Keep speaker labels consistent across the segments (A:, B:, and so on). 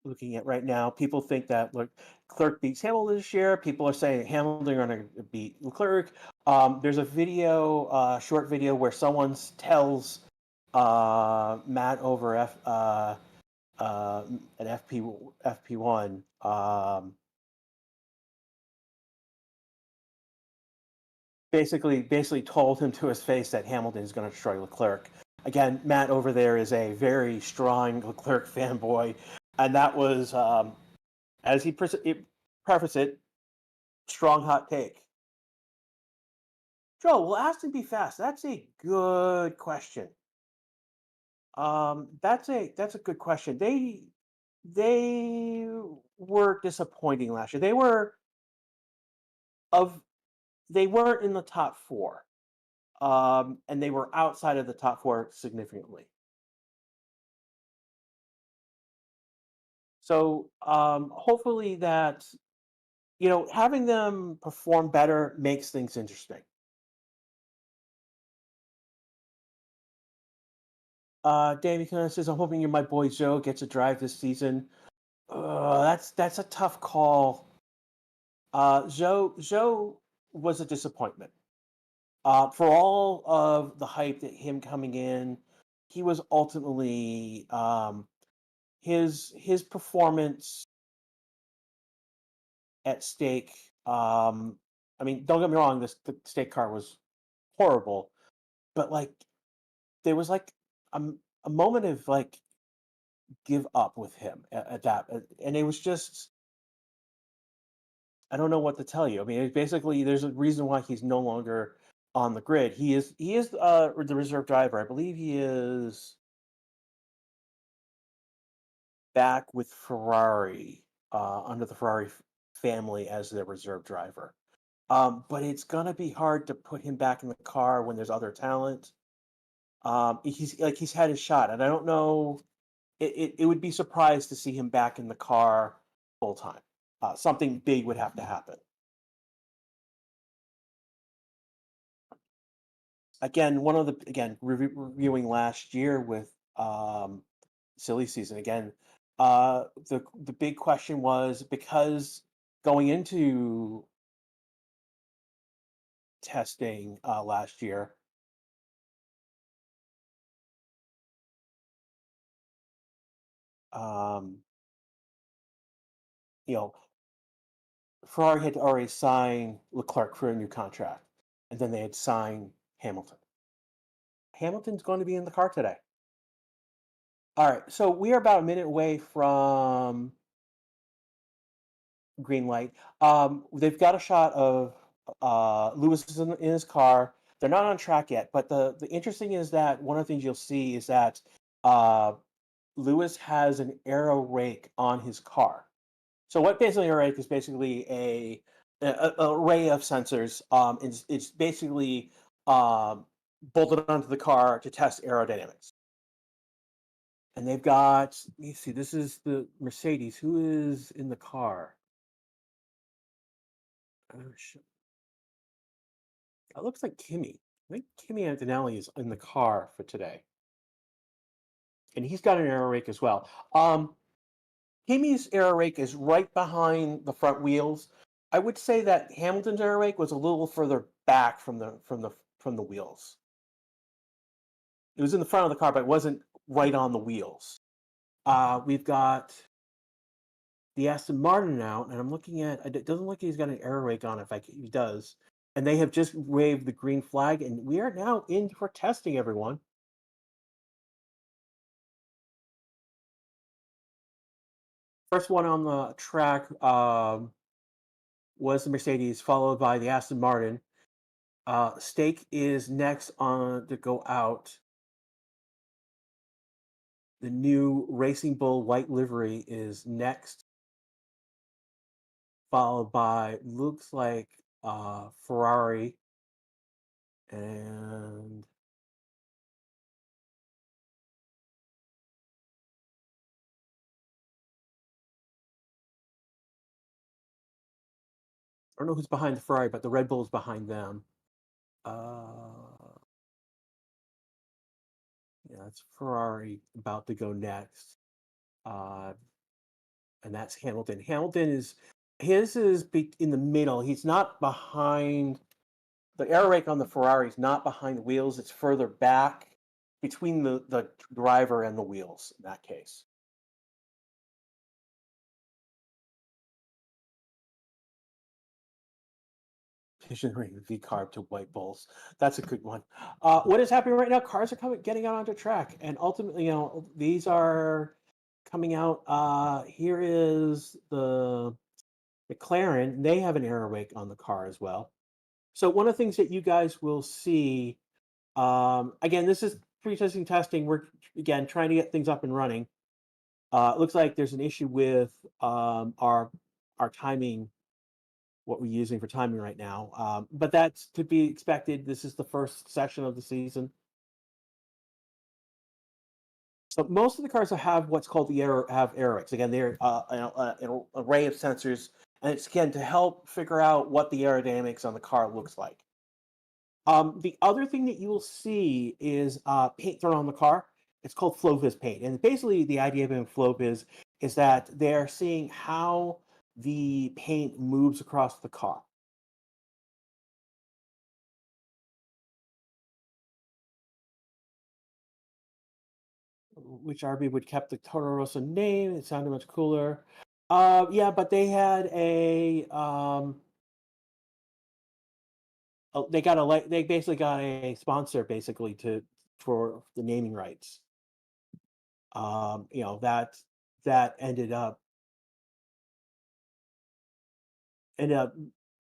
A: looking at right now. People think that Leclerc beats Hamilton this year. People are saying Hamilton are going to beat Leclerc. There's a video, short video, where someone tells Matt over an FP1. Basically told him to his face that Hamilton is going to destroy Leclerc. Again, Matt over there is a very strong Leclerc fanboy, and that was, as he prefaced it, strong hot take. Joe, will Aston be fast? That's a good question. That's a good question. They were disappointing last year. Of they weren't in the top four. And they were outside of the top four significantly. So hopefully that having them perform better makes things interesting. Davey kind of says, "I'm hoping my boy Joe gets a drive this season." That's a tough call. Joe was a disappointment. For all of the hype that him coming in, he was ultimately his performance at stake. I mean, don't get me wrong, the stake car was horrible, but there was a moment of give up with him at that, and it was just, I don't know what to tell you. I mean, basically, there's a reason why he's no longer on the grid. He is the reserve driver. I believe he is back with Ferrari, under the Ferrari family as their reserve driver. But it's gonna be hard to put him back in the car when there's other talent. He's had his shot, and I don't know. It would be surprised to see him back in the car full time. Something big would have to happen. Again, reviewing last year with silly season again. The big question was, because going into testing last year, um, you know, Ferrari had already signed Leclerc for a new contract, and then they had signed Hamilton. Hamilton's going to be in the car today. All right, so we are about a minute away from green light. They've got a shot of Lewis is in his car. They're not on track yet, but the interesting is that one of the things you'll see is that uh, Lewis has an aero rake on his car. So what basically a rake is basically a array of sensors. It's basically bolted onto the car to test aerodynamics. And they've got, let me see, this is the Mercedes. Who is in the car? Oh, shit. It looks like Kimmy. I think Kimmy Antonelli is in the car for today. And he's got an aero rake as well. Kimmy's aero rake is right behind the front wheels. I would say that Hamilton's aero rake was a little further back from the wheels. It was in the front of the car, but it wasn't right on the wheels. We've got the Aston Martin out, and I'm looking at. It doesn't look like he's got an aero rake on. If he does, and they have just waved the green flag, and we are now in for testing, everyone. First one on the track was the Mercedes, followed by the Aston Martin. Stake is next on to go out. The new Racing Bull white livery is next, followed by, looks like, Ferrari, and I don't know who's behind the Ferrari, but the Red Bull is behind them. Yeah, it's Ferrari about to go next. Uh, and that's Hamilton. Hamilton is his is in the middle. He's not behind the air rake on the Ferrari is not behind the wheels. It's further back between the driver and the wheels in that case. Visionary V carb to white bulls. That's a good one. What is happening right now? Cars are getting out onto track, and ultimately, these are coming out. Here is the McLaren. They have an air rake on the car as well. So one of the things that you guys will see, again, this is testing. We're again trying to get things up and running. It looks like there's an issue with our timing, what we're using for timing right now. But that's to be expected. This is the first session of the season. So most of the cars have what's called have air. Again, they're an array of sensors, and it's again to help figure out what the aerodynamics on the car looks like. The other thing that you will see is paint thrown on the car. It's called FlowViz paint, and basically the idea behind FlowViz is that they're seeing how the paint moves across the car. Which RB would kept the Toro Rosso name. It sounded much cooler. Yeah, but they had they basically got a sponsor basically to for the naming rights. That ended up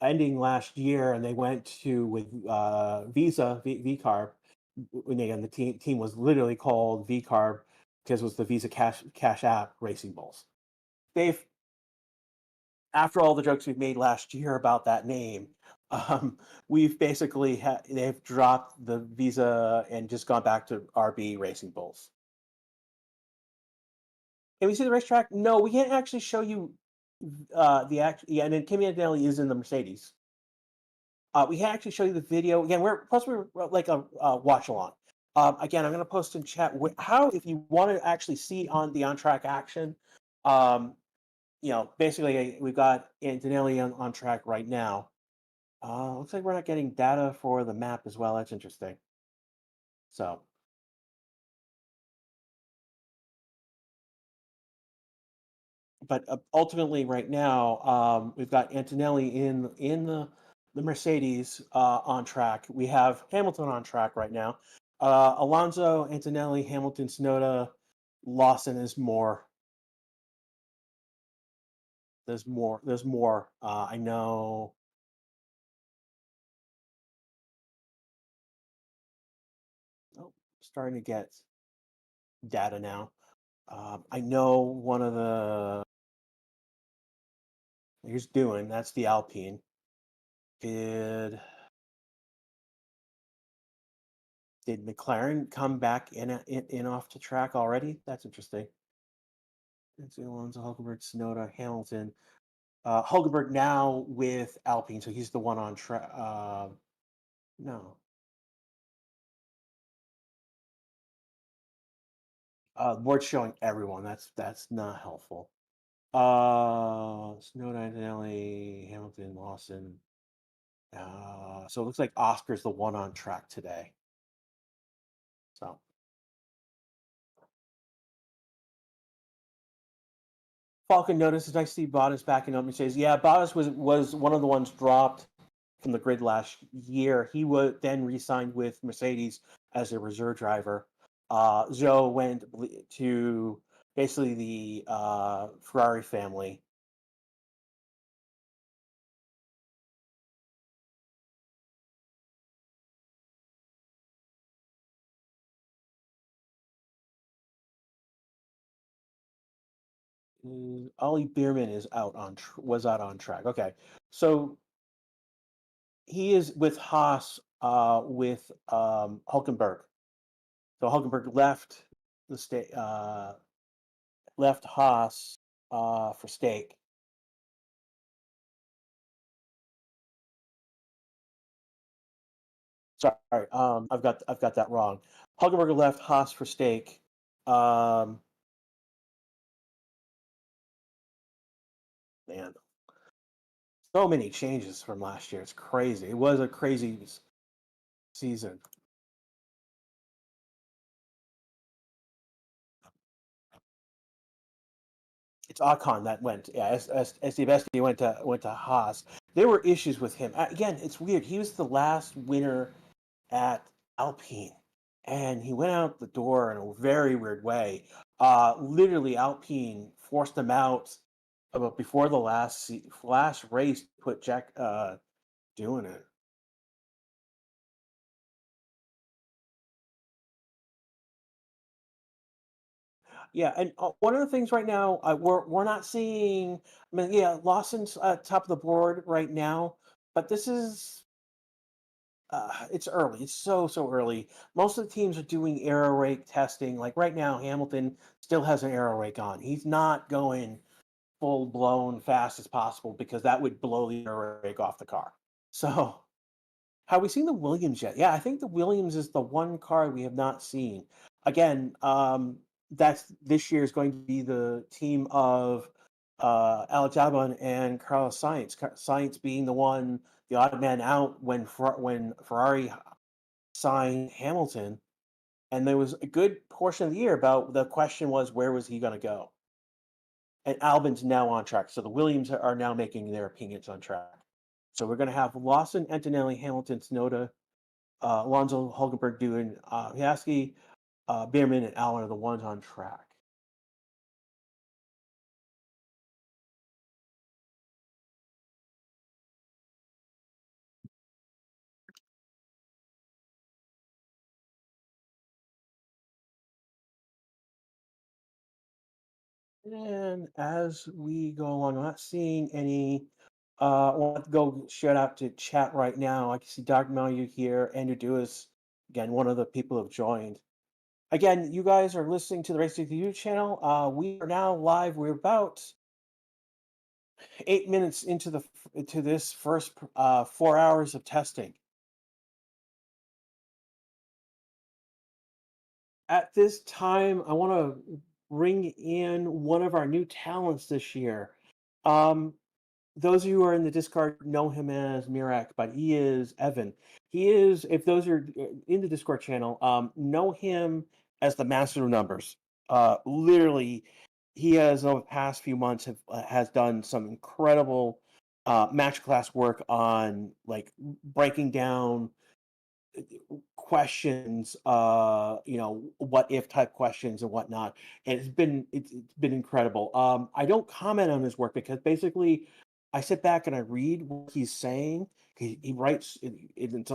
A: ending last year, and they went to with Visa VCarb. When again the team was literally called VCarb because it was the Visa Cash App Racing Bulls. They've After all the jokes we've made last year about that name, we've basically they've dropped the Visa and just gone back to RB Racing Bulls. Can we see the racetrack? No, we can't actually show you the act. Yeah, and then Kimi Antonelli is in the Mercedes. We can actually show you the video again. We're like a watch along. Again, I'm going to post in chat how if you want to actually see on the on track action. Basically we've got Antonelli on track right now. Looks like we're not getting data for the map as well. That's interesting. So, but ultimately, right now, we've got Antonelli in the Mercedes on track. We have Hamilton on track right now. Alonso, Antonelli, Hamilton, Tsunoda, Lawson is more. There's more. There's more. I know. Oh, starting to get data now. I know one of the here's doing that's the Alpine. Did did McLaren come back in off the track already? That's interesting. It's Alonso, Hulkenberg, Tsunoda, Hamilton. Hulkenberg now with Alpine, so he's the one on track. No, board's showing everyone. That's not helpful. Tsunoda, Antonelli, Hamilton, Lawson. So it looks like Oscar's the one on track today. So Falcon notices I see Bottas backing up and says, "Yeah, Bottas was one of the ones dropped from the grid last year. He would then re-signed with Mercedes as a reserve driver. Zhou went to basically the Ferrari family. Ollie Bierman is was out on track. Okay, so he is with Haas with Hulkenberg. So Hulkenberg left the state left Haas for stake. Sorry, I've got that wrong. Hulkenberg left Haas for stake. Um, Man, so many changes from last year. It's crazy. It was a crazy season. It's Ocon that went. Yeah, as the best he went to Haas. There were issues with him. Again, it's weird. He was the last winner at Alpine, and he went out the door in a very weird way. Literally, Alpine forced him out about before the last race. Put Jack doing it. Yeah, and one of the things right now we're not seeing. I mean, yeah, Lawson's top of the board right now, but this is it's early. It's so early. Most of the teams are doing aero rake testing. Like right now, Hamilton still has an aero rake on. He's not going full blown fast as possible because that would blow the aero rake off the car. So have we seen the Williams yet? Yeah, I think the Williams is the one car we have not seen. Again, that's this year is going to be the team of Alex Albon and Carlos Sainz. Sainz being the one, the odd man out when when Ferrari signed Hamilton, and there was a good portion of the year about the question was where was he going to go, and Albon's now on track. So the Williams are now making their opinions on track. So we're going to have Lawson, Antonelli, Hamilton, Tsunoda, Alonso, Hulkenberg doing Piastri, Bierman, and Allen are the ones on track. And as we go along, I'm not seeing any. I want to go shout out to chat right now. I can see Dr. Malu here, Andrew Dewis, again, one of the people who have joined. Again, you guys are listening to the Race to the YouTube channel. We are now live. We're about 8 minutes into this first 4 hours of testing. At this time, I want to bring in one of our new talents this year. Um, those of you who are in the Discord know him as Mirak, but he is Evan. He is, if those are in the Discord channel, know him as the Master of Numbers. Literally, he has over the past few months has done some incredible match class work on like breaking down questions, what if type questions and whatnot. And it's been incredible. I don't comment on his work because basically I sit back and I read what he's saying. He writes and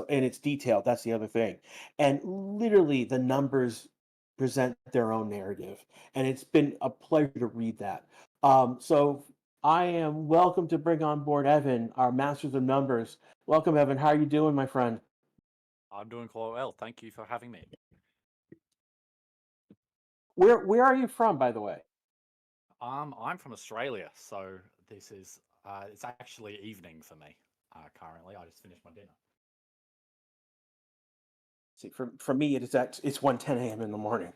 A: it's detailed. That's the other thing. And literally the numbers present their own narrative. And it's been a pleasure to read that. So I am welcome to bring on board Evan, our masters of numbers. Welcome, Evan. How are you doing, my friend?
B: I'm doing quite well. Thank you for having me.
A: Where are you from, by the way?
B: I'm from Australia, so this is it's actually evening for me currently. I just finished my dinner.
A: See, for me, it's 1:10 a.m. in the morning.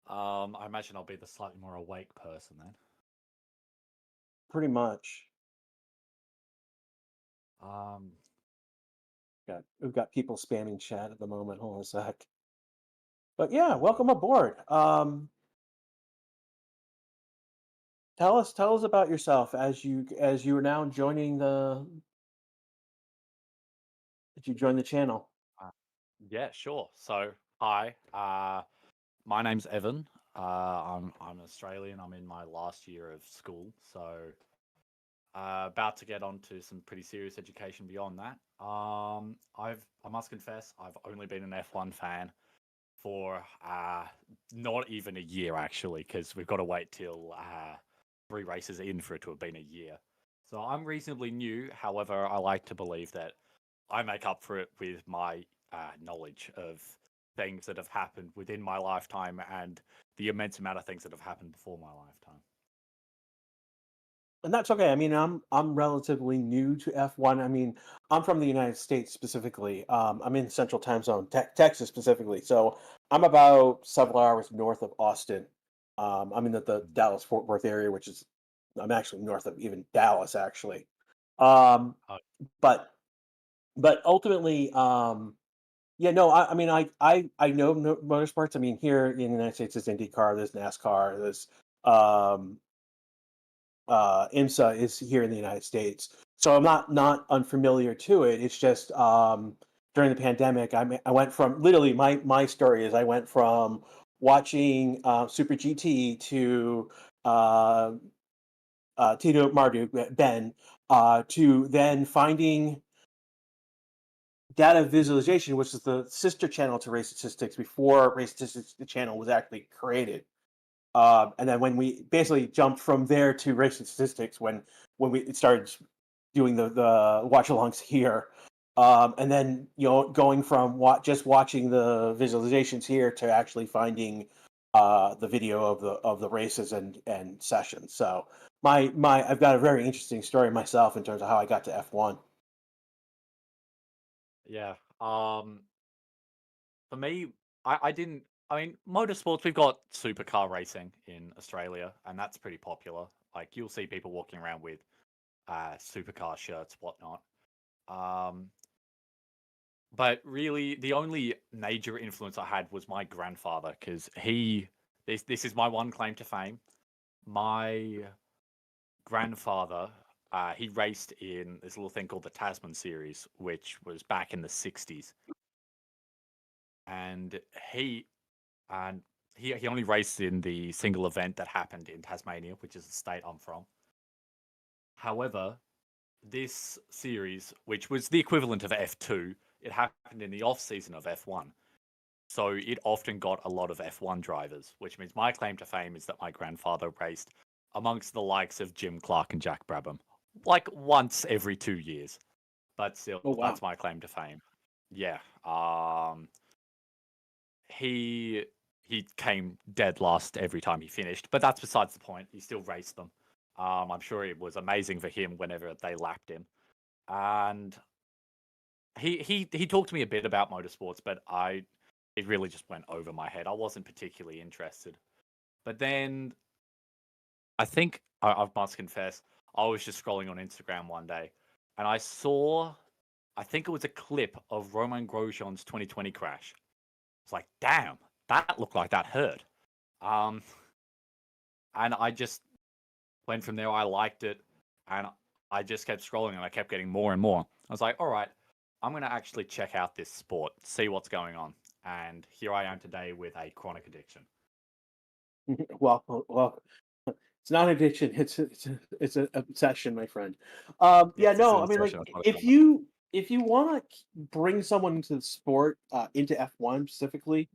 B: I imagine I'll be the slightly more awake person then.
A: Pretty much.
B: Um,
A: We've got people spamming chat at the moment. Hold on a sec. But yeah, welcome aboard. Tell us about yourself as you are now joining the that you joined the channel.
B: uh, yeah, sure. So hi, my name's Evan. I'm Australian. I'm in my last year of school, so about to get on to some pretty serious education beyond that. I must confess I've only been an F1 fan for not even a year actually, because we've got to wait till 3 races in for it to have been a year. So I'm reasonably new. However, I like to believe that I make up for it with my knowledge of things that have happened within my lifetime and the immense amount of things that have happened before my lifetime.
A: And that's okay. I mean, I'm relatively new to F1. I mean, I'm from the United States specifically. I'm in Central Time Zone, Texas specifically. So I'm about several hours north of Austin. I'm in the Dallas Fort Worth area, which is I'm actually north of even Dallas, actually. Um,
B: Uh,
A: but ultimately, yeah, no, I mean, I know motorsports. I mean, here in the United States, there's IndyCar, there's NASCAR, there's um, IMSA is here in the United States, so I'm not unfamiliar to it. It's just during the pandemic, I went from literally my story is I went from watching Super GT to uh, Tito Marduk Ben to then finding data visualization, which is the sister channel to Race Statistics before Race Statistics the channel was actually created. And then when we basically jumped from there to Race Statistics when we started doing the watch-alongs here, and then going from just watching the visualizations here to actually finding the video of the races and sessions. So my I've got a very interesting story myself in terms of how I got to F1.
B: yeah. For me, I didn't. I mean, motorsports. We've got supercar racing in Australia, and that's pretty popular. Like you'll see people walking around with supercar shirts, whatnot. Um, but really, the only major influence I had was my grandfather, because he. This is my one claim to fame. My grandfather, he raced in this little thing called the Tasman Series, which was back in the '60s, and and he only raced in the single event that happened in Tasmania, which is the state I'm from. However, this series, which was the equivalent of F2, it happened in the off season of F1. So it often got a lot of F1 drivers, which means my claim to fame is that my grandfather raced amongst the likes of Jim Clark and Jack Brabham, like once every 2 years. But still,
A: Oh wow.
B: that's my claim to fame. Yeah. He he came dead last every time he finished, but that's besides the point. He still raced them. I'm sure it was amazing for him whenever they lapped him. And he talked to me a bit about motorsports, but it really just went over my head. I wasn't particularly interested. But then I think I must confess, I was just scrolling on Instagram one day, and I think it was a clip of Romain Grosjean's 2020 crash. It's like, damn, that looked like that hurt. Um, and I just went from there. I liked it, and I just kept scrolling, and I kept getting more and more. I was like, all right, I'm gonna actually check out this sport, see what's going on. And here I am today with a chronic addiction.
A: Well, it's not addiction. It's an obsession, my friend. Yeah,
B: Yes, it's
A: no,
B: an
A: I mean, like,
B: obsession. That's what I
A: if
B: call it.
A: you want to bring someone into the sport, into F1 specifically,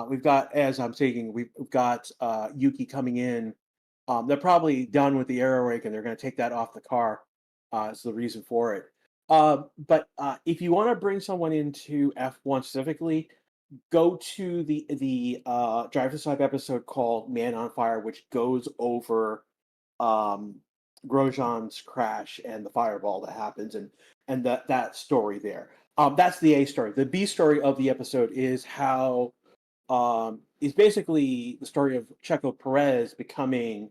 A: we've got, as I'm saying, we've got Yuki coming in. They're probably done with the aero rake, and they're going to take that off the car. Is the reason for it. But if you want to bring someone into F1 specifically, go to the Drive to Survive episode called "Man on Fire," which goes over um, Grosjean's crash and the fireball that happens, and that story there. That's the A story. The B story of the episode is basically the story of Checo Perez becoming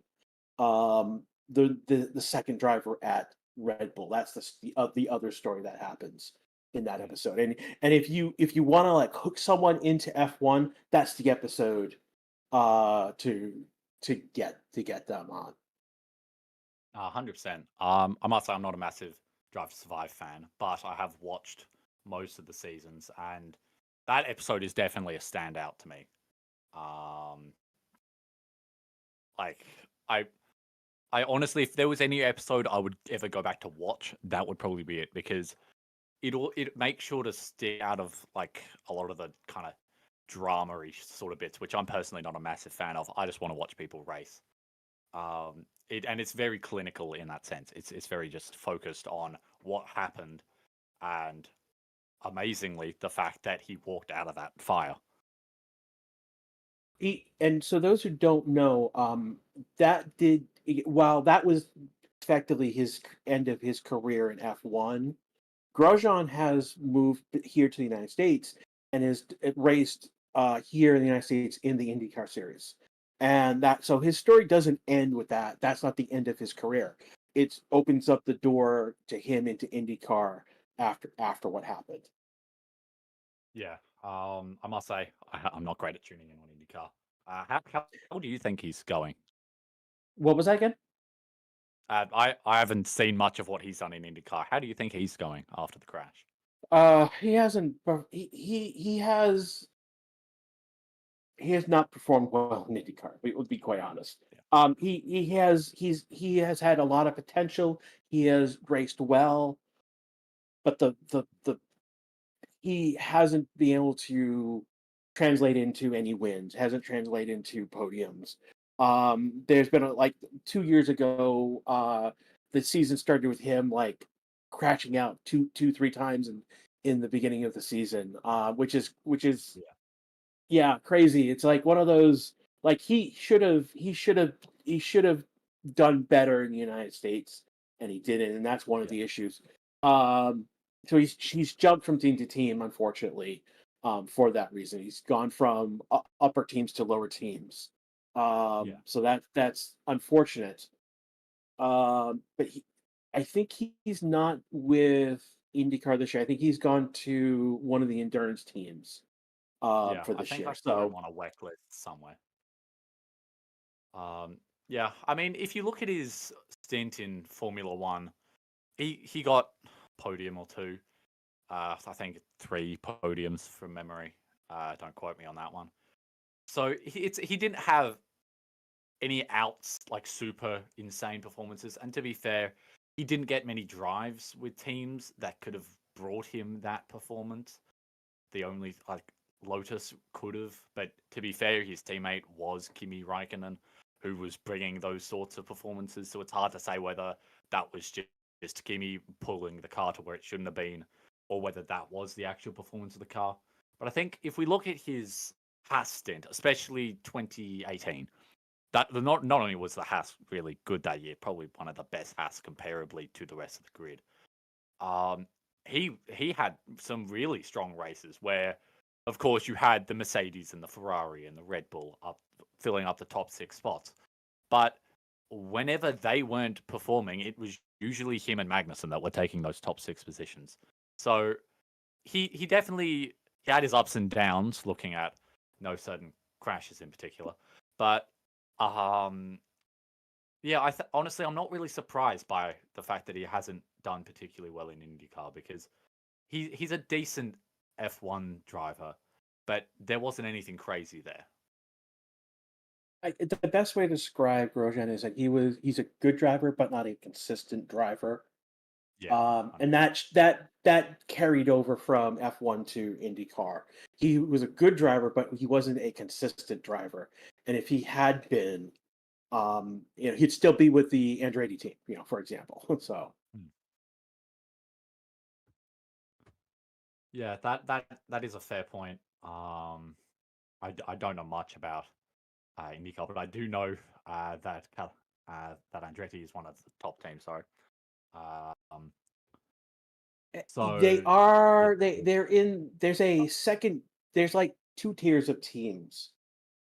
A: the second driver at Red Bull. That's the other story that happens in that
B: Mm,
A: episode. And if you want to like hook someone into F1, that's the episode to get them on.
B: 100%. I must say I'm not a massive Drive to Survive fan, but I have watched most of the seasons, and that episode is definitely a standout to me. Um, like I I honestly, if there was any episode I would ever go back to watch, that would probably be it, because it makes sure to stay out of like a lot of the kind of drama-y sort of bits, which I'm personally not a massive fan of. I just want to watch people race. It's very clinical in that sense. It's very just focused on what happened, and amazingly, the fact that he walked out of that fire.
A: And so those who don't know, while that was effectively his end of his career in F1, Grosjean has moved here to the United States and is raced here in the United States in the IndyCar series. and that so his story doesn't end with that. That's not the end of his career. It opens up the door to him into IndyCar after what happened.
B: Yeah. I must say, I'm not great at tuning in on IndyCar. How do you think he's going?
A: What was that again?
B: I haven't seen much of what he's done in IndyCar. How do you think he's going after the crash?
A: He hasn't. He has not performed well in IndyCar. We would be quite honest.
B: Yeah.
A: He has had a lot of potential. He has raced well, but the he hasn't been able to translate into any wins. Hasn't translated into podiums. There's been like 2 years ago. The season started with him like crashing out three times in the beginning of the season, which is
B: Yeah.
A: yeah, crazy. It's like one of those like he should have done better in the United States and he didn't, and that's one of
B: Yeah.
A: the issues. Um so he's jumped from team to team, unfortunately, for that reason. He's gone from upper teams to lower teams.
B: Yeah.
A: So that's unfortunate. But I think he's not with IndyCar this year. I think he's gone to one of the endurance teams
B: Yeah.
A: for
B: I
A: this
B: think
A: year.
B: I saw him
A: So
B: on a WEC list somewhere. Um, yeah. I mean, if you look at his stint in Formula One, he got podium or two. I think three podiums from memory. Don't quote me on that one. So he didn't have any outs like super insane performances. And to be fair, he didn't get many drives with teams that could have brought him that performance. The only like Lotus could have, but to be fair, his teammate was Kimi Raikkonen, who was bringing those sorts of performances. So it's hard to say whether that was just Kimi pulling the car to where it shouldn't have been, or whether that was the actual performance of the car. But I think if we look at his Haas stint, especially 2018, not only was the Haas really good that year, probably one of the best Haas comparably to the rest of the grid. Um, he had some really strong races where, of course, you had the Mercedes and the Ferrari and the Red Bull up filling up the top six spots. But whenever they weren't performing, it was usually him and Magnussen that were taking those top six positions. So he definitely he had his ups and downs, looking at no certain crashes in particular. But um, yeah, honestly, I'm not really surprised by the fact that he hasn't done particularly well in IndyCar because he's a decent F1 driver, but there wasn't anything crazy there.
A: the best way to describe Grosjean is that he's a good driver, but not a consistent driver.
B: Yeah,
A: And
B: 100%.
A: that carried over from F1 to IndyCar. He was a good driver, but he wasn't a consistent driver. And if he had been, he'd still be with the Andretti team, for example. So
B: Mm. Yeah, that is a fair point. I don't know much about IndyCar, but I do know that Andretti is one of the top teams. Sorry. Um,
A: they
B: so yeah,
A: are they're in. There's a second. There's like two tiers of teams.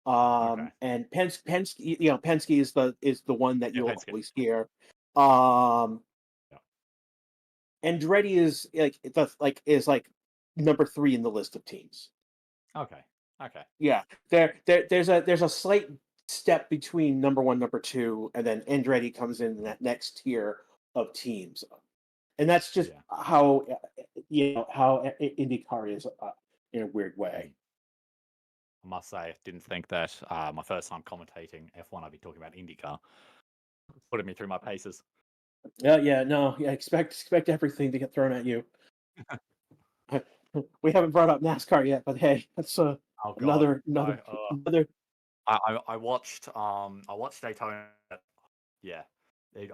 B: okay,
A: And Penske, Penske is the one that
B: yeah,
A: you'll
B: Penske.
A: always hear. Um,
B: Yeah,
A: Andretti is like number three in the list of teams.
B: okay, okay,
A: Yeah, there's a slight step between number one, number two, and then Andretti comes in that next tier of teams, and that's just
B: yeah.
A: how IndyCar is, in a weird way.
B: Mm. I must say, I didn't think that my first time commentating F1, I'd be talking about IndyCar. It's putting me through my paces.
A: Yeah, yeah, no, yeah, expect everything to get thrown at you. We haven't brought up NASCAR yet, but hey, that's
B: Oh God,
A: another
B: no.
A: another another.
B: I watched Daytona. Yeah,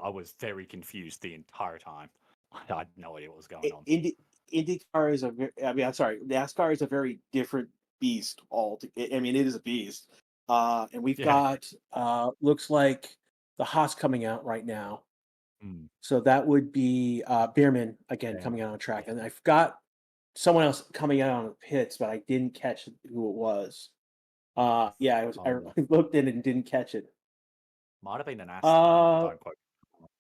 B: I was very confused the entire time. I had no idea what was going on.
A: IndyCar is I mean, I'm sorry, NASCAR is a very different beast. I mean, it is a beast. And we've
B: Yeah.
A: got looks like the Haas coming out right now.
B: Mm,
A: So that would be Bierman again
B: yeah.
A: coming out on track,
B: Yeah.
A: and I've got someone else coming out on the pits, but I didn't catch who it was. Yeah, I
B: Oh,
A: looked in and didn't catch it.
B: might have been an Aston.
A: Uh,
B: Don't quote.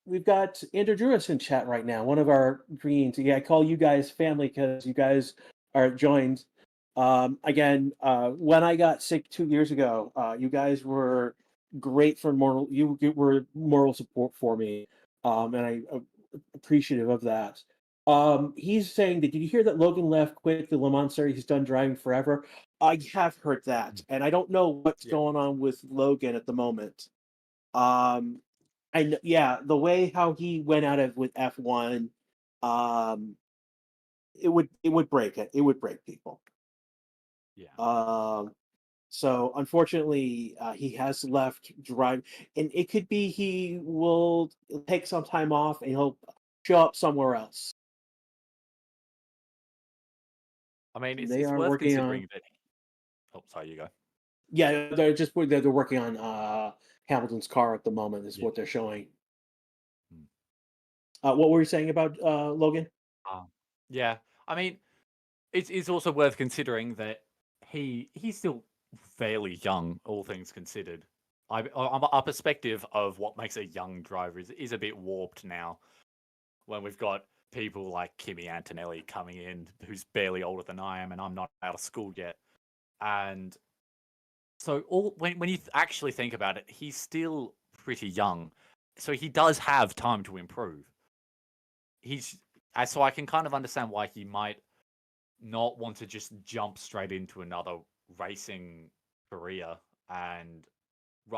A: we've got Andrew Druris in chat right now, one of our greens. Yeah, I call you guys family because you guys are joined. Again, when I got sick 2 years ago, you guys were great for moral. You were moral support for me, and I appreciative of that. He's saying that did you hear that Logan left, quit the Le Mans series? He's done driving forever. I have heard that,
B: Mm.
A: and I don't know what's
B: Yeah,
A: going on with Logan at the moment. Um, and yeah, the way how he went out of with F1, um, it would break it. It would break people.
B: yeah.
A: Um, so unfortunately, he has left drive, and it could be he will take some time off and he'll show up somewhere else.
B: I mean,
A: And they
B: it's
A: are
B: worth
A: working on,
B: considering that. Oh, sorry, you go.
A: yeah, they're working on Hamilton's car at the moment. Is
B: Yeah.
A: what they're showing.
B: Mm.
A: What were you saying about Logan?
B: Um, yeah. I mean, it's also worth considering that he's still fairly young, all things considered. Our perspective of what makes a young driver is a bit warped now when we've got people like Kimi Antonelli coming in, who's barely older than I am, and I'm not out of school yet. And so all when you actually think about it, he's still pretty young, so he does have time to improve. He's so I can kind of understand why he might not want to just jump straight into another racing career. And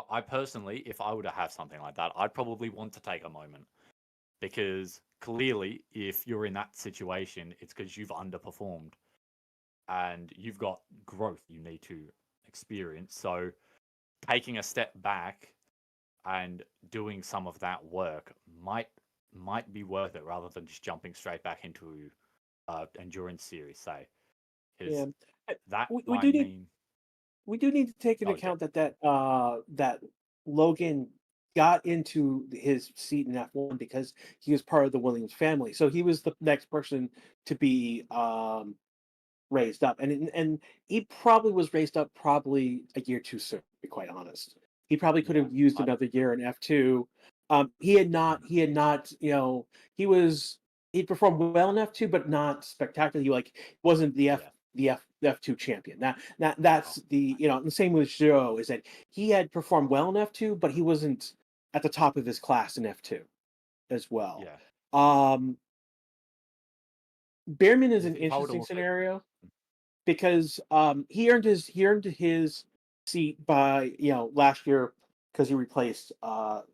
B: I personally, if I were to have something like that, I'd probably want to take a moment because clearly, if you're in that situation, it's because you've underperformed and you've got growth you need to experience. So taking a step back and doing some of that work might be worth it rather than just jumping straight back into endurance series, say,
A: Yeah,
B: because
A: I-
B: that
A: we
B: might
A: do need
B: mean.
A: we do need to take into
B: Oh yeah,
A: account that Logan got into his seat in F1 because he was part of the Williams family. So he was the next person to be raised up, and he probably was raised up probably a year too soon. To be quite honest, he probably could
B: yeah,
A: have used
B: I,
A: another year in F2. He had not.
B: mm,
A: He had not. He was. He performed well in F2, but not spectacularly. Like wasn't
B: yeah,
A: the F2 champion.
B: oh,
A: That's the the same with Joe is that he had performed well in F2, but he wasn't at the top of his class in F2 as well.
B: yeah.
A: Um, Behrman is an
B: If I would
A: interesting
B: also,
A: scenario because he earned his seat by last year because he replaced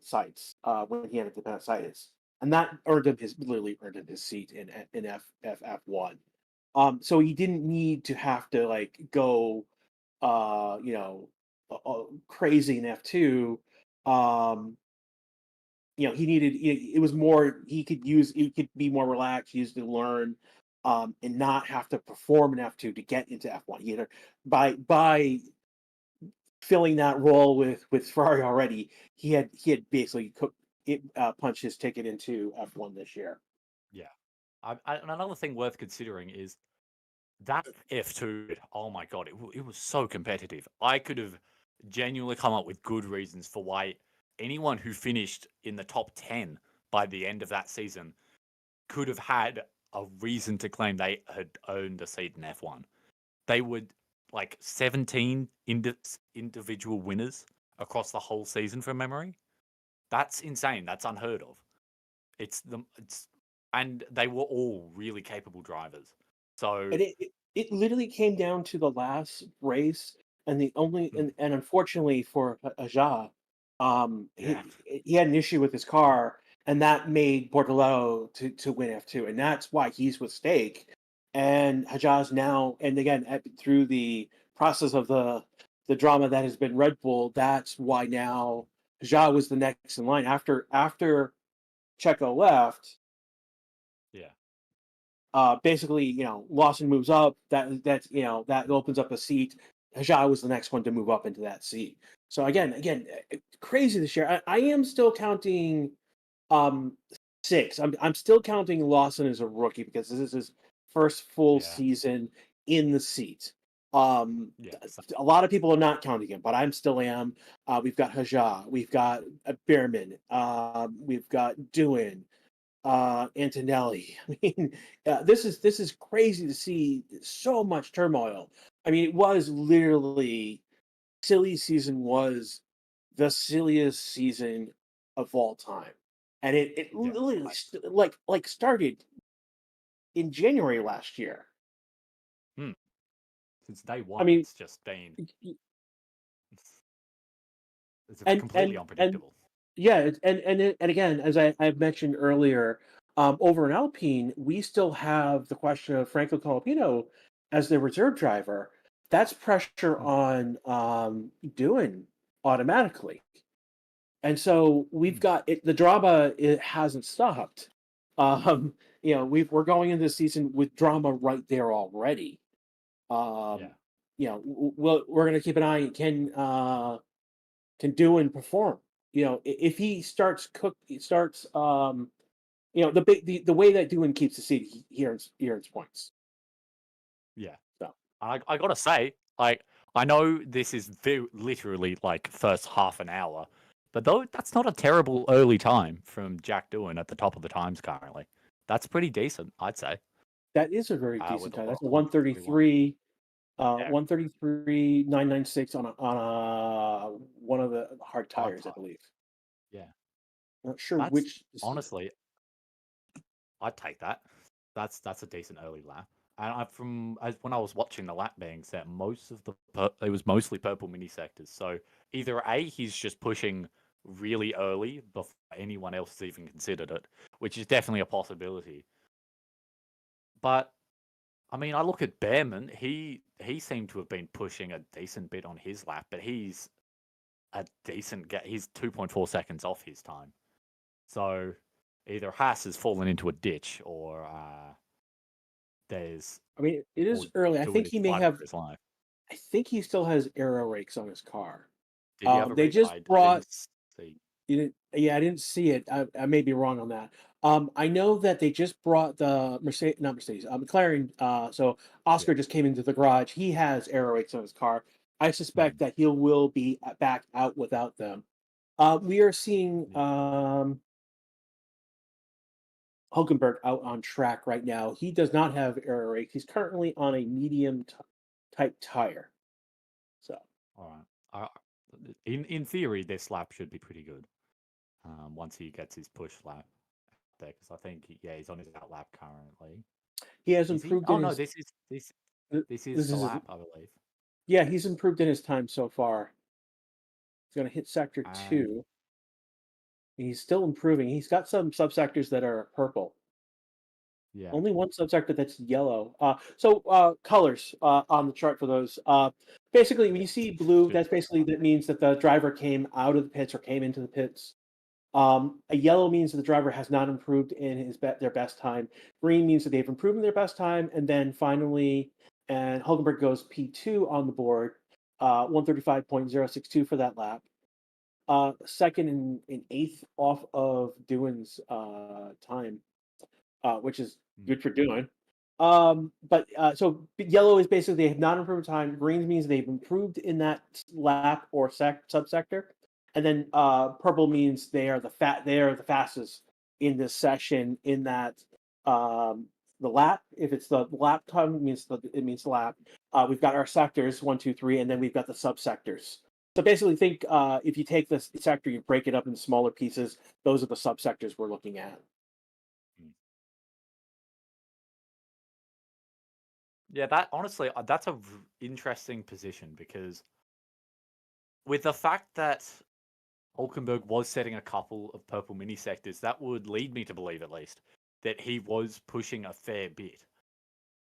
A: sites when he had appendicitis, and that earned him his literally earned him his seat in F1. So he didn't need to have to like go crazy in F2. Um, he needed it was more he could be more relaxed, use to learn, and not have to perform in F2 to get into F1. By filling that role with Ferrari already, he had basically punched his ticket into F1 this year.
B: yeah. And another thing worth considering is that F2. Oh my god, it was so competitive. I could have genuinely come up with good reasons for why anyone who finished in the top 10 by the end of that season could have had a reason to claim they had earned a seat in F1. They would like 17 individual winners across the whole season from memory. That's insane. That's unheard of. It's and they were all really capable drivers. So
A: And it literally came down to the last race, and the only
B: mm,
A: and unfortunately for Aja,
B: yeah,
A: he had an issue with his car, and that made Bordello to win F2, and that's why he's with stake. And Hajaz now, and again through the process of the drama that has been Red Bull, that's why now Hajaz was the next in line after Checo left.
B: yeah,
A: Basically, Lawson moves up. That opens up a seat. Hajar was the next one to move up into that seat. So
B: yeah,
A: again, crazy this year. I am still counting um six. I'm still counting Lawson as a rookie because this is his first full
B: yeah.
A: season in the seat.
B: Yeah.
A: A lot of people are not counting him, but I'm still am. We've got Haja, we've got Behrman, we've got Doohan, Antonelli. I mean, this is crazy to see so much turmoil. I mean, it was literally silly season was the silliest season of all time, and it
B: Yeah.
A: literally like started in January last year.
B: Hmm. Since day
A: I
B: one,
A: mean,
B: it's just been
A: y-
B: it's
A: and
B: completely
A: and and
B: unpredictable.
A: yeah, and again, as I mentioned earlier, over in Alpine, we still have the question of Franco Colapino as the reserve driver. That's pressure
B: Hmm.
A: on doing automatically. And so we've
B: Hmm.
A: got it. The drama it hasn't stopped. Um, we're going into the season with drama right there already. Um,
B: Yeah.
A: we're going to keep an eye. Can do and perform. If he starts. The way that Doohan keeps the seat, he earns points.
B: Yeah.
A: So
B: I gotta say, like, I know this is literally like first half an hour, but though that's not a terrible early time from Jack Doohan at the top of the times currently. That's pretty decent, I'd say.
A: that is a very
B: With
A: decent
B: a
A: time.
B: lot
A: That's a
B: of 41.
A: 133.
B: Yeah,
A: 133,996 on one of the hard
B: hard
A: tires, I
B: time.
A: believe.
B: Yeah,
A: Not sure
B: that's
A: which.
B: honestly, I'd take that. That's a decent early lap. And when I was watching the lap being set, most of it was mostly purple mini sectors. So either A, he's just pushing really early before anyone else has even considered it, which is definitely a possibility. But I mean, I look at Behrman. He seemed to have been pushing a decent bit on his lap, but he's a decent get. He's 2.4 seconds off his time. So either Haas has fallen into a ditch, or there's
A: I mean, it
B: or
A: is early.
B: Doohan is fighting for his life.
A: I think he still has aero rakes on his car.
B: Did he have a
A: They
B: rig?
A: just
B: I
A: brought.
B: didn't see.
A: You didn't, yeah, I didn't see it. I may be wrong on that. I know that they just brought the Mercedes, not Mercedes, McLaren. So
B: Yeah.
A: Oscar just came into the garage. He has aero rakes on his car. I suspect
B: Hmm.
A: that he will be back out without them. We are seeing
B: Yeah.
A: Hulkenberg out on track right now. He does not have aero rake. He's currently on a medium type tire. So
B: All right. In theory, this lap should be pretty good. Once he gets his push lap there, because I think he's on his out lap currently.
A: he has
B: Is he?
A: improved
B: Oh
A: in
B: no,
A: his.
B: this is
A: This
B: the
A: is
B: lap, I believe.
A: yeah. He's improved in his time so far. He's going to hit sector
B: And
A: 2. He's still improving. He's got some subsectors that are purple.
B: yeah,
A: Only one subsector that's yellow. Colors on the chart for those. Basically, when
B: yeah,
A: you see blue,
B: should
A: that's
B: be all
A: basically
B: right.
A: that means that the driver came out of the pits or came into the pits. A yellow means that the driver has not improved in their best time. Green means that they've improved in their best time, and then finally, and Hulkenberg goes P2 on the board, 135.062 for that lap. Second and eighth off of Doohan's time, which is
B: Mm,
A: good for Doohan. So yellow is basically they have not improved time. Green means they've improved in that lap or subsector, and then purple means they are the fastest in this session in that um, the lap. If it's the lap time, it means the lap. We've got our sectors 1, 2, 3, and then we've got the subsectors. So basically, think if you take this sector, you break it up into smaller pieces. Those are the subsectors we're looking at.
B: mm. Yeah, that honestly, that's a interesting position because with the fact that Hulkenberg was setting a couple of purple mini sectors, that would lead me to believe at least that he was pushing a fair bit.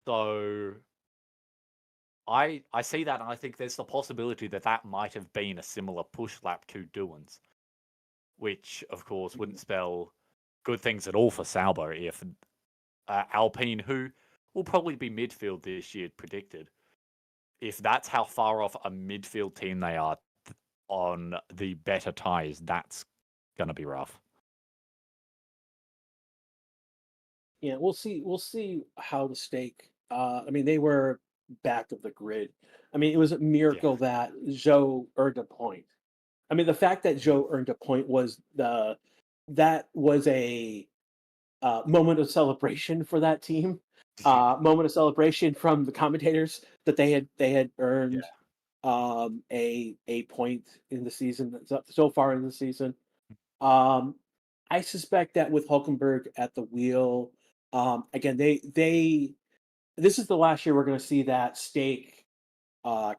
B: So I see that, and I think there's the possibility that that might have been a similar push lap to Doohan's, which of course wouldn't spell good things at all for Sauber if Alpine, who will probably be midfield this year, predicted, if that's how far off a midfield team they are on the better tires, that's gonna be rough.
A: Yeah, we'll see. We'll see how the stake. I mean, they were back of the grid. I mean, it was a
B: Yeah.
A: miracle that Zhou earned a point. I mean, the fact that
B: Mm.
A: Zhou earned a point was that was a moment of celebration for that team. Moment of celebration from the commentators that they had
B: Yeah.
A: earned a point in the season so far in the season. Um, I suspect that with Hulkenberg at the wheel, again, they this is the last year we're going to see that stake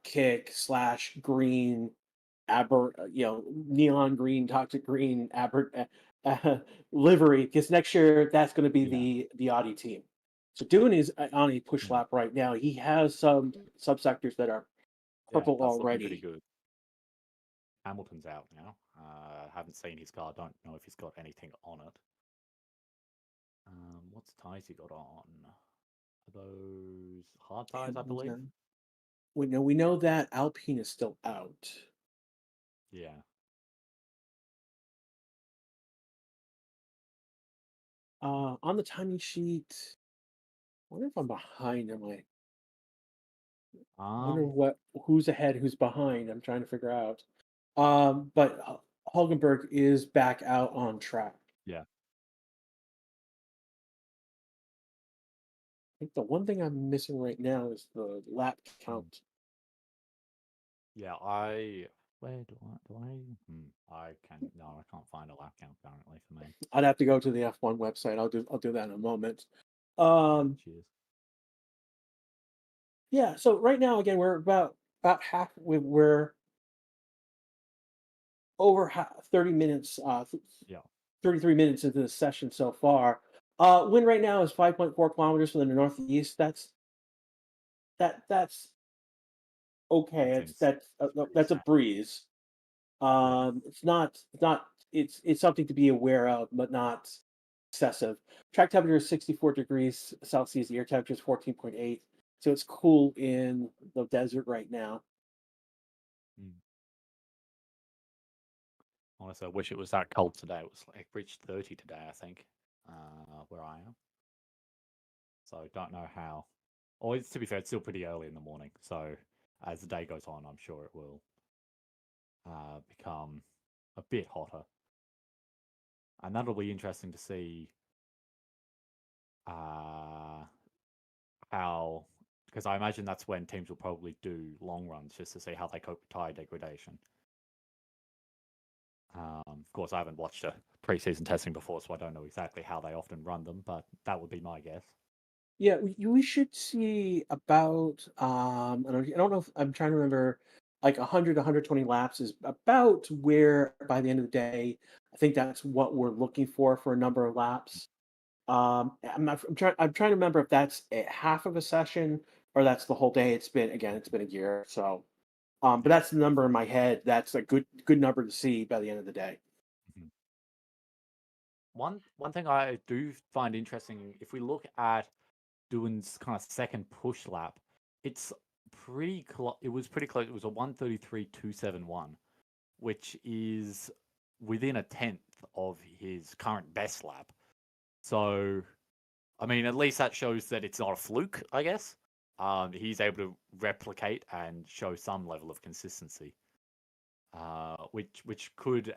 A: kick slash green neon green, toxic green livery, because next year that's going to be
B: Yeah.
A: the Audi team. So doing his on a push
B: Mm.
A: lap right now, he has some subsectors that are
B: Yeah,
A: purple
B: that's looking pretty
A: already.
B: good. Hamilton's out now. Haven't seen his car. Don't know if he's got anything on it. What's tires he got on? Are those hard tires, I
A: Hamilton's
B: believe?
A: now. We know that Alpine is still out.
B: Yeah.
A: On the timing sheet, I wonder if I'm behind. I wonder
B: Um.
A: who's ahead, who's behind. I'm trying to figure out. But Hulkenberg is back out on track.
B: Yeah.
A: I think the one thing I'm missing right now is the lap
B: Mm.
A: count.
B: Yeah. I. Where do I? I can. No, I can't find a lap count currently for me.
A: I'd have to go to the F1 website. I'll do that in a moment.
B: Yeah.
A: Um,
B: Cheers.
A: yeah. So right now, again, we're about half. We're over 30 minutes. 33 minutes into the session so far. Wind right now is 5.4 kilometers from the northeast. That's okay.
B: That
A: It's
B: seems pretty
A: that's a
B: standard.
A: breeze.
B: Yeah.
A: It's something to be aware of, but not excessive. Track temperature is 64 degrees Celsius. The air temperature is 14.8. So it's cool in the desert right now.
B: Mm. Honestly, I wish it was that cold today. It was like reached 30 today, I think, where I am. So I don't know how. Or to be fair, it's still pretty early in the morning. So as the day goes on, I'm sure it will become a bit hotter, and that'll be interesting to see uh, how. Because I imagine that's when teams will probably do long runs just to see how they cope with tire degradation. Of course, I haven't watched a preseason testing before, so I don't know exactly how they often run them, but that would be my guess.
A: Yeah, we should see about I don't know if I'm trying to remember, like 100 120 laps is about where by the end of the day I think that's what we're looking for a number of laps. I'm trying to remember if that's half of a session or that's the whole day. It's been a year, so but
B: Yeah.
A: that's the number in my head. That's a good number to see by the end of the day.
B: Mhm. One thing I do find interesting, if we look at Doohan's kind of second push lap, it's pretty close. It was pretty close. It was a 1:33.271, which is within a tenth of his current best lap. So, I mean, at least that shows that it's not a fluke, I guess. He's able to replicate and show some level of consistency, which could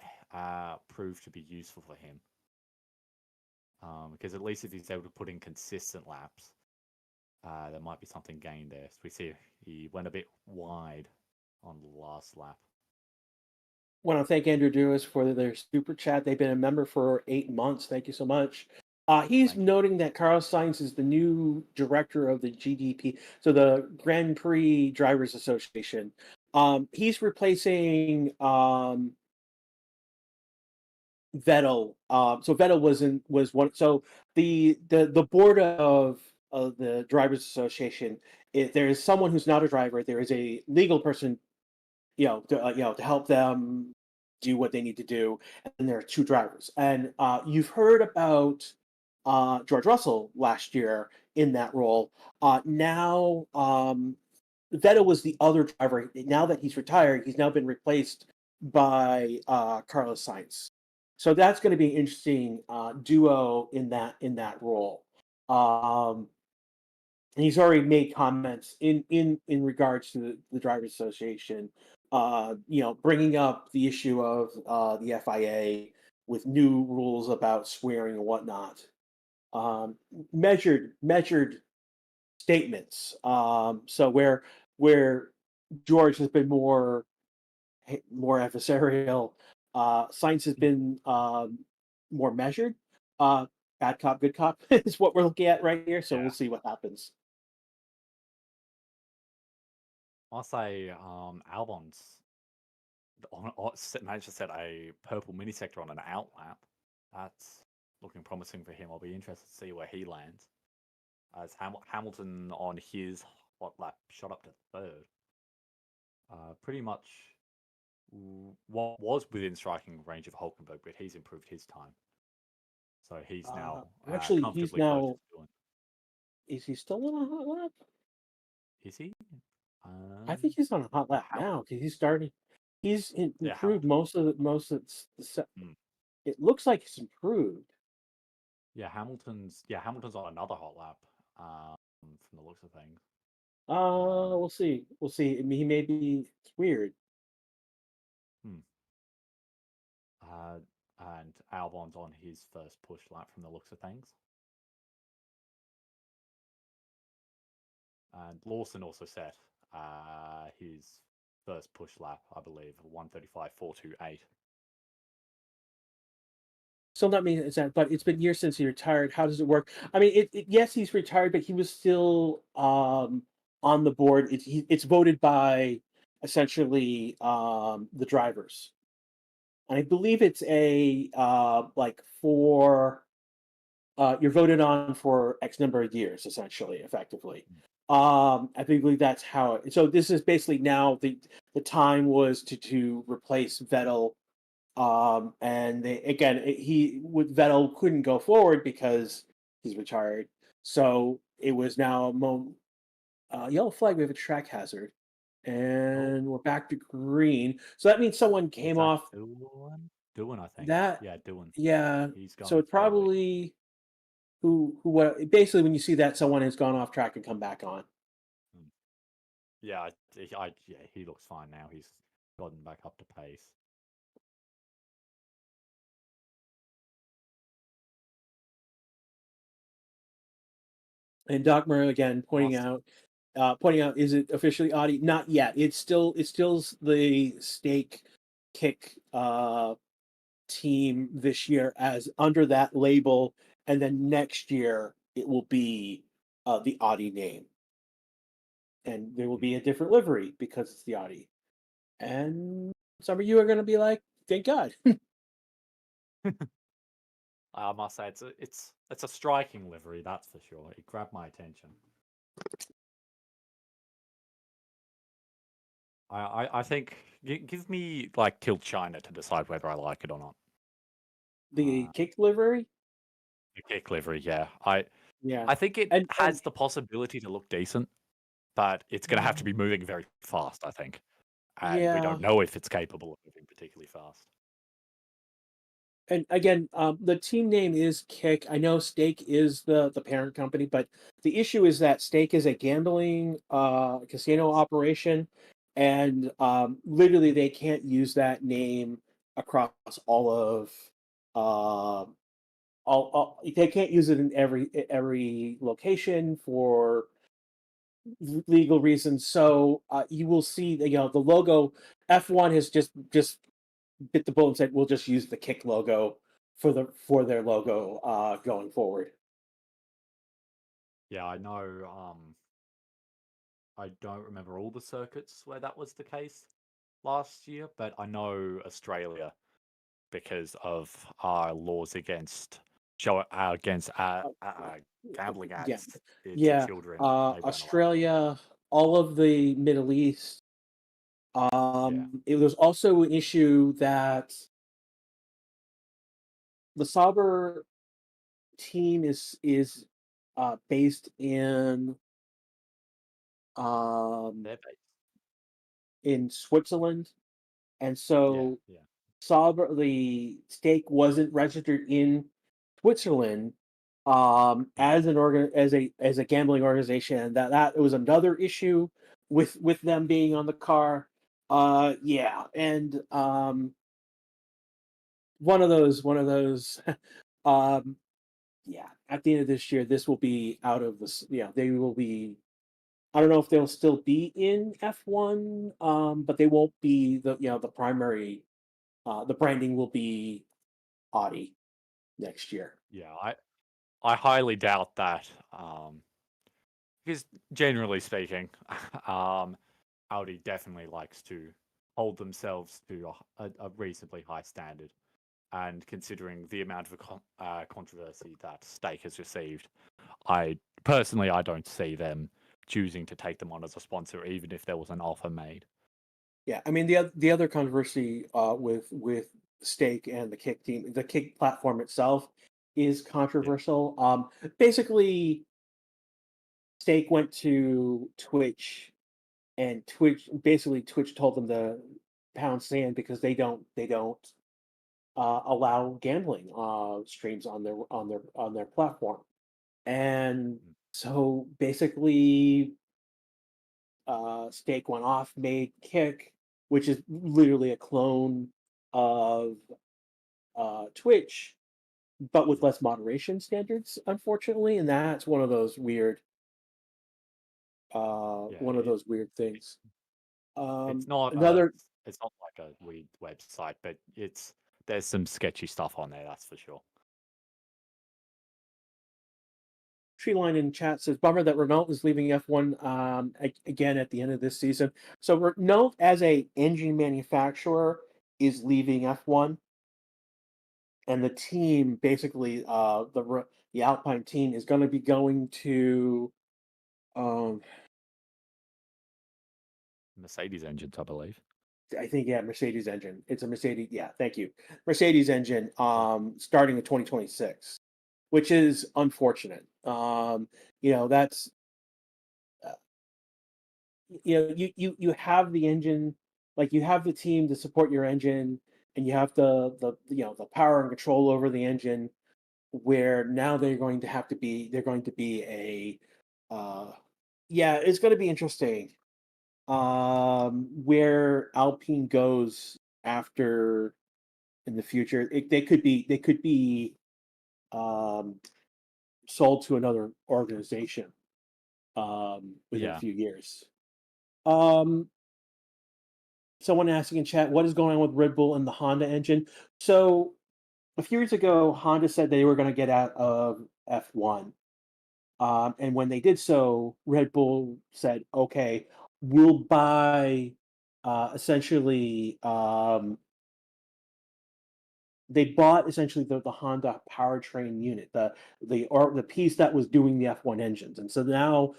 B: prove to be useful for him. Because at least if he's able to put in consistent laps, there might be something gained there. So we see he went a bit wide on the last lap.
A: Want to thank Andrew Dewis for their super chat. They've been a member for 8 months. Thank you so much. He's
B: Thank you.
A: noting that Carlos Sainz is the new director of the GDP, so the Grand Prix Drivers Association. He's replacing Vettel. So Vettel was one. So the board of the Drivers Association. There is someone who's not a driver. There is a legal person, to help them do what they need to do. And there are two drivers. And you've heard about George Russell last year in that role. Now Vettel was the other driver. Now that he's retired, he's now been replaced by Carlos Sainz. So that's going to be an interesting duo in that role. Um, and he's already made comments in regards to the drivers association, bringing up the issue of the FIA with new rules about swearing and whatnot. um, measured statements. So where George has been more adversarial, science has been more measured. Uh, Bad cop, good cop is what we're looking at right here. So we'll
B: Yeah.
A: see what happens.
B: I'll say Albon's managed to set a purple mini sector on an outlap. That's looking promising for him. I'll be interested to see where he lands. As Hamilton on his hot lap shot up to third. Pretty much what was within striking range of Hulkenberg, but he's improved his time. So he's now
A: Actually, he's
B: comfortably close to
A: now.
B: doing.
A: Is he still on a hot lap?
B: Is he?
A: I think he's on a hot lap
B: How?
A: now because he's starting. He's
B: Yeah,
A: improved most of
B: Mm.
A: it looks like it's improved.
B: Hamilton's on another hot lap. From the looks of things.
A: We'll see. We'll see. I mean, he may be. It's weird.
B: Hmm. Uh, and Albon's on his first push lap from the looks of things. And Lawson also set his first push lap, I believe, 1:35.428.
A: Still not mean it's that, but it's been years since he retired. How does it work? I mean, yes, he's retired, but he was still on the board. It's voted by essentially the drivers, and I believe it's a like for you're voted on for X number of years, essentially, effectively. I believe that's how it. So this is basically now the time was to replace Vettel, and they again he with Vettel couldn't go forward because he's retired. So it was now yellow flag. We have a track hazard,
B: Oh,
A: and we're back to green. So that means someone
B: was
A: came
B: that
A: off
B: Doohan? Doohan, I think.
A: that.
B: Yeah, Doohan.
A: Yeah.
B: He's
A: So
B: going
A: it
B: slowly.
A: probably who what basically when you see that someone has gone off track and come back on.
B: Hmm. Yeah, yeah, he looks fine now. He's gotten back up to pace.
A: And Doc Murray again
B: Must.
A: pointing out, is it officially Audi? Not yet. It's still the stake kick team this year as under that label, and then next year it will be the Audi name, and there will be a different livery because it's the Audi. And some of you are going to be like, "Thank God."
B: I must say it's a striking livery, that's for sure. It grabbed my attention. I think give me like till China to decide whether I like it or not.
A: The
B: Uh,
A: kick livery,
B: the kick livery, yeah. I
A: yeah,
B: think it
A: and
B: has the possibility to look decent, but it's going to have to be moving very fast, I think. And we
A: yeah.
B: don't know if it's capable of moving particularly fast.
A: And again, the team name is Kick. I know Stake is the parent company, but the issue is that Stake is a gambling casino
B: Yes.
A: operation, and literally they can't use that name across all of all. They can't use it in every location for legal reasons. So you will see the logo. F1 has just bit the bullet and said, "We'll just use the Kick logo for their logo going forward."
B: Yeah, I know. I don't remember all the circuits where that was the case last year, but I know Australia because of our laws against
A: Uh,
B: gambling
A: yeah,
B: ads to
A: yeah.
B: children. They weren't allowed on there.
A: Australia, all of the Middle East.
B: Yeah,
A: It was also an issue that the Sauber team is based um,
B: they're based.
A: in Switzerland, and
B: Yeah,
A: so
B: yeah.
A: Sauber the stake wasn't registered in Switzerland, as an as a gambling organization, and that was another issue with them being on the car. Yeah, and one of those um yeah, at the end of this year, this will be out of this. Yeah, they will be. I don't know if they'll still be in F1, but they won't be the primary. The branding will be Audi next year.
B: Yeah, I highly doubt that. Because generally speaking, um, Audi definitely likes to hold themselves to a reasonably high standard. And considering the amount of controversy that Stake has received, I personally I don't see them choosing to take them on as a sponsor, even if there was an offer made.
A: Yeah, I mean the other controversy with Stake and the Kick team, the Kick platform itself is
B: Yeah,
A: controversial. Basically, Stake went to Twitch, and Twitch told them to pound sand because they don't allow gambling streams on their platform, and
B: mm,
A: so basically Stake went off, made Kick, which is literally a clone of Twitch, but with
B: yeah,
A: less moderation standards, unfortunately, and that's
B: yeah.
A: one of those weird things. Another
B: It's not like a weird website, but there's some sketchy stuff on there, that's for sure.
A: tree line in chat says, "Bummer that Renault is leaving F1 again at the end of this season." So Renault, as a engine manufacturer, is leaving F1, and the team basically the Alpine team is going to be going to um
B: Mercedes engines, I believe.
A: I think, yeah, Mercedes engine. It's a Mercedes, yeah, thank you. Mercedes engine
B: Yeah,
A: starting in 2026, which is unfortunate. That's uh, you have the engine, like you have the team to support your engine, and you have the power and control over the engine, where now they're going to be a yeah, it's going to be interesting where Alpine goes after in the future. They could be um sold to another organization within a
B: yeah,
A: few years. um Someone asking in chat, what is going on with Red Bull and the Honda engine? So a few years ago, Honda said they were going to get out of F1. And when they did so, Red Bull said, okay, we'll buy essentially they bought essentially the Honda powertrain unit, the piece that was doing the F1 engines. And so now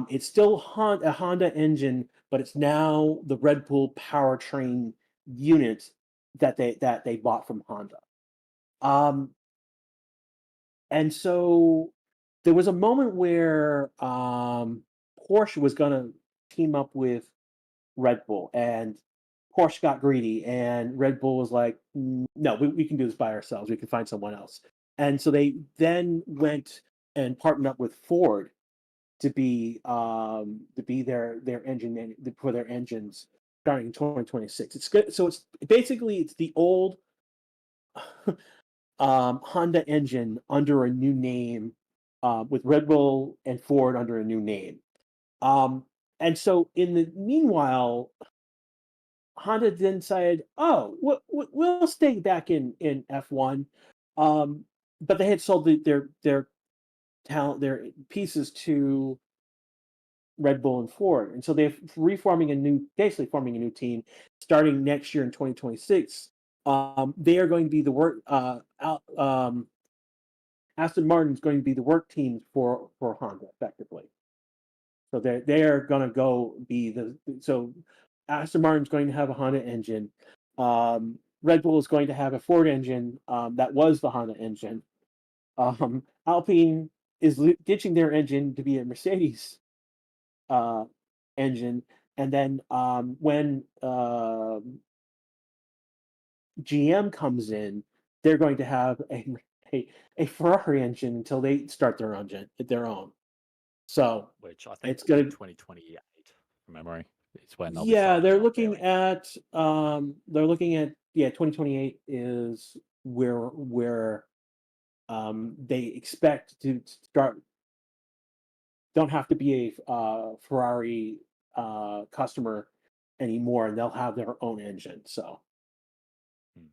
A: it's still a Honda engine, but it's now the Red Bull powertrain unit that they bought from Honda. Um, and so there was a moment where Porsche was going to team up with Red Bull, and Porsche got greedy, and Red Bull was like, No, we can do this by ourselves. We can find someone else." And so they then went and partnered up with Ford to be their for their engines starting in 2026. It's good. So it's basically it's the old Honda engine under a new name, with Red Bull and Ford under a new name. Um, and so in the meanwhile, Honda then said, "Oh, we'll stay back in F1," um, but they had sold their talent, their pieces to Red Bull and Ford, and so they're basically forming a new team starting next year in 2026. They are going to be the work. Aston Martin is going to be the work team for Honda effectively. So they are going to go be the so Aston Martin's going to have a Honda engine. Red Bull is going to have a Ford engine that was the Honda engine. Alpine is ditching their engine to be a Mercedes uh, engine, and then when GM comes in, they're going to have a Ferrari engine until they start their own. So
B: which I think
A: it's
B: will be
A: gonna
B: 2028 from memory. It's when they'll be
A: yeah,
B: starting
A: they're looking at 2028 is where they expect to start don't have to be a Ferrari customer anymore, and they'll have their own engine. So
B: Hmm.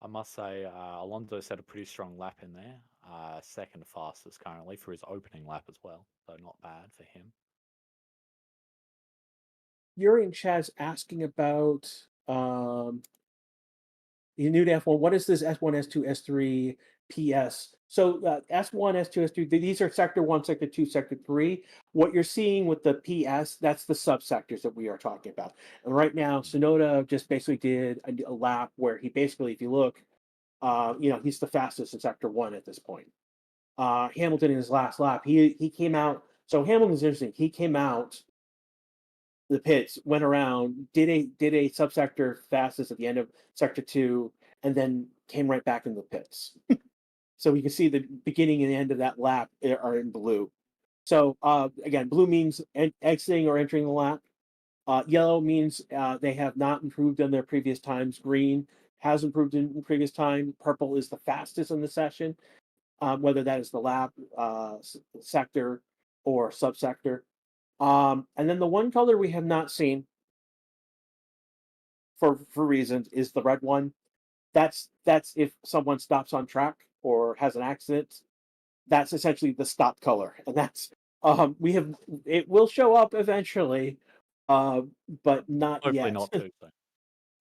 B: I must say, Alonso set a pretty strong lap in there. Second fastest currently for his opening lap as well, so not bad for him.
A: Yuri and Chaz asking about the new to F1. What is this S1, S2, S3, PS? So S1, S2, S3. These are Sector 1, Sector 2, Sector 3. What you're seeing with the PS, that's the subsectors that we are talking about. And right now, Sonoda just basically did a lap where he basically, if you look, he's the fastest in Sector 1 at this point. Hamilton in his last lap, he came out. So Hamilton's interesting. He came out the pits, went around, did a subsector fastest at the end of sector 2, and then came right back in the pits. So you can see the beginning and the end of that lap are in blue. So again, blue means exiting or entering the lap. Yellow means they have not improved on their previous times. Green has improved in previous time. Purple is the fastest in the session, whether that is the lap, sector, or subsector. And then the one color we have not seen for reasons is the red one. That's if someone stops on track or has an accident. That's essentially the stop color, and that's we have it will show up eventually, uh, but not
B: Hopefully
A: yet.
B: not too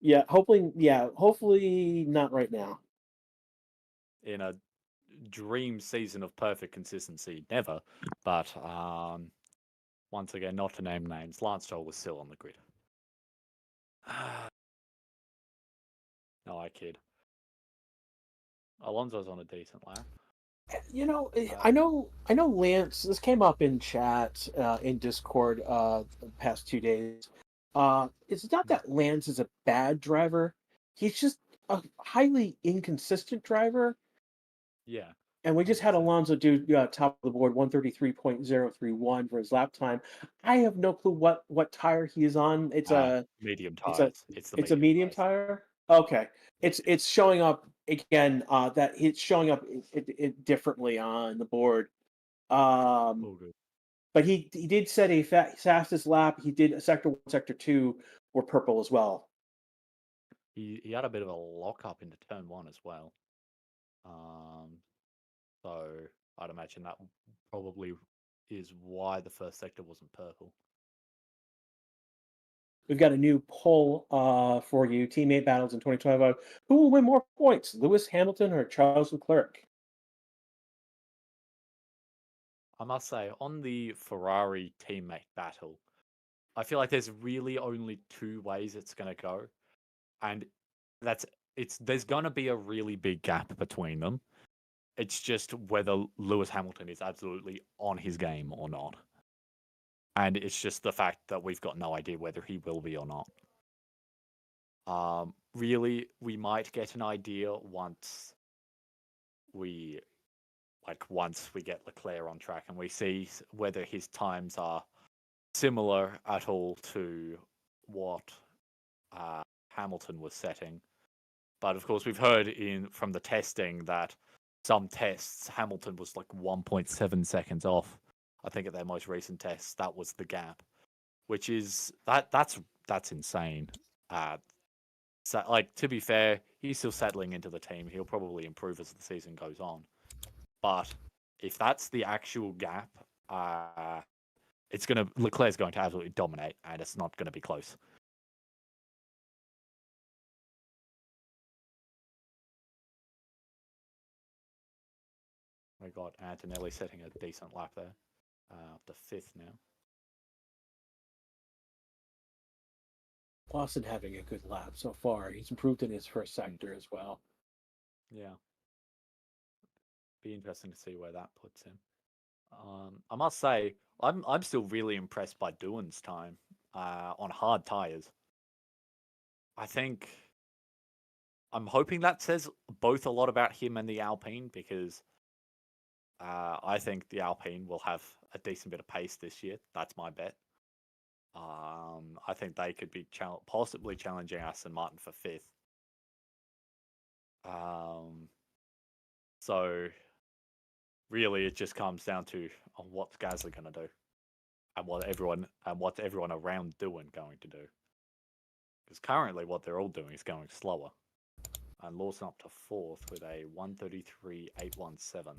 B: soon.
A: Hopefully not right now.
B: In a dream season of perfect consistency, never. But once again, not to name names, Lance Stroll was still on the grid. No, I kid. Alonso's on a decent lap.
A: I know Lance. This came up in chat in Discord the past 2 days. It's not that Lance is a bad driver; he's just a highly inconsistent driver.
B: Yeah,
A: And we just had
B: 100%.
A: Alonso do top of the board 133.031 for his lap time. I have no clue what tire he is on.
B: Medium
A: It's a
B: tires. It's the
A: it's a
B: medium
A: medium
B: tires.
A: tire. Okay,
B: Yeah.
A: it's showing up again. That it's showing up it differently on the board. Um,
B: All good.
A: but he did set a fastest lap. He did a sector 1, sector 2 were purple as well.
B: He had a bit of a lock up into turn 1 as well. So I'd imagine that probably is why the first sector wasn't purple.
A: We've got a new poll for you: teammate battles in 2025. Who will win more points, Lewis Hamilton or Charles Leclerc?
B: I must say, on the Ferrari teammate battle, I feel like there's really only two ways it's going to go, and there's going to be a really big gap between them. It's just whether Lewis Hamilton is absolutely on his game or not. And it's just the fact that we've got no idea whether he will be or not. Really, we might get an idea once we get Leclerc on track and we see whether his times are similar at all to what Hamilton was setting. But of course, we've heard from the testing that some tests Hamilton was like 1.7 seconds off. I think at their most recent tests, that was the gap, which is that's insane. So, to be fair, he's still settling into the team. He'll probably improve as the season goes on. But if that's the actual gap, Leclerc's going to absolutely dominate, and it's not going to be close. We got Antonelli setting a decent lap there, up to 5th now.
A: Lawson having a good lap so far. He's improved in his first sector as well.
B: Yeah, be interesting to see where that puts him. I must say, I'm still really impressed by Doohan's time on hard tires. I think I'm hoping that says both a lot about him and the Alpine, because I think the Alpine will have a decent bit of pace this year. That's my bet. I think they could be possibly challenging Aston Martin for fifth. So really, it just comes down to what Gasly going to do, and what's everyone around doing going to do. Because currently, what they're all doing is going slower. And Lawson up to fourth with a 133.817.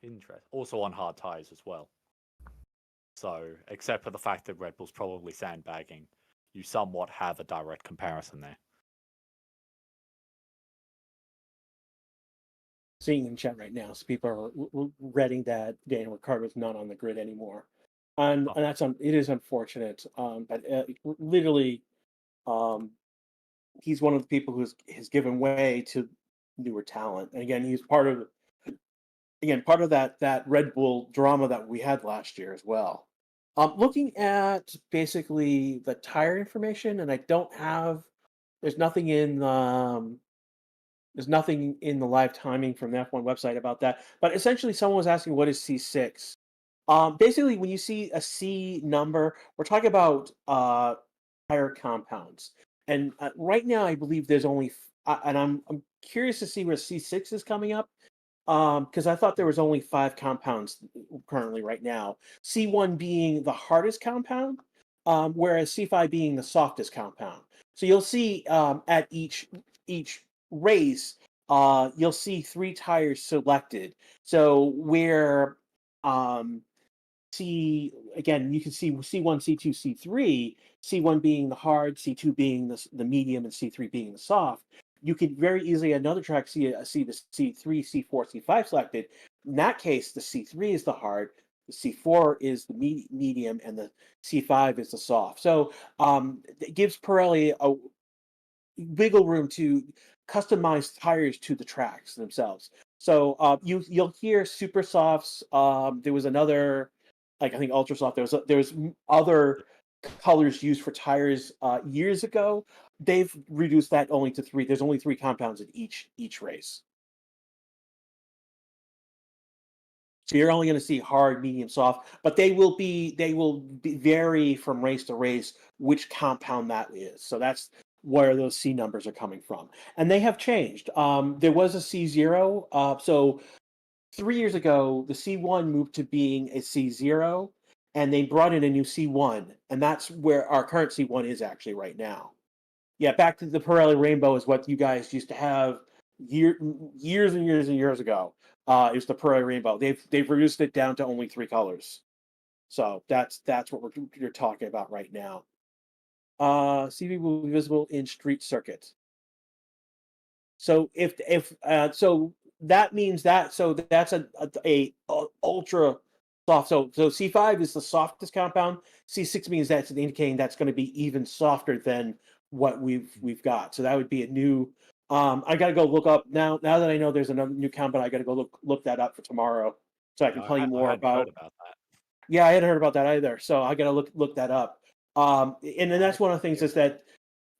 B: Interest. Also on hard tyres as well. So, except for the fact that Red Bull's probably sandbagging, you somewhat have a direct comparison there.
A: Seeing in chat right now, so people are reading that Daniel Ricciardo's not on the grid anymore, and that's it is unfortunate. But literally, he's one of the people who has given way to newer talent, and again, he's part of that Red Bull drama that we had last year as well. Looking at basically the tire information, and I don't have. There's nothing in there's nothing in the live timing from the F1 website about that. But essentially, someone was asking what is C6. Basically, when you see a C number, we're talking about tire compounds. And right now, I believe there's only, and I'm curious to see where C6 is coming up, because I thought there was only 5 compounds currently right now. C1 being the hardest compound, whereas C5 being the softest compound. So you'll see at each race, you'll see 3 tires selected. So where again, you can see C1, C2, C3, C1 being the hard, C2 being the medium, and C3 being the soft. You could very easily at another track see the C3, C4, C5 selected. In that case, the C3 is the hard, the C4 is the medium, and the C5 is the soft. So it gives Pirelli a wiggle room to customize tires to the tracks themselves. So you'll hear super softs. There was another, like I think ultra soft. There was other colors used for tires years ago. They've reduced that only to 3. There's only 3 compounds in each race. So you're only going to see hard, medium, soft, but they will vary from race to race which compound that is. So that's where those C numbers are coming from, and they have changed. There was a C0. So 3 years ago, the C1 moved to being a C0, and they brought in a new C1, and that's where our current C1 is actually right now. Yeah, back to the Pirelli Rainbow is what you guys used to have years and years and years ago. It was the Pirelli Rainbow. They've reduced it down to only 3 colors. So that's what you're talking about right now. CV will be visible in street circuit. So if so that means that's a ultra soft. So C5 is the softest compound. C6 means that's indicating that's going to be even softer than what we've got. So that would be a new. I got to go look up now. Now that I know there's another new compound, I got to go look that up for tomorrow, so I can tell you
B: I
A: more
B: hadn't heard
A: about.
B: about that.
A: Yeah, I hadn't heard about that either. So I got to look that up. And then that's one of the things is that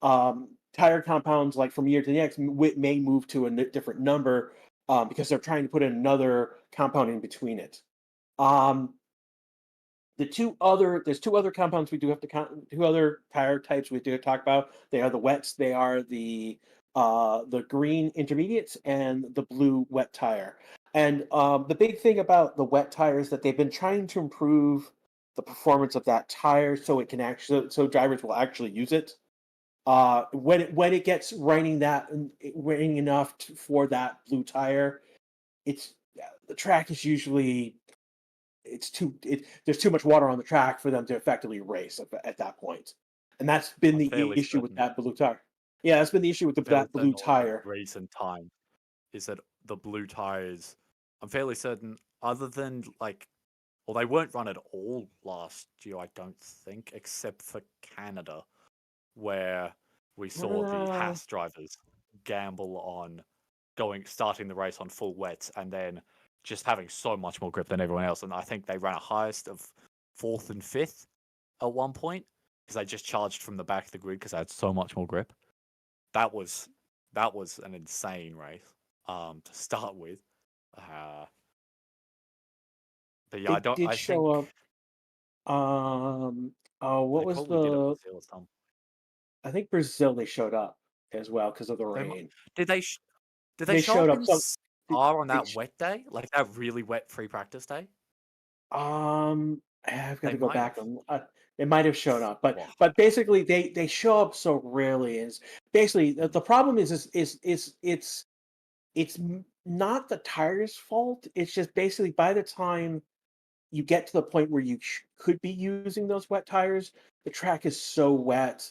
A: tire compounds, like from year to the next, may move to a different number because they're trying to put in another compound in between it. There's 2 other compounds we do have to count. 2 other tire types we do talk about. They are the wets. They are the green intermediates and the blue wet tire. And the big thing about the wet tire is that they've been trying to improve the performance of that tire so it can actually so drivers will actually use it. When it gets raining enough for that blue tire, the track is usually there's too much water on the track for them to effectively race at that point, and that's been
B: I'm
A: the
B: fairly
A: issue with
B: certain.
A: that blue tire. Yeah, that's been the issue with
B: Fairly
A: that blue
B: certain all
A: tire.
B: recent time is that the blue tires. I'm fairly certain, other than like, well, they weren't run at all last year, I don't think, except for Canada, where we saw the
A: Uh,
B: Haas drivers gamble on starting the race on full wets and then just having so much more grip than everyone else. And I think they ran a highest of 4th and 5th at one point because they just charged from the back of the grid because they had so much more grip. that was an insane race. To start with, but yeah,
A: They did
B: I
A: show
B: think
A: up. Oh, what
B: they
A: was
B: probably did at
A: the?
B: Brazil or something.
A: I think Brazil they showed up as well because of the
B: They mi-
A: rain.
B: did they did they
A: They
B: show
A: showed
B: up
A: up
B: in
A: some.
B: Spa
A: They,
B: on
A: they
B: that wet day, like that really wet free practice day?
A: I've got
B: They
A: to go
B: might
A: back
B: have.
A: and they might have shown up, but
B: Well,
A: basically they show up so rarely. Is basically the
B: mm,
A: problem is not the tire's fault. It's just basically by the time you get to the point where you could be using those wet tires, the track is so wet.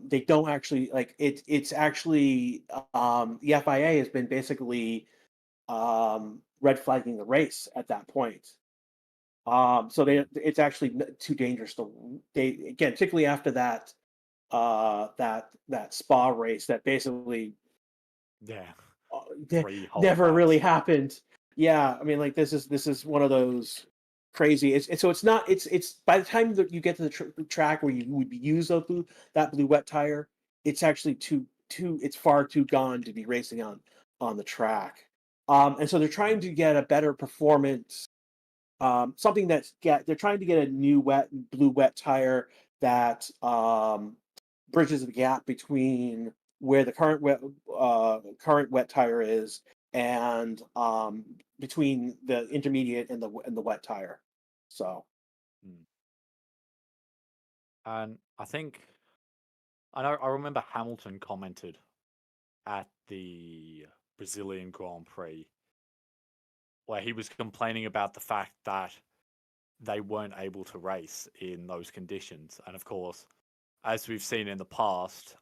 A: They don't actually like it. It's actually the FIA has been basically red flagging the race at that point. So
B: mm,
A: it's actually too dangerous to they again, particularly after that spa race that basically
B: yeah,
A: uh,
B: 3 whole
A: never really
B: laps.
A: happened. Yeah, I mean, like this is one of those crazy. So it's by the time that you get to the track where you would use that blue wet tire, it's actually too it's far too gone to be racing on the track. And so they're trying
B: Mm,
A: to get a better performance, something they're trying to get a new blue wet tire that bridges the gap between where the current wet tire is and between the intermediate and the wet tire. So
B: mm. And I remember Hamilton commented at the Brazilian Grand Prix where he was complaining about the fact that they weren't able to race in those conditions. And of course, as we've seen in the past,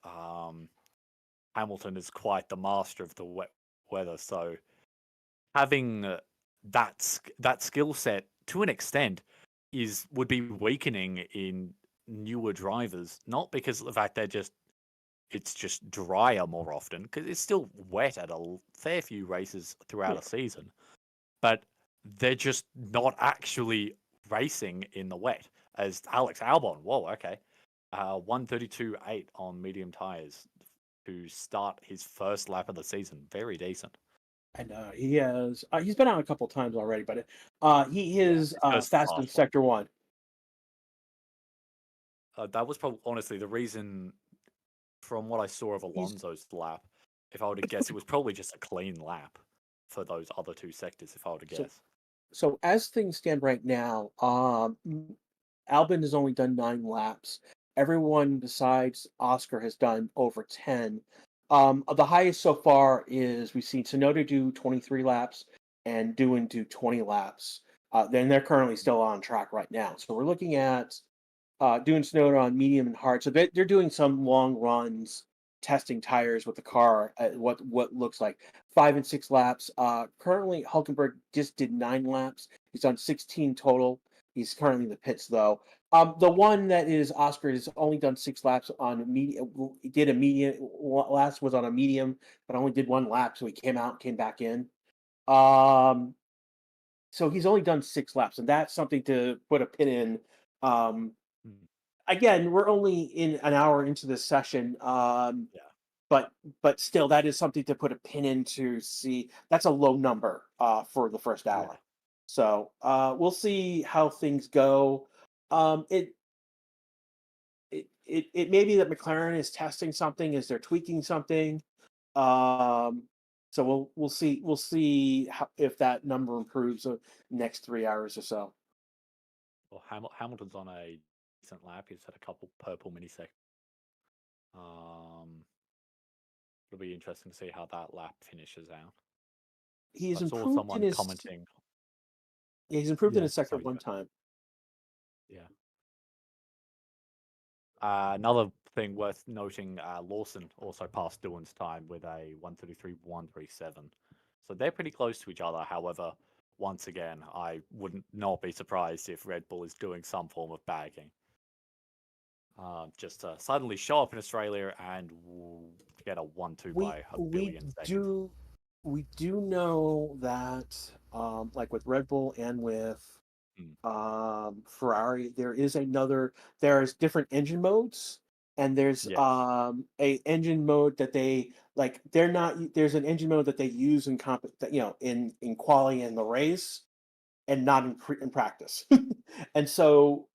B: Hamilton is quite the master of the wet weather. So having that skill set to an extent would be weakening in newer drivers, not because of the fact it's just drier more often because it's still wet at a fair few races throughout
A: yeah,
B: a season, but they're just not actually racing in the wet. As Alex Albon, whoa, okay, 132.8 on medium tires to start his first lap of the season, very decent.
A: and he's been out a couple times already, but he
B: Yeah,
A: is
B: his first
A: fast in
B: fast one.
A: sector one.
B: That was probably honestly the reason, from what I saw of
A: He's
B: Alonso's lap. If I were to guess, it was probably just a clean lap for those other two sectors. If I were to
A: so
B: guess.
A: so as things stand right now, Albin has only done 9 laps. Everyone besides Oscar has done over 10. The highest so far is we've seen Sonoda do 23 laps and Doohan do 20 laps. Then they're currently still on track right now. So we're looking at doing snow on medium and hard. So they're doing some long runs, testing tires with the car at what looks like 5 and 6 laps. Currently, Hulkenberg just did 9 laps. He's on 16 total. He's currently in the pits though. The one that is Oscar has only done 6 laps on a medium. He did a medium. Last was on a medium, but only did 1 lap, so he came out, came back in. Um, so he's only done 6 laps, and that's something to put a pin in. Um,
B: Mm,
A: Again, we're only in an hour into this session,
B: yeah,
A: but still, that is something to put a pin in to see. That's a low number for the first
B: yeah.
A: hour. So we'll see how things go. It, it may be that McLaren is testing something, is they're tweaking something. Um, so we'll see if that number improves the next 3 hours or so.
B: Well, Hamilton's on a decent lap. He's had a couple purple mini sec. Um, it'll be interesting to see how that lap finishes out. I
A: He's
B: saw
A: improved in
B: someone
A: his
B: commenting.
A: Yeah, he's improved in
B: Yeah,
A: his sector
B: sorry.
A: one time.
B: Yeah. Another thing worth noting, Lawson also passed Doohan's time with a 1:33.137. So they're pretty close to each other. However, once again, I wouldn't not be surprised if Red Bull is doing some form of bagging. Just to suddenly show up in Australia and get a 1-2
A: We
B: by a
A: we
B: billion seconds.
A: do we do know that like with Red Bull and with
B: Mm,
A: Ferrari, there's different engine modes, and there's
B: Yes.
A: a engine mode that they like. They're not. There's an engine mode that they use in in quali in the race, and not in practice. And so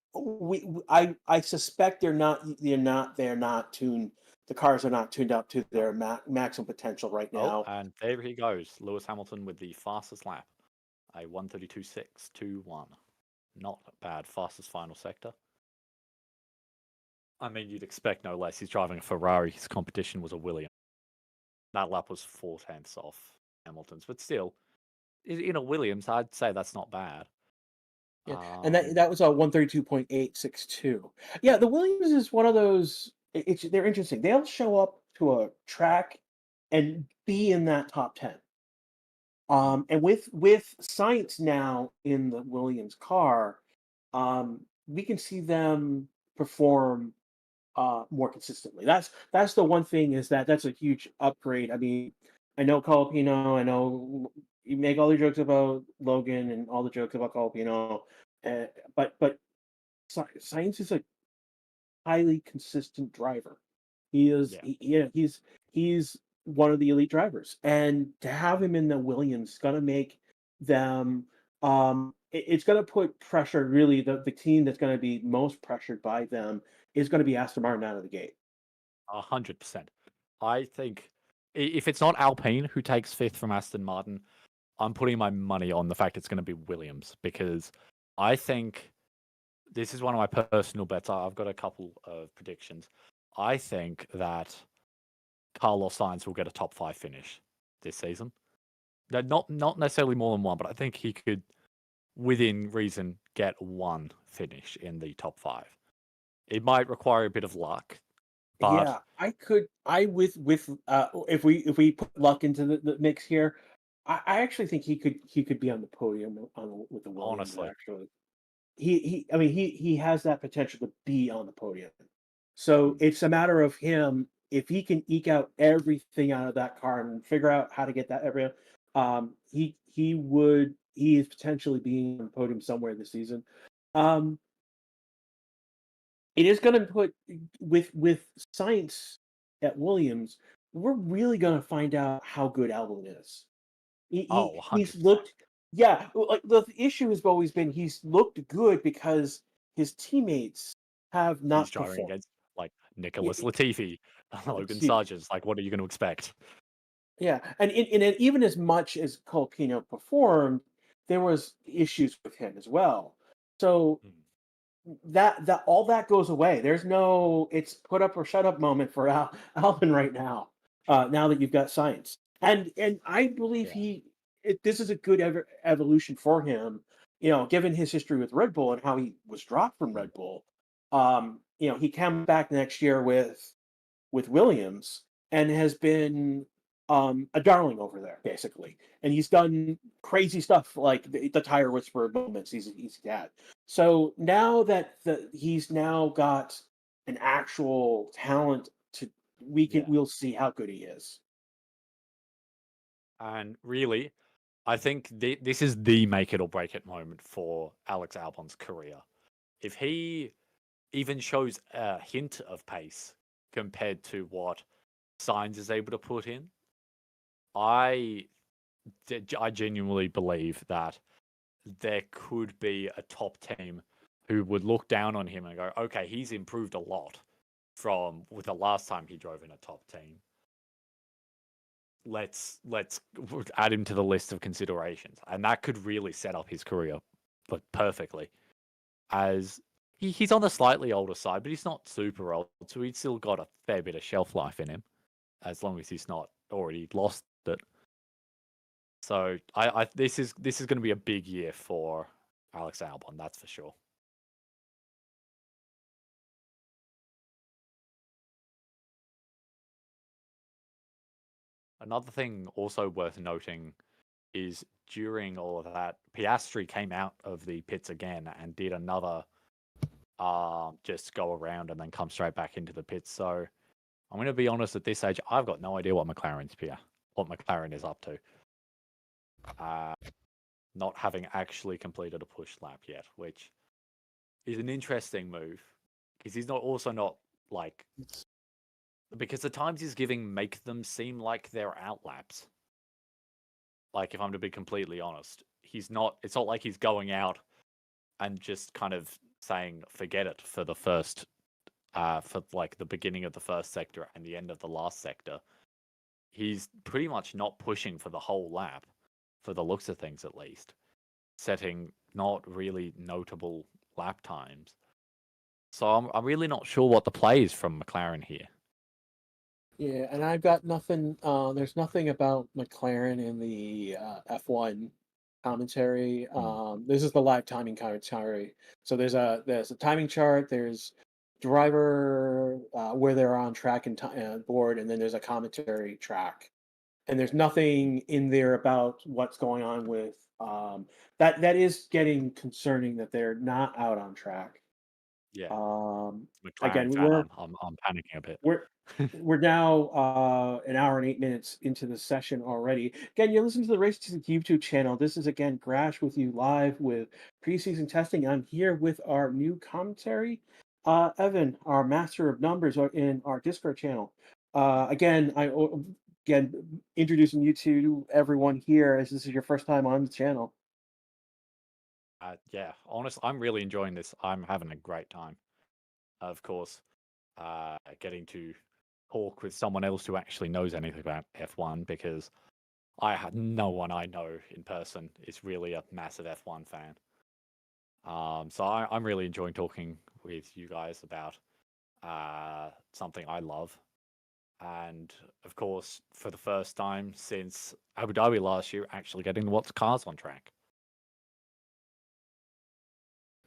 A: I suspect they're not tuned. The cars are not tuned up to their maximum potential right
B: Oh,
A: now.
B: and there he goes. Lewis Hamilton with the fastest lap. A 1:32.621. Not bad. Fastest final sector. I mean, you'd expect no less. He's driving a Ferrari. His competition was a Williams. That lap was 4/10 off Hamilton's, but still, in a Williams, I'd say that's not bad.
A: Yeah, and that
B: Um,
A: that was a 132.862. Yeah, the Williams is one of those. They're interesting. They'll show up to a track and be in that top 10.
B: mm,
A: And with science now in the Williams car, we can see them perform more consistently. That's the one thing, is that's a huge upgrade. I mean, I know Colapino, I know you make all the jokes about Logan and all the jokes about Colapino, uh, but Science is a highly consistent driver. He is,
B: yeah,
A: he's one of the elite drivers, and to have him in the Williams is gonna make them. It's gonna put pressure. Really, the team that's gonna be most pressured by them is gonna be Aston Martin out of the gate.
B: 100%. I think if it's not Alpine who takes fifth from Aston Martin, I'm putting my money on the fact it's going to be Williams because I think this is one of my personal bets. I've got a couple of predictions. I think that Carlos Sainz will get a top five finish this season. Not necessarily more than one, but I think he could, within reason, get one finish in the top five. It might require a bit of luck, but
A: Yeah, I if we put luck into the mix here, I actually think he could be on the podium with the Williams
B: honestly,
A: actually. I mean he has that potential to be on the podium. So
B: mm,
A: it's a matter of him, if he can eke out everything out of that car and figure out how to get that every he is potentially being on the podium somewhere this season. Um it is going to put with science at Williams, we're really going to find out how good Albon is.
B: oh,
A: He's
B: 100%.
A: looked, yeah. Like the issue has always been he's looked good because his teammates have
B: He's
A: not
B: driving
A: performed.
B: against like
A: Y-
B: Nicholas
A: y-
B: Latifi, Logan
A: See,
B: Sargent. Like, what are you going to expect?
A: yeah, and even as much as Colpino performed, there was issues with him as well. So
B: Mm,
A: that all that goes away. There's no it's put up or shut up moment for Alvin right now. Now that you've got science, and I believe
B: yeah.
A: this is a good evolution for him. Given his history with Red Bull and how he was dropped from
B: Mm,
A: Red Bull, he came back next year with Williams and has been a darling over there, basically. And he's done crazy stuff like the tire whisperer moments he's had. So now that he's now got an actual talent to
B: yeah.
A: we'll see how good he is.
B: And really, I think this is the make it or break it moment for Alex Albon's career. If he even shows a hint of pace compared to what Sainz is able to put in, I I genuinely believe that there could be a top team who would look down on him and go, okay, he's improved a lot from with the last time he drove in a top team. Let's add him to the list of considerations, and that could really set up his career, but perfectly. As he's on the slightly older side, but he's not super old, so he's still got a fair bit of shelf life in him, as long as he's not already lost it. So I this is going to be a big year for Alex Albon, that's for sure. Another thing also worth noting is during all of that, Piastri came out of the pits again and did another just go around and then come straight back into the pits. So I'm going to be honest at this stage, I've got no idea what McLaren is up to. Uh, Not having actually completed a push lap yet, which is an interesting move because he's not like because the times he's giving make them seem like they're out laps. Like, if I'm to be completely honest, he's not. It's not like he's going out and just kind of saying forget it for the first, for like the beginning of the first sector and the end of the last sector. He's pretty much not pushing for the whole lap, for the looks of things at least, setting not really notable lap times. So I'm really not sure what the play is from McLaren here.
A: Yeah, and I've got nothing. There's nothing about McLaren in the F1 commentary.
B: Hmm.
A: This is the live timing commentary. So there's a timing chart. There's driver where they're on track and board, and then there's a commentary track. And there's nothing in there about what's going on with that. That is getting concerning that they're not out on track.
B: Yeah,
A: Um,
B: McLaren
A: again,
B: fan, I'm panicking a bit.
A: we're we're now an hour and 8 minutes into the session already. Again, you're listening to the Race Season YouTube channel. This is again Grash with you live with preseason testing. I'm here with our new commentary, Evan, our master of numbers, in our Discord channel. Again introducing you to everyone here as this is your first time on the channel.
B: Yeah, honestly, I'm really enjoying this. I'm having a great time. Of course, getting to talk with someone else who actually knows anything about F1 because I had no one I know in person is really a massive F1 fan. So I'm really enjoying talking with you guys about something I love. And of course, for the first time since Abu Dhabi last year, actually getting what's cars on track.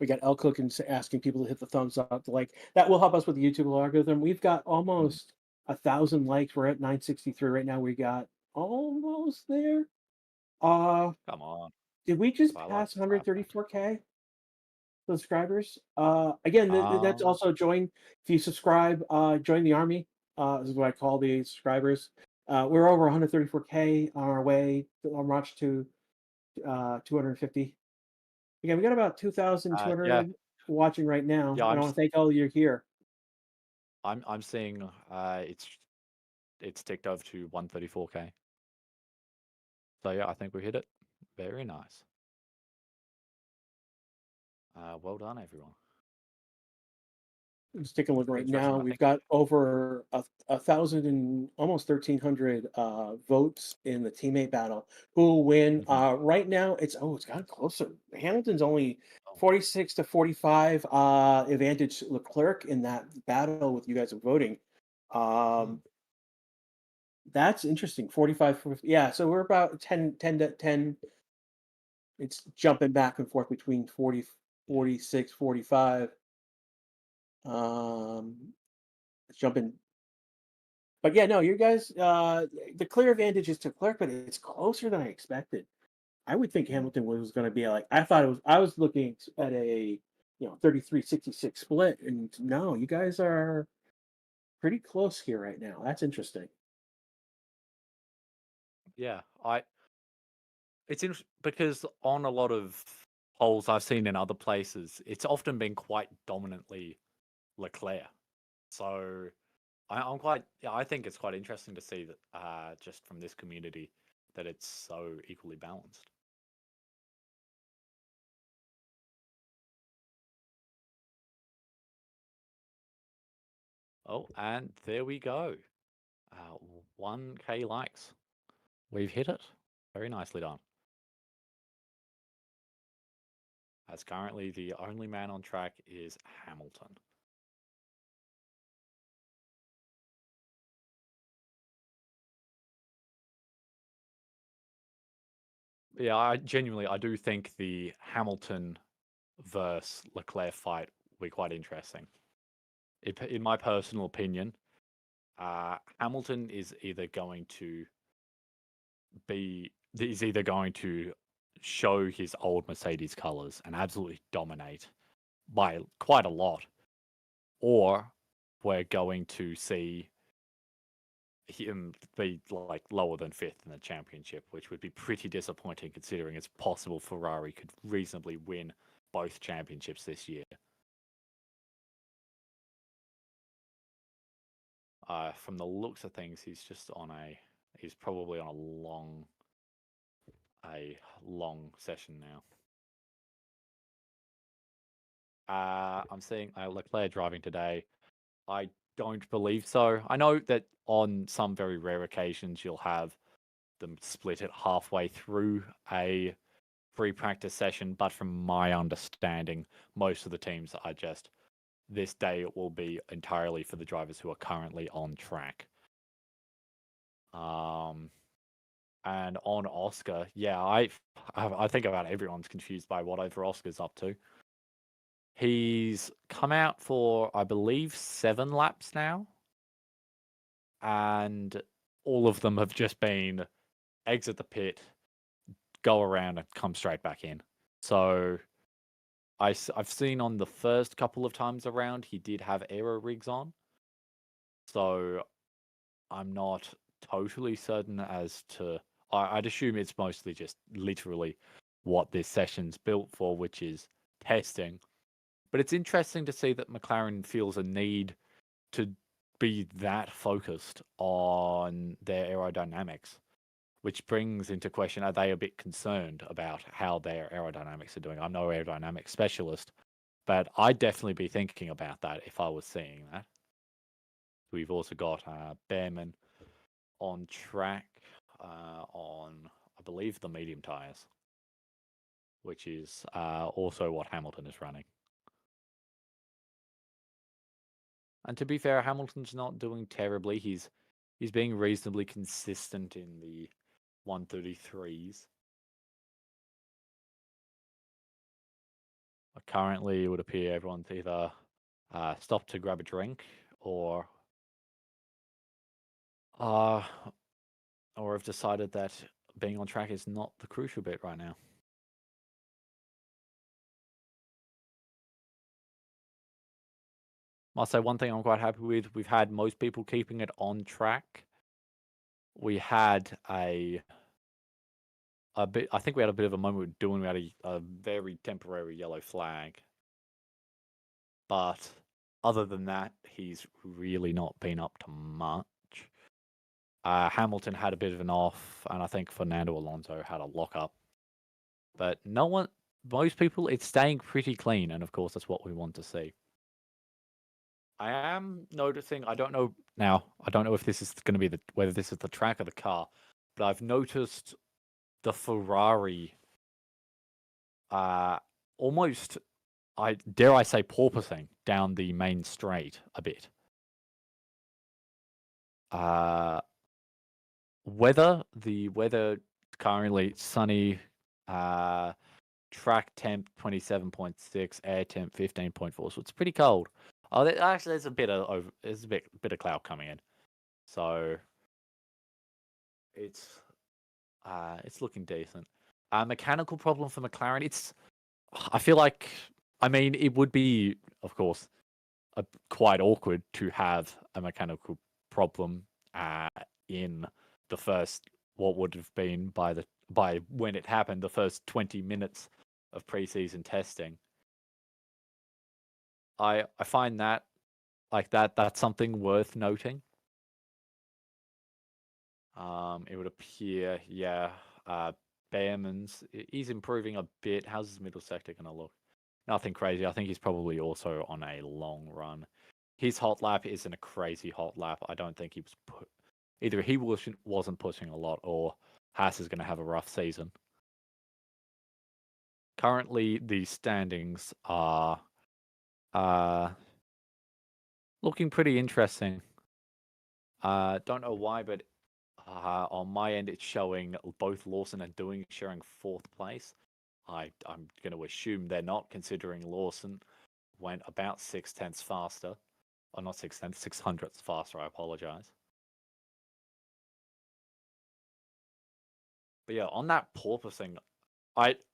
A: We got El Cook and asking people to hit the thumbs up. Like that will help us with the YouTube algorithm. We've got
B: Mm,
A: almost 1,000 likes. We're at 963 right now. We got almost there. Uh,
B: Come on,
A: did we just
B: I like
A: pass
B: this laugh track.
A: 134K subscribers? Again, that's
B: Um,
A: also join. If you subscribe, join the army. This is what I call the subscribers. We're over 134K on our way on march to 250. Again, we got about
B: yeah,
A: 2,200 watching right now,
B: yeah,
A: and I want to thank all of you here.
B: I'm seeing it's ticked over to 134K. So yeah, I think we hit it. Very nice. Well done, everyone.
A: Just take a look right
B: Thanks for everything.
A: now.
B: I
A: We've
B: think
A: got over a thousand and almost 1,300 votes in the teammate battle. Who will win?
B: Mhm.
A: Right now, it's gotten closer. Hamilton's only
B: Oh,
A: 46 to 45 advantage Leclerc in that battle with you guys voting.
B: mm,
A: Um, that's interesting. 45, 50, yeah. So we're about 10 to 10. It's jumping back and forth between 40,
B: yeah,
A: 46, 45. It's jumping. But yeah, no, you guys, the clear advantage is to Clerk, but it's closer than I expected. I would think
B: mm,
A: Hamilton was going to be like, I thought it was, I was looking at a, 33-66 split. And no, you guys are pretty close here right now. That's interesting.
B: yeah. It's interesting because on a lot of polls I've seen in other places, it's often been quite dominantly Leclerc. So I'm quite, yeah, I think it's quite interesting to see that just from this community that it's so equally balanced. Oh, and there we go. 1K likes. We've hit it. Very nicely done. As currently the only man on track is Hamilton. Yeah, I do think the Hamilton versus Leclerc fight will be quite interesting. In my personal opinion, Hamilton is either going to show his old Mercedes colors and absolutely dominate by quite a lot, or we're going to see him be like lower than fifth in the championship, which would be pretty disappointing considering it's possible Ferrari could reasonably win both championships this year. From the looks of things, he's probably on a long session now. I'm seeing a Leclerc driving today. I don't believe so. I know that on some very rare occasions you'll have them split it halfway through a free practice session, but from my understanding, most of the teams are just this day it will be entirely for the drivers who are currently on track. And on Oscar, yeah, I think about everyone's confused by whatever Oscar's up to. He's come out for, I believe, 7 laps now, and all of them have just been exit the pit, go around, and come straight back in. So I've seen on the first couple of times around, he did have aero rigs on. So I'm not totally certain as to. I'd assume it's mostly just literally what this session's built for, which is testing. But it's interesting to see that McLaren feels a need to be that focused on their aerodynamics, which brings into question, are they a bit concerned about how their aerodynamics are doing? I'm no aerodynamics specialist, but I'd definitely be thinking about that if I was seeing that. We've also got Behrman on track on, I believe, the medium tyres, which is also what Hamilton is running. And to be fair, Hamilton's not doing terribly. He's being reasonably consistent in the 133s. Currently, it would appear everyone's either stopped to grab a drink or have decided that being on track is not the crucial bit right now. Must say one thing I'm quite happy with. We've had most people keeping it on track. We had a bit. I think we had a bit of a moment with doing. We had a very temporary yellow flag, but other than that, he's really not been up to much. Hamilton had a bit of an off, and I think Fernando Alonso had a lockup. But most people, it's staying pretty clean, and of course, that's what we want to see. I am noticing, I don't know if this is going to be whether this is the track or the car, but I've noticed the Ferrari almost, dare I say, porpoising down the main straight a bit. The weather currently sunny, track temp 27.6, air temp 15.4, so it's pretty cold. Oh, actually, there's a bit of cloud coming in, so it's looking decent. Mechanical problem for McLaren. I feel like, I mean, it would be, of course, quite awkward to have a mechanical problem in the first, what would have been by when it happened, the first 20 minutes of preseason testing. I find that that's something worth noting. It would appear, yeah, Behrman's, he's improving a bit. How's his middle sector going to look? Nothing crazy. I think he's probably also on a long run. His hot lap isn't a crazy hot lap. I don't think he was either he wasn't pushing a lot, or Haas is going to have a rough season. Currently, the standings are looking pretty interesting. Don't know why, but on my end, it's showing both Lawson and Doing sharing 4th place. I'm going to assume they're not, considering Lawson went about 0.6 faster. Or not 0.6, 0.06 faster, I apologize. But yeah, on that porpoising,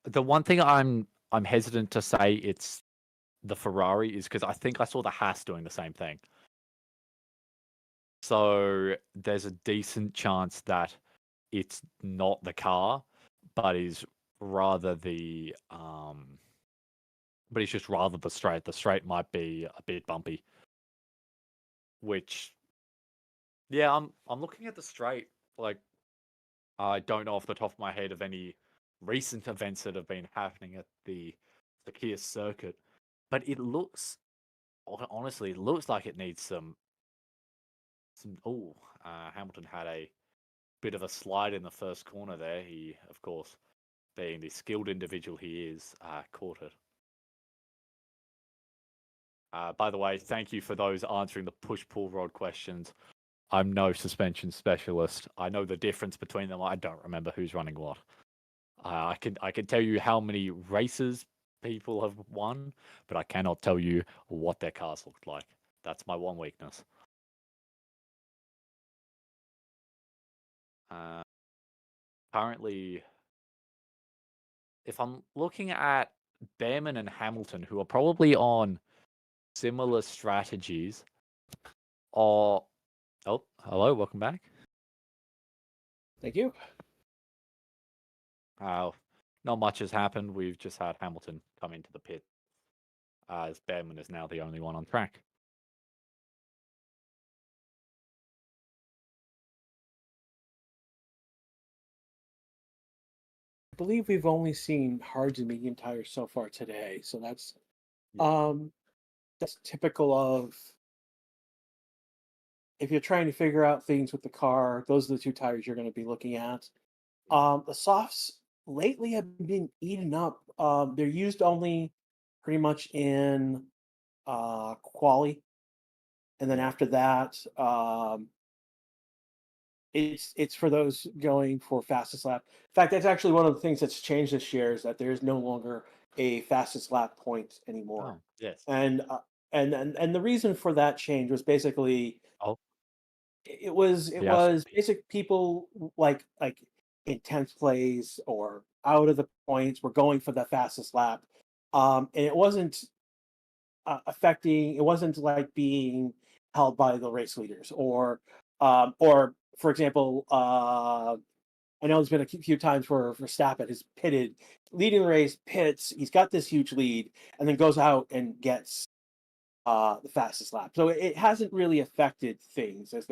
B: the one thing I'm hesitant to say it's the Ferrari is because I think I saw the Haas doing the same thing. So there's a decent chance that it's not the car, but is rather the but it's just rather the straight. The straight might be a bit bumpy, which Yeah, I'm looking at the straight. Like, I don't know off the top of my head of any recent events that have been happening at the Kia circuit, but it looks honestly, it looks like it needs some. Oh, Hamilton had a bit of a slide in the first corner there. He, of course, being the skilled individual he is, caught it. By the way, thank you for those answering the push-pull rod questions. I'm no suspension specialist. I know the difference between them. I don't remember who's running what. I can tell you how many races people have won, but I cannot tell you what their cars looked like. That's my one weakness. Uh, Currently, if I'm looking at Behrman and Hamilton, who are probably on similar strategies, or hello, welcome back.
A: Thank you.
B: Not much has happened. We've just had Hamilton come into the pit, as Behrman is now the only one on track.
A: I believe we've only seen hards and medium tires so far today, so
B: Yeah.
A: that's typical of if you're trying to figure out things with the car, those are the two tires you're going to be looking at. The softs lately have been eaten up. They're used only pretty much in quali, and then
B: Yeah.
A: after that, it's for those going for fastest lap. In fact, that's actually one of the things that's changed this year is that there is no longer a fastest lap point anymore,
B: Oh, yes.
A: and and the reason for that change was basically
B: Oh,
A: it
B: Piastri.
A: was basic people like in 10th place or out of the points were going for the fastest lap, and it wasn't affecting. It wasn't like being held by the race leaders or for example, I know there's been a few times where Verstappen has pitted, leading the race, pits. He's got this huge lead, and then goes out and gets the fastest lap. So it hasn't really affected things as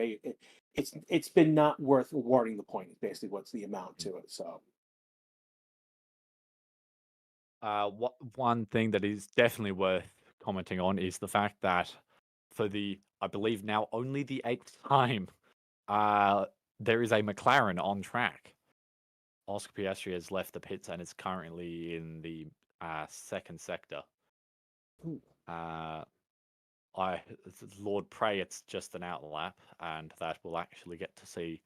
A: it's been not worth awarding the point. Is basically what's the amount to it. So
B: One thing that is definitely worth commenting on is the fact that for the, I believe now only the eighth time, uh, there is a McLaren on track. Oscar Piastri has left the pits and is currently in the second sector.
A: ooh,
B: Uh, I Lord pray it's just an outlap, and that we'll actually get to see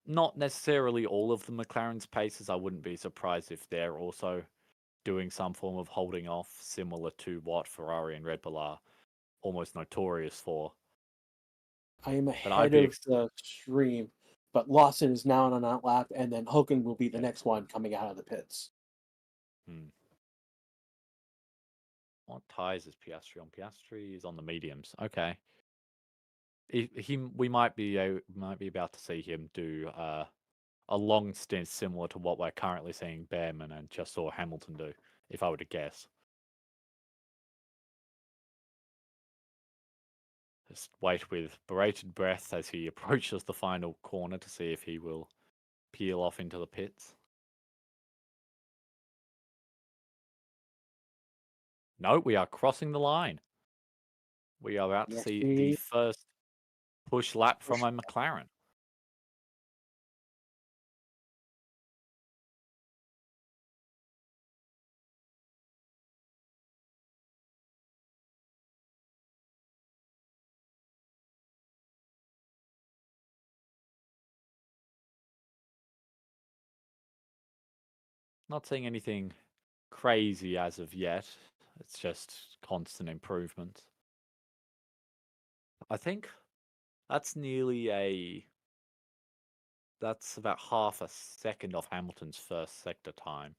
B: not necessarily all of the McLaren's paces. I wouldn't be surprised if they're also doing some form of holding off, similar to what Ferrari and Red Bull are almost notorious for.
A: I am
B: But I'd
A: ahead
B: be
A: of the stream, but Lawson is now on an outlap, and then Hogan will be the
B: yeah.
A: next one coming out of the pits.
B: Hmm. What tires is Piastri on? Piastri is on the mediums. Okay. We might be about to see him do a long stint similar to what we're currently seeing Behrman and just saw Hamilton do, if I were to guess. Just wait with bated breath as he approaches the final corner to see if he will peel off into the pits. No, we are crossing the line. We are about to
A: Yes,
B: see the
A: he
B: first push lap from
A: pushed.
B: a McLaren. Not seeing anything crazy as of yet. It's just constant improvement. I think that's nearly a that's about half a second off Hamilton's first sector time,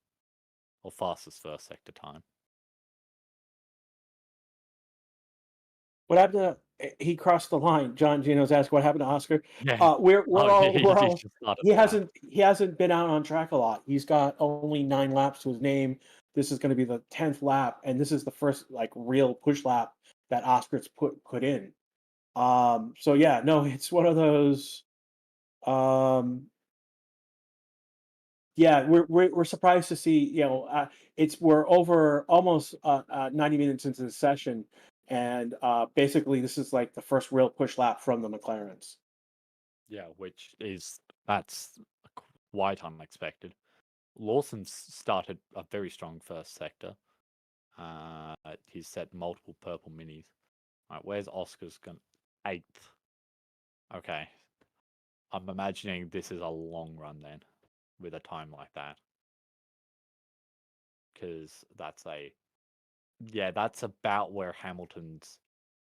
B: or fastest first sector time.
A: What happened to he crossed the line? John Gino's asked what happened to Oscar.
B: Yeah. Oh,
A: We're
B: he
A: all
B: just started
A: he
B: flat.
A: hasn't been out on track a lot. He's got only 9 laps to his name. This is going to be the 10th lap, and this is the first like real push lap that Oscar's put in. So yeah, no, it's one of those. Um, yeah, we're surprised to see. We're over almost 90 minutes into the session, and basically this is like the first real push lap from the McLarens.
B: Yeah, that's quite unexpected. Lawson's started a very strong first sector. He's set multiple purple minis. Right, where's Oscar's gone? Eighth. Okay, I'm imagining this is a long run then, with a time like that, because that's about where Hamilton's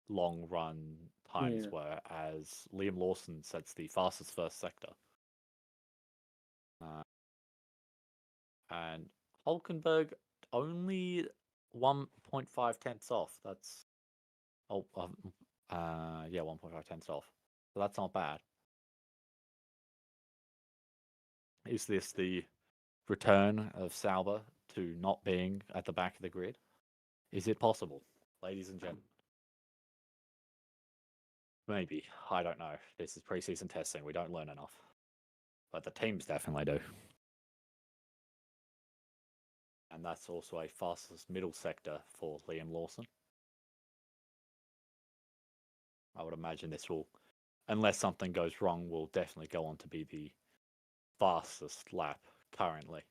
B: long run times
A: Yeah,
B: were, as Liam Lawson sets the fastest first sector. Uh, and Hulkenberg only 1.5 tenths off. That's oh, 1.5 tenths off. So that's not bad. Is this the return of Sauber to not being at the back of the grid? Is it possible, ladies and gentlemen? Maybe. I don't know. This is preseason testing. We don't learn enough. But the teams definitely do. And that's also a fastest middle sector for Liam Lawson. I would imagine this will, unless something goes wrong, will definitely go on to be the fastest lap currently.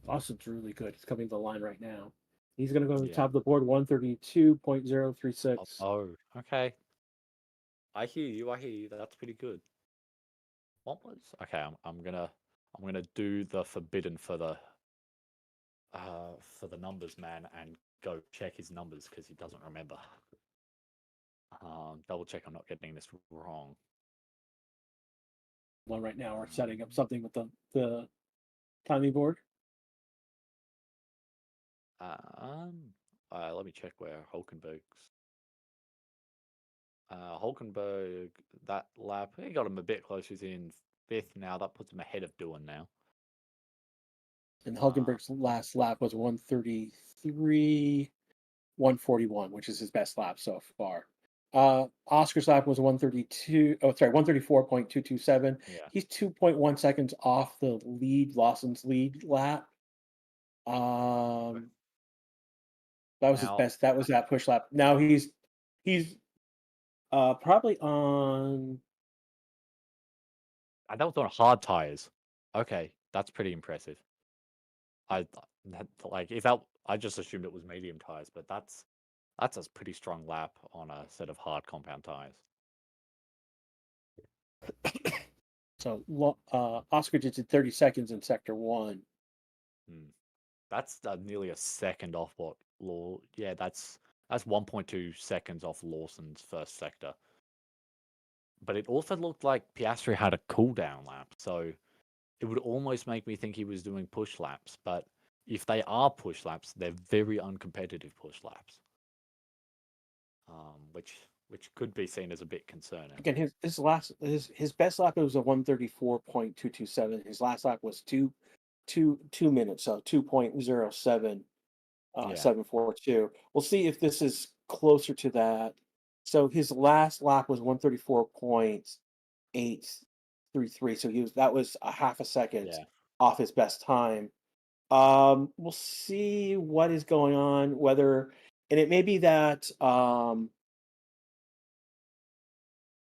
A: Austin's really good. He's coming to the line right now. He's going to go to the
B: Yeah.
A: top of the board, 132.036.
B: Oh, okay. I hear you. I hear you. That's pretty good. What was? Okay, I'm gonna do the forbidden for the numbers man and go check his numbers because he doesn't remember. Double check I'm not getting this wrong.
A: One right now, we're setting up something with the timing board.
B: Um, Let me check where Hulkenberg, that lap, he got him a bit closer. He's in fifth now. That puts him ahead of Doohan now.
A: And
B: Uh,
A: Hulkenberg's last lap was 133, 141, which is his best lap so far. Oscar's lap was 132. Oh, sorry, 134.227.
B: yeah.
A: He's 2.1 seconds off the lead, Lawson's lead lap. Um, that was his
B: Now,
A: best. That was that push lap. Now he's probably on.
B: that was on hard tires. Okay, that's pretty impressive. I like if that I just assumed it was medium tires, but that's a pretty strong lap on a set of hard compound tires.
A: So Oscar just did 30 seconds in sector one.
B: Hmm. That's nearly a second off what Law. Yeah, that's 1.2 seconds off Lawson's first sector. But it also looked like Piastri had a cooldown lap, so it would almost make me think he was doing push laps. But if they are push laps, they're very uncompetitive push laps, which could be seen as a bit concerning.
A: Again, his best lap was a 134.227. His last lap was 2 minutes, so 2.07
B: Yeah,
A: 742. We'll see if this is closer to that. So his last lap was 134.833. So that was a half a second
B: yeah.
A: off his best time. We'll see what is going on, and it may be that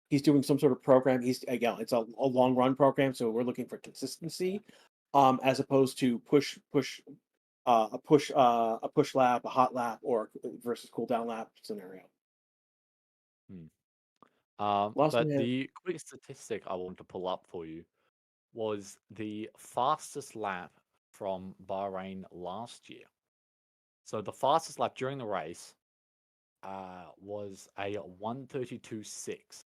A: he's doing some sort of program. It's a long run program, so we're looking for consistency, as opposed to a push lap, a hot lap, or versus cool down lap scenario.
B: Hmm.
A: Lawson
B: But
A: had
B: the quick statistic I want to pull up for you was the fastest lap from Bahrain last year. So the fastest lap during the race was a 132.6.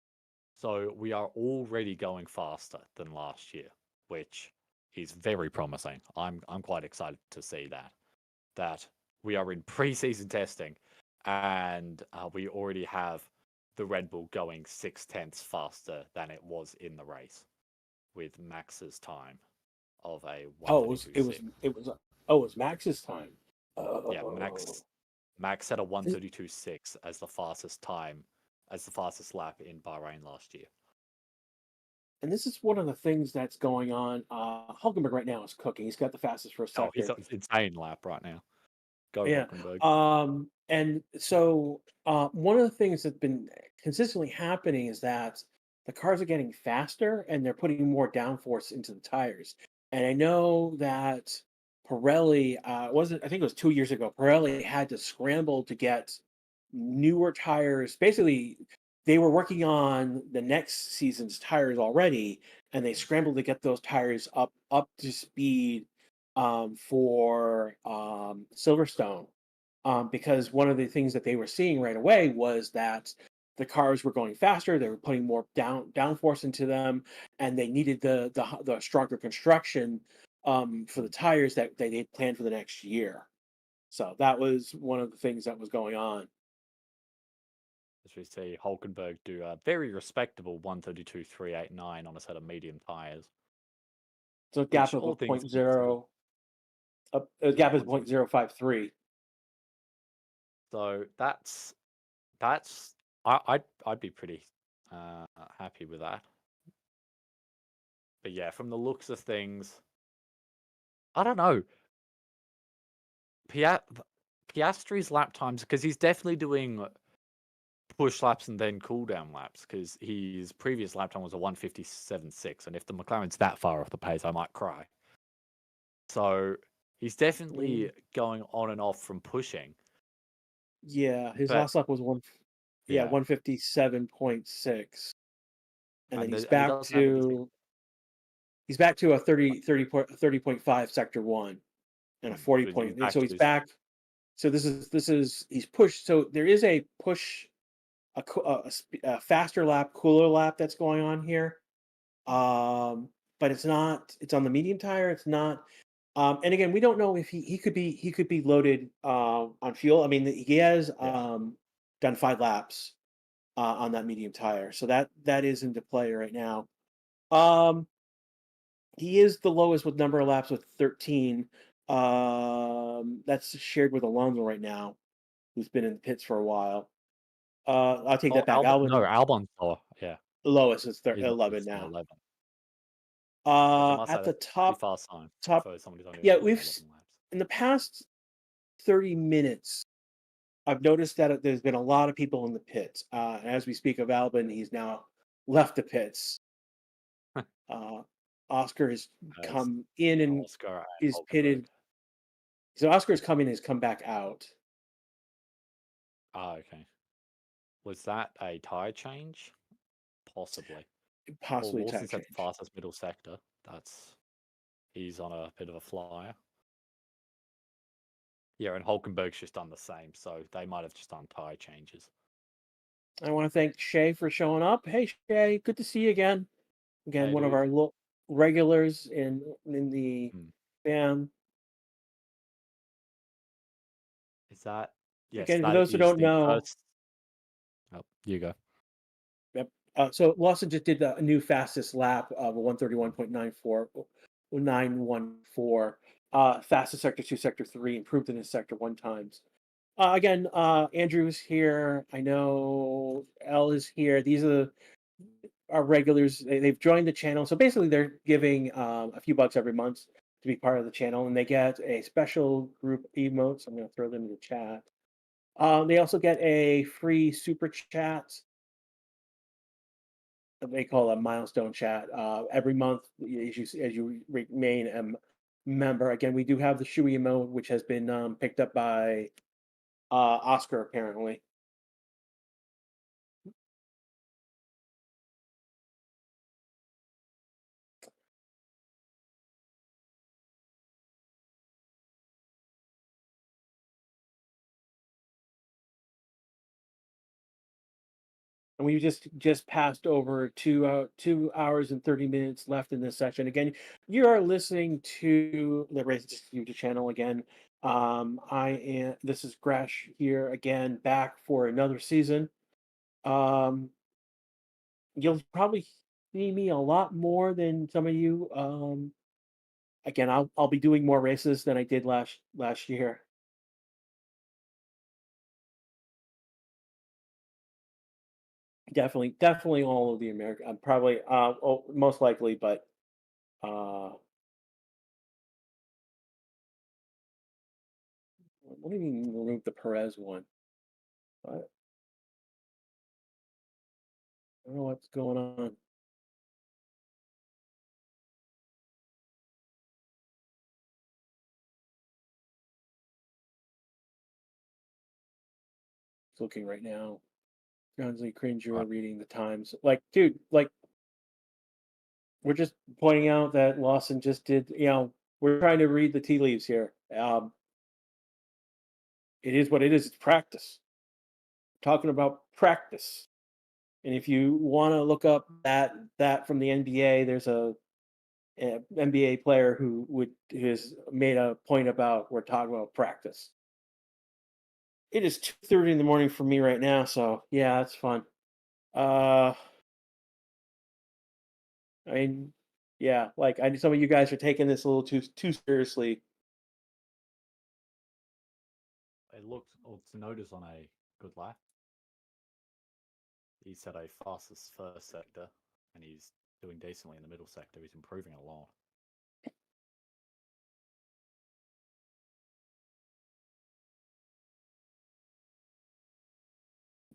B: So we are already going faster than last year, which is very promising. I'm quite excited to see that we are in preseason testing, and we already have the Red Bull going 6 tenths faster than it was in the race, with Max's time of a
A: oh,
B: 132.6.
A: it was Max's time.
B: Yeah,
A: Oh,
B: Max set a
A: Th-
B: 1:32.6 as the fastest time, as the fastest lap in Bahrain last year.
A: And this is one of the things that's going on. Hulkenberg right now is cooking. He's got the fastest first
B: Oh, he's
A: sector.
B: an insane lap right now. Go
A: Yeah.
B: Hulkenberg.
A: And so one of the things that's been consistently happening is that the cars are getting faster and they're putting more downforce into the tires. And I know that Pirelli wasn't I think it was 2 years ago, Pirelli had to scramble to get newer tires. Basically, they were working on the next season's tires already, and they scrambled to get those tires up to speed for Silverstone, because one of the things that they were seeing right away was that the cars were going faster. They were putting more downforce into them, and they needed the stronger construction for the tires that they planned for the next year. So that was one of the things that was going on.
B: As we see Hulkenberg do a very respectable 1:32.389 on a set of medium tires,
A: So a gap
B: which
A: of
B: all
A: a
B: things
A: point
B: considered,
A: zero, a
B: zero
A: gap of
B: point zero
A: point
B: two.
A: zero five three.
B: So that's I'd be pretty happy with that. But yeah, from the looks of things, I don't know. Pia- Piastri's lap times, because he's definitely doing push laps and then cool down laps, because his previous lap time was a 1:57.6, and if the McLaren's that far off the pace, I might cry. So he's definitely going on and off from pushing.
A: Yeah, his
B: But
A: last lap was yeah,
B: yeah,
A: 157.6, and then
B: and he doesn't have anything.
A: he's back to a 30.5 sector one and a 40
B: So he's
A: point.
B: back
A: So
B: to
A: he's
B: his
A: back. So he's pushed. So there is a push, a faster lap, cooler lap that's going on here. But it's not. It's on the medium tire. It's not. And again, we don't know if he could be loaded on fuel. I mean, he has
B: yeah.
A: done 5 laps on that medium tire, so that is into play right now. Um, he is the lowest with number of laps with 13. That's shared with Alonso right now, who's been in the pits for a while. I'll take
B: Oh,
A: that back. Albon
B: Albon's lower. Yeah,
A: the lowest is
B: he's
A: 11
B: still
A: now.
B: 11. Which I must say,
A: At the
B: that's a pretty
A: top,
B: fast sign
A: top,
B: for somebody who's only
A: yeah,
B: done 11 laps.
A: in the past 30 minutes, I've noticed that there's been a lot of people in the pits. As we speak of Albon, he's now left the pits. Uh, Oscar has
B: As
A: come in and
B: Oscar and
A: is
B: Hulkenberg.
A: pitted. So Oscar's come in and has come back out.
B: Ah, okay. Was that a tire change? Possibly. Well,
A: Possibly a tire
B: Lawson's at the
A: change.
B: fastest middle sector. He's on a bit of a flyer. Yeah, and Hulkenberg's just done the same, so they might have just done tire changes.
A: I want to thank Shay for showing up. Hey Shay, good to see you again. Again,
B: Hey,
A: one of
B: dude.
A: our regulars in the
B: Hmm.
A: fan.
B: Is that? Yes,
A: Again, for
B: that
A: those who
B: is
A: don't
B: the
A: know,
B: first. Oh, you go.
A: yep. So Lawson just did a new fastest lap of a 131.914. Fastest sector two, sector three, improved in his sector one times. Again, Andrew's here. I know Elle is here. These are our regulars. They've joined the channel. So basically, they're giving a few bucks every month to be part of the channel, and they get a special group emote. So I'm going to throw them in the chat. They also get a free super chat. They call it a milestone chat every month as you remain a member. Again, we do have the Shui emote, which has been picked up by Oscar apparently. And we just passed over 2 hours and 30 minutes left in this session. Again, you are listening to the Race YouTube channel again. I am. This is Gresh here again, back for another season. Um, you'll probably see me a lot more than some of you. Again, I'll be doing more races than I did last year. Definitely all of the American. I'm probably most likely, but what do you mean remove the Perez one? I don't know what's going on. It's looking right now. Gonzly cringe, you're
B: Right.
A: reading the Times. Like, dude, like we're just pointing out that Lawson just did. We're trying to read the tea leaves here. It is what it is. It's practice. Talking about practice. And if you want to look up that from the NBA, there's a NBA player who has made a point about we're talking about practice. It is 2:30 in the morning for me right now, so yeah, that's fun. Uh, I mean, yeah, like I some of you guys are taking this a little too seriously.
B: It looked, Tsunoda's on a good lap. He's at a fastest first sector, and he's doing decently in the middle sector. He's improving a lot.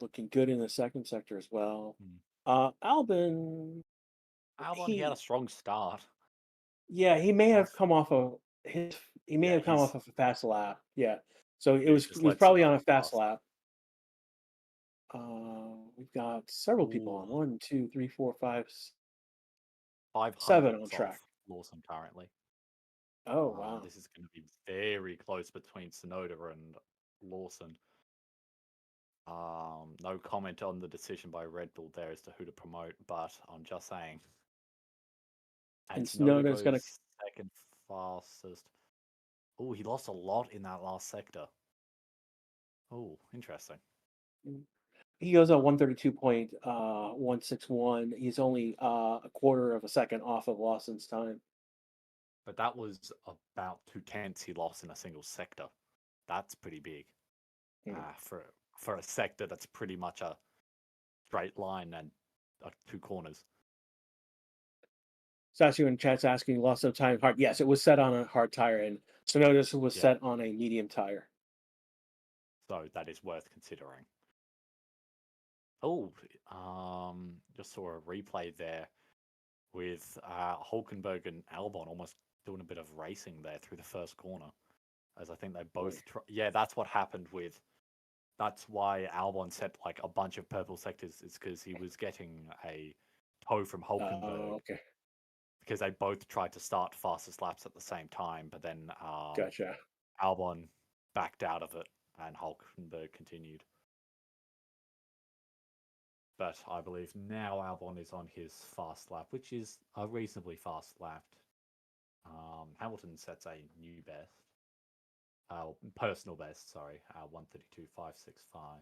A: Looking good in the second sector as well.
B: Hmm.
A: Albin,
B: Albon, he had a
A: he
B: strong start.
A: yeah, he may have
B: That's
A: come off of his he may
B: yeah,
A: have come off of a fast lap. Yeah, so it
B: he
A: was
B: just
A: it was
B: let
A: probably on
B: Tsunoda
A: a fast
B: pass.
A: lap. We've got several people
B: Ooh,
A: on. 1, 2, 3, 4, 5,
B: 5
A: 7 on
B: hundredths
A: track.
B: off Lawson currently.
A: Oh wow.
B: This is going to be very close between Tsunoda and Lawson. No comment on the decision by Red Bull there as to who to promote, but I'm just saying. And
A: And
B: Tsunoda
A: Snowden's gonna
B: goes second fastest. Oh, he lost a lot in that last sector. Oh, interesting.
A: he goes at 132.161. He's only a quarter of a second off of Lawson's time.
B: But that was about 2 tenths he lost in a single sector. That's pretty big
A: Hmm.
B: for a sector that's pretty much a straight line and 2 corners.
A: Sashu in chat's asking, lost no time hard. Yes, it was set on a hard tire, and Sonoda's was
B: Yeah,
A: set on a medium tire.
B: so that is worth considering. Oh, just saw a replay there with Hulkenberg and Albon almost doing a bit of racing there through the first corner, as I think they
A: Boy.
B: both. Yeah, that's what happened with. That's why Albon set like a bunch of purple sectors. Is because he was getting a tow from Hulkenberg
A: Okay,
B: because they both tried to start fastest laps at the same time, but then
A: gotcha.
B: Albon backed out of it and Hulkenberg continued. But I believe now Albon is on his fast lap, which is a reasonably fast lap. Hamilton sets a new best, personal best, sorry, 132.565.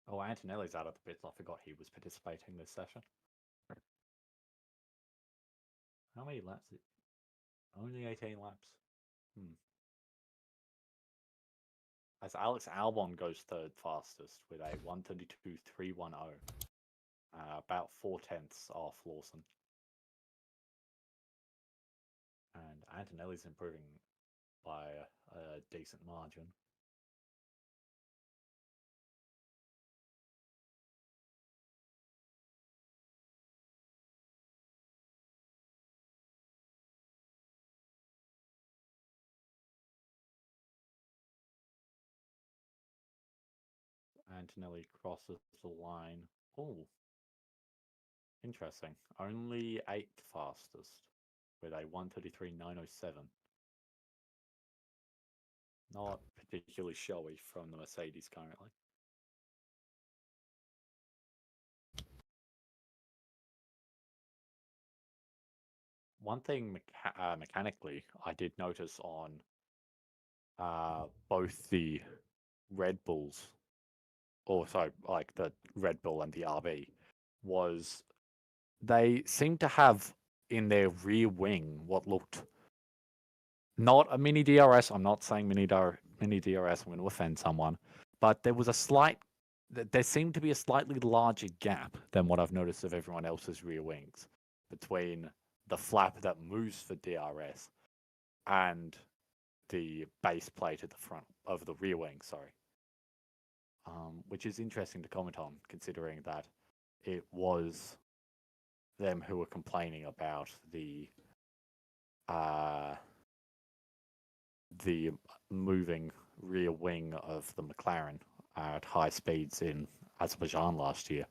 B: Oh, Antonelli's out of the pits. I forgot he was participating this session. How many laps? Only 18 laps. As Alex Albon goes third fastest with a 132.310, about 4 tenths off Lawson. And Antonelli's improving by a decent margin. Antonelli crosses the line. Oh, interesting. Only 8th fastest with a 133.907. Not particularly showy from the Mercedes currently. One thing mechanically I did notice on both the Red Bulls, or sorry, like the Red Bull and the RB, was they seemed to have in their rear wing what looked not a mini DRS. I'm not saying mini mini DRS. I'm going to offend someone, but there seemed to be a slightly larger gap than what I've noticed of everyone else's rear wings between the flap that moves for DRS and the base plate at the front of the rear wing. Sorry, which is interesting to comment on, considering that it was them who were complaining about the moving rear wing of the McLaren at high speeds in Azerbaijan last year.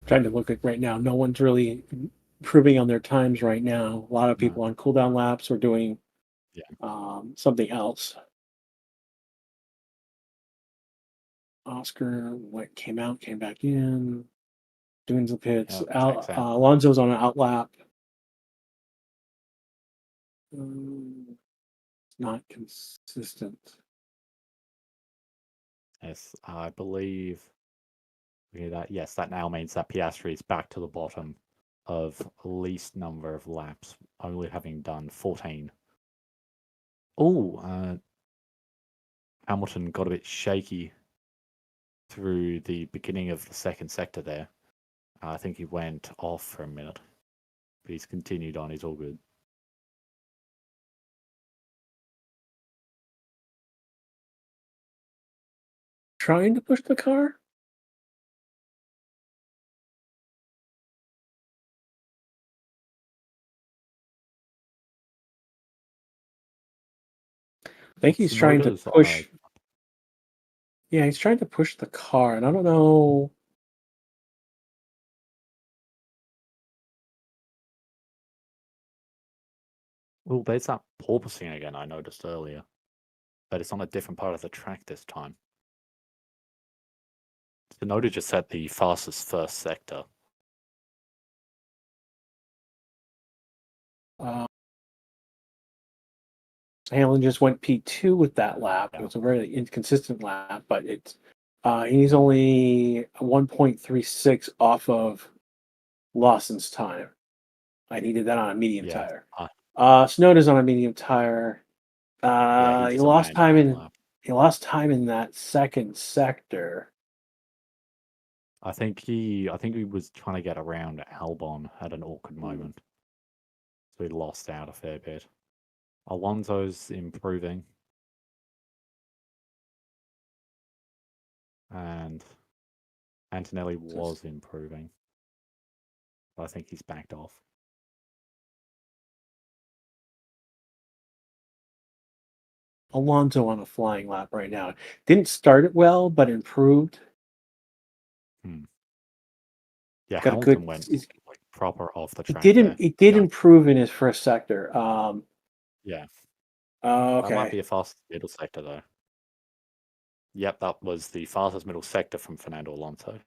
A: Trying to look at right now. No one's really improving on their times right now. A lot of people on cooldown laps are doing something else. Oscar came out, came back in, doing the pits. Alonso's on an out lap. Not consistent.
B: Yes, I believe that. Yes, that now means that Piastri is back to the bottom of least number of laps, only having done 14. Oh, Hamilton got a bit shaky through the beginning of the second sector there. I think he went off for a minute, but he's continued on. He's all good.
A: Trying to push the car? I think he's trying to push. Yeah, he's trying to push the car, and I don't know.
B: Well, there's that porpoising again I noticed earlier, but it's on a different part of the track this time. Tsunoda just set the fastest first sector.
A: Hamlin just went P2 with that lap. Yeah. It was a very inconsistent lap, but it's he's only 1.36 off of Lawson's time. I needed that on a medium tire. Tsunoda's on a medium tire. He lost time in that second sector.
B: I think he was trying to get around Albon at an awkward moment, so he lost out a fair bit. Alonso's improving, and Antonelli was improving, but I think he's backed off.
A: Alonso on a flying lap right now. Didn't start it well, but improved.
B: Yeah, Hamilton went proper off the track.
A: It did improve in his first sector.
B: Yeah.
A: Okay.
B: That might be a fast middle sector, though. Yep, that was the fastest middle sector from Fernando Alonso.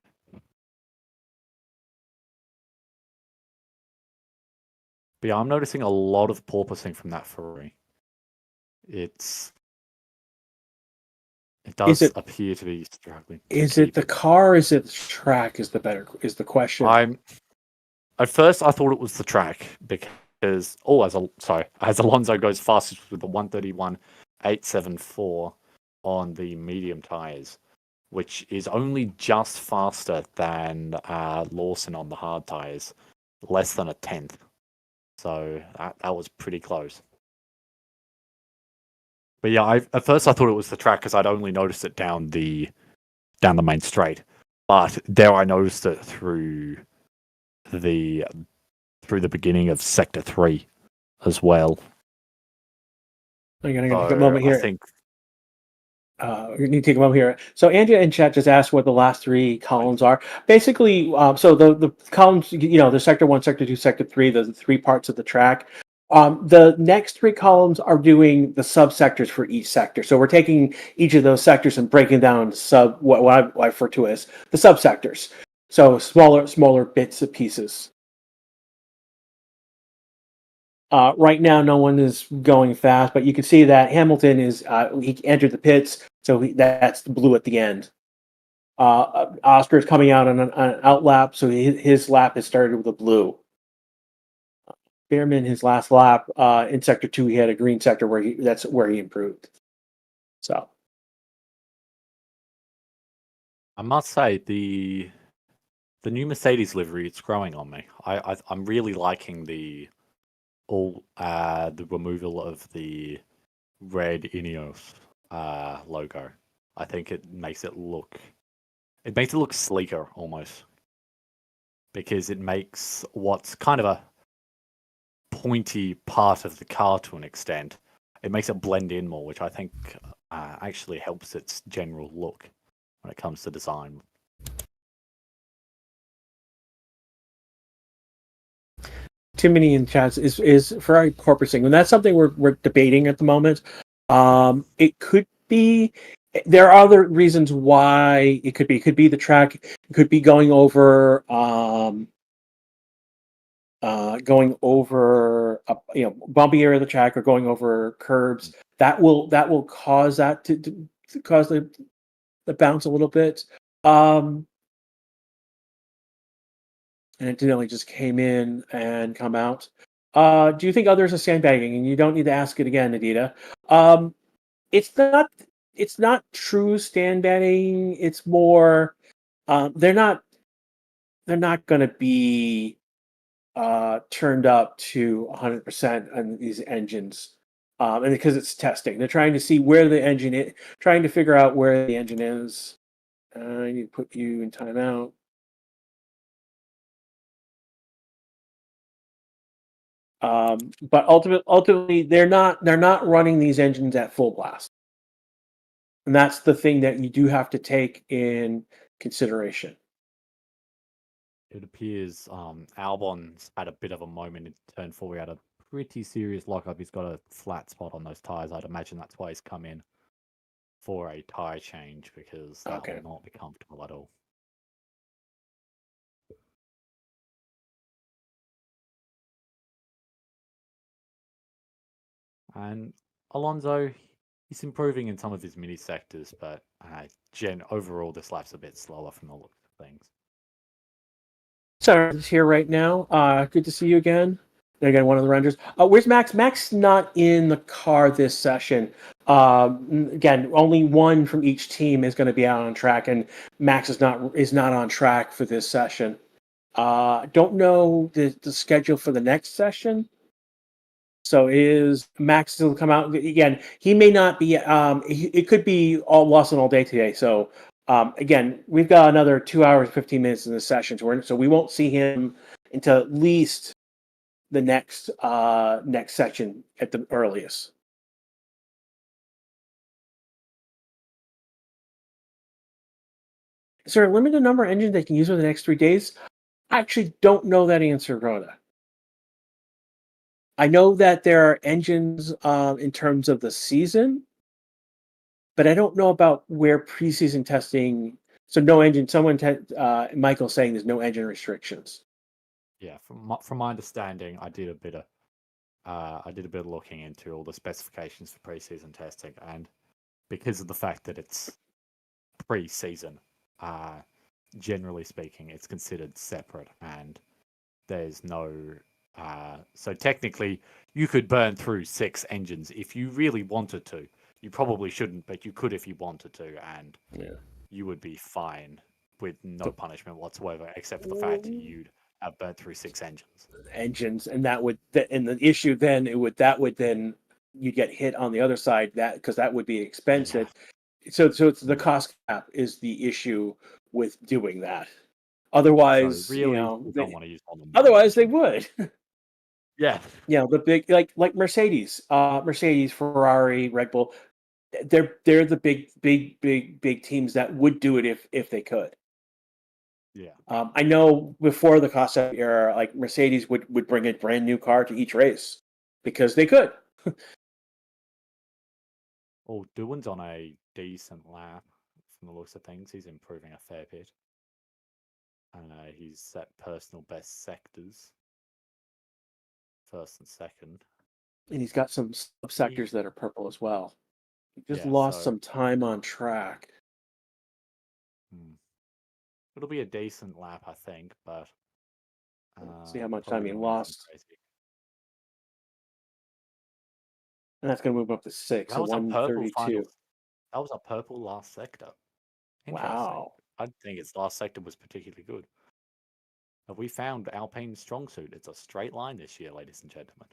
B: But yeah, I'm noticing a lot of porpoising from that Ferrari. It does appear to be struggling.
A: Is it the car? Is it the track? Is the question?
B: At first I thought it was the track because as Alonso goes fastest with the 131.874 on the medium tires, which is only just faster than Lawson on the hard tires, less than a tenth. So that was pretty close. But yeah, at first I thought it was the track because I'd only noticed it down the main straight. But there I noticed it through the beginning of Sector 3 as well.
A: I'm going to take a moment here. You need to take a moment here. So Andrea in chat just asked what the last three columns are. Basically, so the columns, the Sector 1, Sector 2, Sector 3, the three parts of the track. The next three columns are doing the subsectors for each sector. So we're taking each of those sectors and breaking down what I refer to as the subsectors. So smaller bits of pieces. Right now, no one is going fast, but you can see that Hamilton is he entered the pits, so that's the blue at the end. Oscar's coming out on an out lap, so his lap has started with a blue. Behrman, his last lap in sector 2, he had a green sector that's where he improved. So
B: I must say the new Mercedes livery, it's growing on me. I'm really liking the removal of the red Ineos logo. I think it makes it look sleeker almost, because it makes what's kind of a pointy part of the car to an extent, it makes it blend in more, which I think actually helps its general look when it comes to design.
A: Timony in chats is Ferrari porpoising, and that's something we're debating at the moment. It could be. There are other reasons why it could be. It could be the track. It could be going over a bumpy area of the track, or going over curbs. That will cause that to cause the bounce a little bit. And it didn't just came in and come out. Do you think others are sandbagging? And you don't need to ask it again, Adita. It's not. It's not true sandbagging. It's more. They're not. They're not going to be turned up to 100% on these engines, and because it's testing, they're trying to see where the engine is, trying to figure out where the engine is. I need to put you in timeout. But ultimately, they're not running these engines at full blast, and that's the thing that you do have to take in consideration.
B: It appears Albon's had a bit of a moment in turn 4. We had a pretty serious lockup. He's got a flat spot on those tires. I'd imagine that's why he's come in for a tire change, because that
A: Okay.
B: will not be comfortable at all. And Alonso, he's improving in some of his mini sectors, but overall, this lap's a bit slower from the looks of things.
A: So it's here right now. Good to see you again. And again, one of the renders. Where's Max? Max not in the car this session. Again, only one from each team is going to be out on track, and Max is not on track for this session. Don't know the schedule for the next session. So is Max will come out again? He may not be. It could be all lost all day today. So again, we've got another 2 hours 15 minutes in the session, so we won't see him until at least the next section at the earliest. Is there a limited number of engines they can use over the next 3 days? I actually don't know that answer, Rhoda. I know that there are engines in terms of the season, but I don't know about where preseason testing. So no engine. Michael's saying there's no engine restrictions.
B: Yeah, from my understanding, I did a bit of looking into all the specifications for preseason testing, and because of the fact that it's pre-season, generally speaking, it's considered separate, and there's no. So technically, you could burn through 6 engines if you really wanted to. You probably shouldn't, but you could if you wanted to, and you would be fine with no punishment whatsoever, except for the fact that you'd have burnt through 6 engines.
A: And the issue then that would then you get hit on the other side, because that would be expensive. So it's the cost cap is the issue with doing that. Otherwise,
B: So really, you don't want to use more than one
A: otherwise they
B: engine.
A: would.
B: Yeah.
A: The big like Mercedes, Ferrari, Red Bull, they're the big teams that would do it if they could.
B: Yeah.
A: I know before the cost cap era, like Mercedes would bring a brand new car to each race because they could.
B: Well, Doohan's on a decent lap from the looks of things. He's improving a fair bit. And he's set personal best sectors first and second.
A: And he's got some subsectors that are purple as well. He just
B: Yeah,
A: lost
B: so
A: some time on track.
B: it'll be a decent lap, I think, but
A: See how much time
B: probably
A: he
B: not anything
A: lost.
B: crazy.
A: And that's going to move up to 6,
B: That
A: so
B: was a purple final.
A: 132.
B: That was a purple last sector. Interesting.
A: Wow.
B: I didn't think its last sector was particularly good. Have we found Alpine's strong suit? It's a straight line this year, ladies and gentlemen.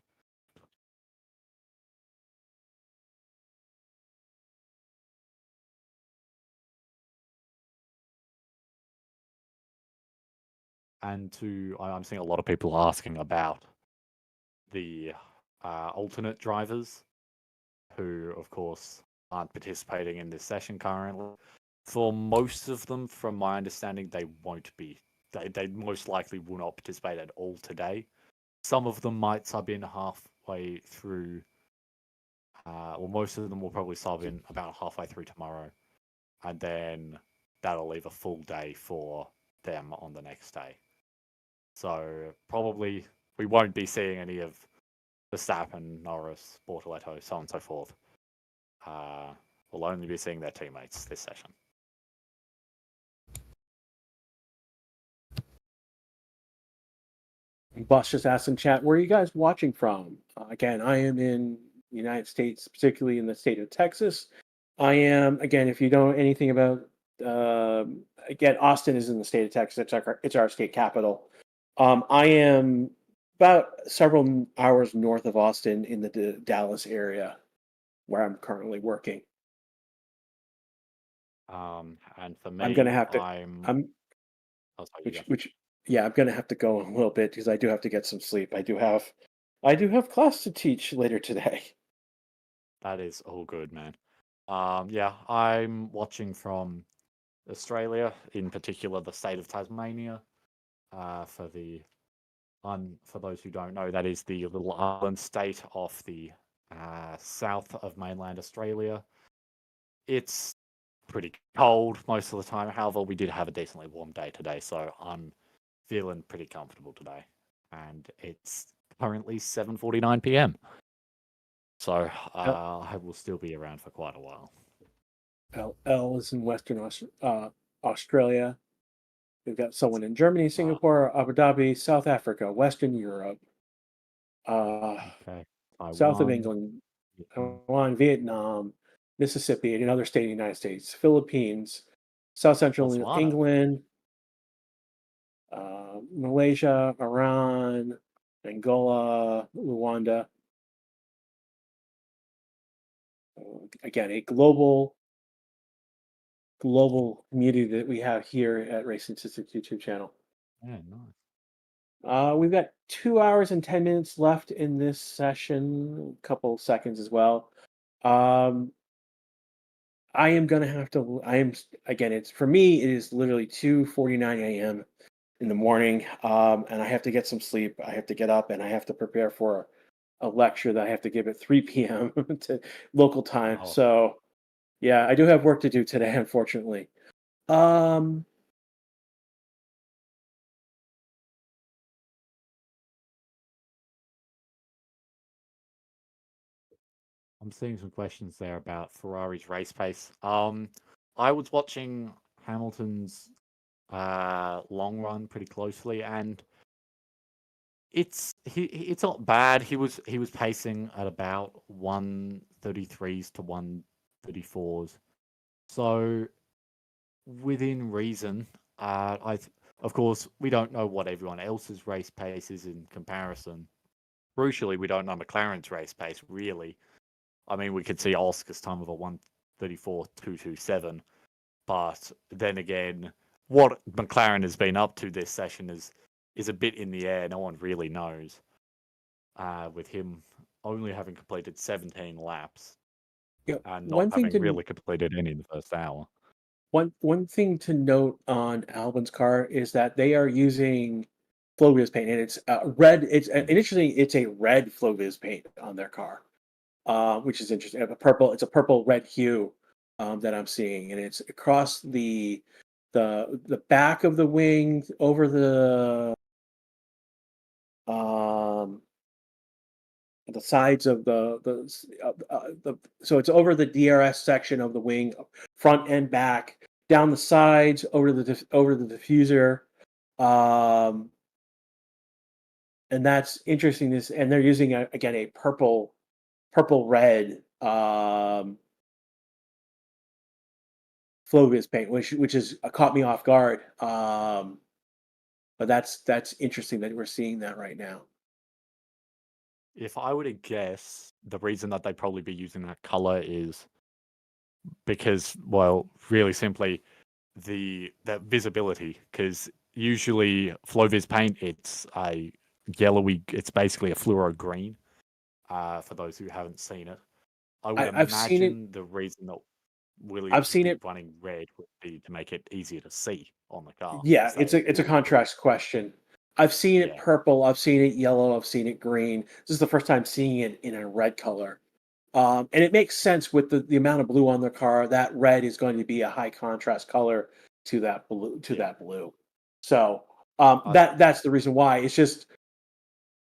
B: And I'm seeing a lot of people asking about the alternate drivers, who, of course, aren't participating in this session currently. For most of them, from my understanding, they won't be. They most likely will not participate at all today. Some of them might sub in halfway through. Well, most of them will probably sub in about halfway through tomorrow, and then that'll leave a full day for them on the next day. So probably we won't be seeing any of Verstappen, Norris, Bortoletto, so on and so forth. We'll only be seeing their teammates this session.
A: Boss just asked in chat, where are you guys watching from? Again, I am in the United States, particularly in the state of Texas. I am, again, if you don't know anything about, again, Austin is in the state of Texas. It's our state capital. I am about several hours north of Austin in the Dallas area, where I'm currently working.
B: And for
A: I'm gonna
B: me,
A: have to,
B: I'm. Oh, sorry, you go.
A: yeah, I'm gonna have to go a little bit because I do have to get some sleep. I do have class to teach later today.
B: That is all good, man. Yeah, I'm watching from Australia, in particular the state of Tasmania. For those who don't know, that is the little island state off the south of mainland Australia. It's pretty cold most of the time. However, we did have a decently warm day today, so I'm feeling pretty comfortable today. And it's currently 7:49 p.m. So I will still be around for quite a while.
A: L is in Australia. We've got someone in Germany, Singapore, Abu Dhabi, South Africa, Western Europe,
B: Okay.
A: south of
B: Taiwan.
A: England, Taiwan, Vietnam, Mississippi, and another state in the United States, Philippines, South Central
B: Botswana.
A: England, Malaysia, Iran, Angola, Rwanda. Again, a global community that we have here at Racing Statistics YouTube channel.
B: Yeah, nice.
A: We've got 2 hours and 10 minutes left in this session, a couple seconds as well. I am gonna have to. Again. It's for me. It is literally 2:49 a.m. in the morning, and I have to get some sleep. I have to get up and I have to prepare for a lecture that I have to give at 3 p.m. to local time.
B: Oh,
A: So, yeah, I do have work to do today, unfortunately. Um,
B: I'm seeing some questions there about Ferrari's race pace. I was watching Hamilton's long run pretty closely, and it's not bad. He was pacing at about 133s to 134s, so within reason. Of course, we don't know what everyone else's race pace is in comparison. Crucially, we don't know McLaren's race pace really. I mean, we could see Oscar's time of a 134.227, but then again, what McLaren has been up to this session is a bit in the air. No one really knows. With him only having completed 17 laps
A: yeah,
B: and not
A: one thing
B: having
A: to
B: really completed any in the first hour.
A: one thing to note on Albin's car is that they are using Flowviz paint, and it's red. Initially it's a red Flowviz paint on their car, which is interesting. A purple. It's a purple red hue that I'm seeing, and it's across the back of the wing over the the sides of the so it's over the DRS section of the wing, front and back, down the sides, over the diffuser, um, and that's interesting. And they're using again a purple red Flovius paint, which is caught me off guard. But that's interesting that we're seeing that right now.
B: If I were to guess, the reason that they'd probably be using that color is because, well, really simply, the visibility. Because usually Floviz paint, it's a yellowy. It's basically a fluoro green. For those who haven't seen it, I would
A: I've seen it.
B: imagine the reason that
A: I've
B: Williams would
A: seen
B: be
A: it.
B: running red would be to make it easier to see on the car,
A: Yeah,
B: because they
A: it's a
B: will be.
A: contrast question. I've seen it
B: Yeah,
A: purple, I've seen it yellow, I've seen it green. This is the first time seeing it in a red color. And it makes sense with the amount of blue on the car. That red is going to be a high contrast color to that blue.
B: yeah.
A: So
B: I
A: that's the reason why. It's just,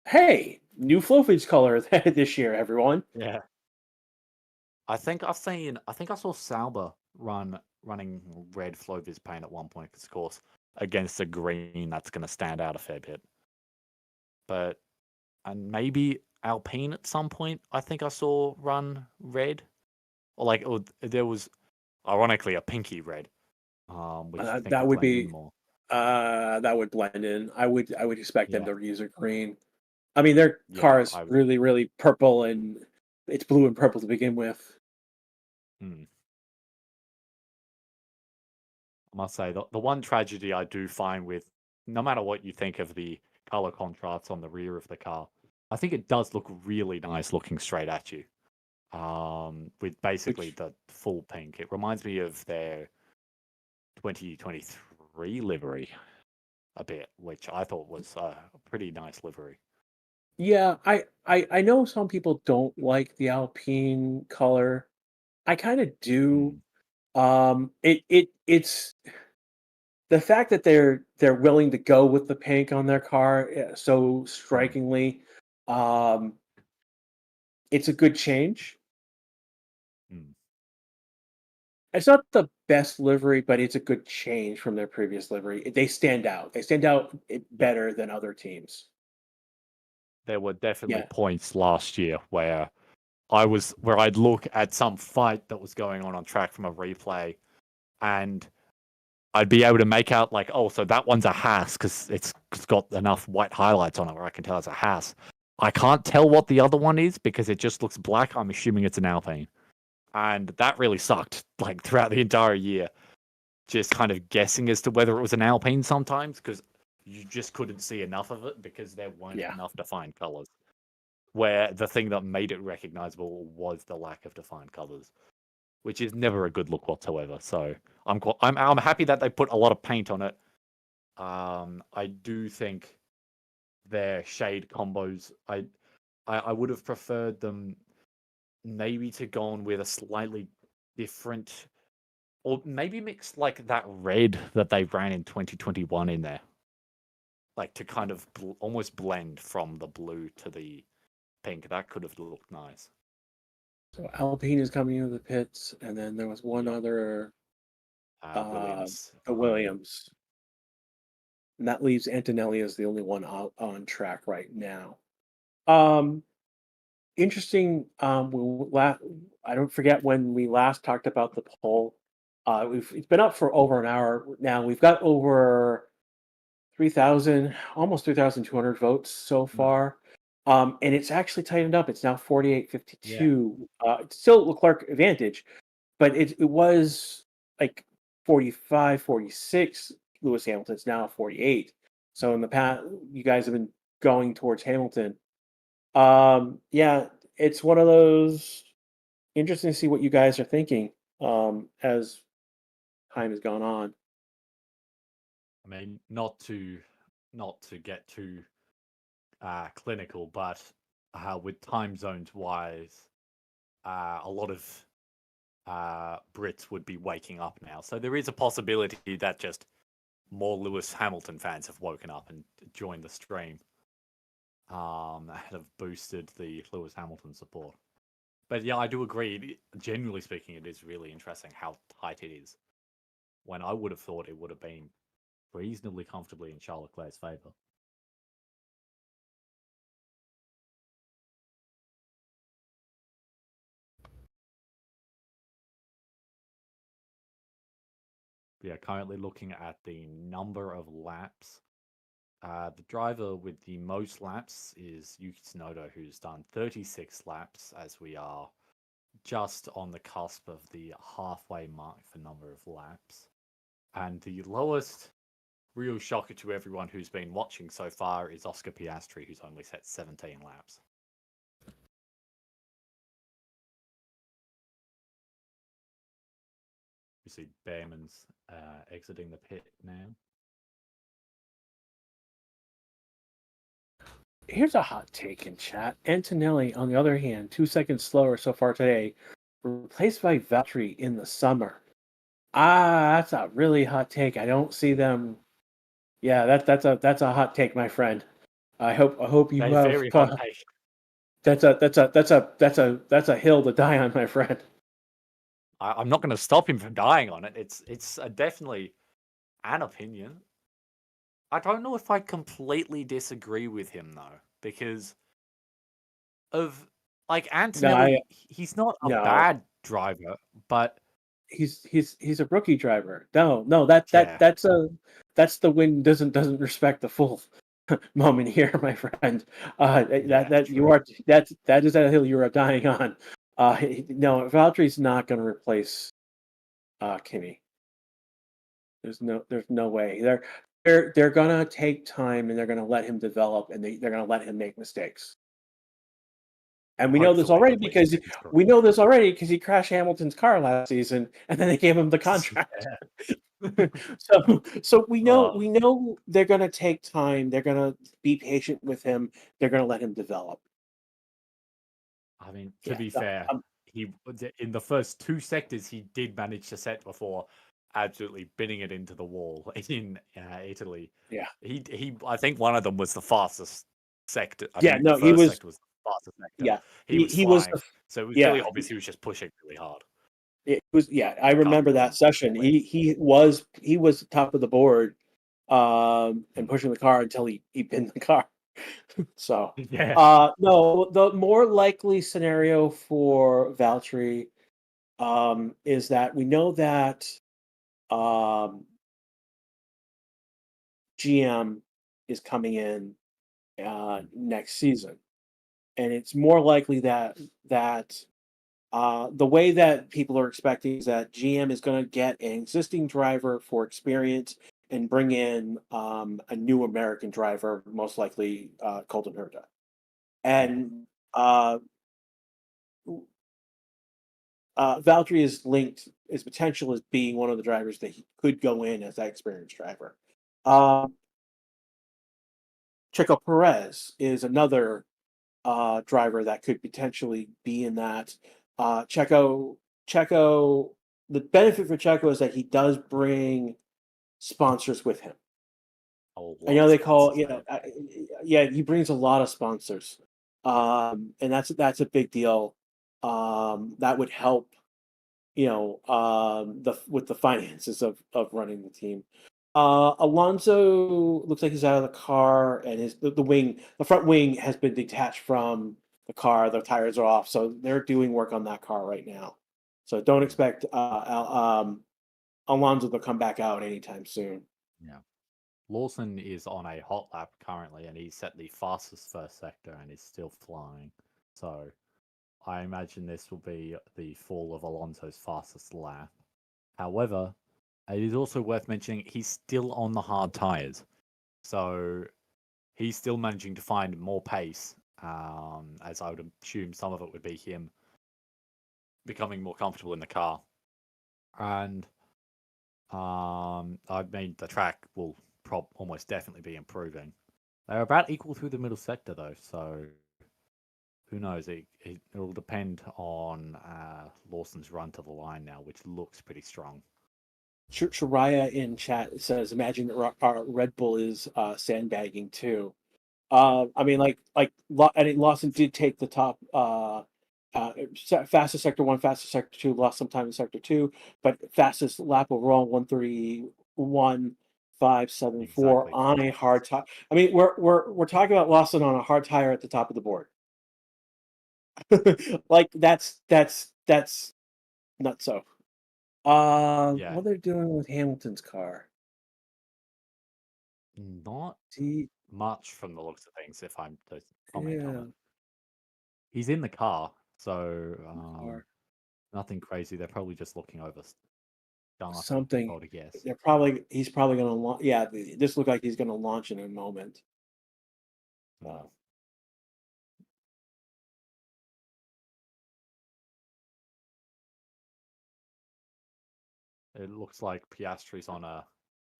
A: hey, new Flowfish color this year, everyone.
B: yeah. I think I saw Sauber running red Floviz paint at one point, because of course against the green that's going to stand out a fair bit. But and maybe Alpine at some point I think I saw run red, or there was ironically a pinky red, which I think
A: That
B: would
A: would
B: blend in
A: be
B: more.
A: that would blend in. I would expect them
B: Yeah,
A: to use a green. I mean, their
B: yeah,
A: car is
B: I would.
A: really, really purple, and it's blue and purple to begin with.
B: Hmm. I must say the one tragedy I do find with, no matter what you think of the color contrasts on the rear of the car, I think it does look really nice looking straight at you. With basically
A: Which,
B: the full pink. It reminds me of their 2023 livery a bit, which I thought was a pretty nice livery.
A: yeah, I know some people don't like the Alpine color. I kind of do.
B: Mm,
A: It's the fact that they're willing to go with the pink on their car so
B: mm,
A: strikingly. Um, it's a good change.
B: mm.
A: It's not the best livery, but it's a good change from their previous livery. They stand out. They stand out
B: Yeah,
A: better than other teams.
B: there were definitely
A: Yeah,
B: points last year where I'd look at some fight that was going on track from a replay, and I'd be able to make out, like, oh, so that one's a Haas because it's got enough white highlights on it where I can tell it's a Haas. I can't tell what the other one is because it just looks black. I'm assuming it's an Alpine. And that really sucked, like, throughout the entire year. Just kind of guessing as to whether it was an Alpine sometimes, because you just couldn't see enough of it because there weren't
A: yeah.
B: enough defined colors. Where the thing that made it recognizable was the lack of defined colors, which is never a good look whatsoever. So I'm happy that they put a lot of paint on it. I do think their shade combos, I would have preferred them maybe to go on with a slightly different, or maybe mix like that red that they ran in 2021 in there, like to kind of almost blend from the blue to the pink. That could have looked nice.
A: So Alpine is coming into the pits, and then there was one
B: Yeah,
A: other, uh,
B: Williams
A: the
B: behind him.
A: Williams, and that leaves Antonelli as the only one out on track right now. Um, Interesting. I don't forget when we last talked about the poll. It's been up for over an hour now. We've got over 3,000, almost 3,200 votes so
B: Mm,
A: far. And it's actually tightened up. It's now
B: yeah.
A: 48-52. It's still Leclerc advantage, but it was like 45-46. Lewis Hamilton's now 48. So in the past, you guys have been going towards Hamilton. Yeah, it's one of those interesting to see what you guys are thinking as time has gone on.
B: I mean, not to get too clinical, but with time zones wise, a lot of Brits would be waking up now. So there is a possibility that just more Lewis Hamilton fans have woken up and joined the stream. that have boosted the Lewis Hamilton support. But yeah, I do agree. Generally speaking, it is really interesting how tight it is. When I would have thought it would have been reasonably comfortably in Charles Leclerc's favour. Yeah, currently looking at the number of laps. The driver with the most laps is Yuki Tsunoda, who's done 36 laps, as we are just on the cusp of the halfway mark for number of laps. And the lowest real shocker to everyone who's been watching so far is Oscar Piastri, who's only set 17 laps. You see Behrman's exiting the pit now.
A: Here's a hot take in chat. Antonelli, on the other hand, 2 seconds slower so far today, replaced by Valtteri in the summer. That's a really hot take. I don't see them. Yeah, that's a hot take, my friend. I hope you
B: They're
A: have.
B: very hot take.
A: That's a hill to die on, my friend.
B: I'm not going to stop him from dying on it. It's definitely an opinion. I don't know if I completely disagree with him though, because of like Antonelli, he's not a bad driver, but
A: he's a rookie driver. No, that's the win doesn't respect the full moment here, my friend. That is a hill you are dying on. No, Valtteri's not going to replace Kimi. There's no way. They're gonna take time and they're gonna let him develop and they're gonna let him make mistakes. And we know this already because he crashed Hamilton's car last season, and then they gave him the contract. so we know they're gonna take time. They're gonna be patient with him. They're gonna let him develop.
B: I mean, to be fair, he in the first 2 sectors he did manage to set before absolutely binning it into the wall in Italy.
A: Yeah,
B: he I think one of them was the fastest sector. I
A: yeah,
B: think
A: no,
B: the first sector was the fastest sector.
A: Yeah,
B: he was flying, so it was really obvious he was just pushing really hard.
A: It was I remember that session. He was top of the board, and pushing the car until he pinned the car. So
B: yeah,
A: no, the more likely scenario for Valtteri is that we know that GM is coming in next season, and it's more likely that the way that people are expecting is that GM is going to get an existing driver for experience and bring in a new American driver, most likely Colton Herta. And Valtteri is linked, his potential as being one of the drivers that he could go in as that experienced driver. Checo Perez is another driver that could potentially be in that. Checo, the benefit for Checo is that he does bring sponsors with him. I know they call, he brings a lot of sponsors, and that's a big deal. That would help, with the finances of running the team. Alonso looks like he's out of the car, and the front wing has been detached from the car. The tires are off, so they're doing work on that car right now. So don't expect Alonso to come back out anytime soon.
B: Yeah. Lawson is on a hot lap currently, and he's set the fastest first sector and is still flying. So I imagine this will be the fall of Alonso's fastest lap. However, it is also worth mentioning he's still on the hard tires. So he's still managing to find more pace, as I would assume some of it would be him becoming more comfortable in the car. And I mean, the track will almost definitely be improving. They're about equal through the middle sector, though, so who knows? It'll depend on Lawson's run to the line now, which looks pretty strong.
A: Shariah in chat says, "Imagine that Red Bull is sandbagging too." I mean, I think Lawson did take the top, fastest sector one, fastest sector two, lost some time in sector two, but fastest lap overall 1:31.574
B: Exactly.
A: on a hard tire. I mean, we're talking about Lawson on a hard tire at the top of the board. Like that's not so.
B: Yeah,
A: What they're doing with Hamilton's car?
B: not
A: See,
B: much from the looks of things, if I'm to comment on
A: yeah,
B: it. He's in the car, so
A: car.
B: nothing crazy. They're probably just looking over data, if I
A: Something.
B: were to guess.
A: He's probably gonna launch. Yeah, this look like he's gonna launch in a moment.
B: Mm.
A: Uh,
B: It looks like Piastri's on a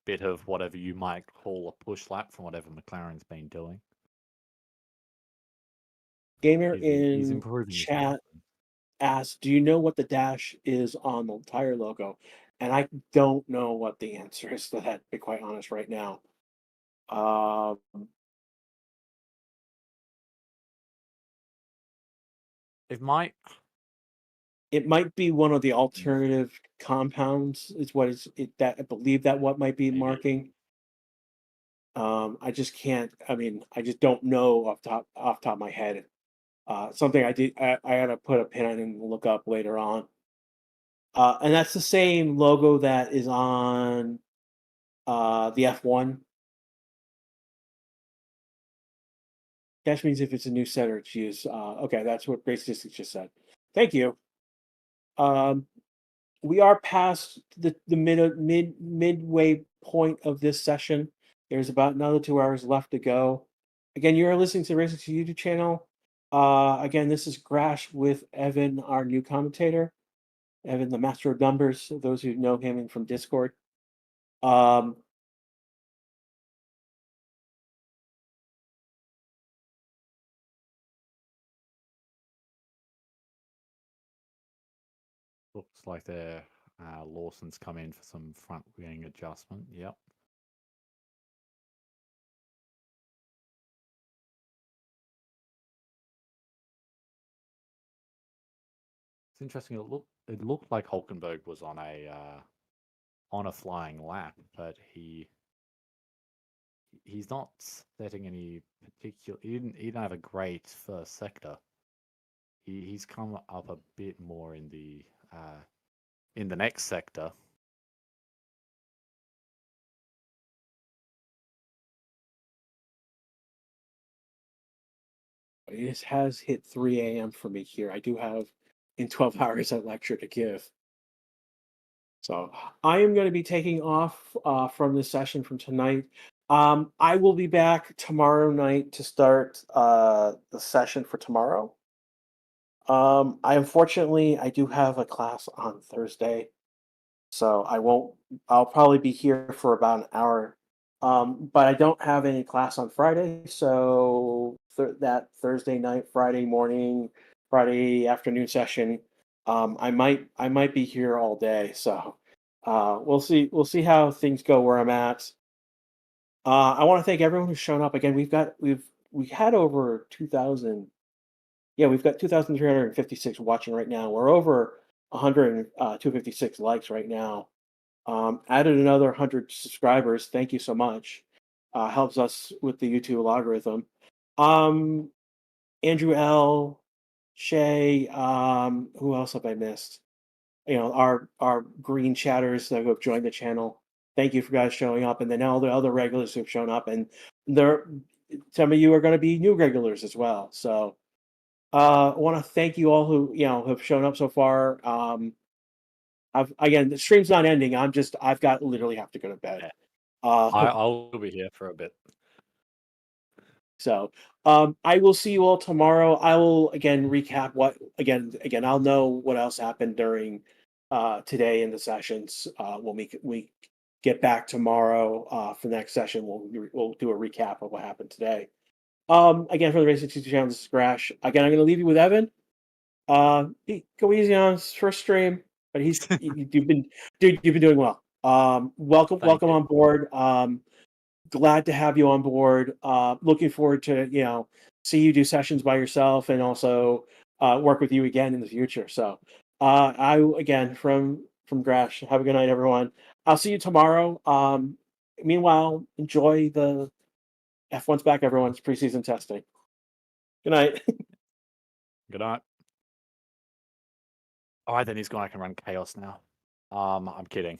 B: bit of whatever you might call a push lap from whatever McLaren's been doing.
A: Gamer
B: He's
A: in
B: improving his
A: chat
B: position.
A: asked, "Do you know what the dash is on the tire logo?" And I don't know what the answer is to that. To be quite honest, right now, um,
B: It might,
A: it might be one of the
B: mm,
A: alternative compounds. Is what is it that I believe that what might be
B: maybe.
A: marking. I just can't. I mean, I just don't know off top of my head. Something I had to put a pin on and look up later on. And that's the same logo that is on the F1. Dash means if it's a new setter, it's used. Okay, that's what Grace Distance just said. Thank you. Um, we are past the midway point of this session. There's about another 2 hours left to go. Again, you're listening to the Racing to YouTube channel. Again, this is Grash with Evan, our new commentator. Evan, the master of numbers. Those who know him from Discord. Um,
B: Looks like Lawson's come in for some front wing adjustment. Yep. It's interesting. It looked like Hulkenberg was on a flying lap, but he's not setting any particular. He didn't have a great first sector. He's come up a bit more in the next sector.
A: it has hit 3 a.m. for me here. I do have in 12 hours a lecture to give. So I am going to be taking off from this session from tonight. I will be back tomorrow night to start the session for tomorrow. I unfortunately I do have a class on Thursday, so I won't. I'll probably be here for about an hour. But I don't have any class on Friday, so that Thursday night, Friday morning, Friday afternoon session, I might be here all day. So we'll see. We'll see how things go where I'm at. I want to thank everyone who's shown up. Again, we had over 2,000. Yeah, we've got 2,356 watching right now. We're over 100, 256 likes right now. Added another 100 subscribers. Thank you so much. Helps us with the YouTube algorithm. Um, Andrew L, Shay, who else have I missed? Our green chatters that have joined the channel. Thank you for guys showing up, and then all the other regulars who've shown up, and there, some of you are going to be new regulars as well. So I want to thank you all who have shown up so far. Again, the stream's not ending. I've got literally have to go to bed.
B: Yeah,
A: Uh,
B: I'll be here for a bit.
A: so I will see you all tomorrow. I will again recap what again. I'll know what else happened during today in the sessions. When we get back tomorrow for the next session, we'll do a recap of what happened today. Again, for the Racing Tuesday channel, this is Crash. Again, I'm going to leave you with Evan. Go easy on his first stream, but you've been doing well. Welcome
B: Thank you.
A: on board. glad to have you on board. Looking forward to see you do sessions by yourself, and also work with you again in the future. So, I again from Grash. Have a good night, everyone. I'll see you tomorrow. Meanwhile, enjoy the F1's back, everyone's preseason testing. Good night.
B: Good night. All right, then he's gone. I can run chaos now. I'm kidding.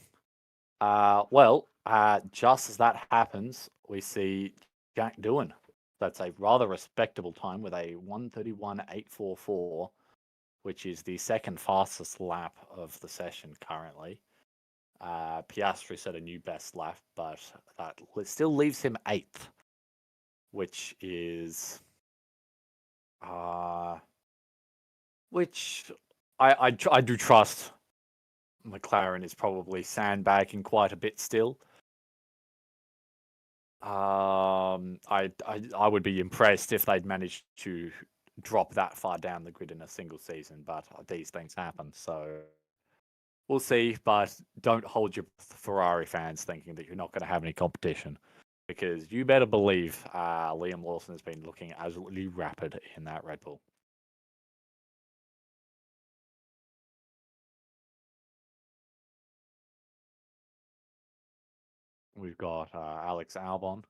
B: Just as that happens, we see Jack Doohan. That's a rather respectable time with a 1:31.844, which is the second fastest lap of the session currently. Piastri set a new best lap, but that still leaves him 8th, which is which I do trust McLaren is probably sandbagging quite a bit still. I would be impressed if they'd managed to drop that far down the grid in a single season, but these things happen, so we'll see. But don't hold your Ferrari fans thinking that you're not going to have any competition, because you better believe Liam Lawson has been looking absolutely rapid in that Red Bull. We've got Alex Albon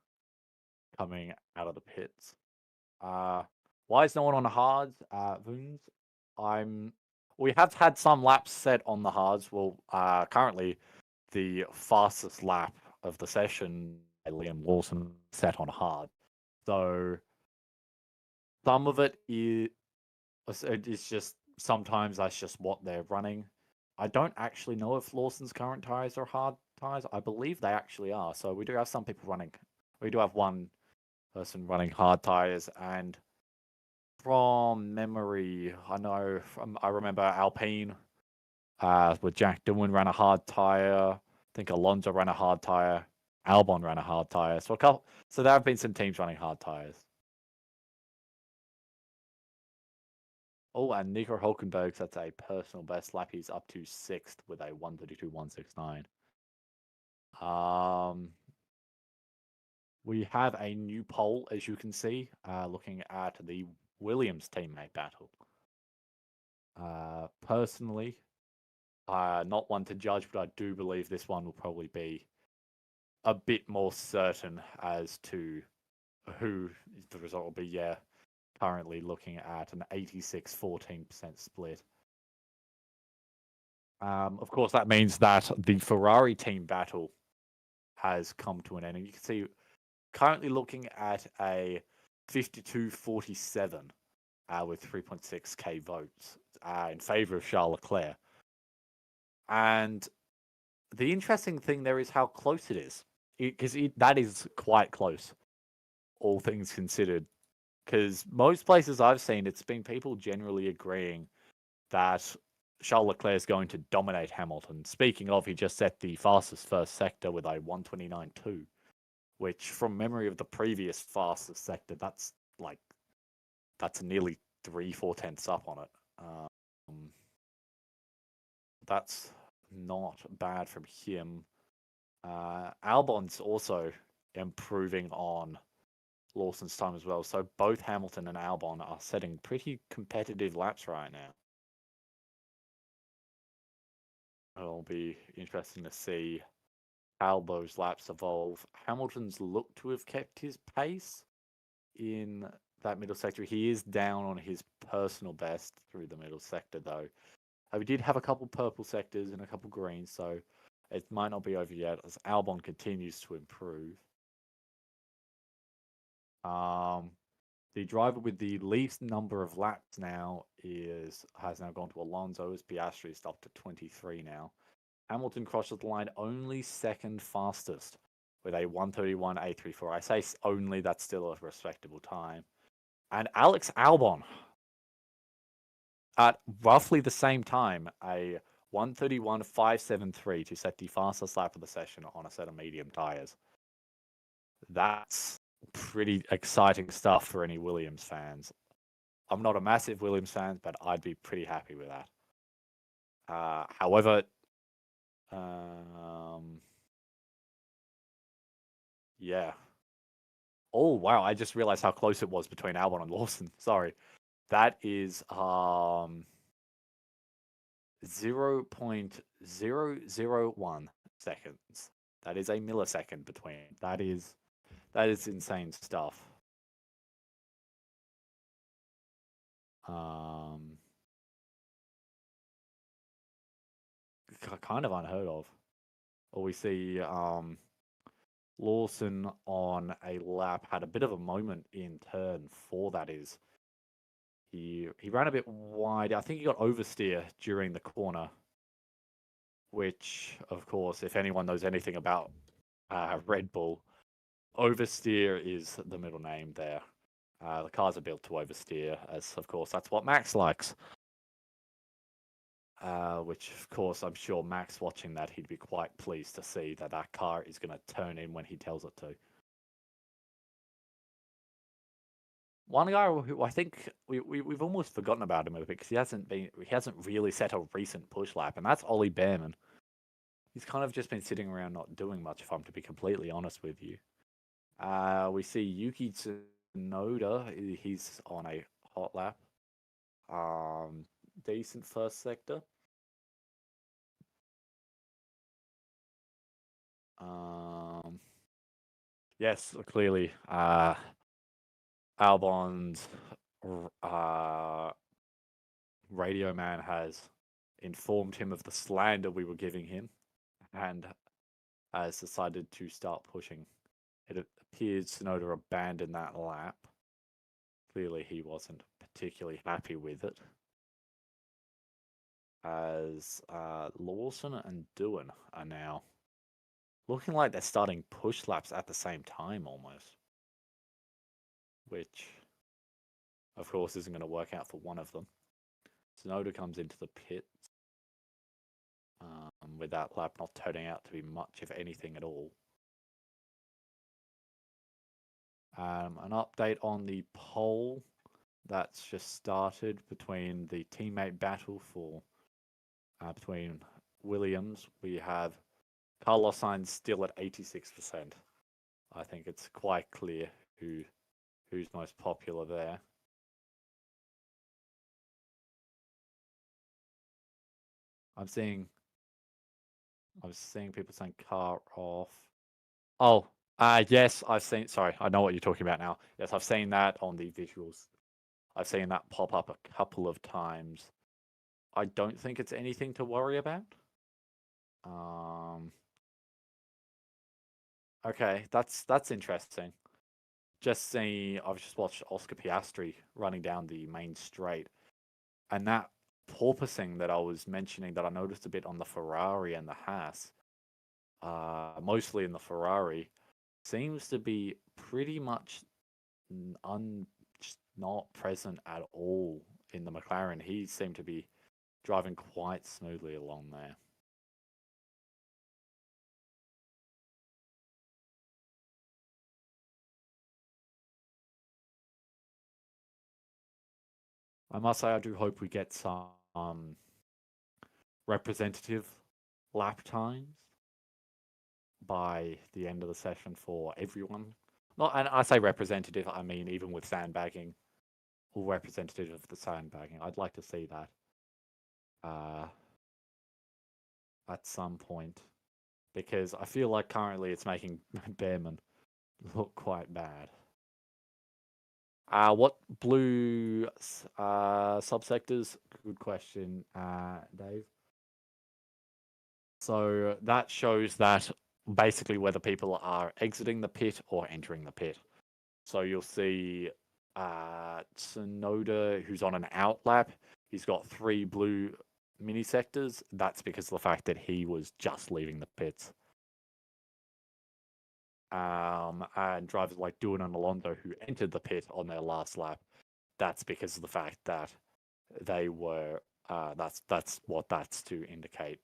B: coming out of the pits. Why is no one on the hards? Voons? We have had some laps set on the hards. Well, currently the fastest lap of the session, Liam Lawson, set on hard. So some of it is it's just sometimes that's just what they're running. I don't actually know if Lawson's current tires are hard tires. I believe they actually are. So we do have some people running. We do have one person running hard tires, and from memory, I remember Alpine with Jack Doohan ran a hard tire. I think Alonso ran a hard tire. Albon ran a hard tire. So there have been some teams running hard tires. Oh, and Nico Hulkenberg sets a personal best lap. He's up to 6th with a 1:32.169. We have a new poll, as you can see, looking at the Williams teammate battle. Personally, not one to judge, but I do believe this one will probably be a bit more certain as to who the result will be. Yeah, currently looking at an 86-14% split. Of course, that means that the Ferrari team battle has come to an end. And you can see currently looking at a 52-47 with 3.6k votes in favor of Charles Leclerc. And the interesting thing there is how close it is. Because that is quite close, all things considered. Because most places I've seen, it's been people generally agreeing that Charles Leclerc is going to dominate Hamilton. Speaking of, he just set the fastest first sector with a 1:29.2, which from memory of the previous fastest sector, that's nearly 3-4 tenths up on it. That's not bad from him. Albon's also improving on Lawson's time as well. So both Hamilton and Albon are setting pretty competitive laps right now. It'll be interesting to see how those laps evolve. Hamilton's looked to have kept his pace in that middle sector. He is down on his personal best through the middle sector, though. We did have a couple purple sectors and a couple greens, so it might not be over yet as Albon continues to improve. The driver with the least number of laps now has now gone to Alonso, as Piastri is up to 23 now. Hamilton crosses the line only second fastest with a 1:31.834. I say only, that's still a respectable time. And Alex Albon at roughly the same time, a 1:31.573 to set the fastest lap of the session on a set of medium tires. That's pretty exciting stuff for any Williams fans. I'm not a massive Williams fan, but I'd be pretty happy with that. However, yeah, Oh wow! I just realized how close it was between Albon and Lawson. Sorry, that is 0.001 seconds. That is a millisecond between. That is insane stuff. Kind of unheard of. Or we see Lawson on a lap had a bit of a moment in turn 4. That is, he ran a bit wide. I think he got oversteer during the corner, which, of course, if anyone knows anything about Red Bull, oversteer is the middle name there. The cars are built to oversteer, as of course that's what Max likes. Which, of course, I'm sure Max watching that, he'd be quite pleased to see that that car is going to turn in when he tells it to. One guy who I think we've almost forgotten about him a bit because he hasn't really set a recent push lap, and that's Ollie Behrman. He's kind of just been sitting around not doing much, if I'm to be completely honest with you. We see Yuki Tsunoda. He's on a hot lap. Decent first sector. Yes, clearly. Albon's radio man has informed him of the slander we were giving him and has decided to start pushing. It appears Tsunoda abandoned that lap. Clearly, he wasn't particularly happy with it. As Lawson and Doohan are now looking like they're starting push laps at the same time almost. Which, of course, isn't going to work out for one of them. Tsunoda comes into the pits with that lap not turning out to be much, if anything, at all. An update on the pole that's just started between the teammate battle for between Williams. We have Carlos Sainz still at 86%. I think it's quite clear who's most popular there. I'm seeing people saying car off. Oh, yes, I've seen. Sorry, I know what you're talking about now. Yes, I've seen that on the visuals. I've seen that pop up a couple of times. I don't think it's anything to worry about. Okay, that's interesting. I've just watched Oscar Piastri running down the main straight, and that porpoising that I was mentioning that I noticed a bit on the Ferrari and the Haas, mostly in the Ferrari, seems to be pretty much just not present at all in the McLaren. He seemed to be driving quite smoothly along there. I must say, I do hope we get some representative lap times by the end of the session for everyone. Not, and I say representative, I mean even with sandbagging, or representative of the sandbagging. I'd like to see that at some point, because I feel like currently it's making Behrman look quite bad. What blue subsectors? Good question, Dave. So that shows that basically whether people are exiting the pit or entering the pit. So you'll see Tsunoda, who's on an out lap, he's got 3 blue mini sectors. That's because of the fact that he was just leaving the pits. And drivers like Doohan and Alonso, who entered the pit on their last lap, that's because of the fact that they were. That's what that's to indicate.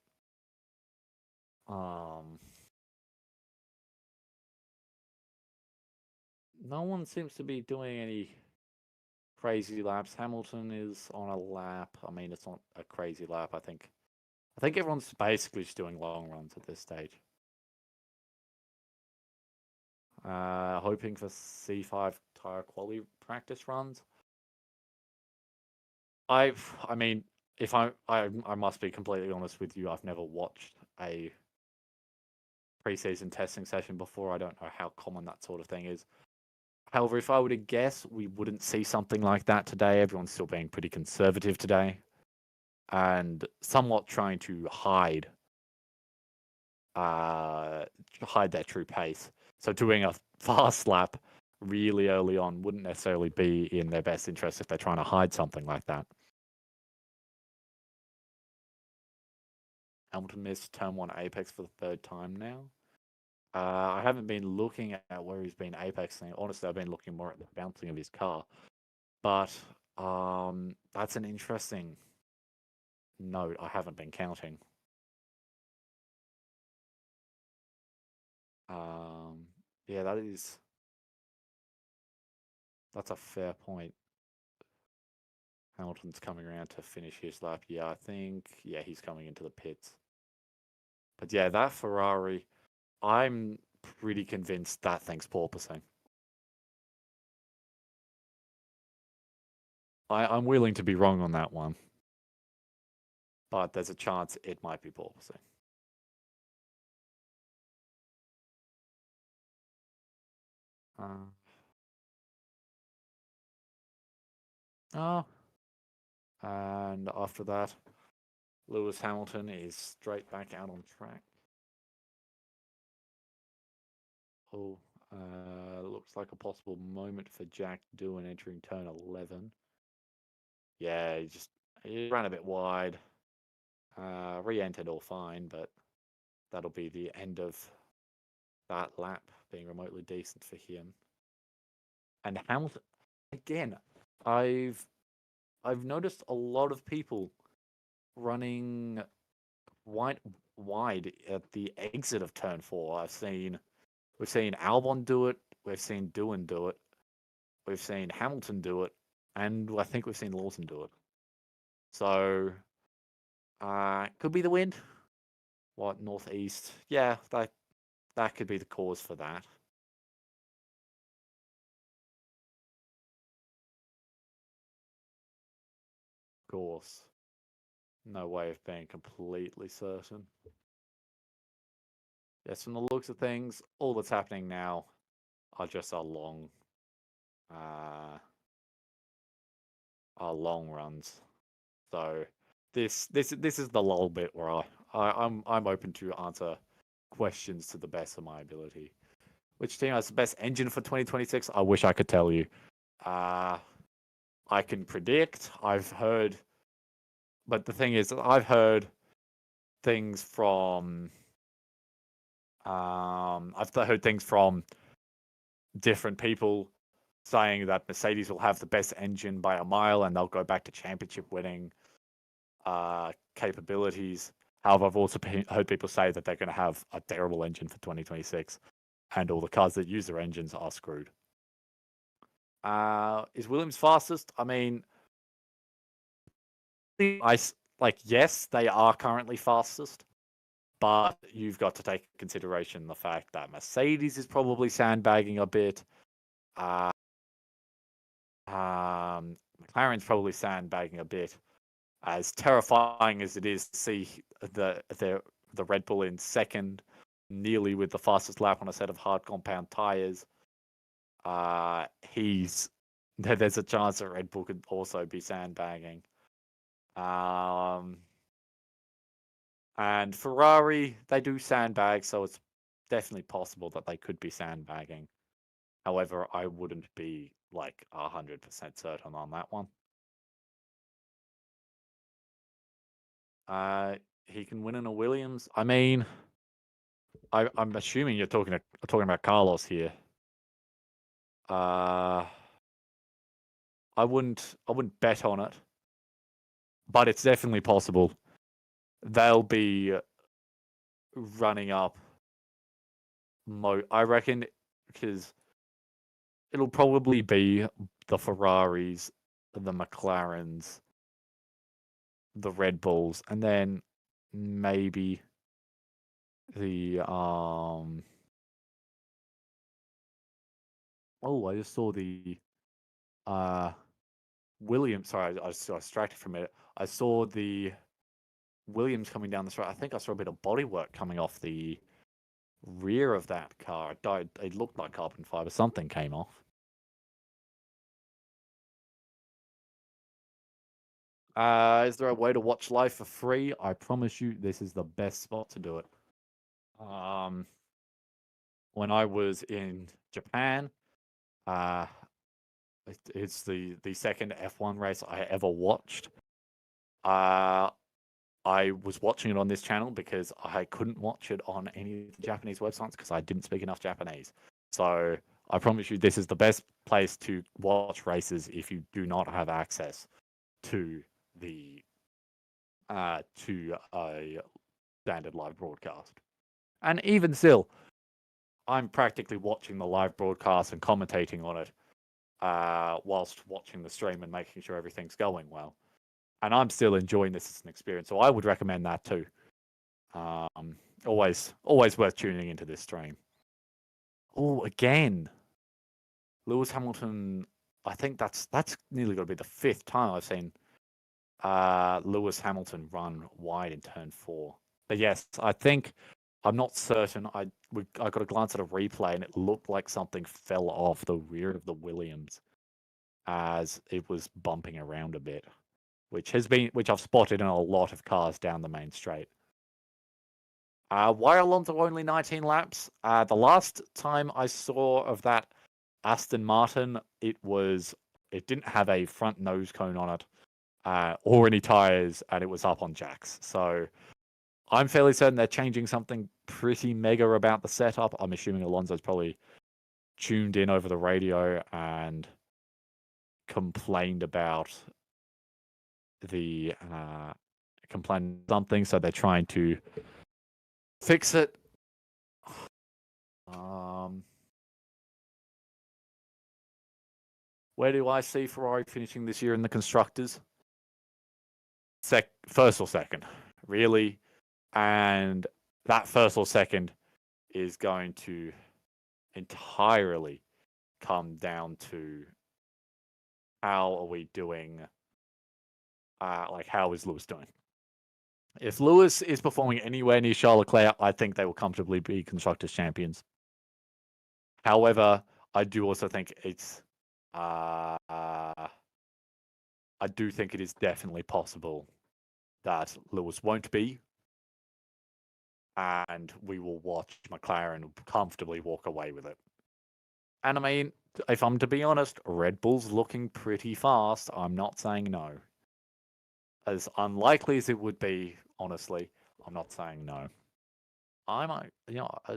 B: No one seems to be doing any crazy laps. Hamilton is on a lap. I mean, it's not a crazy lap. I think everyone's basically just doing long runs at this stage. Hoping for C5 tire quality practice runs. I mean, if I must be completely honest with you, I've never watched a preseason testing session before. I don't know how common that sort of thing is. However, if I were to guess, we wouldn't see something like that today. Everyone's still being pretty conservative today and somewhat trying to hide their true pace. So doing a fast lap really early on wouldn't necessarily be in their best interest if they're trying to hide something like that. Hamilton missed turn 1 apex for the third time now. I haven't been looking at where he's been apexing. Honestly, I've been looking more at the bouncing of his car. But that's an interesting note. I haven't been counting. Yeah, that's a fair point. Hamilton's coming around to finish his lap. Yeah, I think, yeah, he's coming into the pits. But yeah, that Ferrari, I'm pretty convinced that thing's porpoising. I'm willing to be wrong on that one. But there's a chance it might be porpoising. Oh. And after that, Lewis Hamilton is straight back out on track. Oh, looks like a possible moment for Jack Doohan entering turn 11. Yeah, he ran a bit wide. Re-entered all fine, but that'll be the end of that lap being remotely decent for him. And Hamilton, again, I've noticed a lot of people running wide at the exit of turn 4. We've seen Albon do it, we've seen Doohan do it, we've seen Hamilton do it, and I think we've seen Lawson do it. So, could be the wind. What, northeast? Yeah, that could be the cause for that. Of course. No way of being completely certain. Yes, from the looks of things, all that's happening now are just our long runs. So this is the lull bit where I'm open to answer questions to the best of my ability. Which team has the best engine for 2026? I wish I could tell you. I can predict. I've heard, but the thing is, I've heard things from. I've heard things from different people saying that Mercedes will have the best engine by a mile and they'll go back to championship winning capabilities. However, I've also heard people say that they're going to have a terrible engine for 2026 and all the cars that use their engines are screwed. Is Williams fastest? I mean, yes, they are currently fastest, but you've got to take into consideration the fact that Mercedes is probably sandbagging a bit. McLaren's probably sandbagging a bit. As terrifying as it is to see the Red Bull in second, nearly with the fastest lap on a set of hard compound tires, there's a chance that Red Bull could also be sandbagging. And Ferrari, they do sandbag, so it's definitely possible that they could be sandbagging. However, I wouldn't be like 100% certain on that one. He can win in a Williams. I mean, I'm assuming you're talking about Carlos here. I wouldn't bet on it, but it's definitely possible. They'll be running up. I reckon because it'll probably be the Ferraris, the McLarens, the Red Bulls, and then maybe the Oh, I just saw the uh Williams. Sorry, I was distracted for a minute. I saw the Williams coming down the street. I think I saw a bit of bodywork coming off the rear of that car. It looked like carbon fiber. Something came off. Is there a way to watch live for free? I promise you, this is the best spot to do it. Um, when I was in Japan, uh, it's the second F1 race I ever watched. I was watching it on this channel because I couldn't watch it on any of the Japanese websites because I didn't speak enough Japanese. So I promise you, this is the best place to watch races if you do not have access to the to a standard live broadcast. And even still, I'm practically watching the live broadcast and commentating on it whilst watching the stream and making sure everything's going well. And I'm still enjoying this as an experience, so I would recommend that too. Always worth tuning into this stream. Oh, again, Lewis Hamilton. I think that's nearly got to be the fifth time I've seen Lewis Hamilton run wide in turn 4. But yes, I think I'm not certain. I got a glance at a replay and it looked like something fell off the rear of the Williams as it was bumping around a bit, which I've spotted in a lot of cars down the main straight. Why Alonso only 19 laps? The last time I saw of that Aston Martin, it didn't have a front nose cone on it or any tires, and it was up on jacks. So I'm fairly certain they're changing something pretty mega about the setup. I'm assuming Alonso's probably tuned in over the radio and complained about something, so they're trying to fix it. Where do I see Ferrari finishing this year in the constructors? First or second, really, and that first or second is going to entirely come down to how are we doing. How is Lewis doing? If Lewis is performing anywhere near Charles Leclerc, I think they will comfortably be constructors champions. However, I do also think it's I do think it is definitely possible that Lewis won't be, and we will watch McLaren comfortably walk away with it. And I mean, if I'm to be honest, Red Bull's looking pretty fast. I'm not saying no. As unlikely as it would be, honestly, I'm not saying no. I might,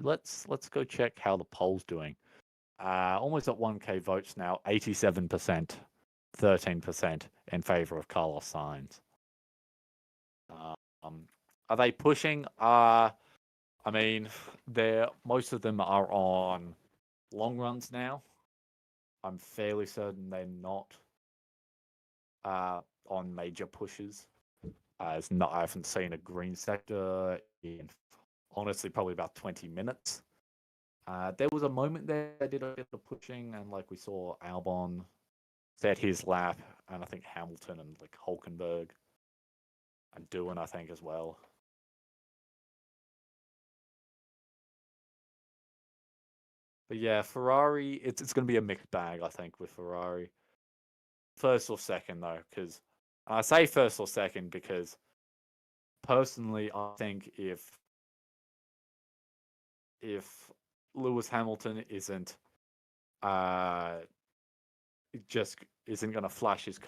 B: let's go check how the poll's doing. Almost at 1K votes now, 87%, 13% in favor of Carlos Sainz. Are they pushing? I mean, most of them are on long runs now. I'm fairly certain they're not on major pushes. I haven't seen a green sector in honestly probably about 20 minutes. There was a moment there they did a bit of pushing, and we saw Albon set his lap, and I think Hamilton and Hulkenberg and Doohan, I think, as well. But yeah, Ferrari, it's going to be a mixed bag, I think, with Ferrari. First or second, though, because I say first or second because personally, I think if Lewis Hamilton isn't just isn't going to flash his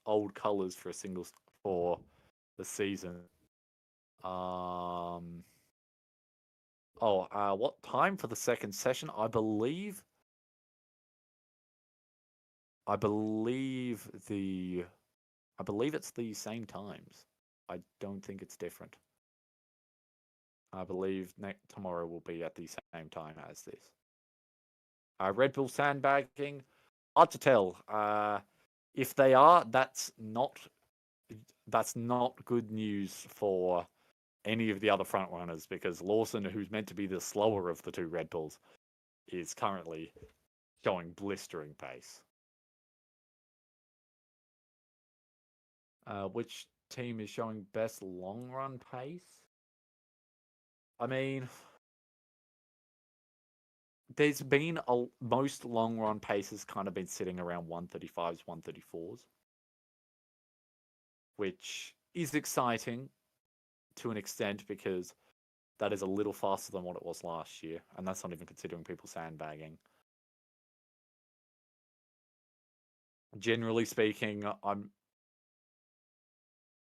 B: old colors for the season. What time for the second session? I believe it's the same times. I don't think it's different. I believe tomorrow will be at the same time as this. Red Bull sandbagging, hard to tell. If they are, that's not good news for any of the other front runners, because Lawson, who's meant to be the slower of the two Red Bulls, is currently showing blistering pace. Which team is showing best long run pace? I mean, there's been most long run paces kind of been sitting around 135s, 134s, which is exciting to an extent because that is a little faster than what it was last year, and that's not even considering people sandbagging. Generally speaking,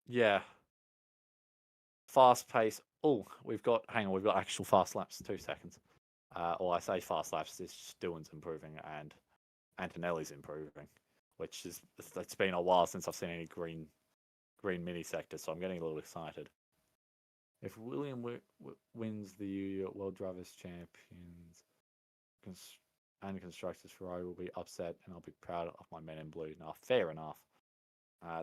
B: yeah, fast pace. Oh, hang on, we've got actual fast laps. 2 seconds. Or I say fast laps. It's Doohan's improving and Antonelli's improving, which is it's been a while since I've seen any green mini sector, so I'm getting a little excited. If William wins the World Drivers' Champions and Constructors, Ferrari will be upset, and I'll be proud of my men in blue. Now, fair enough.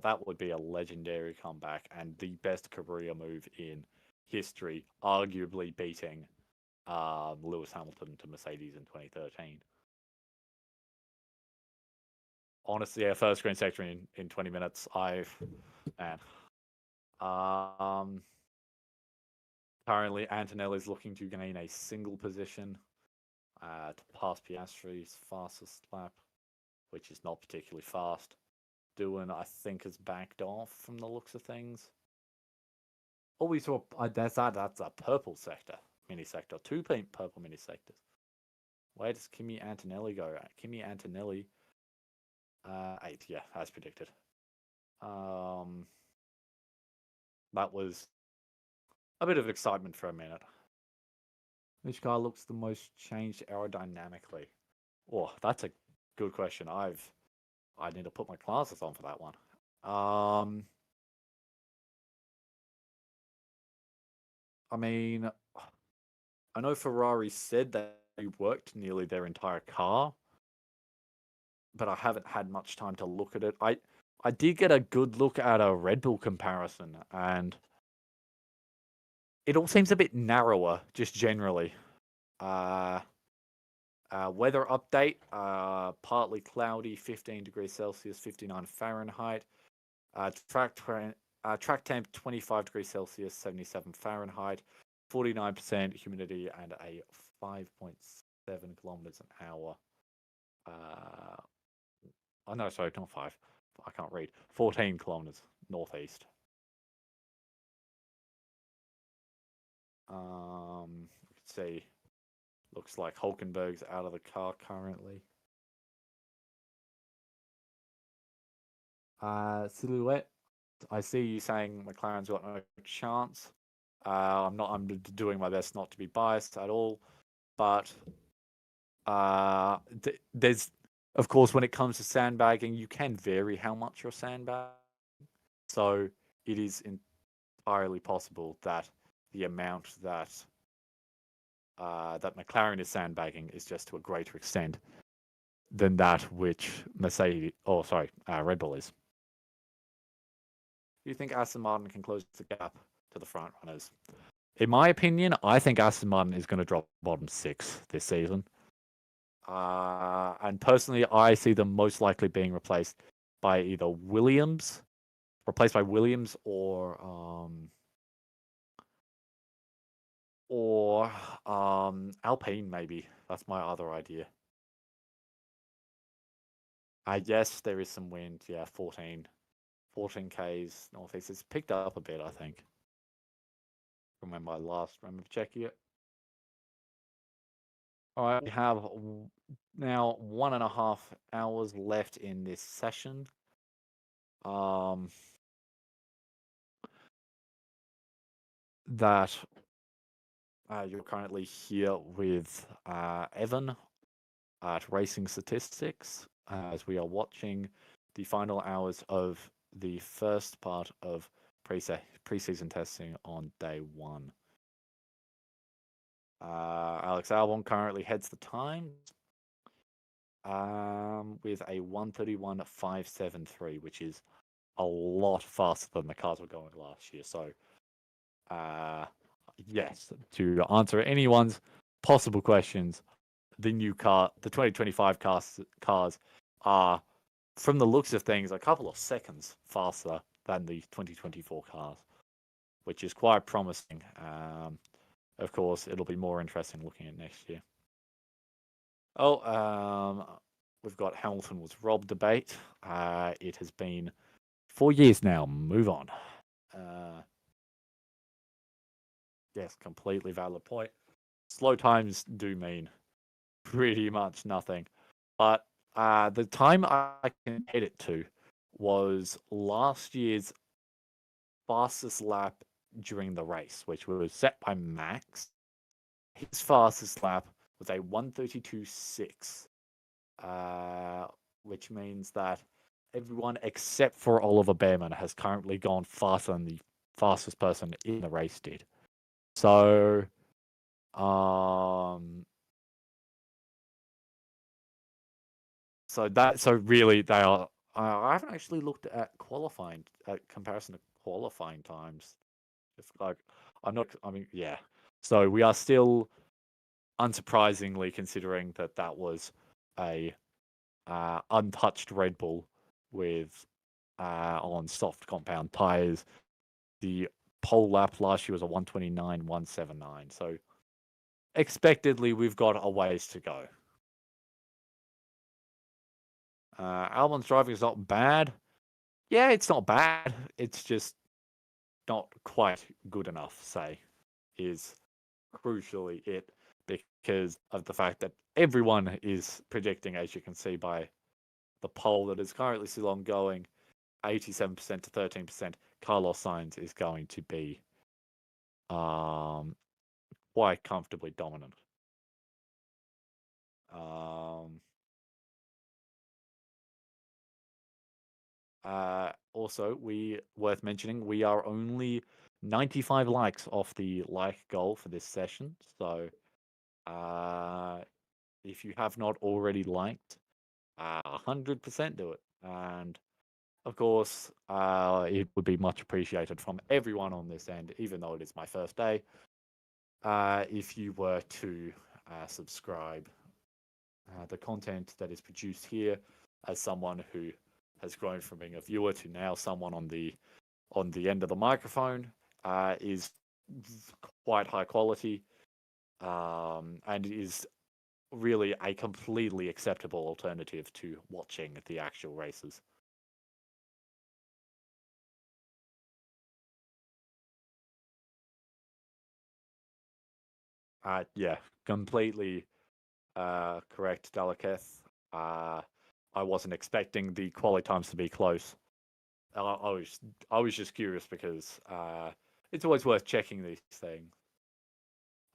B: That would be a legendary comeback and the best career move in history, arguably beating Lewis Hamilton to Mercedes in 2013. Honestly, our first green sector in 20 minutes. Man. Currently, Antonelli's looking to gain a single position to pass Piastri's fastest lap, which is not particularly fast. Doohan, I think, has backed off from the looks of things. Oh, we saw that's a purple sector, mini sector, 2 purple mini sectors. Where does Kimi Antonelli go at? Kimi Antonelli, 8th, yeah, as predicted. That was a bit of excitement for a minute. Which car looks the most changed aerodynamically? Oh, that's a good question. I need to put my glasses on for that one. I mean, I know Ferrari said that they worked nearly their entire car, but I haven't had much time to look at it. I did get a good look at a Red Bull comparison, and it all seems a bit narrower, just generally. Weather update, partly cloudy, 15 degrees Celsius, 59 Fahrenheit. Track temp, 25 degrees Celsius, 77 Fahrenheit. 49% humidity and a 5.7 kilometers an hour. Oh no, sorry, not 5. I can't read. 14 kilometers northeast. We can see. Looks like Hulkenberg's out of the car currently. Silhouette. I see you saying McLaren's got no chance. I'm doing my best not to be biased at all, but there's, of course, when it comes to sandbagging, you can vary how much you're sandbagging. So it is entirely possible that the amount that McLaren is sandbagging is just to a greater extent than that which Red Bull is. Do you think Aston Martin can close the gap to the front runners? In my opinion, I think Aston Martin is going to drop bottom 6 this season. And personally, I see them most likely being replaced by either Williams or Alpine, maybe. That's my other idea. Yes, there is some wind. Yeah, 14 Ks northeast. It's picked up a bit, I think. Remember checking it. All right, we have now 1.5 hours left in this session. That you're currently here with Evan at Racing Statistics as we are watching the final hours of the first part of preseason testing on day 1. Alex Albon currently heads the times with a 1:31.573, which is a lot faster than the cars were going last year. So, yes, to answer anyone's possible questions, the 2025 cars are, from the looks of things, a couple of seconds faster than the 2024 cars, which is quite promising. Of course, it'll be more interesting looking at next year. We've got Hamilton was robbed debate. It has been 4 years now. Move on. Yes, completely valid point. Slow times do mean pretty much nothing. But the time I compared it to was last year's fastest lap during the race, which was set by Max. His fastest lap was a 1:32.6, which means that everyone except for Oliver Behrman has currently gone faster than the fastest person in the race did. So, so really they are. I haven't actually looked at comparison to qualifying times. Just like I'm not. I mean, yeah. So we are still, unsurprisingly, considering that was a untouched Red Bull with on soft compound tires. The pole lap last year was a 1:29.179. So expectedly, we've got a ways to go. Albon's driving is not bad. Yeah, it's not bad. It's just not quite good enough, say, is crucially it, because of the fact that everyone is predicting, as you can see by the poll that is currently still ongoing, 87% to 13%, Carlos Sainz is going to be quite comfortably dominant. Also, worth mentioning, we are only 95 likes off the like goal for this session. So, if you have not already liked, 100% do it. And of course, it would be much appreciated from everyone on this end, even though it is my first day, if you were to subscribe. The content that is produced here, as someone who has grown from being a viewer to now someone on the end of the microphone, is quite high quality, and is really a completely acceptable alternative to watching the actual races. Yeah, completely correct, Daleketh. I wasn't expecting the quality times to be close. I was just curious because it's always worth checking these things.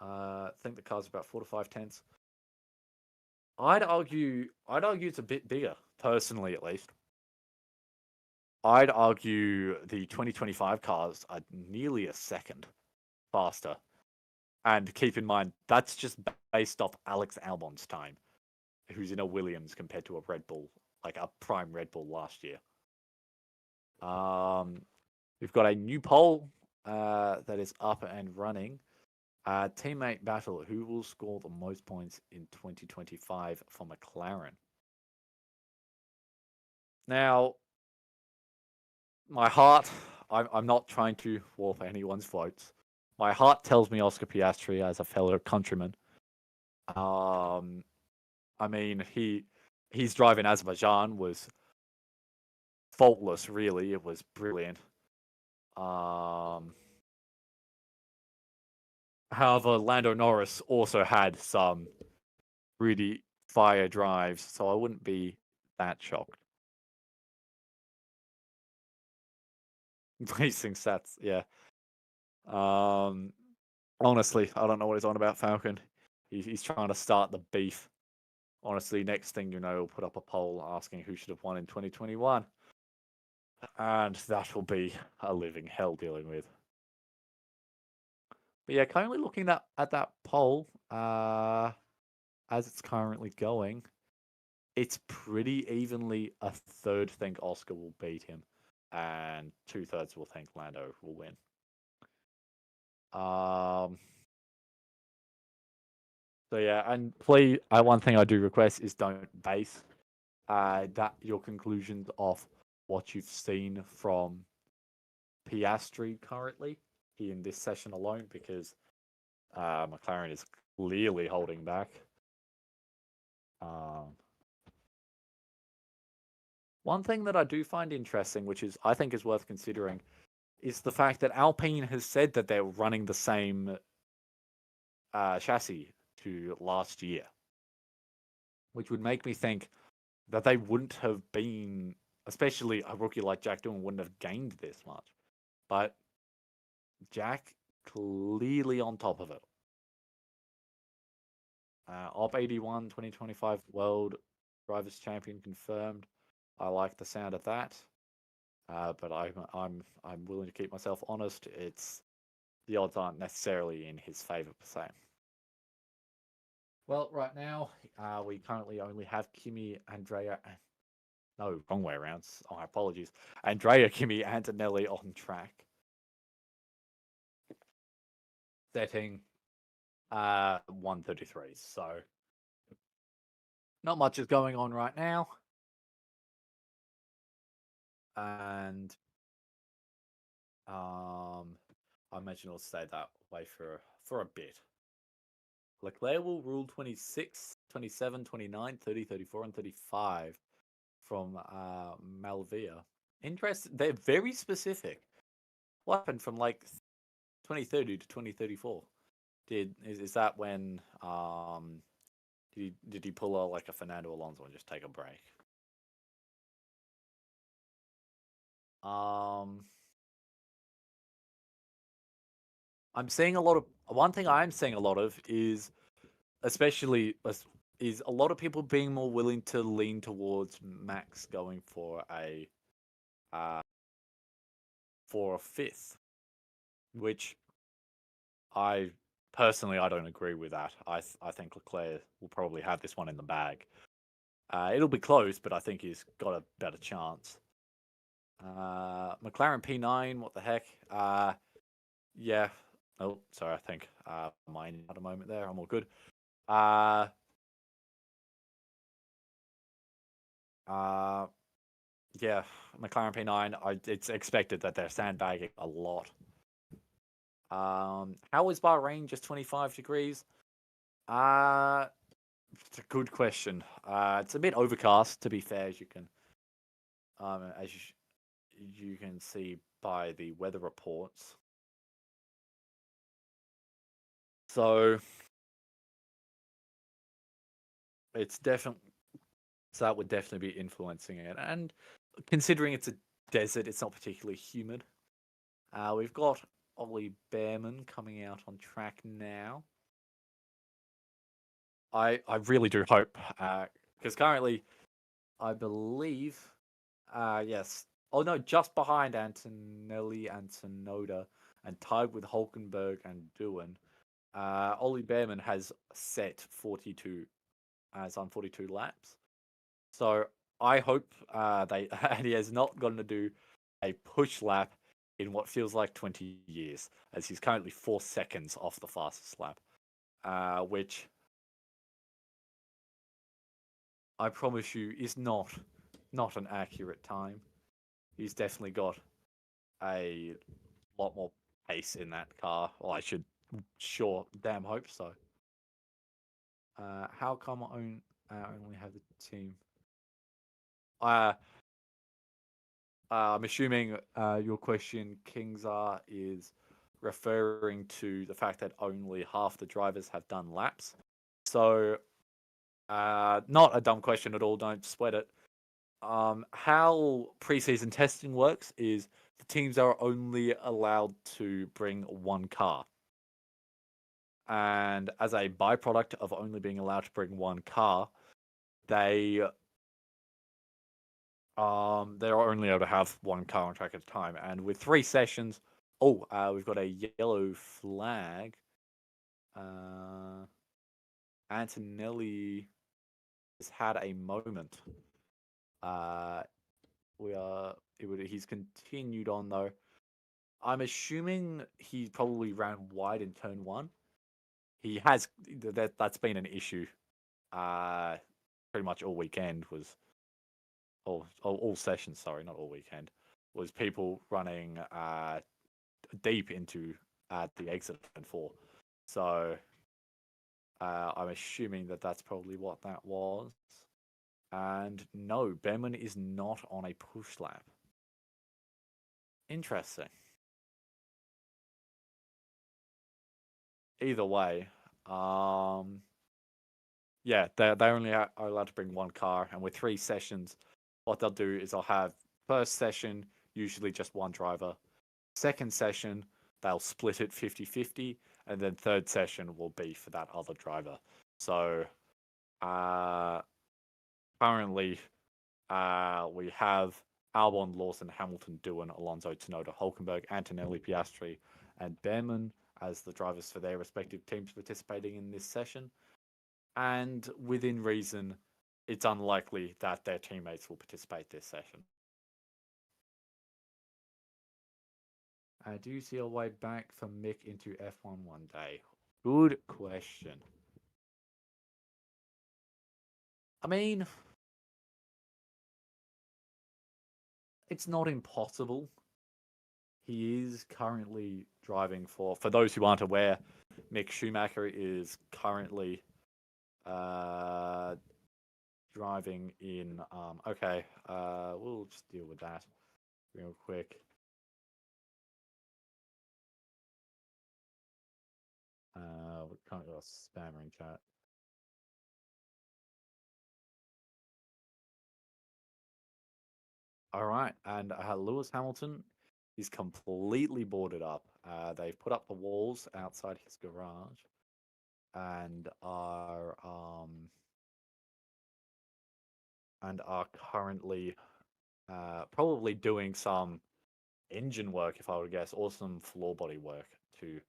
B: I think the car's about 4 to 5 tenths. I'd argue it's a bit bigger, personally at least. I'd argue the 2025 cars are nearly a second faster. And keep in mind, that's just based off Alex Albon's time, who's in a Williams compared to a Red Bull, like a prime Red Bull last year. We've got a new poll that is up and running. Teammate battle: who will score the most points in 2025 for McLaren? Now, my heart, I'm not trying to warp anyone's votes. My heart tells me Oscar Piastri as a fellow countryman. I mean, his drive in Azerbaijan was faultless, really. It was brilliant. However, Lando Norris also had some really fire drives, so I wouldn't be that shocked. Racing stats, yeah. Honestly, I don't know what he's on about, Falcon. He's trying to start the beef. Honestly, next thing you know, we'll put up a poll asking who should have won in 2021. And that will be a living hell dealing with. But yeah, currently looking at that poll, as it's currently going, it's pretty evenly a third think Oscar will beat him, and 2/3 will think Lando will win. So yeah, and please, one thing I do request is don't base that your conclusions of what you've seen from Piastri currently in this session alone, because McLaren is clearly holding back. One thing that I do find interesting, which is I think is worth considering, is the fact that Alpine has said that they're running the same chassis to last year, which would make me think that they wouldn't have been, especially a rookie like Jack Doohan, wouldn't have gained this much. But Jack clearly on top of it. Op 81 2025 World Drivers Champion confirmed. I like the sound of that. But I'm willing to keep myself honest. It's the odds aren't necessarily in his favor per se. Well, right now we currently only have Kimi, Andrea. No, wrong way around. Oh, apologies. Andrea, Kimi, Antonelli on track. Setting 133. So not much is going on right now. And I imagine it'll stay that way for a bit. Leclerc will rule 26, 27, 29, 30, 34, and 35 from Malvia. Interesting. They're very specific. What happened from like 2030 to 2034? Is that when did he pull out like a Fernando Alonso and just take a break? I'm seeing a lot of one thing I'm seeing a lot of is especially is a lot of people being more willing to lean towards Max going for a fifth, which I personally I don't agree with that. I think Leclerc will probably have this one in the bag. It'll be close, but I think he's got a better chance. McLaren P9, what the heck? Yeah. Oh, sorry, I think mine at a moment there. I'm all good. Yeah, McLaren P9. It's expected that they're sandbagging a lot. How is Bahrain just 25 degrees? It's a good question. It's a bit overcast, to be fair, as you can, you can see by the weather reports. So it's definitely that would definitely be influencing it, and considering it's a desert, it's not particularly humid. We've got Ollie Behrman coming out on track now. I really do hope, because currently, I believe, yes. Oh no, just behind Antonelli and Tsunoda, and tied with Hulkenberg and Doohan. Ollie Behrman has set 42, has on 42 laps. So I hope they and he has not going to do a push lap in what feels like 20 years, as he's currently 4 seconds off the fastest lap, which I promise you is not an accurate time. He's definitely got a lot more pace in that car. Well, I should damn hope so. How come I only have the team? I'm assuming your question, Kingzar, is referring to the fact that only half the drivers have done laps. So, not a dumb question at all. Don't sweat it. How preseason testing works is the teams are only allowed to bring one car. And as a byproduct of only being allowed to bring one car, they're only able to have one car on track at a time. And with 3 sessions, we've got a yellow flag. Antonelli has had a moment. He's continued on though. I'm assuming he probably ran wide in turn 1. he has that's been an issue. Pretty much all weekend was all sessions. Sorry, not all weekend. Was people running deep into the exit and four. So I'm assuming that that's probably what that was. And no, Behrman is not on a push lap. Interesting. Either way, yeah, they only are allowed to bring one car, and with 3 sessions, what they'll do is they'll have first session, usually just one driver. Second session, they'll split it 50-50, and then third session will be for that other driver. So currently, we have Albon, Lawson, Hamilton, Doohan, Alonso, Tsunoda, Hulkenberg, Antonelli, Piastri, and Behrman as the drivers for their respective teams participating in this session. And within reason, it's unlikely that their teammates will participate this session. Do you see a way back for Mick into F1 one day? Good question. I mean, it's not impossible. He is currently driving for those who aren't aware, Mick Schumacher is currently driving in, okay, we'll just deal with that real quick. We can't got a spammer in chat. All right, and Lewis Hamilton is completely boarded up. They've put up the walls outside his garage, and are currently probably doing some engine work, if I would guess, or some floor body work to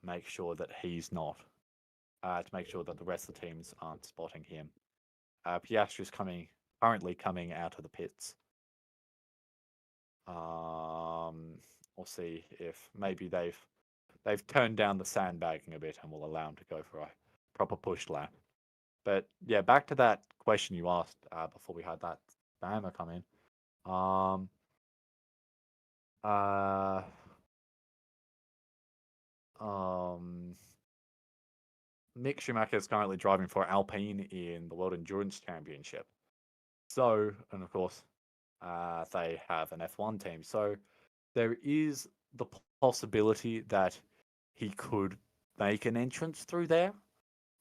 B: make sure that he's not, to make sure that the rest of the teams aren't spotting him. Piastri is currently coming out of the pits. We'll see if maybe they've turned down the sandbagging a bit and will allow him to go for a proper push lap. But yeah, back to that question you asked before we had that spammer come in. Mick Schumacher is currently driving for Alpine in the World Endurance Championship. So, and of course, they have an F1 team. So there is the possibility that he could make an entrance through there.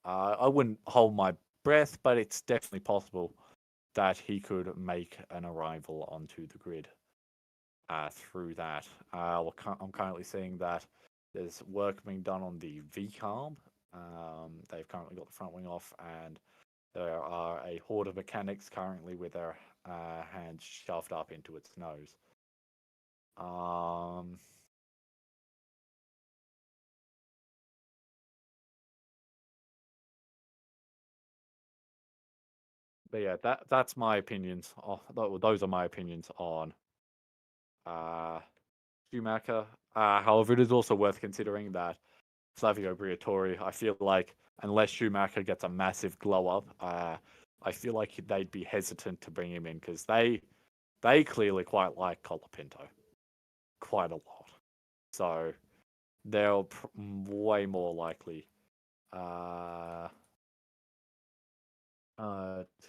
B: I wouldn't hold my breath, but it's definitely possible that he could make an arrival onto the grid through that. I'm currently seeing that there's work being done on the V-carb. They've currently got the front wing off, and there are a horde of mechanics currently with their hands shoved up into its nose. But yeah, that's my opinions. Those are my opinions on Schumacher. However, it is also worth considering that Flavio Briatore, I feel like unless Schumacher gets a massive glow up, I feel like they'd be hesitant to bring him in because they clearly quite like Colapinto quite a lot. So they're way more likely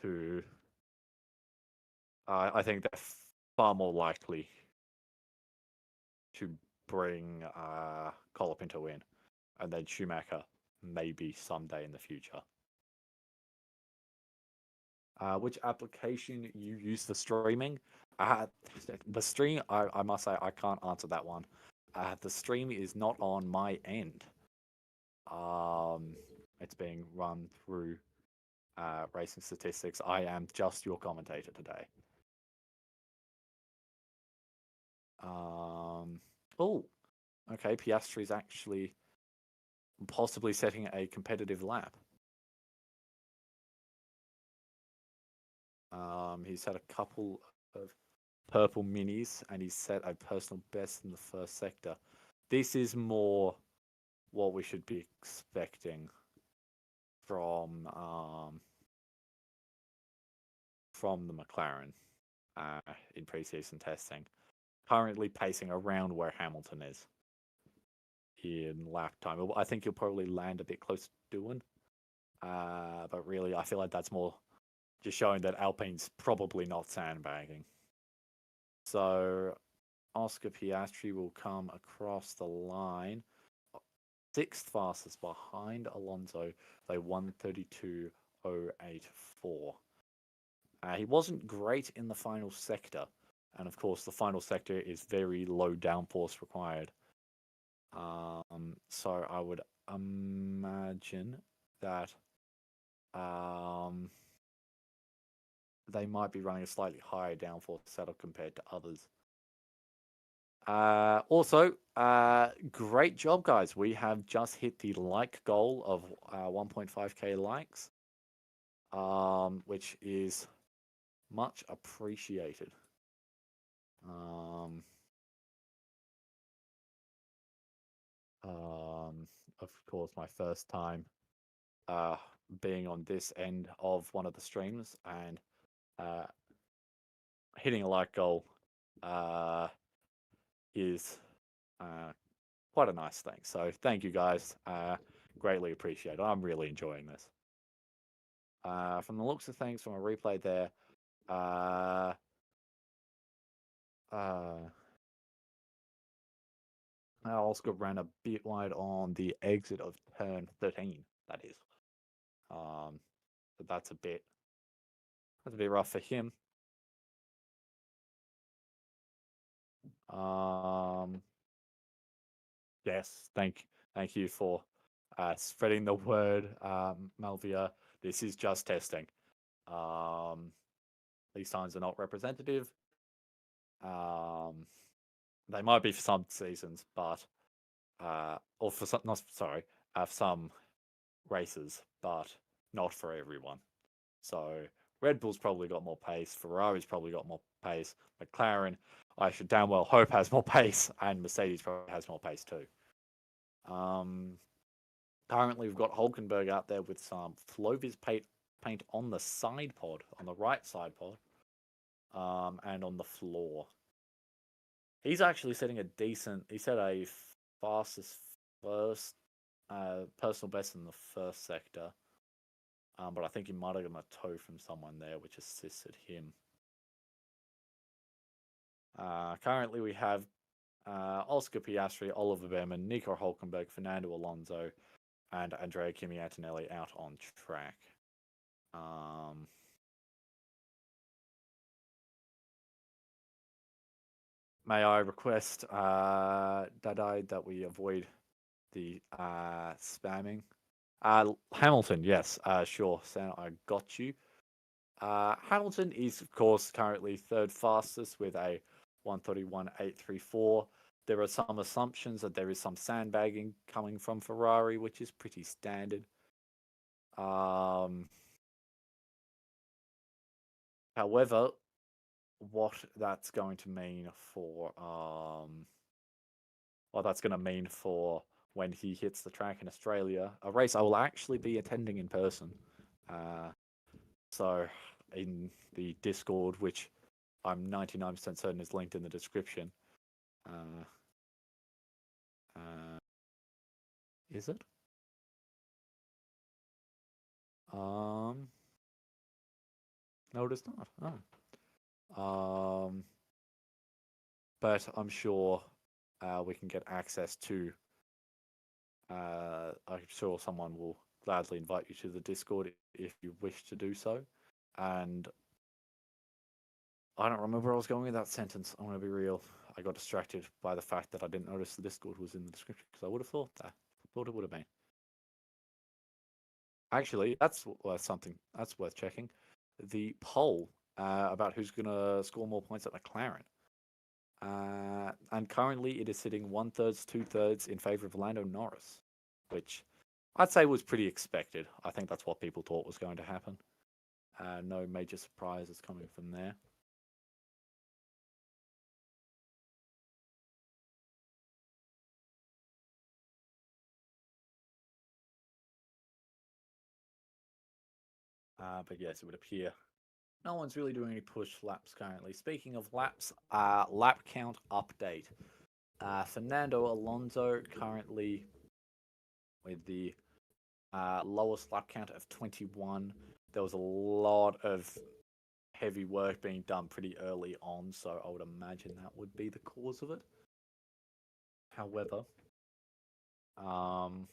B: to. I think they're far more likely to bring Colapinto in, and then Schumacher maybe someday in the future. Which application you use for streaming? The stream, I must say, I can't answer that one. The stream is not on my end. It's being run through Racing Statistics. I am just your commentator today. Oh, okay. Piastri's actually possibly setting a competitive lap. He's had a couple of purple minis, and he's set a personal best in the first sector. This is more what we should be expecting from the McLaren in preseason testing. Currently pacing around where Hamilton is in lap time. I think he'll probably land a bit close to doing. But really, I feel like that's more just showing that Alpine's probably not sandbagging. So Oscar Piastri will come across the line. Sixth fastest behind Alonso, they 1:32.084. He wasn't great in the final sector. And of course, the final sector is very low downforce required. So I would imagine that they might be running a slightly higher downforce setup compared to others. Also, great job, guys. We have just hit the like goal of 1.5k likes, which is much appreciated. Of course, my first time being on this end of one of the streams and hitting a like goal is quite a nice thing. So thank you guys. Greatly appreciate it. I'm really enjoying this. From the looks of things, from a replay there, Oscar ran a bit wide on the exit of turn 13. That is, but that's a bit rough for him. Yes, thank you for spreading the word, Malvia. This is just testing. These times are not representative. They might be for some seasons, but or for some, not sorry, for some races, but not for everyone. So Red Bull's probably got more pace. Ferrari's probably got more pace. McLaren, I should damn well hope, has more pace, and Mercedes probably has more pace too. Currently, we've got Hulkenberg out there with some Flovis paint on the side pod, on the right side pod, and on the floor. He's actually setting a decent. He set a fastest first personal best in the first sector, but I think he might have gotten a toe from someone there, which assisted him. Currently, we have Oscar Piastri, Oliver Behrman, Nico Hulkenberg, Fernando Alonso, and Andrea Kimi Antonelli out on track. May I request, Dadai, that we avoid the spamming? Hamilton, yes, sure, Sam, I got you. Hamilton is, of course, currently third fastest with a 1:31.834. There are some assumptions that there is some sandbagging coming from Ferrari, which is pretty standard. However, what that's going to mean for when he hits the track in Australia, a race I will actually be attending in person. So in the Discord, which I'm 99% certain is linked in the description. Is it? No, it is not. Oh. But I'm sure we can get access to. I'm sure someone will gladly invite you to the Discord if you wish to do so. And I don't remember where I was going with that sentence. I'm going to be real. I got distracted by the fact that I didn't notice the Discord was in the description because I would have thought that. Thought it would have been. Actually, that's something that's worth checking. The poll about who's going to score more points at McLaren. And currently it is sitting 1/3, 2/3 in favor of Lando Norris, which I'd say was pretty expected. I think that's what people thought was going to happen. No major surprises coming from there. But yes, it would appear no one's really doing any push laps currently. Speaking of laps, lap count update. Fernando Alonso currently with the lowest lap count of 21. There was a lot of heavy work being done pretty early on, so I would imagine that would be the cause of it. However, um,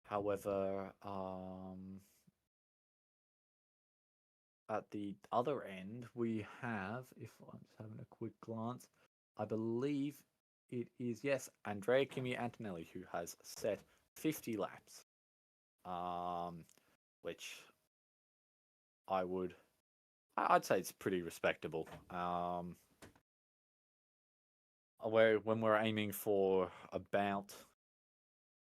B: however, at the other end, we have, if I'm just having a quick glance, I believe it is, yes, Andrea Kimi Antonelli, who has set 50 laps, which I'd say it's pretty respectable. When we're aiming for about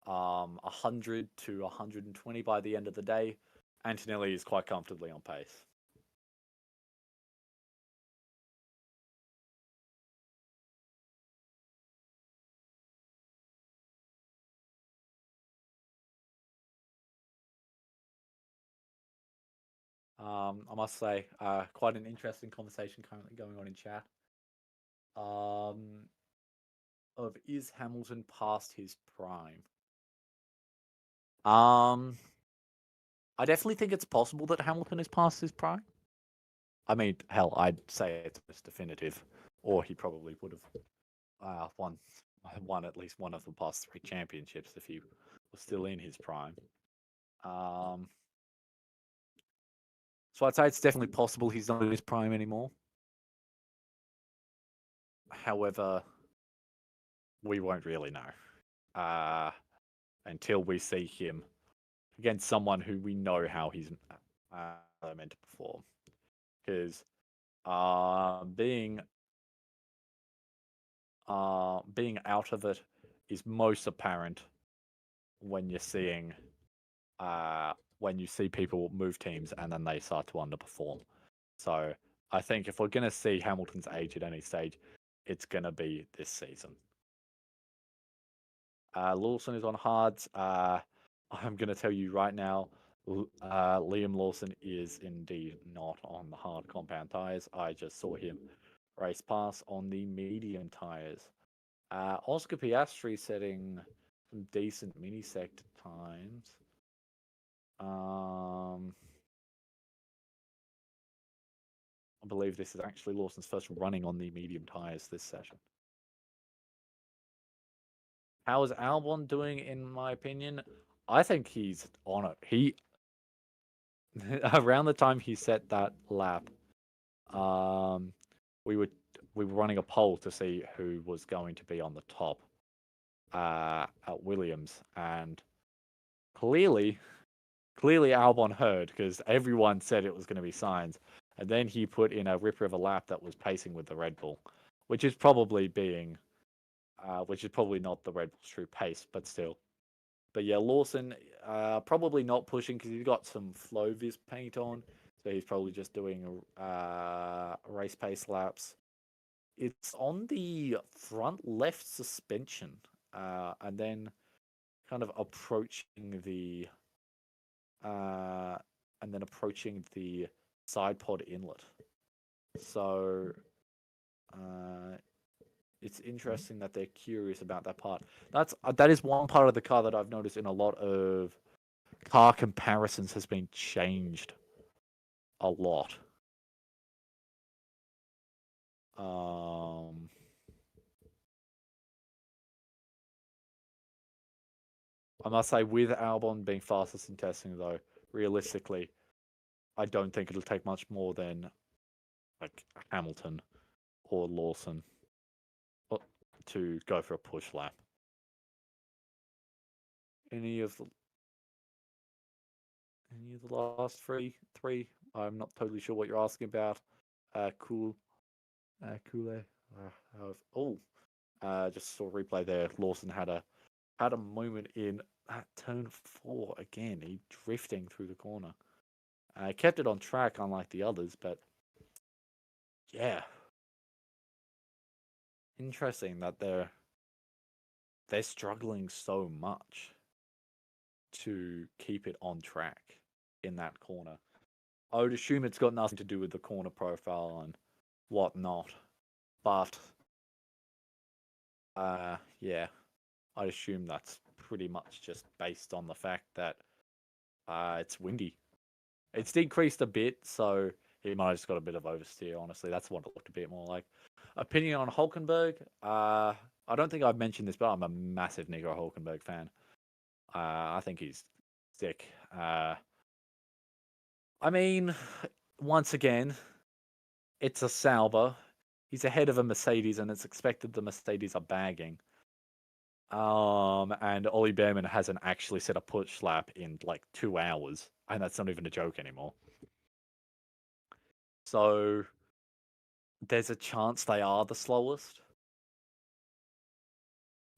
B: 100 to 120 by the end of the day, Antonelli is quite comfortably on pace. I must say, quite an interesting conversation currently going on in chat. Of is Hamilton past his prime? I definitely think it's possible that Hamilton is past his prime. I mean, hell, I'd say it's definitive, or he probably would have won at least one of the past 3 championships if he was still in his prime. So I'd say it's definitely possible he's not in his prime anymore. However, we won't really know until we see him against someone who we know how he's meant to perform. Because being out of it is most apparent when you're seeing when you see people move teams and then they start to underperform. So I think if we're going to see Hamilton's age at any stage, it's going to be this season. Lawson is on hards. I'm going to tell you right now, Liam Lawson is indeed not on the hard compound tires. I just saw him race pass on the medium tires. Oscar Piastri setting some decent mini sector times. I believe this is actually Lawson's first running on the medium tires this session. How is Albon doing, in my opinion? I think he's on it. He around the time he set that lap, we were running a poll to see who was going to be on the top at Williams, and clearly Albon heard because everyone said it was going to be Sainz, and then he put in a ripper of a lap that was pacing with the Red Bull, which is probably not the Red Bull's true pace, but still. But yeah, Lawson probably not pushing because he's got some Flovis paint on, so he's probably just doing race pace laps. It's on the front left suspension, and then kind of approaching the side pod inlet. So it's interesting that they're curious about that part. That is one part of the car that I've noticed in a lot of car comparisons has been changed a lot. I must say, with Albon being fastest in testing, though, realistically, I don't think it'll take much more than like Hamilton or Lawson to go for a push lap. Any of the last three? I'm not totally sure what you're asking about. Cool. Just saw a replay there. Lawson had a moment in turn 4 again. He drifting through the corner. Kept it on track, unlike the others, but yeah, interesting that they're struggling so much to keep it on track in that corner. I would assume it's got nothing to do with the corner profile and whatnot, but yeah, I assume that's pretty much just based on the fact that it's windy. It's decreased a bit, so he might have just got a bit of oversteer. Honestly, that's what it looked a bit more like. Opinion on Hulkenberg? I don't think I've mentioned this, but I'm a massive Nico Hulkenberg fan. I think he's sick. I mean, once again, it's a Sauber. He's ahead of a Mercedes, and it's expected the Mercedes are bagging. And Ollie Behrman hasn't actually set a push lap in like 2 hours, and that's not even a joke anymore. So there's a chance they are the slowest.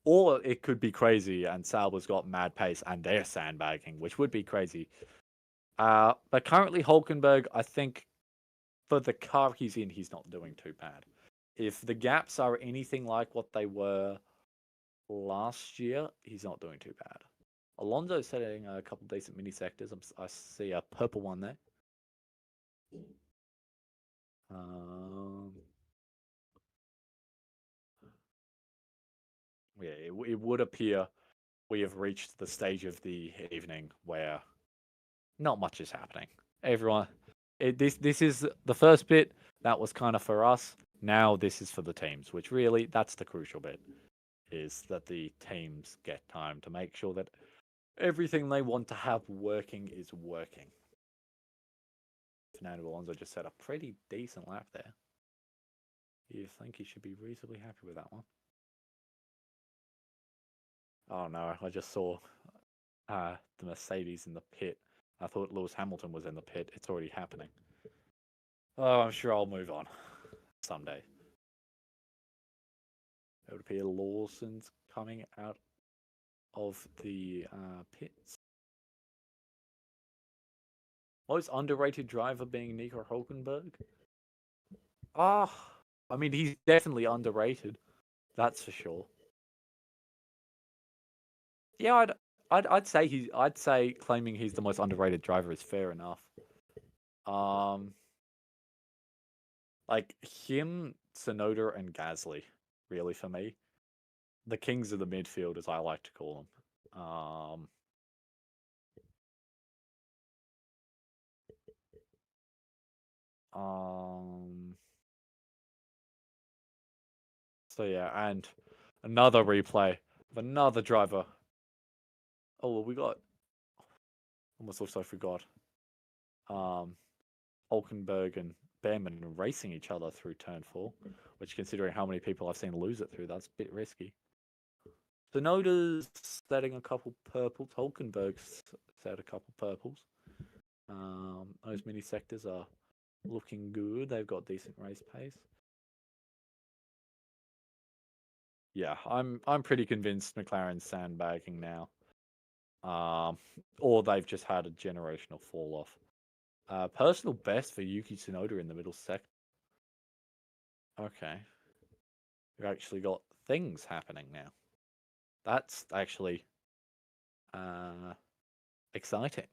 B: Or it could be crazy and Sauber's got mad pace and they're sandbagging, which would be crazy. But currently Hulkenberg, I think for the car he's in, he's not doing too bad. If the gaps are anything like what they were last year, he's not doing too bad. Alonso's setting a couple decent mini sectors. I see a purple one there. Yeah, it would appear we have reached the stage of the evening where not much is happening. Everyone, this is the first bit that was kind of for us. Now this is for the teams, which really that's the crucial bit, is that the teams get time to make sure that everything they want to have working is working. Fernando Alonso just set a pretty decent lap there. You think he should be reasonably happy with that one? Oh no, I just saw the Mercedes in the pit. I thought Lewis Hamilton was in the pit. It's already happening. Oh, I'm sure I'll move on someday. It would appear Lawson's coming out of the pits. Most underrated driver being Nico Hulkenberg? I mean, he's definitely underrated. That's for sure. Yeah, I'd say claiming he's the most underrated driver is fair enough. Like him, Tsunoda, and Gasly, really for me, the kings of the midfield, as I like to call them. So yeah, and another replay of another driver. Oh, well, we got almost also forgot. Hulkenberg and Behrman racing each other through turn 4, which, considering how many people I've seen lose it through, that's a bit risky. Tsunoda's setting a couple purples. Hulkenberg's set a couple purples. Those mini sectors are looking good. They've got decent race pace. Yeah, I'm pretty convinced McLaren's sandbagging now. Or they've just had a generational fall off. Personal best for Yuki Tsunoda in the middle sector. Okay. We've actually got things happening now. That's actually exciting.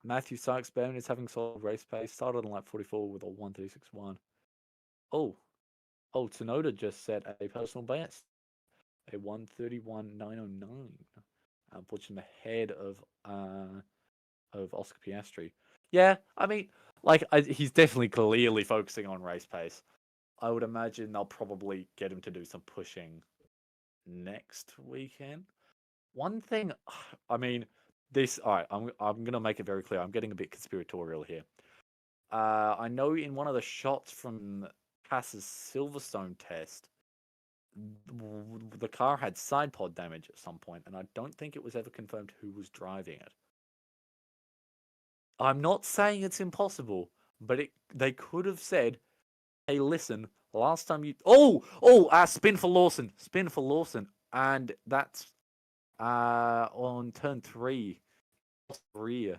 B: Matthew Sykes Bowman is having solid race pace. Started on lap 44 with a 1:36.1. Oh, Tsunoda just set a personal best, a 1:31.909, puts him ahead of Oscar Piastri. Yeah, I mean, he's definitely clearly focusing on race pace. I would imagine they'll probably get him to do some pushing next weekend. One thing, I mean, alright, I'm gonna make it very clear. I'm getting a bit conspiratorial here. I know in one of the shots from Haas's Silverstone test, the car had side pod damage at some point, and I don't think it was ever confirmed who was driving it. I'm not saying it's impossible, but they could have said, "Hey, listen, last time you spin for Lawson, and that's on turn 3, rear,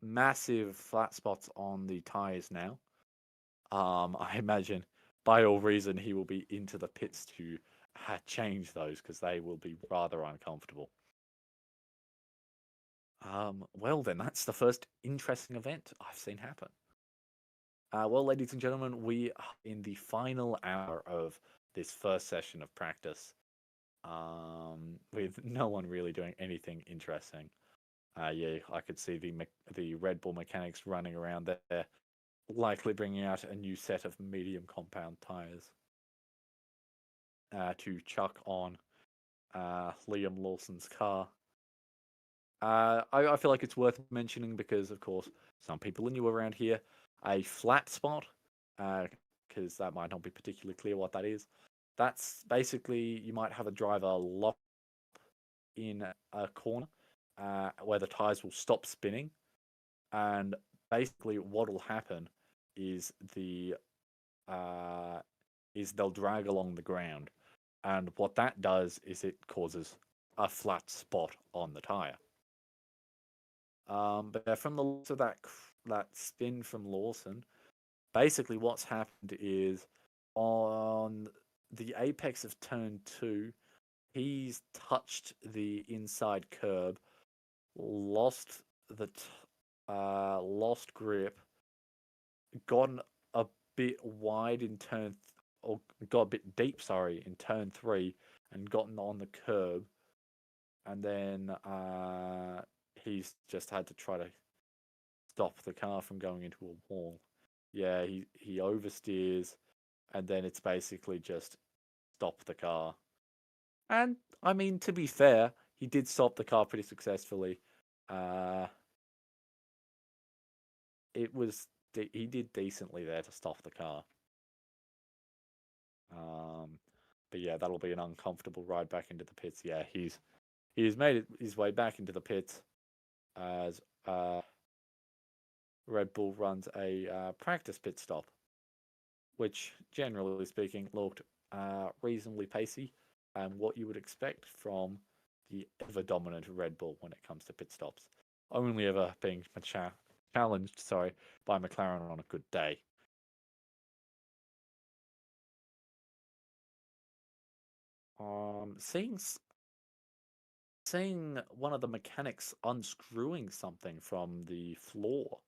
B: massive flat spots on the tires now. I imagine by all reason, he will be into the pits to change those because they will be rather uncomfortable. Well, then, that's the first interesting event I've seen happen. Well, ladies and gentlemen, we are in the final hour of this first session of practice, with no one really doing anything interesting. Yeah, I could see the Red Bull mechanics running around there, likely bringing out a new set of medium compound tires to chuck on Liam Lawson's car. I feel like it's worth mentioning because, of course, some people are new around here. A flat spot, because that might not be particularly clear what that is. That's basically, you might have a driver lock in a corner where the tires will stop spinning, and basically what will happen is they'll drag along the ground, and what that does is it causes a flat spot on the tire. But from the looks of that spin from Lawson, basically what's happened is on the apex of turn 2, he's touched the inside curb, lost lost grip, gotten a bit wide in or got a bit deep, sorry, in turn 3, and gotten on the curb, and then he's just had to try to stop the car from going into a wall. Yeah, he oversteers, and then it's basically just stop the car. And I mean, to be fair, he did stop the car pretty successfully. He did decently there to stop the car. But yeah, that'll be an uncomfortable ride back into the pits. Yeah, he's made his way back into the pits as Red Bull runs a practice pit stop, which, generally speaking, looked reasonably pacey and what you would expect from the ever dominant Red Bull when it comes to pit stops. Only ever being challenged, by McLaren on a good day. Seeing one of the mechanics unscrewing something from the floor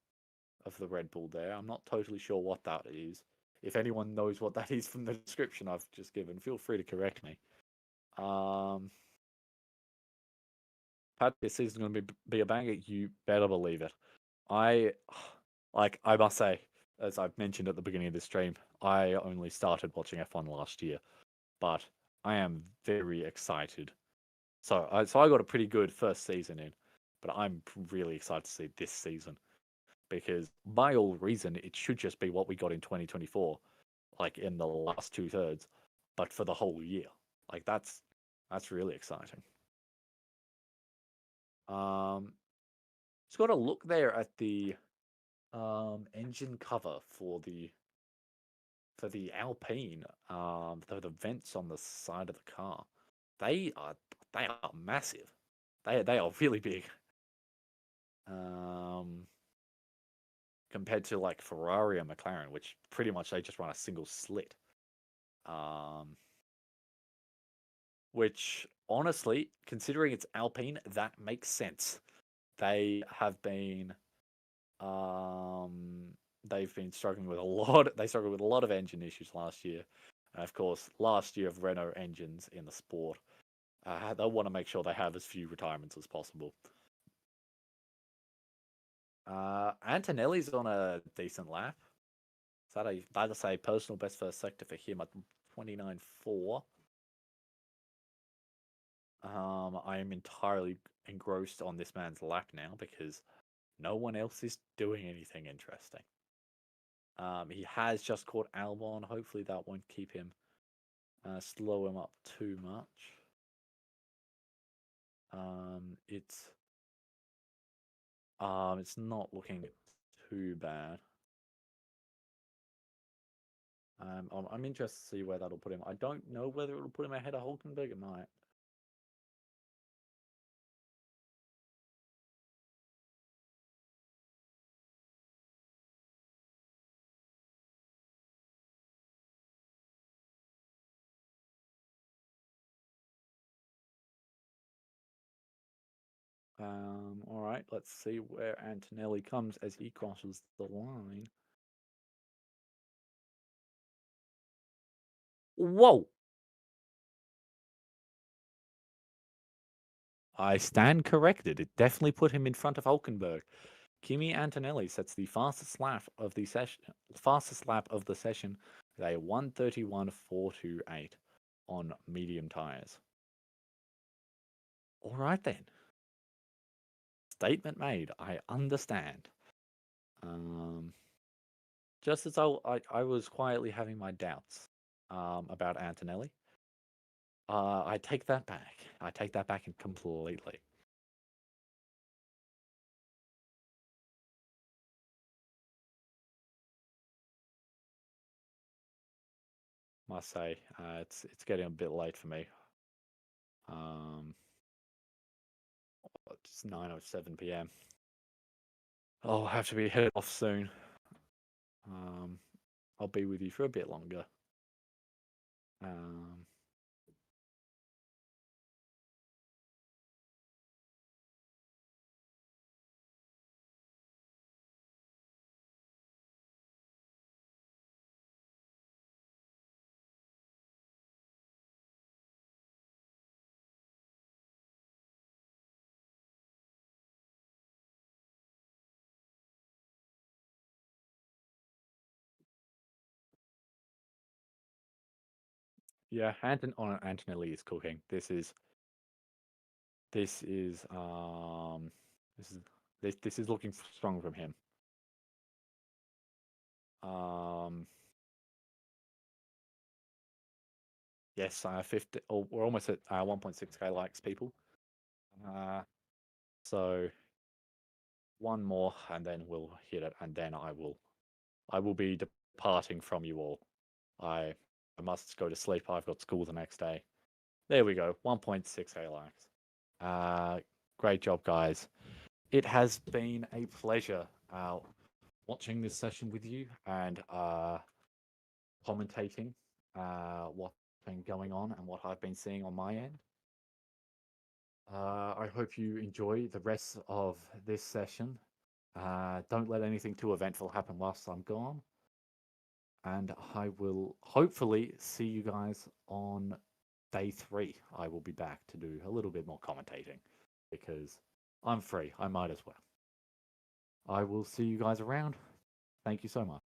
B: of the Red Bull there. I'm not totally sure what that is. If anyone knows what that is from the description I've just given, feel free to correct me. Pat, this season's going to be a banger. You better believe it. I must say, as I've mentioned at the beginning of the stream, I only started watching F1 last year, but I am very excited. So I got a pretty good first season in, but I'm really excited to see this season because, by all reason, it should just be what we got in 2024, like in the last 2/3, but for the whole year. Like that's really exciting. Just got to look there at the engine cover for the Alpine, the vents on the side of the car. They are massive. They are really big. Compared to like Ferrari and McLaren, which pretty much they just run a single slit. Which honestly, considering it's Alpine, that makes sense. They have been they've been struggling with a lot. They struggled with a lot of engine issues last year. And of course, last year of Renault engines in the sport, they want to make sure they have as few retirements as possible. Antonelli's on a decent lap. That's a personal best first sector for him at 29.4. I am entirely engrossed on this man's lap now because no one else is doing anything interesting. He has just caught Albon. Hopefully that won't keep him slow him up too much. It's not looking too bad. I'm interested to see where that'll put him. I don't know whether it'll put him ahead of Hulkenberg. It might. All right, let's see where Antonelli comes as he crosses the line. Whoa! I stand corrected. It definitely put him in front of Hulkenberg. Kimi Antonelli sets the fastest lap of the session. Fastest lap of the session with a 1:31.428 on medium tires. All right then. Statement made. I understand. Just as I was quietly having my doubts about Antonelli, I take that back. I take that back completely. Must say, it's getting a bit late for me. It's 9:07 p.m. I'll have to be headed off soon. I'll be with you for a bit longer. Yeah, Antonelli is cooking. This is this is looking strong from him. Yes, 50. Oh, we're almost at 1.6k likes, people. So one more, and then we'll hit it, and then I will be departing from you all. I must go to sleep. I've got school the next day. There we go. 1.6k likes. Great job, guys. It has been a pleasure watching this session with you and commentating what's been going on and what I've been seeing on my end. I hope you enjoy the rest of this session. Don't let anything too eventful happen whilst I'm gone. And I will hopefully see you guys on day 3. I will be back to do a little bit more commentating because I'm free. I might as well. I will see you guys around. Thank you so much.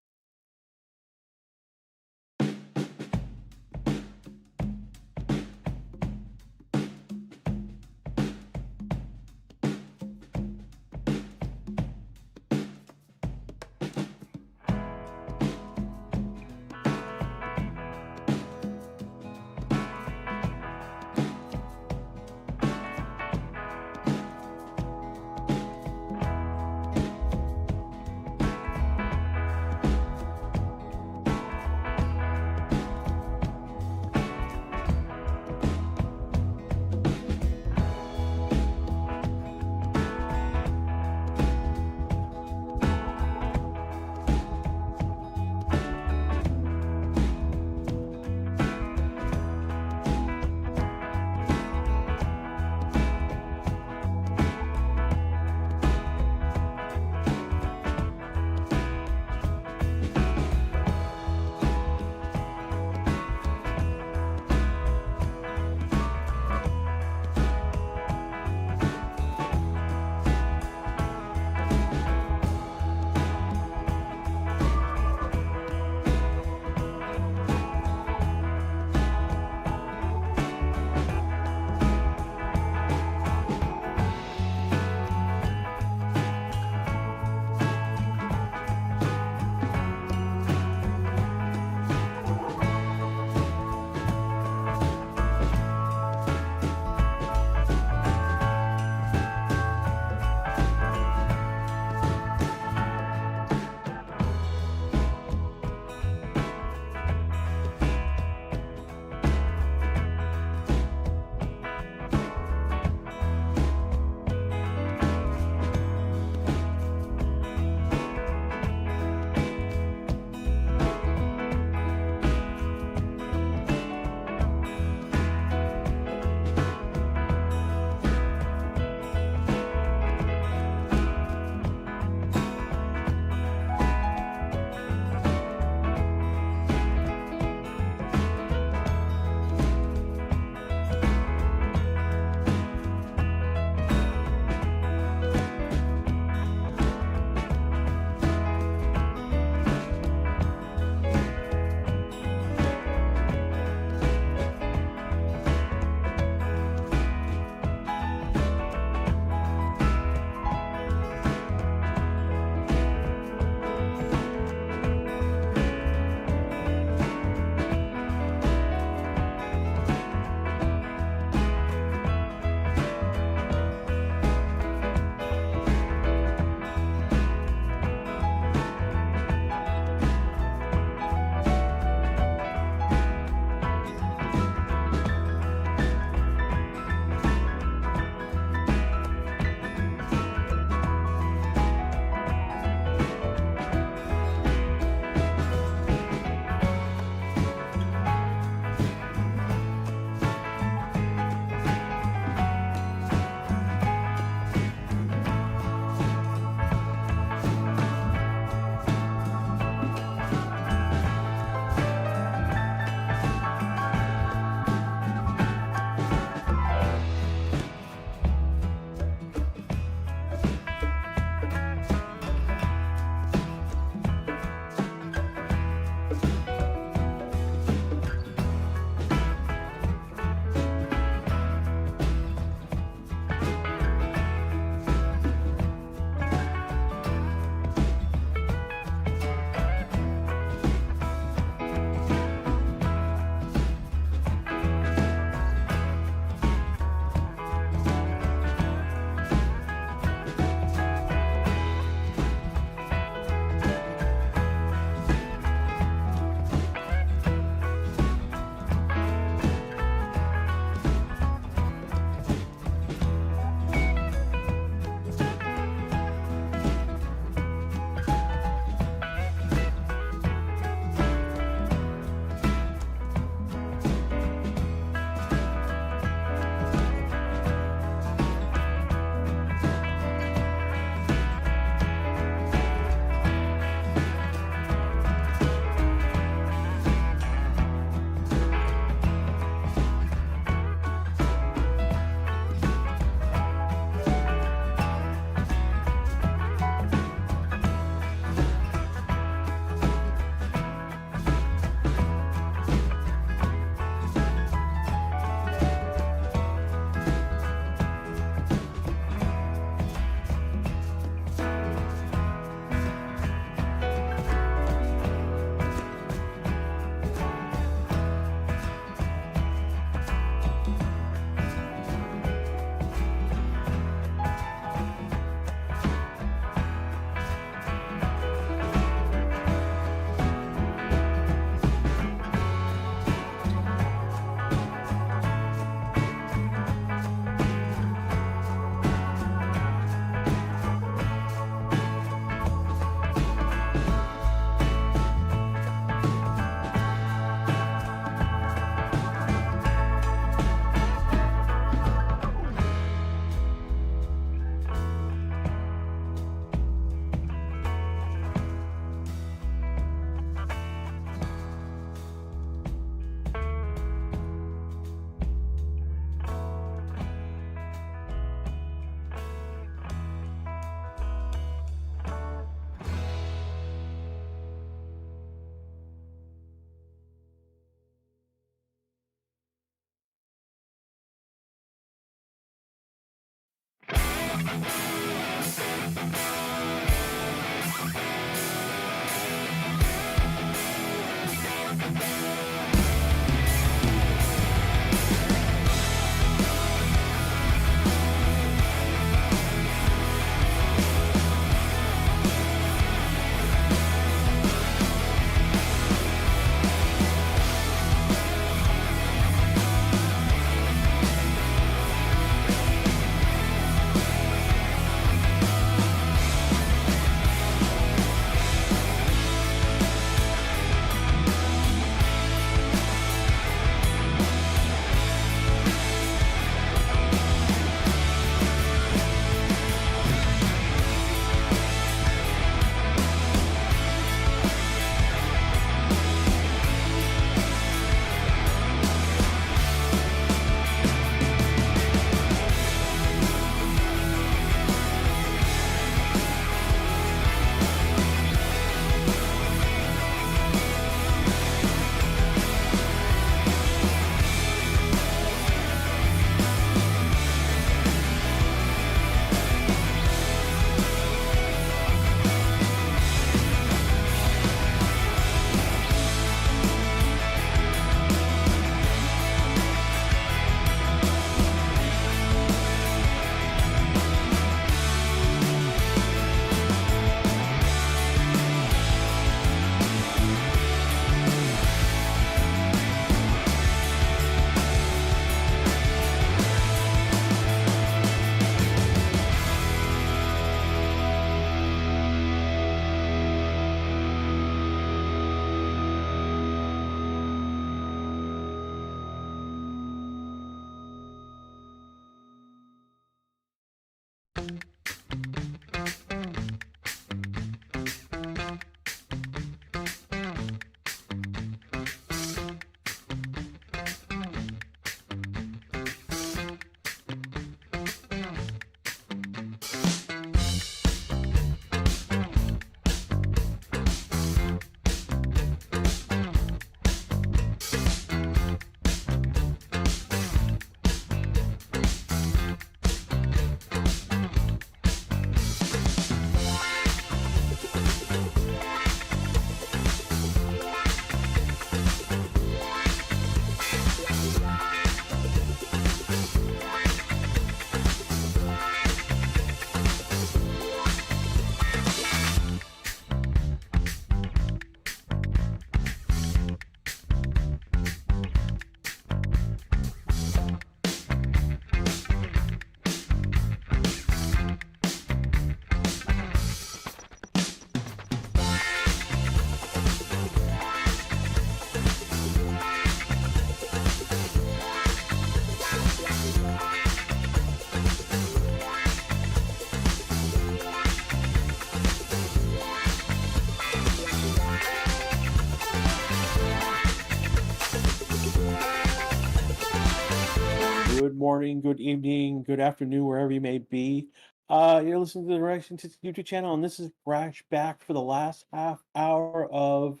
A: Good morning, good evening, good afternoon, wherever you may be. You're listening to the Direction to YouTube channel, and this is Brash back for the last half hour of,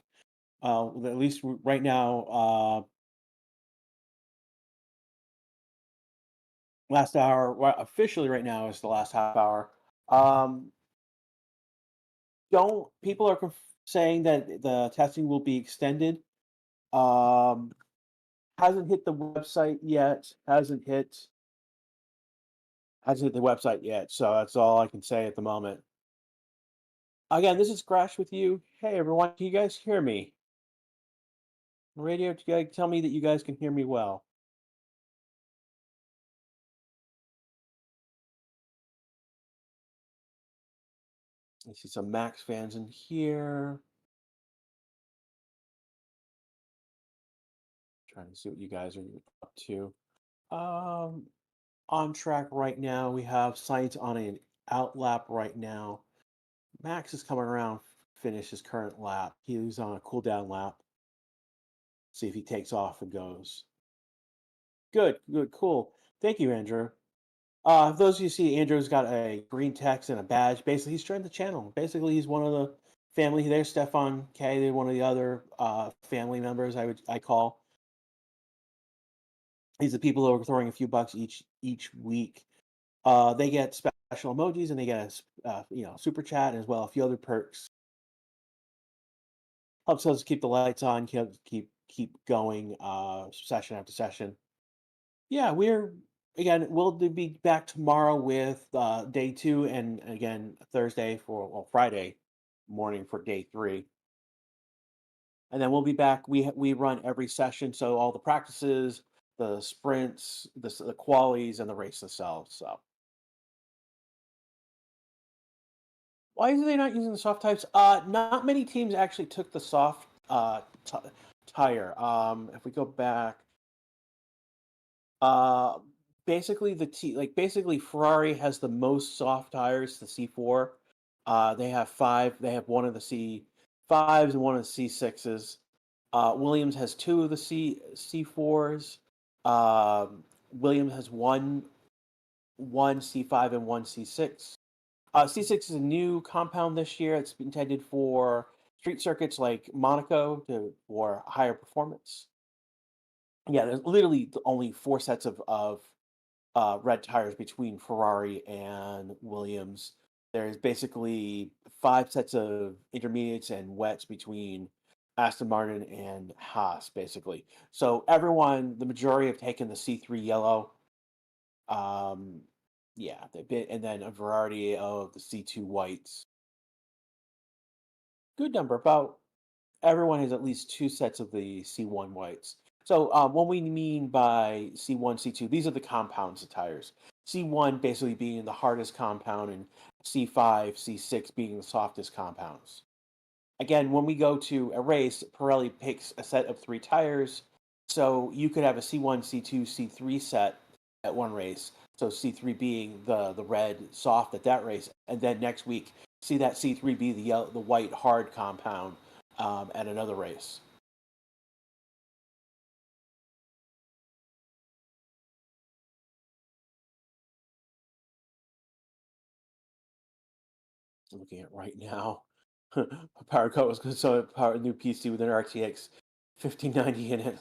A: at least right now, last hour, officially right now is the last half hour. Um, don't, people are saying that the testing will be extended. Um, hasn't hit the website yet, hasn't hit the website yet, so that's all I can say at the moment. Again, this is Crash with you. Hey everyone, can you guys hear me? Radio, you guys tell me that you guys can hear me well. I see some Max fans in here. Trying to see what you guys are up to. Um, on track right now. We have Science on an out lap right now. Max is coming around, finish his current lap. He's on a cool down lap. See if he takes off and goes. Good, good, cool. Thank you, Andrew. For those of you see, Andrew's got a green text and a badge. Basically, he's joined the channel. Basically, he's one of the family. There's Stefan K. They're one of the other family members. I call. He's the people who are throwing a few bucks each week. They get special special emojis, and they get a super chat as well, a few other perks. Helps us keep the lights on, keep going session after session. Yeah, we'll be back tomorrow with day 2, and again Thursday for well Friday morning for day 3. And then we'll be back. We run every session, so all the practices, the sprints, the qualies, and the race themselves. So why are they not using the soft types? Not many teams actually took the soft tire. If we go back, uh, basically basically Ferrari has the most soft tires, the C4. They have 5. They have one of the C5s and one of the C6s. Williams has 2 of the C4s. Williams has one C5 and one C6. C6 is a new compound this year. It's intended for street circuits like Monaco for higher performance. Yeah, there's literally only 4 sets of red tires between Ferrari and Williams. There's basically 5 sets of intermediates and wets between Aston Martin and Haas, basically. So the majority have taken the C3 yellow. Um, yeah, and then a variety of the C2 whites. Good number. About everyone has at least 2 sets of the C1 whites. So what we mean by C1, C2, these are the compounds of tires. C1 basically being the hardest compound, and C5, C6 being the softest compounds. Again, when we go to a race, Pirelli picks a set of 3 tires. So you could have a C1, C2, C3 set at one race. So C3 being the red soft at that race, and then next week see that C3 be the white hard compound at another race. I'm looking at right now. Power Cut was good, so power new PC with an RTX 1590 in it.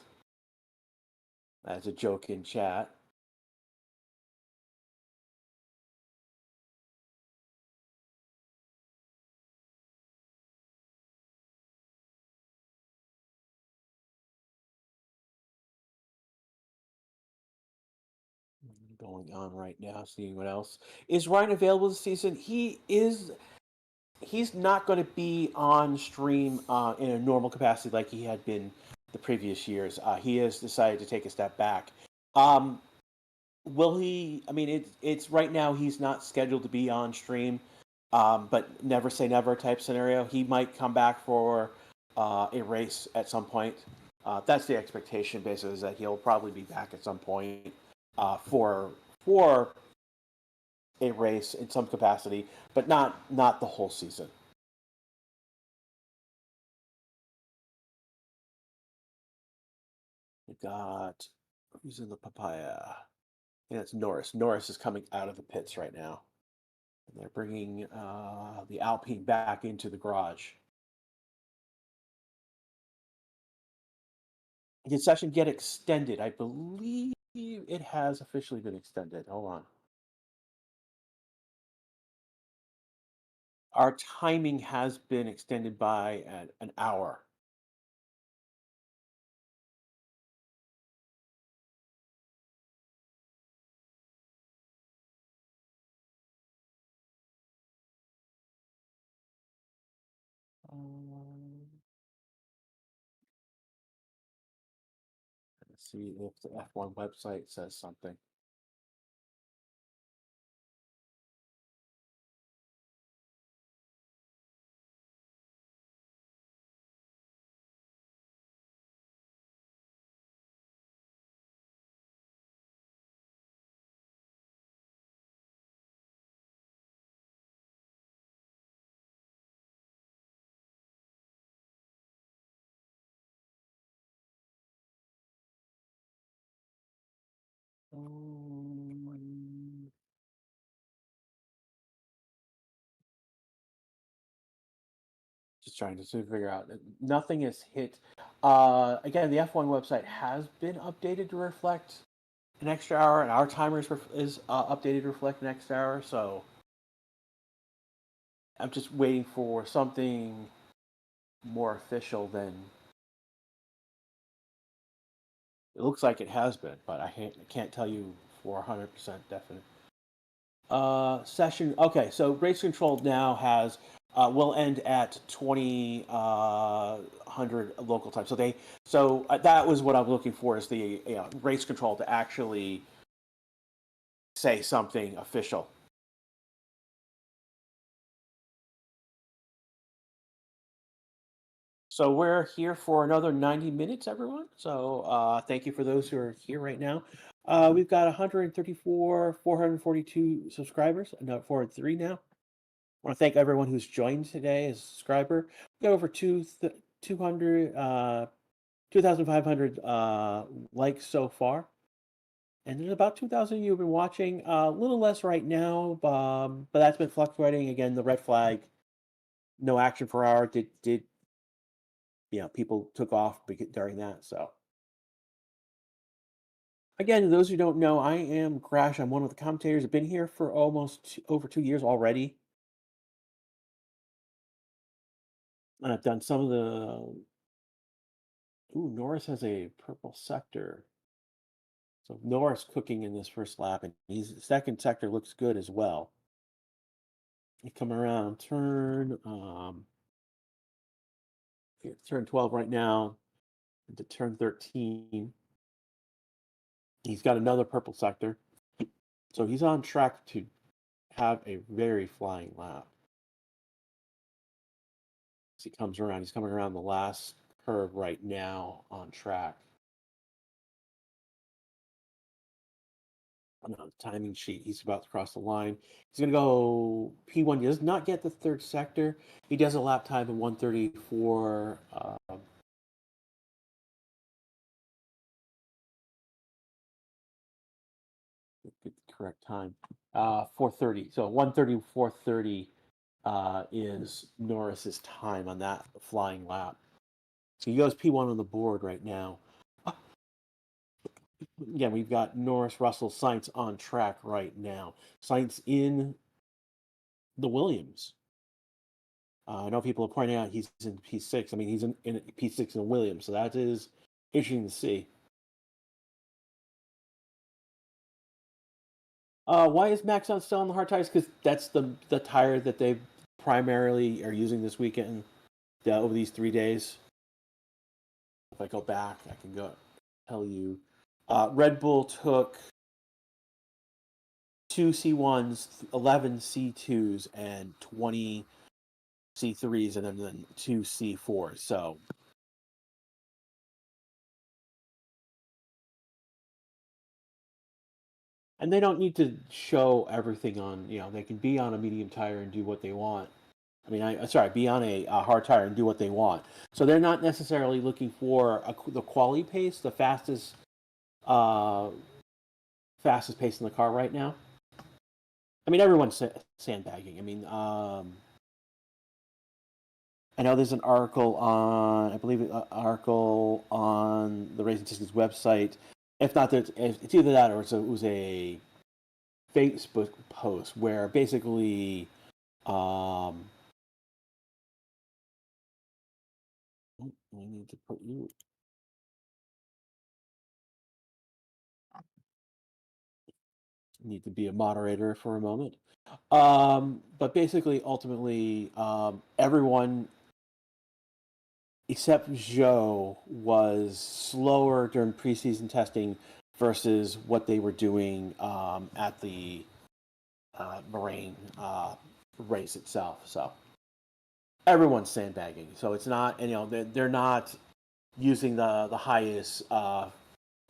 A: That's a joke in chat. Going on right now, seeing what else is Ryan available this season. He's not going to be on stream in a normal capacity like he had been the previous years. He has decided to take a step back. Um, will he? I mean, it's right now he's not scheduled to be on stream, but never say never type scenario. He might come back for a race at some point. That's the expectation, basically, is that he'll probably be back at some point for a race in some capacity, but not the whole season. We got who's in the papaya? And it's Norris. Norris is coming out of the pits right now. And they're bringing the Alpine back into the garage. Did session get extended? I believe it has officially been extended. Hold on. Our timing has been extended by an hour. Um, let's see if the F1 website says something. Um, just trying to figure out. Nothing is hit. Again, the F1 website has been updated to reflect an extra hour, and our timer is updated to reflect an extra hour. So I'm just waiting for something more official than it looks like it has been, but I can't tell you for 100% definite. Session. Okay, so race control now has will end at 2000 local time. So that was what I'm looking for is the race control to actually say something official. So we're here for another 90 minutes, everyone. So thank you for those who are here right now. We've got 134, 442 subscribers. No, 403 now. I want to thank everyone who's joined today as a subscriber. We got over 200, 2,500 likes so far. And there's about 2,000 of you who've been watching. A little less right now, but that's been fluctuating. Again, the red flag, no action for hour did people took off during that. So again, those who don't know, I am Crash. I'm one of the commentators. I've been here for almost over 2 years already, and I've done some of the. Ooh, Norris has a purple sector. So Norris cooking in this first lap, and his second sector looks good as well. You come around turn 12 right now into turn 13. He's got another purple sector, so he's on track to have a very flying lap. As he comes around, he's coming around the last curve right now on track. On the timing sheet, he's about to cross the line. He's going to go P1. He does not get the third sector. He does a lap time of 134. Get the correct time. 430. So 130, 430 is Norris's time on that flying lap. So he goes P1 on the board right now. Again, we've got Norris, Russell, Sainz on track right now. Sainz in the Williams. I know people are pointing out he's in P6. I mean, he's in P6 in Williams, so that is interesting to see. Why is Max on still on the hard tires? Because that's the tire that they primarily are using this weekend over these 3 days. If I go back, I can go tell you. Red Bull took 2 C1s, 11 C2s, and 20 C3s, and then 2 C4s. So and they don't need to show everything on, they can be on a medium tire and do what they want. I mean, be on a hard tire and do what they want. So they're not necessarily looking for the quality pace, the uh, fastest pace in the car right now. I mean, everyone's sandbagging. I mean, I know there's an article I believe, an article on the Racing Systems website. If not, it's either that or it was a Facebook post where basically, I need to put you. Need to be a moderator for a moment. But basically, ultimately, everyone except Zhou was slower during preseason testing versus what they were doing at the Bahrain race itself. So everyone's sandbagging. So it's not, they're not using the highest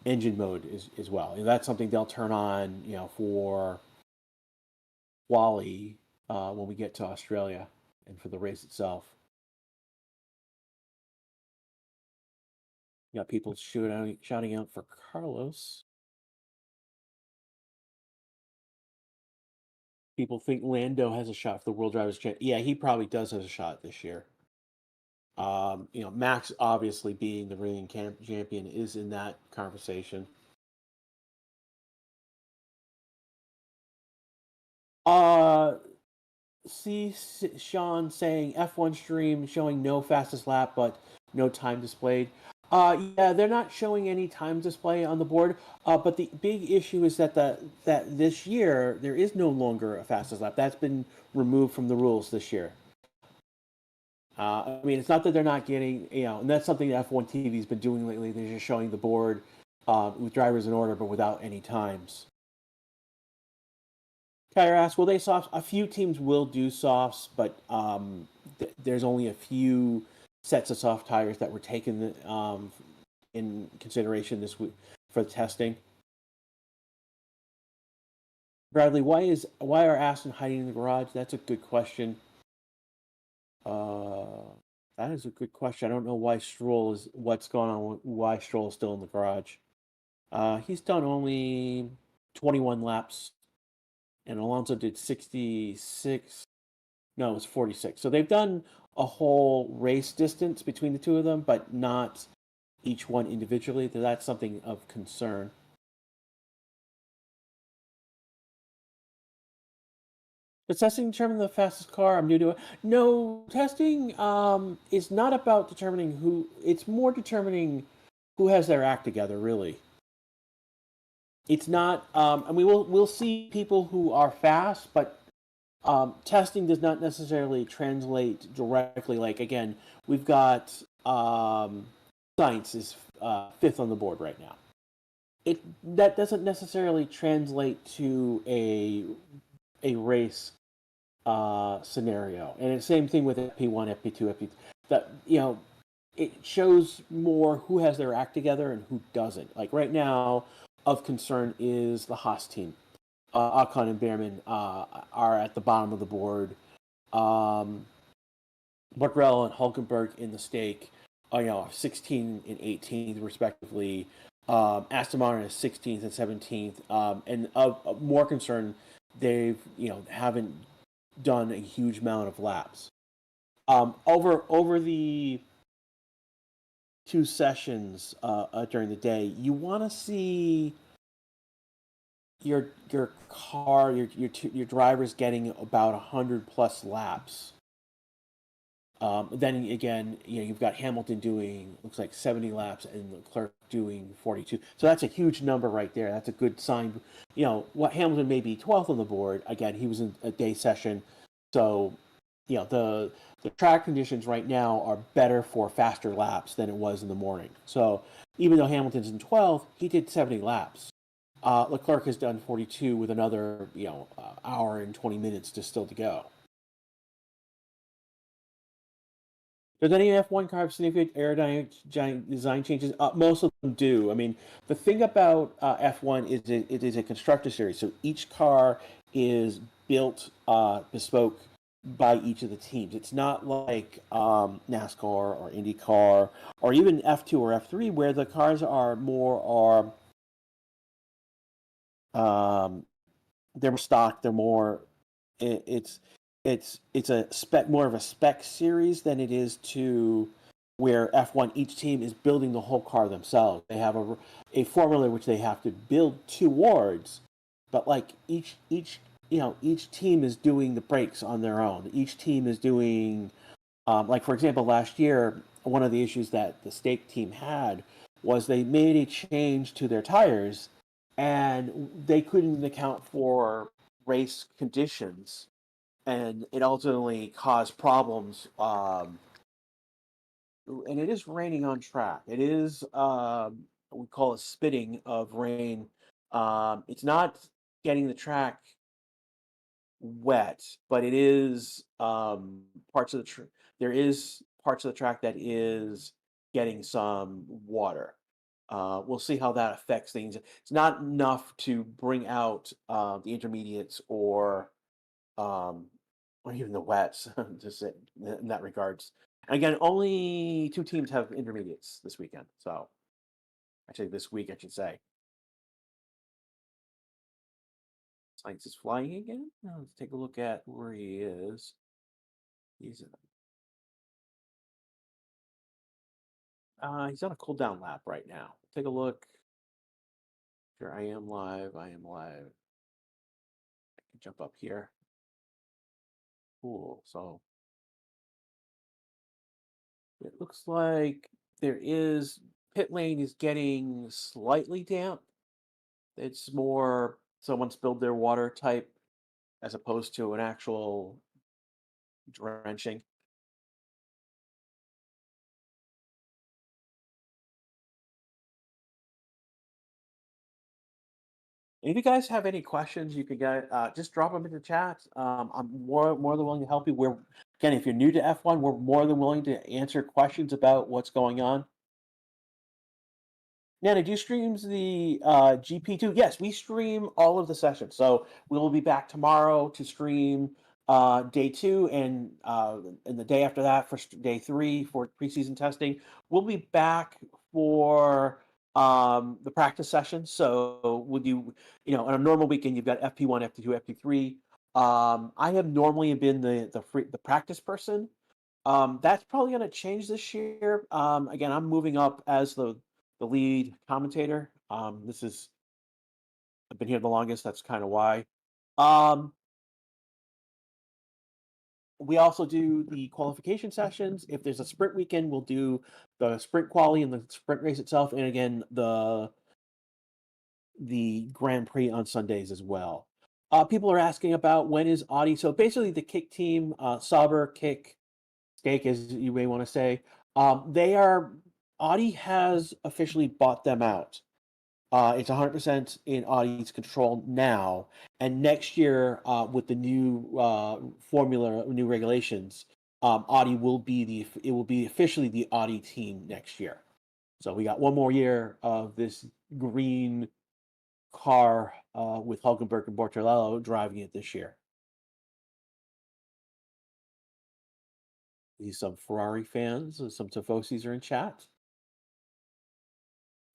A: engine mode as well. And that's something they'll turn on, for Wally when we get to Australia and for the race itself. You got people shouting out for Carlos. People think Lando has a shot for the World Drivers' Championship. Yeah, he probably does have a shot this year. Max obviously being the reigning champion is in that conversation. Uh, see Sean saying F1 stream showing no fastest lap, but no time displayed. Yeah, they're not showing any time display on the board. But the big issue is that this year there is no longer a fastest lap. That's been removed from the rules this year. I mean, it's not that they're not getting, and that's something that F1 TV's been doing lately. They're just showing the board with drivers in order, but without any times. Kyra asks, will they softs? A few teams will do softs, but there's only a few sets of soft tires that were taken in consideration this week for the testing. Bradley, why are Aston hiding in the garage? That's a good question. Uh, that is a good question. I don't know why what's going on. Why Stroll is still in the garage? He's done only 21 laps, and Alonso did 66. No, it's 46. So they've done a whole race distance between the two of them, but not each one individually. So that's something of concern. Does testing determine the fastest car? I'm new to it. No, testing is not about determining who. It's more determining who has their act together. Really, it's not. And we'll see people who are fast, but testing does not necessarily translate directly. Like again, we've got science is fifth on the board right now. That doesn't necessarily translate to a race scenario, and the same thing with FP1, FP2, FP. That it shows more who has their act together and who doesn't. Like right now, of concern is the Haas team. Ocon and Behrman are at the bottom of the board. Buckrell and Hulkenberg in the stake, 16 and 18th respectively. Aston Martin is 16th and 17th. And of more concern, they've haven't done a huge amount of laps. Over the two sessions during the day, you want to see your car, your drivers getting about 100 plus laps. Then again, you've got Hamilton doing looks like 70 laps and Leclerc doing 42. So that's a huge number right there. That's a good sign. What Hamilton may be 12th on the board. Again, he was in a day session, so the track conditions right now are better for faster laps than it was in the morning. So even though Hamilton's in 12th, he did 70 laps. Leclerc has done 42 with another hour and 20 minutes still to go. Does any F1 car have significant aerodynamic design changes? Most of them do. I mean, the thing about F1 is it is a constructor series, so each car is built bespoke by each of the teams. It's not like NASCAR or IndyCar or even F2 or F3, where the cars are more they're more stock. They're more it's it's a spec more of a spec series than it is to where F1 each team is building the whole car themselves. They have a formula which they have to build towards, but like each team is doing the brakes on their own. Each team is doing like for example last year one of the issues that the stake team had was they made a change to their tires and they couldn't account for race conditions and it ultimately caused problems. And it is raining on track. It is we call it spitting of rain. It's not getting the track wet, but it is parts of there is parts of the track that is getting some water. We'll see how that affects things. It's not enough to bring out the intermediates um, or even the wets, just in that regards. And again, only two teams have intermediates this weekend. So actually, this week I should say. Science is flying again. Now let's take a look at where he is. He's he's on a cool down lap right now. Take a look. Here I am live. I am live. I can jump up here. Cool. So it looks like there is pit lane is getting slightly damp. It's more someone spilled their water type as opposed to an actual drenching. If you guys have any questions, you could get just drop them in the chat. I'm more than willing to help you. We're again, if you're new to F1, we're more than willing to answer questions about what's going on. Nana, do you streams the GP2? Yes, we stream all of the sessions. So we will be back tomorrow to stream day two and the day after that for day three for preseason testing. We'll be back for the practice session. So would on a normal weekend, you've got FP1, FP2, FP3. I have normally been the practice person. That's probably going to change this year. Again, I'm moving up as the lead commentator. This is I've been here the longest. That's kind of why. Um, we also do the qualification sessions. If there's a sprint weekend, we'll do the sprint quali and the sprint race itself, and again the Grand Prix on Sundays as well. People are asking about when is Audi. So basically, the Kick team, Sauber, Kick, Steak, as you may want to say, they are Audi has officially bought them out. It's 100% in Audi's control now, and next year, with the new formula, new regulations, Audi will be it will be officially the Audi team next year. So we got one more year of this green car with Hulkenberg and Bortolello driving it this year. These some Ferrari fans, and some Tifosis are in chat.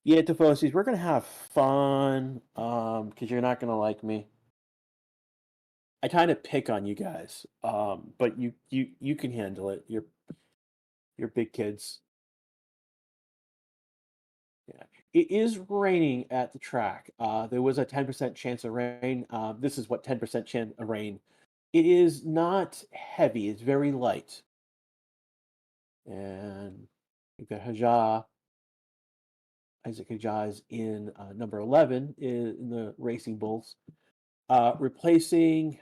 A: Yeah, Tifosis, we're gonna have fun. Because you're not gonna like me. I kind of pick on you guys, but you can handle it. You're big kids. Yeah, it is raining at the track. There was a 10% chance of rain. This is what 10% chance of rain. It is not heavy. It's very light. And we've got Isaac Hajah is in number 11 in the Racing Bulls, replacing.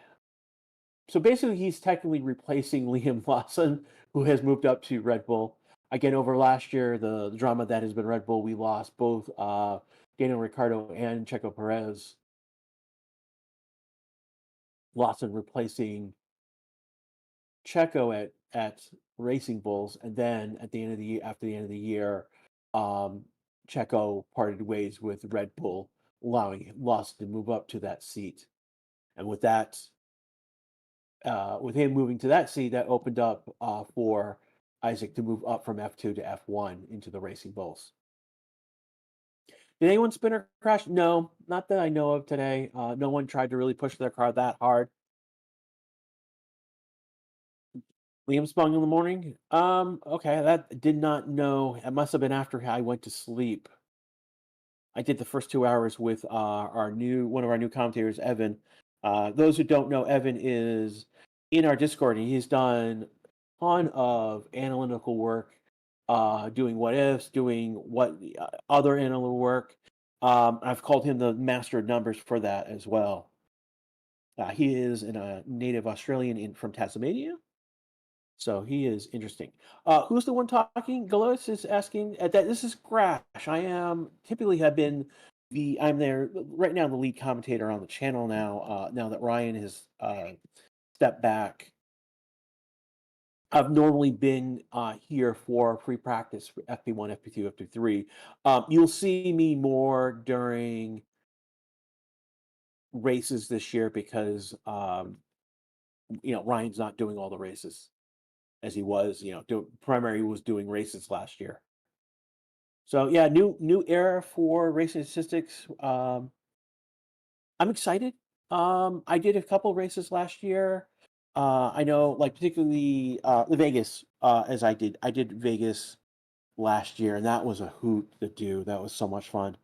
A: So basically, he's technically replacing Liam Lawson, who has moved up to Red Bull. Again, over last year, the drama that has been Red Bull, we lost both Daniel Ricciardo and Checo Perez. Lawson replacing Checo at Racing Bulls, and then at the end of the year, after the end of the year, Checo parted ways with Red Bull, allowing Lawson to move up to that seat. And with that, with him moving to that seat, that opened up for Isaac to move up from F2 to F1 into the Racing Bulls. Did anyone spin or crash? No, not that I know of today. No one tried to really push their car that hard. Liam spun in the morning. Okay, that did not know. It must have been after I went to sleep. I did the first 2 hours with one of our new commentators, Evan. Those who don't know, Evan is in our Discord, and he's done a ton of analytical work, doing what ifs, doing what other analytical work. I've called him the master of numbers for that as well. He is a native Australian from Tasmania. So he is interesting. Who's the one talking? Galois is asking that this is Crash. I am typically have been I'm there right now, the lead commentator on the channel now. Now that Ryan has stepped back, I've normally been here for pre-practice for FP1, FP2, FP3. You'll see me more during races this year because Ryan's not doing all the races as he was, primary was doing races last year. So yeah, new era for racing statistics. I'm excited. I did a couple races last year. I know, like particularly the Vegas, as I did Vegas last year, and that was a hoot to do. That was so much fun.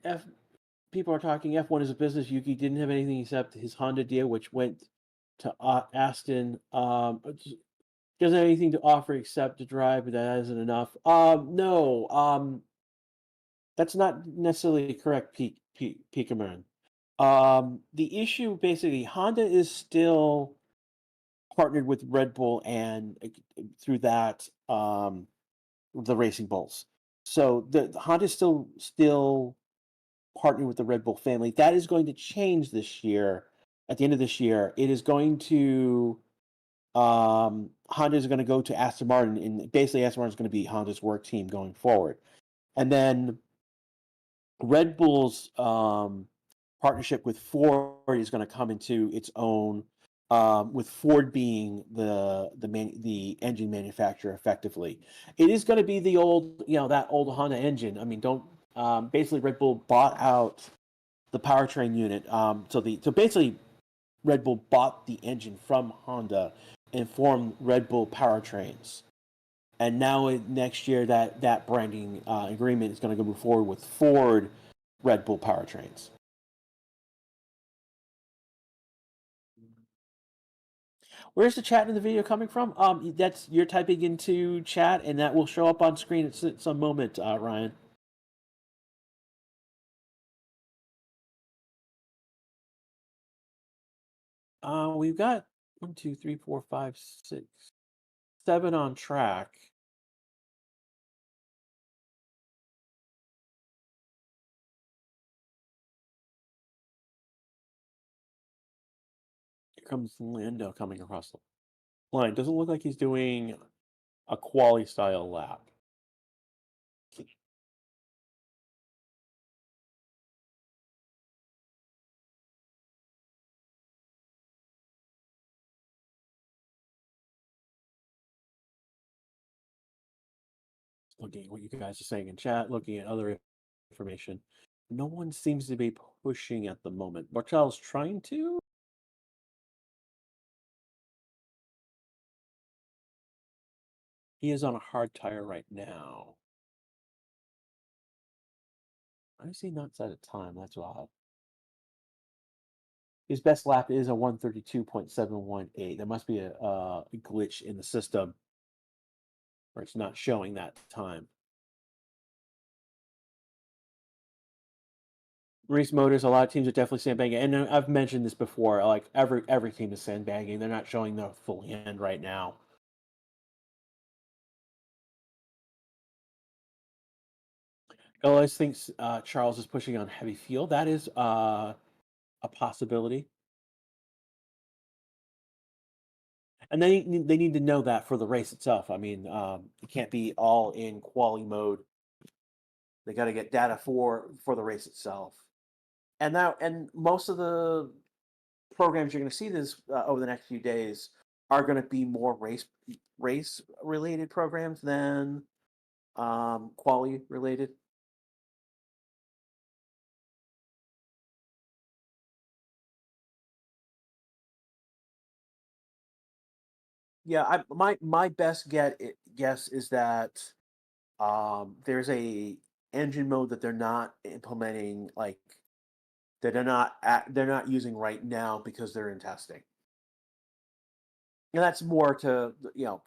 A: F People are talking F1 is a business. Yuki didn't have anything except his Honda deal, which went to Aston. Doesn't have anything to offer except to drive, but that isn't enough. No, that's not necessarily correct, Pikaman. The issue basically, Honda is still partnered with Red Bull and through that, the Racing Bulls. So the Honda is still partnered with the Red Bull family. That is going to change this year. At the end of this year, it is going to Honda is going to go to Aston Martin, and basically Aston Martin is going to be Honda's work team going forward. And then Red Bull's partnership with Ford is going to come into its own, with Ford being the engine manufacturer effectively. It is going to be the old, that old Honda engine. I mean, don't basically Red Bull bought out the powertrain unit. So basically Red Bull bought the engine from Honda and formed Red Bull Powertrains. And now next year that branding agreement is going to go move forward with Ford Red Bull Powertrains. Where's the chat in the video coming from? That's you're typing into chat, and that will show up on screen at some moment, Ryan. We've got 1, 2, 3, 4, 5, 6, 7 on track. Here comes Lando coming across the line. Doesn't look like he's doing a quali style lap. Looking at what you guys are saying in chat, looking at other information. No one seems to be pushing at the moment. Watchalong's trying to. He is on a hard tire right now. Why is he not set a time? That's odd. His best lap is a 132.718. There must be a glitch in the system where it's not showing that time. Race motors, a lot of teams are definitely sandbagging, and I've mentioned this before. Like every team is sandbagging. They're not showing their full hand right now. LS thinks Charles is pushing on heavy fuel. That is a possibility, and they need to know that for the race itself. I mean, it can't be all in quali mode. They got to get data for the race itself, and most of the programs you're going to see this over the next few days are going to be more race related programs than quali related. Yeah, my best guess is that there's a engine mode that they're not implementing, like that they're not using right now because they're in testing. And that's more to,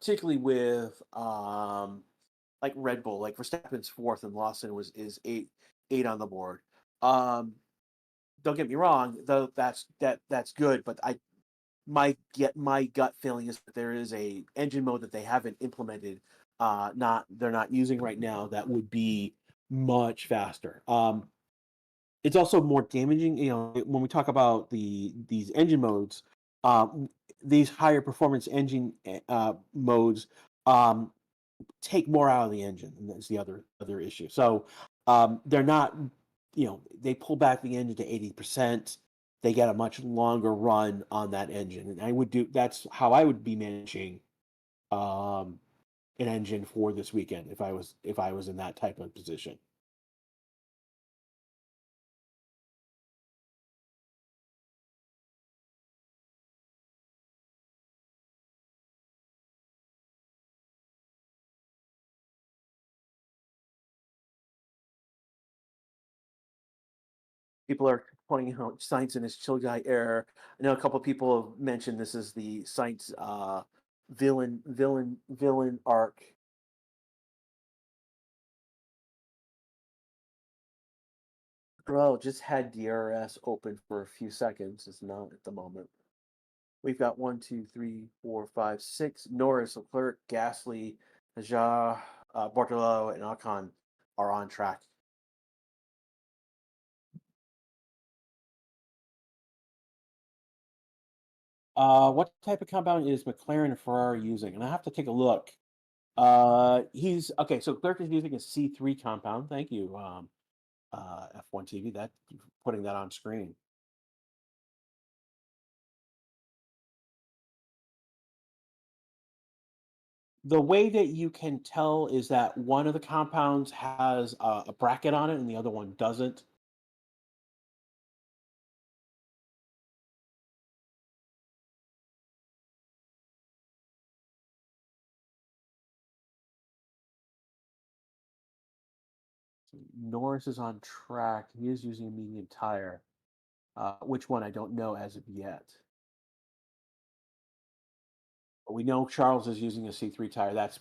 A: particularly with like Red Bull, like Verstappen's fourth and Lawson is eight on the board. Um, don't get me wrong, though that's good, but my gut feeling is that there is a engine mode that they haven't implemented, they're not using right now, that would be much faster. It's also more damaging, when we talk about these engine modes, um, these higher performance engine modes um, take more out of the engine, and that's the other issue. So they're not, they pull back the engine to 80%. They get a much longer run on that engine, and that's how I would be managing um, an engine for this weekend if I was in that type of position. People are pointing out science in his chill guy error. I know a couple people have mentioned this is the science villain arc. Bro, just had DRS open for a few seconds. It's not at the moment. We've got one, two, three, four, five, six. Norris, Leclerc, Gasly, Hajar, Bortolo, and Ocon are on track. What type of compound is McLaren and Ferrari using? And I have to take a look. He's okay. So Leclerc is using a C3 compound. Thank you, F1 TV. That putting that on screen. The way that you can tell is that one of the compounds has a bracket on it and the other one doesn't. Norris is on track. He is using a medium tire. Which one I don't know as of yet. But we know Charles is using a C3 tire. That's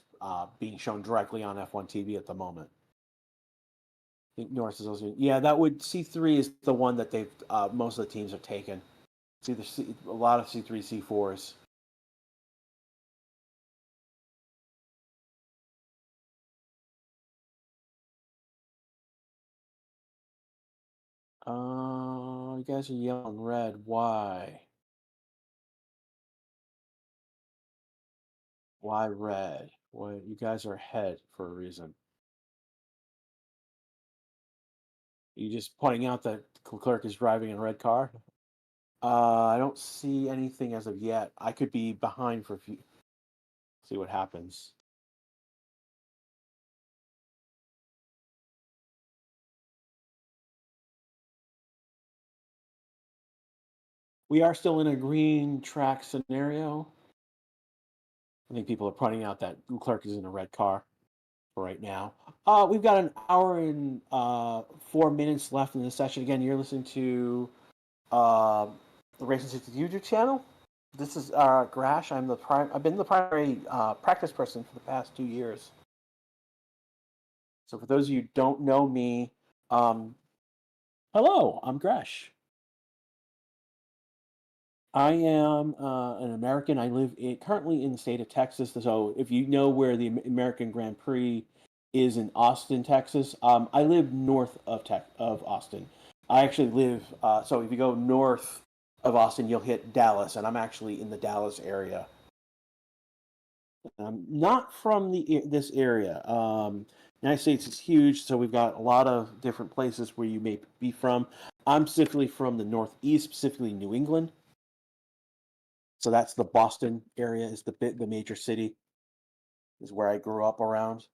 A: being shown directly on F1 TV at the moment. I think Norris is also, yeah, that would C3 is the one that they've most of the teams have taken. It's either a lot of C3, C4s. You guys are yelling red. Why? Why red? Why you guys are ahead for a reason. You just pointing out that Leclerc is driving in a red car? I don't see anything as of yet. I could be behind for a few. See what happens. We are still in a green track scenario. I think people are pointing out that Leclerc is in a red car for right now. We've got an hour and 4 minutes left in the session. Again, you're listening to uh, the Racing City YouTube channel. This is Grash. I've been the primary practice person for the past 2 years. So for those of you who don't know me, hello, I'm Grash. I am an American. I live currently in the state of Texas. So if you know where the American Grand Prix is in Austin, Texas, I live north of Austin. I actually live. So if you go north of Austin, you'll hit Dallas, and I'm actually in the Dallas area. I'm not from this area. United States is huge, so we've got a lot of different places where you may be from. I'm specifically from the Northeast, specifically New England. So that's the Boston area is the major city is where I grew up around.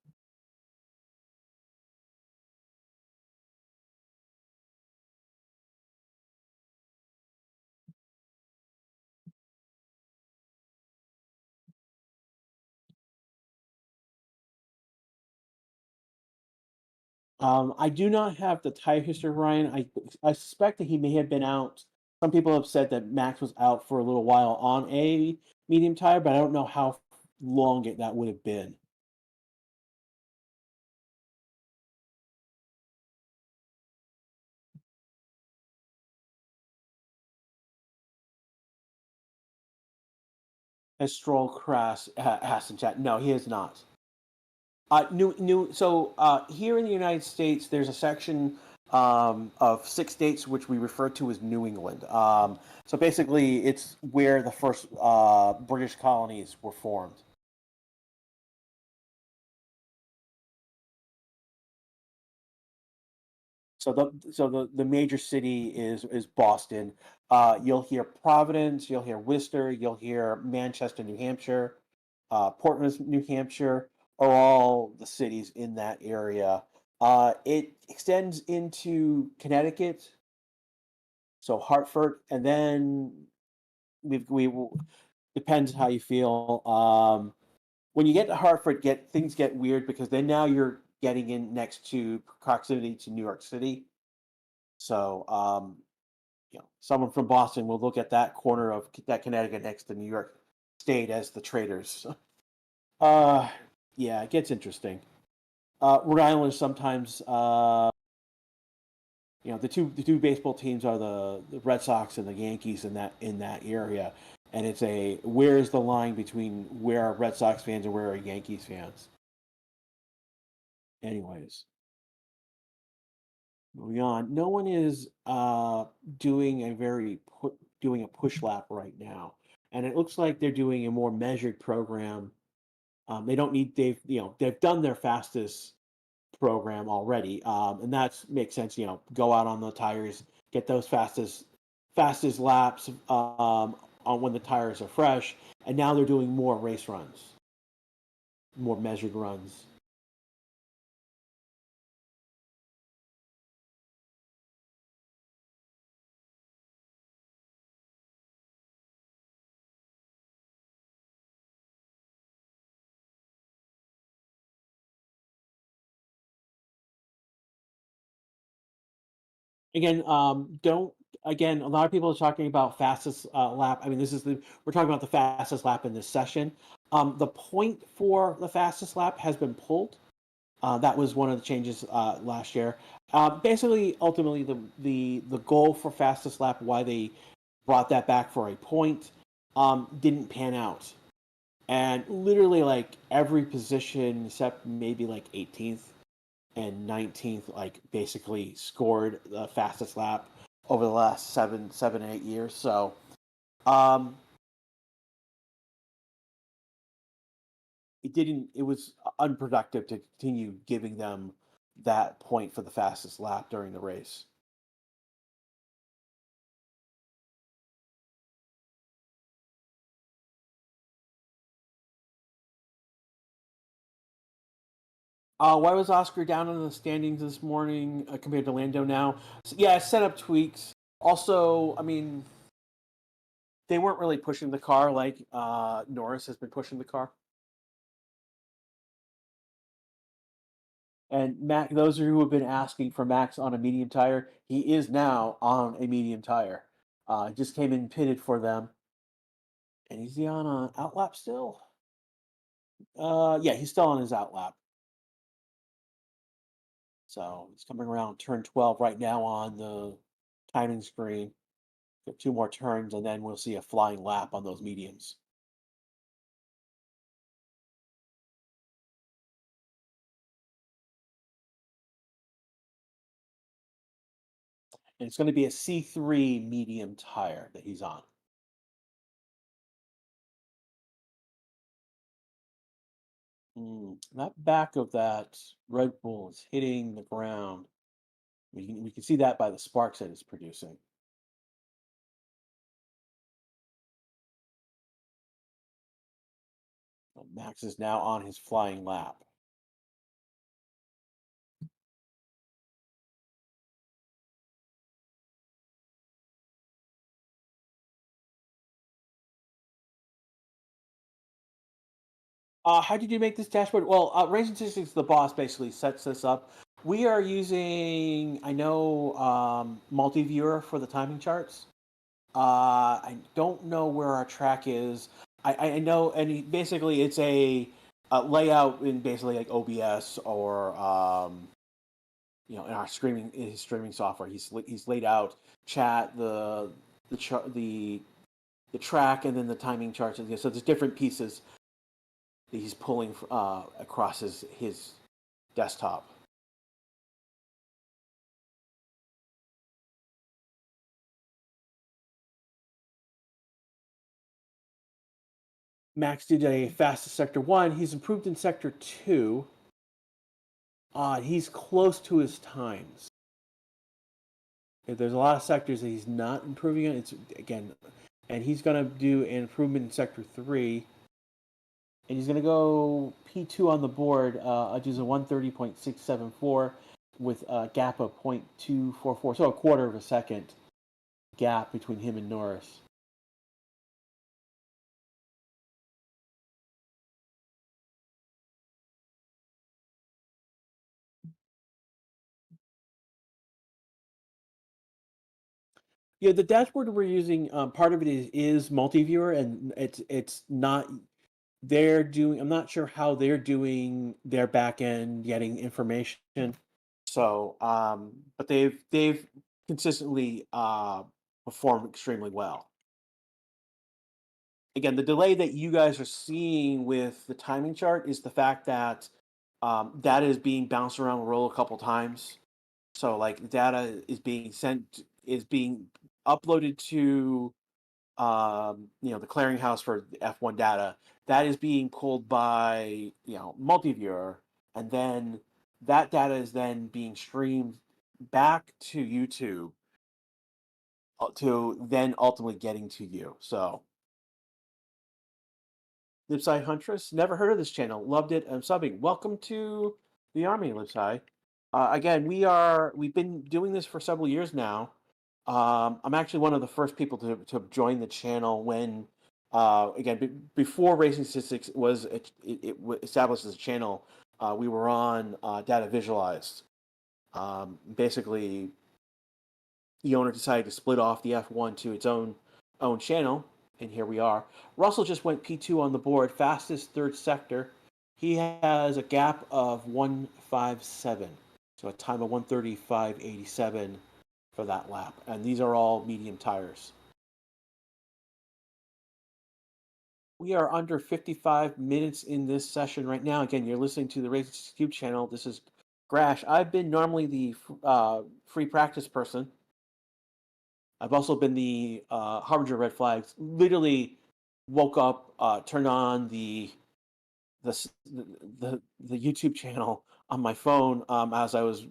A: I do not have the tire history, Ryan. I suspect that he may have been out. Some people have said that Max was out for a little while on a medium tire, but I don't know how long that would have been. Has Stroll crashed Aston chat? No, he has not. New. So here in the United States, there's a section of 6 states which we refer to as New England. So basically, it's where the first British colonies were formed. So the major city is Boston. You'll hear Providence, you'll hear Worcester, you'll hear Manchester, New Hampshire, Portsmouth, New Hampshire, are all the cities in that area. It extends into Connecticut, so Hartford, and then depends how you feel. When you get to Hartford, things get weird because then now you're getting in next to proximity to New York City. So, someone from Boston will look at that corner of that Connecticut next to New York State as the traitors. Uh, yeah, it gets interesting. Rhode Island is sometimes, the two baseball teams are the Red Sox and the Yankees in that area, and it's a where is the line between where are Red Sox fans and where are Yankees fans? Anyways, moving on. No one is doing doing a push lap right now, and it looks like they're doing a more measured program. They don't need they've done their fastest program already, and that makes sense. Go out on the tires, get those fastest laps on when the tires are fresh, and now they're doing more race runs, more measured runs. Again, don't again. A lot of people are talking about fastest lap. I mean, we're talking about the fastest lap in this session. The point for the fastest lap has been pulled. That was one of the changes last year. Basically, ultimately, the goal for fastest lap, why they brought that back for a point, didn't pan out. And literally, like every position except maybe like 18th and 19th, like basically scored the fastest lap over the last 8 years. So, um, it was unproductive to continue giving them that point for the fastest lap during the race. Why was Oscar down in the standings this morning compared to Lando now? Yeah, setup tweaks. Also, I mean, they weren't really pushing the car like Norris has been pushing the car. And Mac, those who have been asking for Max on a medium tire, he is now on a medium tire. Just came in pitted for them. And is he on a outlap still? Yeah, he's still on his outlap. So he's coming around turn 12 right now on the timing screen. Got two more turns, and then we'll see a flying lap on those mediums. And it's going to be a C3 medium tire that he's on. That back of that Red Bull is hitting the ground. We can see that by the sparks that it's producing. Max is now on his flying lap. How did you make this dashboard? Well, Racing Statistics, the boss, basically sets this up. We are using, I know, multi-viewer for the timing charts. I don't know where our track is. I know, and basically it's a layout in basically like OBS or in our streaming software. He's laid out chat the track and then the timing charts. So there's different pieces that he's pulling across his desktop. Max did a fastest sector one. He's improved in sector two. He's close to his times. If there's a lot of sectors that he's not improving in. It's again, and he's gonna do an improvement in sector three, and he's gonna go P2 on the board, which is a 130.674 with a gap of 0.244, so a quarter of a second gap between him and Norris. Yeah, the dashboard we're using, part of it is multi-viewer, and it's not they're doing. I'm not sure how they're doing their back end getting information. So, but they've consistently performed extremely well. Again, the delay that you guys are seeing with the timing chart is the fact that data is being bounced around the roll a couple times. So, like, data is being uploaded to the clearinghouse for the F1 data. That is being pulled by multi-viewer, and then that data is then being streamed back to YouTube to then ultimately getting to you. So, Lipsai Huntress, never heard of this channel, loved it. I'm subbing. Welcome to the army, Lipsai. Again, we've been doing this for several years now. I'm actually one of the first people to join the channel when, before Racing Statistics was established as a channel. We were on Data Visualized. Basically, the owner decided to split off the F1 to its own channel, and here we are. Russell just went P2 on the board, fastest third sector. He has a gap of 157, so a time of 135.87 for that lap, and these are all medium tires. We are under 55 minutes in this session right now. Again, you're listening to the Race Cube channel. This is Grash. I've been normally the free practice person. I've also been the harbinger red flags. Literally woke up, turned on the the YouTube channel on my phone as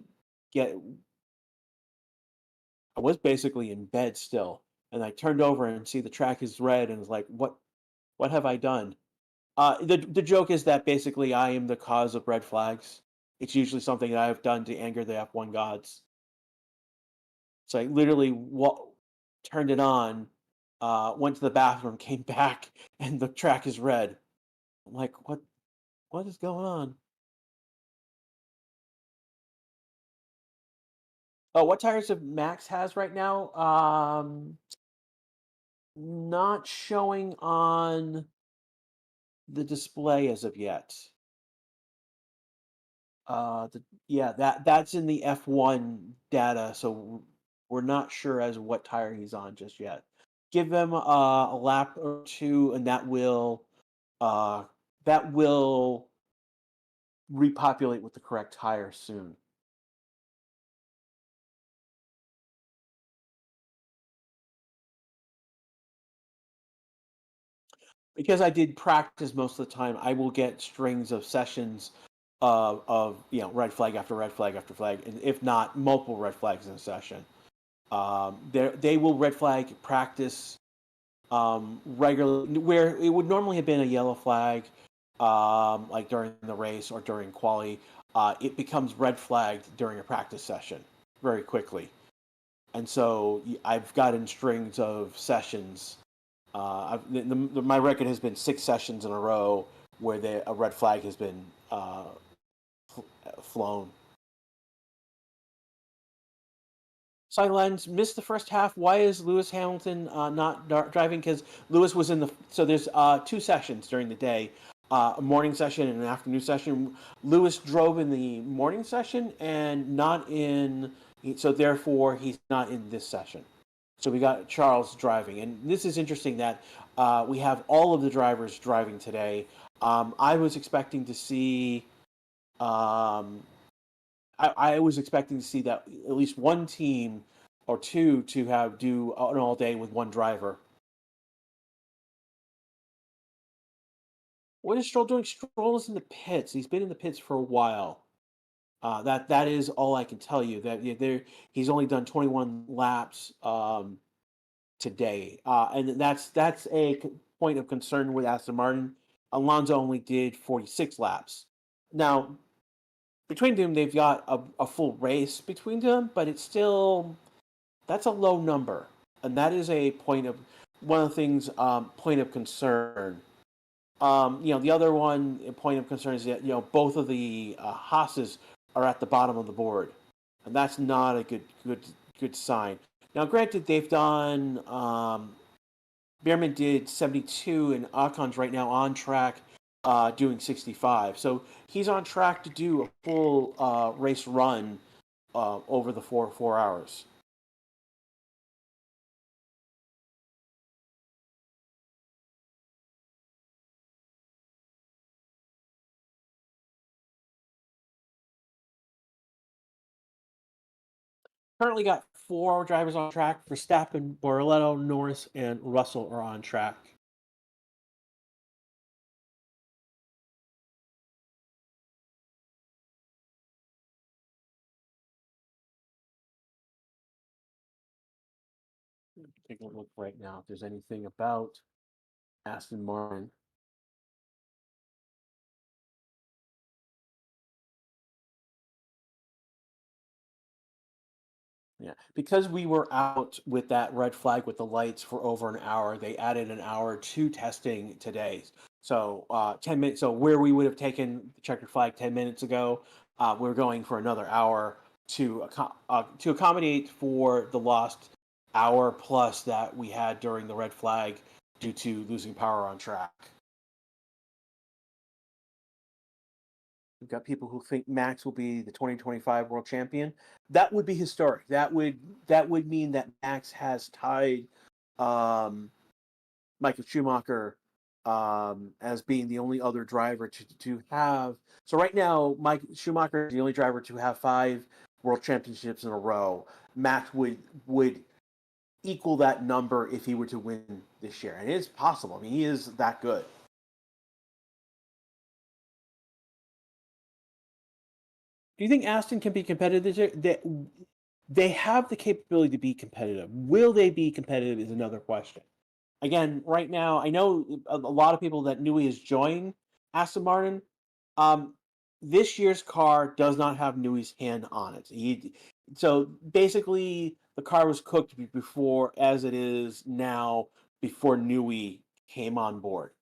A: get I was basically in bed still, and I turned over and see the track is red, and was like, what have I done? The joke is that basically I am the cause of red flags. It's usually something that I've done to anger the F1 gods. So I literally turned it on, went to the bathroom, came back, and the track is red. I'm like, what is going on? Oh, what tires of Max has right now? Not showing on the display as of yet. Yeah, that's in the F1 data, so we're not sure as what tire he's on just yet. Give him a lap or two, and uh, that will repopulate with the correct tire soon. Because I did practice most of the time, I will get strings of sessions of red flag after red flag after flag, and if not multiple red flags in a session. They will red flag practice regularly, where it would normally have been a yellow flag, like during the race or during quali. It becomes red flagged during a practice session very quickly, and so I've gotten strings of sessions. My record has been 6 sessions in a row where a red flag has been flown. Sidelines missed the first half. Why is Lewis Hamilton not driving? Because Lewis was in the so there's 2 sessions during the day, a morning session and an afternoon session. Lewis drove in the morning session and not in, so therefore he's not in this session. So we got Charles driving, and this is interesting that we have all of the drivers driving today. I was expecting to see. I was expecting to see that at least one team or two to have do an all day with one driver. What is Stroll doing? Stroll is in the pits. He's been in the pits for a while. That is all I can tell you. That he's only done 21 laps today, and that's a point of concern with Aston Martin. Alonso only did 46 laps. Now, between them, they've got a full race between them, but it's still that's a low number, and that is a point of one of the things point of concern. The other one point of concern is that both of the Haas's are at the bottom of the board, and that's not a good sign. Now, granted, they've done Behrman did 72, and Akon's right now on track doing 65. So he's on track to do a full race run over the 4 hours. Currently got 4 drivers on track. Verstappen, Borletto, Norris, and Russell are on track. Taking a look right now if there's anything about Aston Martin. Yeah, because we were out with that red flag with the lights for over an hour, they added an hour to testing today. So 10 minutes. So where we would have taken the checkered flag 10 minutes ago, we're going for another hour to accommodate for the lost hour plus that we had during the red flag due to losing power on track. We've got people who think Max will be the 2025 world champion. That would be historic. That would mean that Max has tied um, Michael Schumacher as being the only other driver to have. So right now, Mike Schumacher is the only driver to have 5 world championships in a row. Max would equal that number if he were to win this year, and it is possible. I mean, he is that good. Do you think Aston can be competitive this year? They have the capability to be competitive. Will they be competitive is another question. Again, right now, I know a lot of people that Newey has joined Aston Martin. Um, this year's car does not have Newey's hand on it. So basically, the car was cooked before, as it is now, before Newey came on board.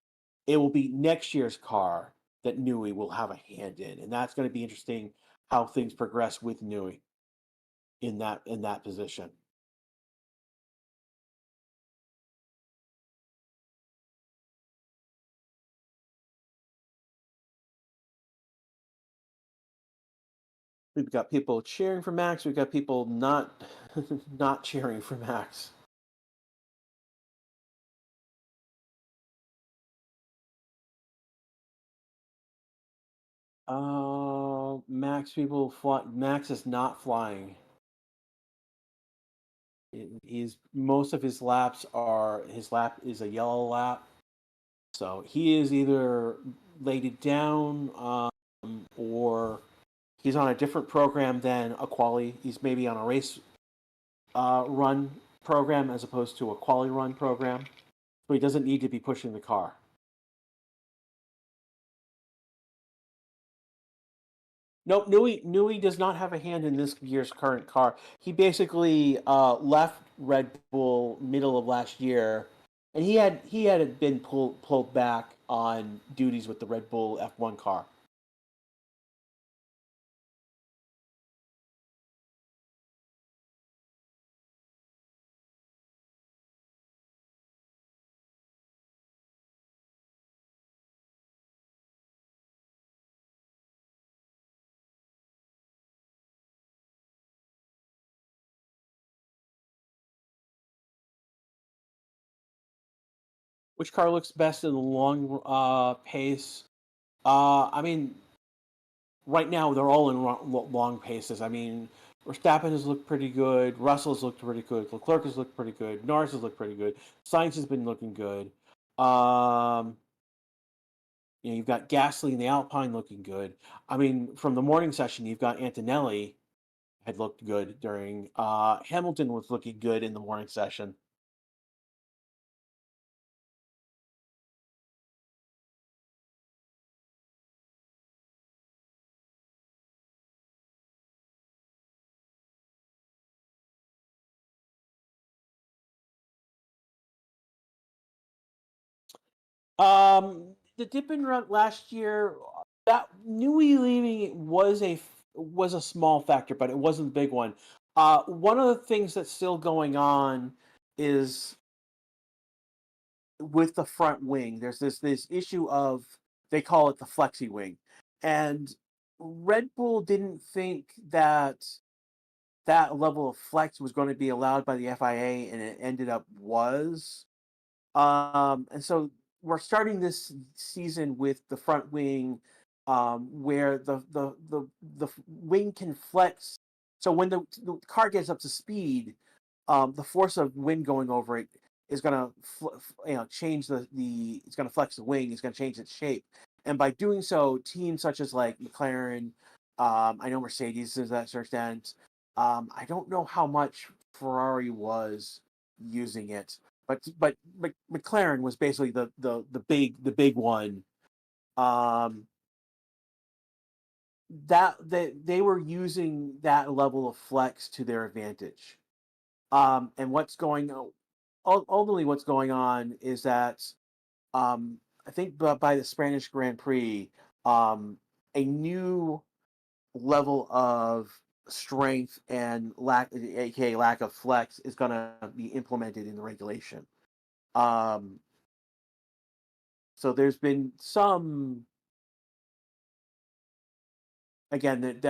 A: It will be next year's car that Newey will have a hand in, and that's going to be interesting how things progress with Newey in that position. We've got people cheering for Max. We've got people not not cheering for Max. Max people fly. Max is not flying. He's most of his lap is a yellow lap, so he is either laid it down or he's on a different program than a quali. He's maybe on a race run program as opposed to a quali run program, so he doesn't need to be pushing the car. Nope, Newey does not have a hand in this year's current car. He basically left Red Bull middle of last year, and he had been pulled back on duties with the Red Bull F1 car. Which car looks best in the long pace? I mean, right now they're all in long paces. I mean, Verstappen has looked pretty good. Russell has looked pretty good. Leclerc has looked pretty good. Norris has looked pretty good. Sainz has been looking good. Um, you've got Gasly and the Alpine looking good. I mean, from the morning session, you've got Antonelli had looked good during. Hamilton was looking good in the morning session. The dip and run last year, that Newey leaving was a small factor, but it wasn't the big one. One of the things that's still going on is with the front wing. There's this issue of, they call it the flexi wing, and Red Bull didn't think that that level of flex was going to be allowed by the FIA, and it ended up was. And so we're starting this season with the front wing, where the wing can flex. So when the car gets up to speed, the force of wind going over it is going to change the it's going to flex the wing. It's going to change its shape, and by doing so, teams such as like McLaren, I know Mercedes is that certain extent. I don't know how much Ferrari was using it, but McLaren was basically the big one. Um, that they were using that level of flex to their advantage. And what's going on? Ultimately, what's going on is that, I think by the Spanish Grand Prix, a new level of strength and aka lack of flex, is going to be implemented in the regulation. Um, so there's been some, again,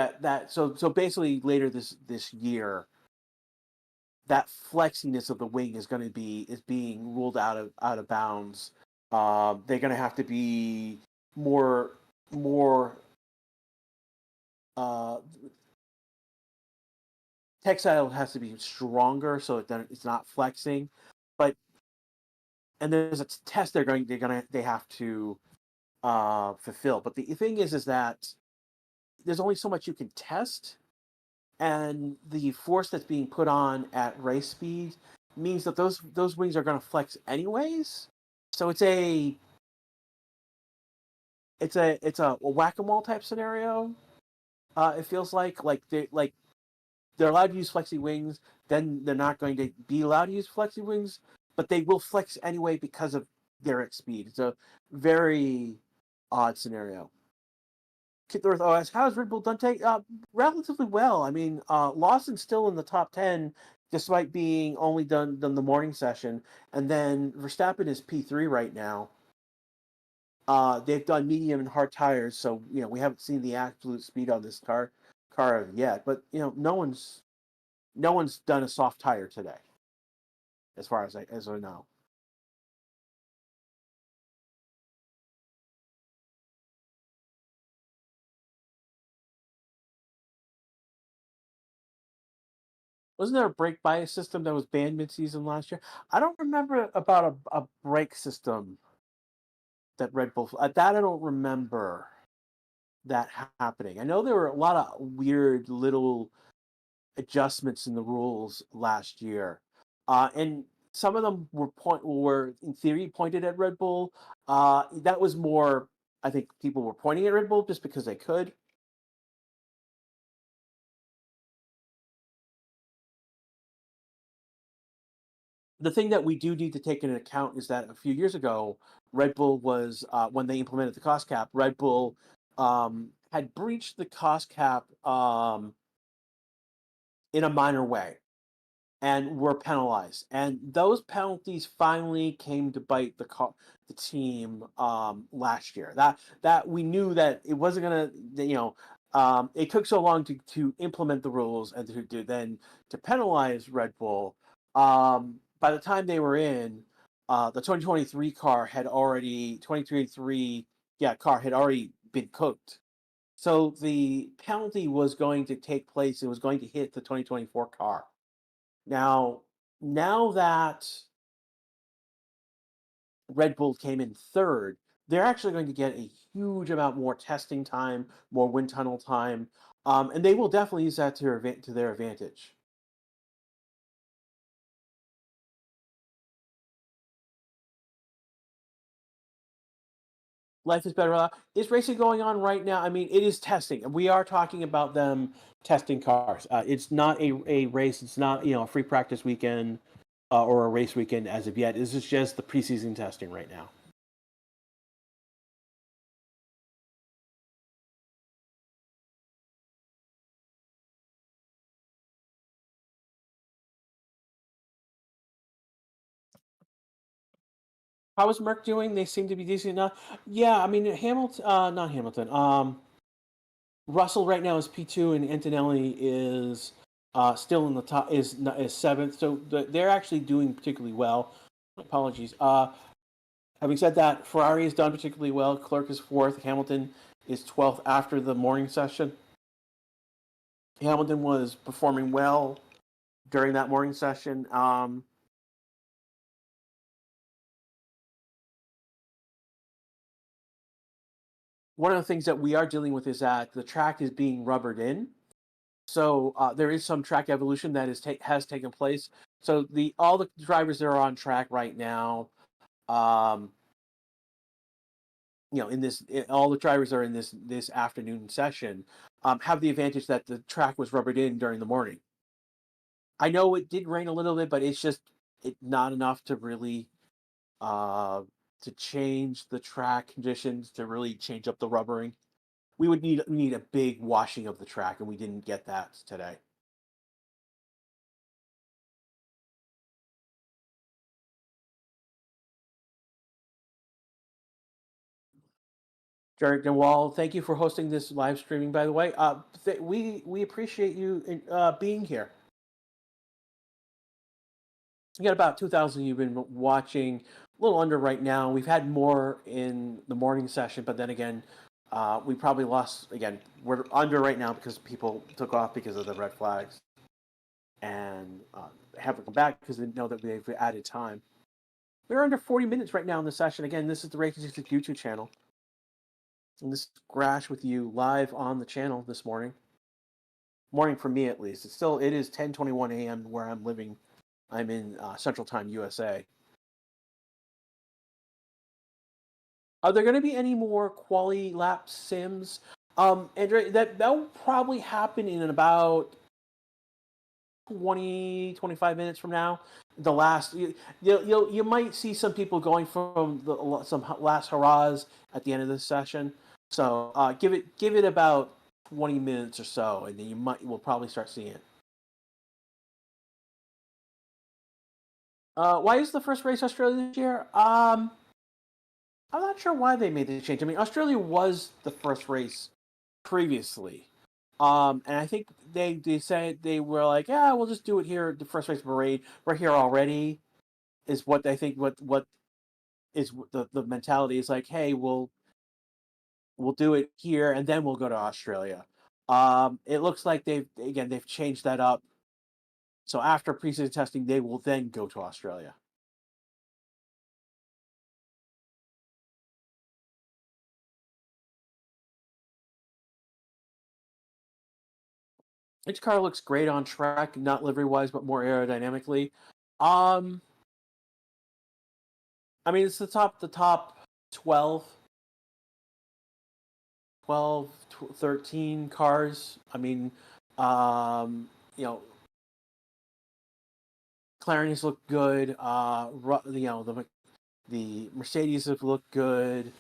A: so basically later this year, that flexiness of the wing is being ruled out of bounds. They're going to have to be more uh, textile has to be stronger so that it's not flexing. But and there's a test they have to fulfill. But the thing is that there's only so much you can test, and the force that's being put on at race speed means that those wings are going to flex anyways. So it's a whack-a-mole type scenario. It feels like they're allowed to use flexi wings, then they're not going to be allowed to use flexi wings, but they will flex anyway because of their speed. It's a very odd scenario. Kid Earth OS, how has Red Bull done relatively well? I mean, Lawson's still in the top 10 despite being only done the morning session, and then Verstappen is P3 right now. They've done medium and hard tires, so we haven't seen the absolute speed on this car yet. But no one's done a soft tire today, as far as I know. Wasn't there a brake bias system that was banned mid-season last year? I don't remember about a brake system that Red Bull. That I don't remember that happening. I know there were a lot of weird little adjustments in the rules last year, and some of them were in theory pointed at Red Bull. That was more, I think, people were pointing at Red Bull just because they could. The thing that we do need to take into account is that a few years ago, Red Bull was when they implemented the cost cap. Red Bull had breached the cost cap in a minor way, and were penalized. And those penalties finally came to bite the team last year. That we knew that it wasn't gonna, it took so long to implement the rules and to penalize Red Bull. By the time they were in, the 2023 car had already 2023 car had already been cooked. So the penalty was going to take place. It was going to hit the 2024 car. Now that Red Bull came in third, they're actually going to get a huge amount more testing time, more wind tunnel time, and they will definitely use that to their advantage. Life is better. Is racing going on right now? I mean, it is testing, and we are talking about them testing cars. It's not a race. It's not a free practice weekend or a race weekend as of yet. This is just the preseason testing right now. How is Merck doing? They seem to be decent enough. Yeah, I mean Hamilton, not Hamilton. Russell right now is P2, and Antonelli is still in the top, is seventh. So they're actually doing particularly well. Apologies. Having said that, Ferrari has done particularly well. Clerk is fourth. Hamilton is 12th after the morning session. Hamilton was performing well during that morning session. One of the things that we are dealing with is that the track is being rubbered in. So there is some track evolution that has taken place. So all the drivers that are on track right now, um, all the drivers are in this afternoon session, have the advantage that the track was rubbered in during the morning. I know it did rain a little bit, but it's just not enough to really uh, to change the track conditions to really change up the rubbering. We need a big washing of the track, and we didn't get that today. Jared Wall, thank you for hosting this live streaming. By the way, we appreciate you being here. You got about 2,000 you've been watching, a little under right now. We've had more in the morning session, but then again, we probably lost again. We're under right now because people took off because of the red flags, and haven't come back because they know that we've added time. We're under 40 minutes right now in the session. Again, this is the Racing 66 YouTube channel. And this is Grash with you live on the channel this morning. Morning for me, at least. It is 10:21 a.m. where I'm living. I'm in Central Time, USA. Are there going to be any more quali lap sims? Andre, that'll probably happen in about 20-25 minutes from now. The last you might see some people going from some last hurrahs at the end of this session. So give it about 20 minutes or so, and then we'll probably start seeing it. Why is the first race Australia this year? I'm not sure why they made the change. I mean, Australia was the first race previously. And I think they said they were like, yeah, we'll just do it here. The first race Bahrain, we're here already. Is what I think. What is the mentality is like? Hey, we'll do it here, and then we'll go to Australia. It looks like they've changed that up. So after preseason testing, they will then go to Australia. Each car looks great on track, not livery wise, but more aerodynamically. Um, I mean, it's the top 12, 12, 13 cars. I mean, um, you know, Clarence look good. The Mercedes have looked good.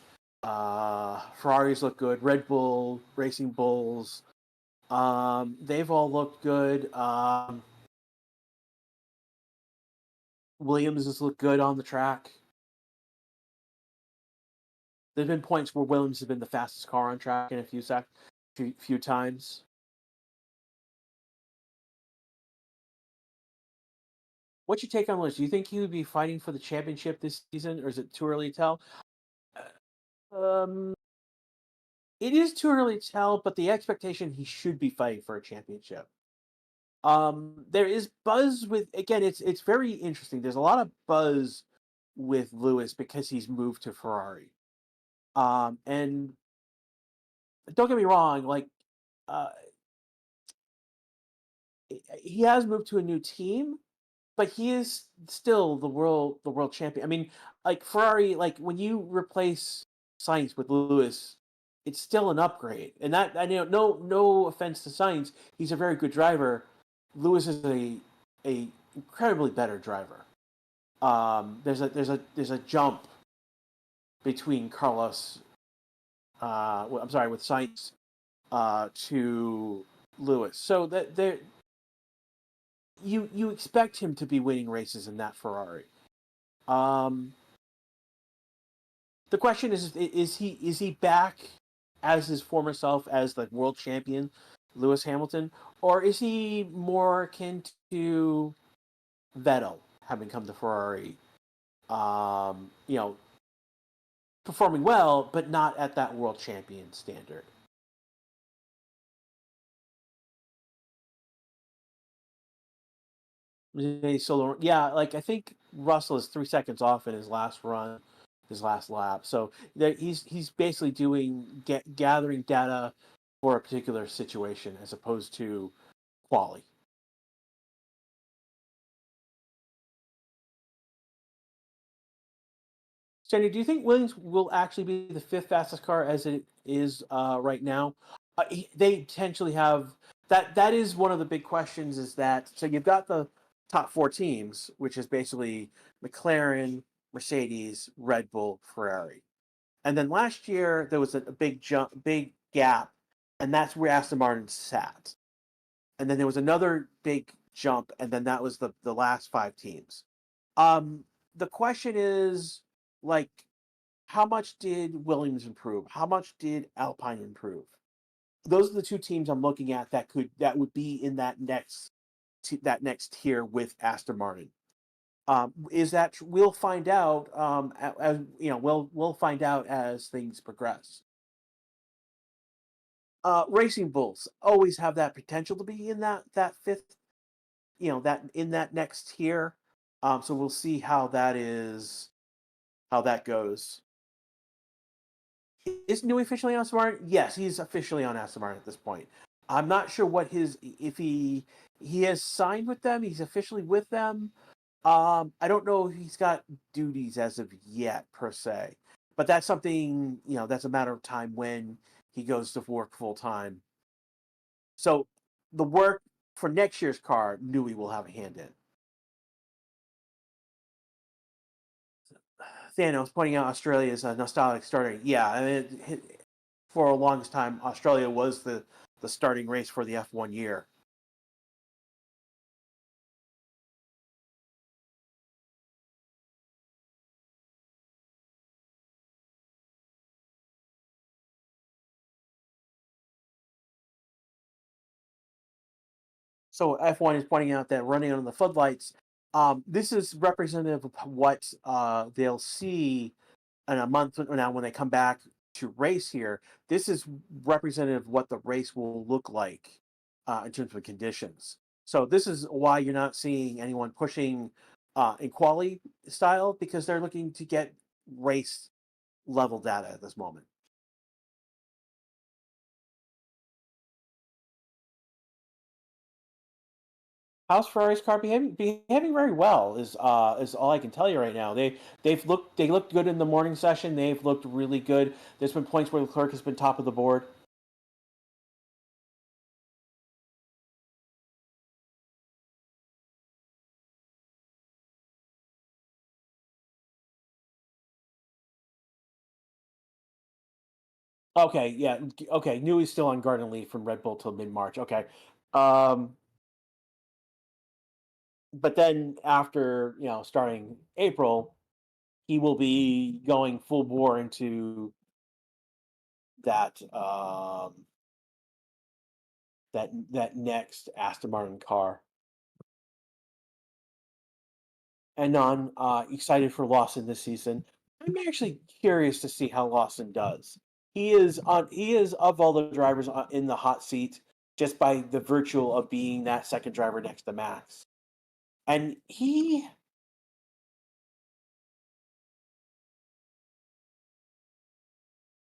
A: Ferraris look good. Red Bull, Racing Bulls, they've all looked good. Williams has looked good on the track. There's been points where Williams has been the fastest car on track in a few times. What's your take on Lewis? Do you think he would be fighting for the championship this season, or is it too early to tell? Um, it is too early to tell, but the expectation he should be fighting for a championship. There is buzz with again. It's very interesting. There's a lot of buzz with Lewis because he's moved to Ferrari. And don't get me wrong, like uh, he has moved to a new team, but he is still the world champion. I mean, like Ferrari, like when you replace Sainz with Lewis, it's still an upgrade. And that I know no offense to Sainz, he's a very good driver. Lewis is a incredibly better driver. There's a jump between Carlos. I'm sorry, with Sainz to Lewis. So that there you expect him to be winning races in that Ferrari. Um, The question is he back as his former self as the world champion, Lewis Hamilton, or is he more akin to Vettel, having come to Ferrari? You know, performing well, but not at that world champion standard. Solo, yeah, like I think Russell is 3 seconds off in his last run, his last lap. So he's basically gathering data for a particular situation as opposed to quali. Jenny, do you think Williams will actually be the fifth fastest car as it is right now? They potentially have that. That is one of the big questions. Is that so? You've got the top four teams, which is basically McLaren, Mercedes, Red Bull, Ferrari, and then last year there was a big jump, big gap, and that's where Aston Martin sat. And then there was another big jump, and then that was the last five teams. The question is like, how much did Williams improve? How much did Alpine improve? Those are the two teams I'm looking at that would be in that next tier with Aston Martin. Is that we'll find out as you know we'll find out as things progress. Racing Bulls always have that potential to be in that fifth, that in that next tier. So we'll see how that goes. Is Newey officially on Aston Martin? Yes, he's officially on Aston Martin at this point. I'm not sure what his if he has signed with them. He's officially with them. I don't know if he's got duties as of yet per se, but that's something that's a matter of time when he goes to work full time. So the work for next year's car, Newey will have a hand in. Thanos pointing out Australia's nostalgic starting. Yeah, I mean, for a longest time, Australia was the starting race for the F1 year. So F1 is pointing out that running on the floodlights, this is representative of what they'll see in a month now when they come back to race here. This is representative of what the race will look like in terms of conditions. So this is why you're not seeing anyone pushing in quali style because they're looking to get race level data at this moment. How's Ferrari's car behaving very well is all I can tell you right now. They looked good in the morning session. They've looked really good. There's been points where Leclerc has been top of the board. Okay, yeah, okay. Newey's still on garden leave from Red Bull till mid March. Okay, um, but then after starting April, he will be going full bore into that that next Aston Martin car. And I'm excited for Lawson this season. I'm actually curious to see how Lawson does. He is of all the drivers in the hot seat just by the virtue of being that second driver next to Max. And he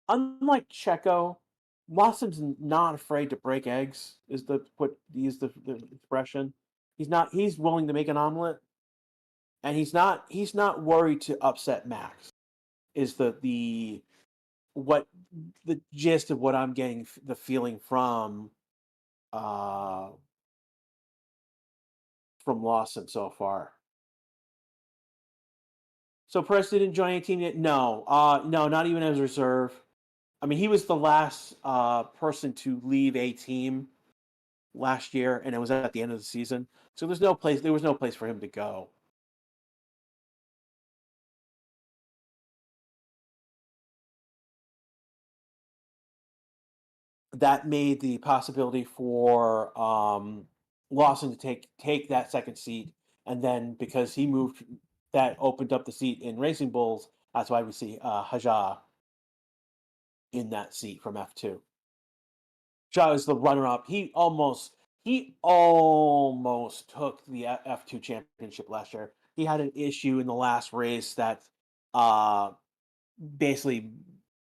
A: unlike Checo, Lawson's not afraid to break eggs. Is the what use the expression? He's willing to make an omelet, and he's not worried to upset Max. Is the what the gist of what I'm getting the feeling uh from Lawson so far. So Perez didn't join any team yet? No. No, not even as reserve. I mean, he was the last person to leave a team last year, and it was at the end of the season. So there was no place for him to go. that made the possibility for Lawson to take that second seat, and then because he moved, that opened up the seat in Racing Bulls. That's why we see Haja in that seat from F2. Shaw is the runner-up. He almost took the F2 championship last year. He had an issue in the last race that uh, basically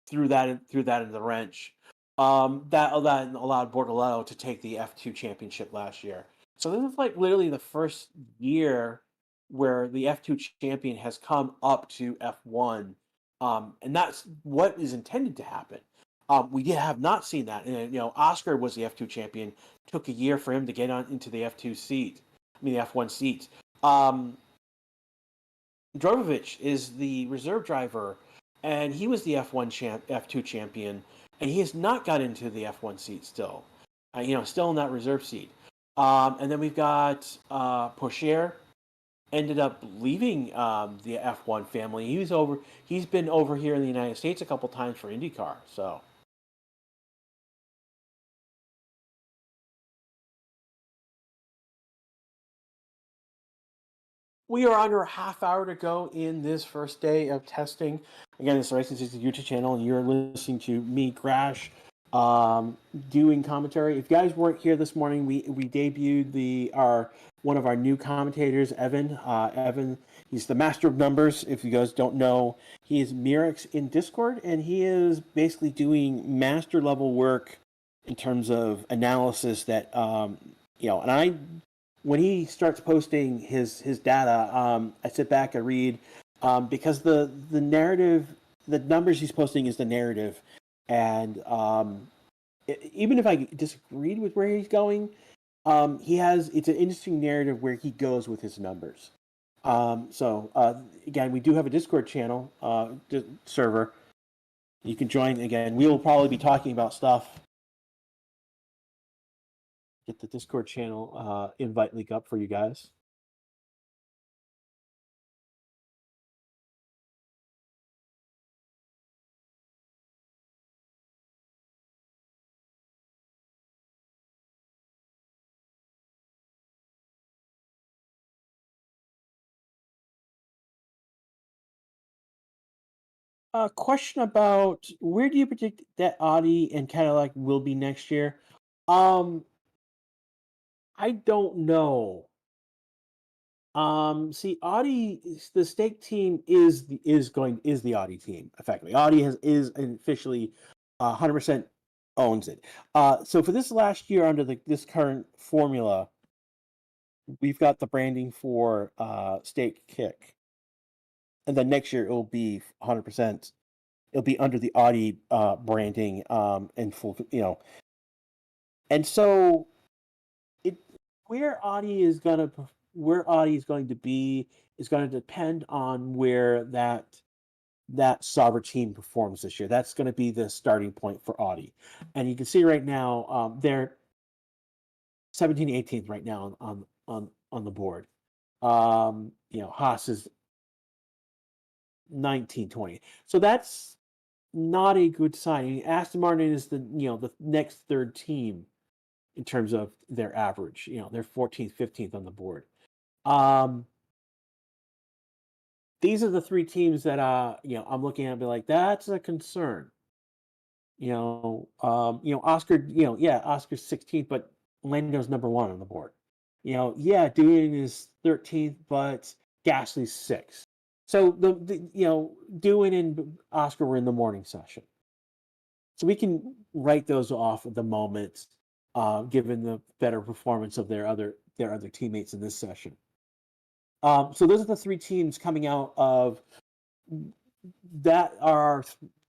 A: threw that in the wrench. That allowed Bortoletto to take the F2 championship last year. So this is like literally the first year where the F2 champion has come up to F1, and that's what is intended to happen. We have not seen that, and Oscar was the F2 champion. Took a year for him to get on into the F2 seat. I mean the F1 seat. Drogovic is the reserve driver, and he was the F2 champion, and he has not got into the F1 seat still. Still in that reserve seat. And then we've got Pocher, ended up leaving the F1 family. He's been over here in the United States a couple times for IndyCar. So we are under a half hour to go in this first day of testing. Again, this is Racing 60 YouTube channel, and you're listening to me, Crash, doing commentary. If you guys weren't here this morning, we debuted one of our new commentators, Evan. Evan, he's the master of numbers. If you guys don't know, he is Mirix in Discord, and he is basically doing master level work in terms of analysis that and I when he starts posting his data, I sit back and read because the narrative, the numbers he's posting is the narrative, and even if I disagreed with where he's going, it's an interesting narrative where he goes with his numbers. Again, we do have a Discord channel server. You can join. Again, we will probably be talking about stuff. Get the Discord channel invite link up for you guys. A question about where do you predict that Audi and Cadillac will be next year? I don't know. See, Audi, the stake team is the Audi team. Effectively, Audi is officially 100% owns it. So for this last year under this current formula, we've got the branding for stake kick, and then next year it'll be 100%. It'll be under the Audi branding and full, and so it where Audi is going to be is going to depend on where that Sauber team performs this year. That's going to be the starting point for Audi, and you can see right now they're 17th, 18th right now on the board. Haas is 19, 20. So that's not a good sign. Aston Martin is the next third team in terms of their average. They're 14th, 15th on the board. These are the three teams that I'm looking at and be like, that's a concern. Oscar, Oscar's 16th, but Lando's number 1 on the board. Doohan is 13th, but Gasly's 6th. So the Doohan and Oscar were in the morning session. So we can write those off at the moment, given the better performance of their other teammates in this session. So those are the three teams coming out of that are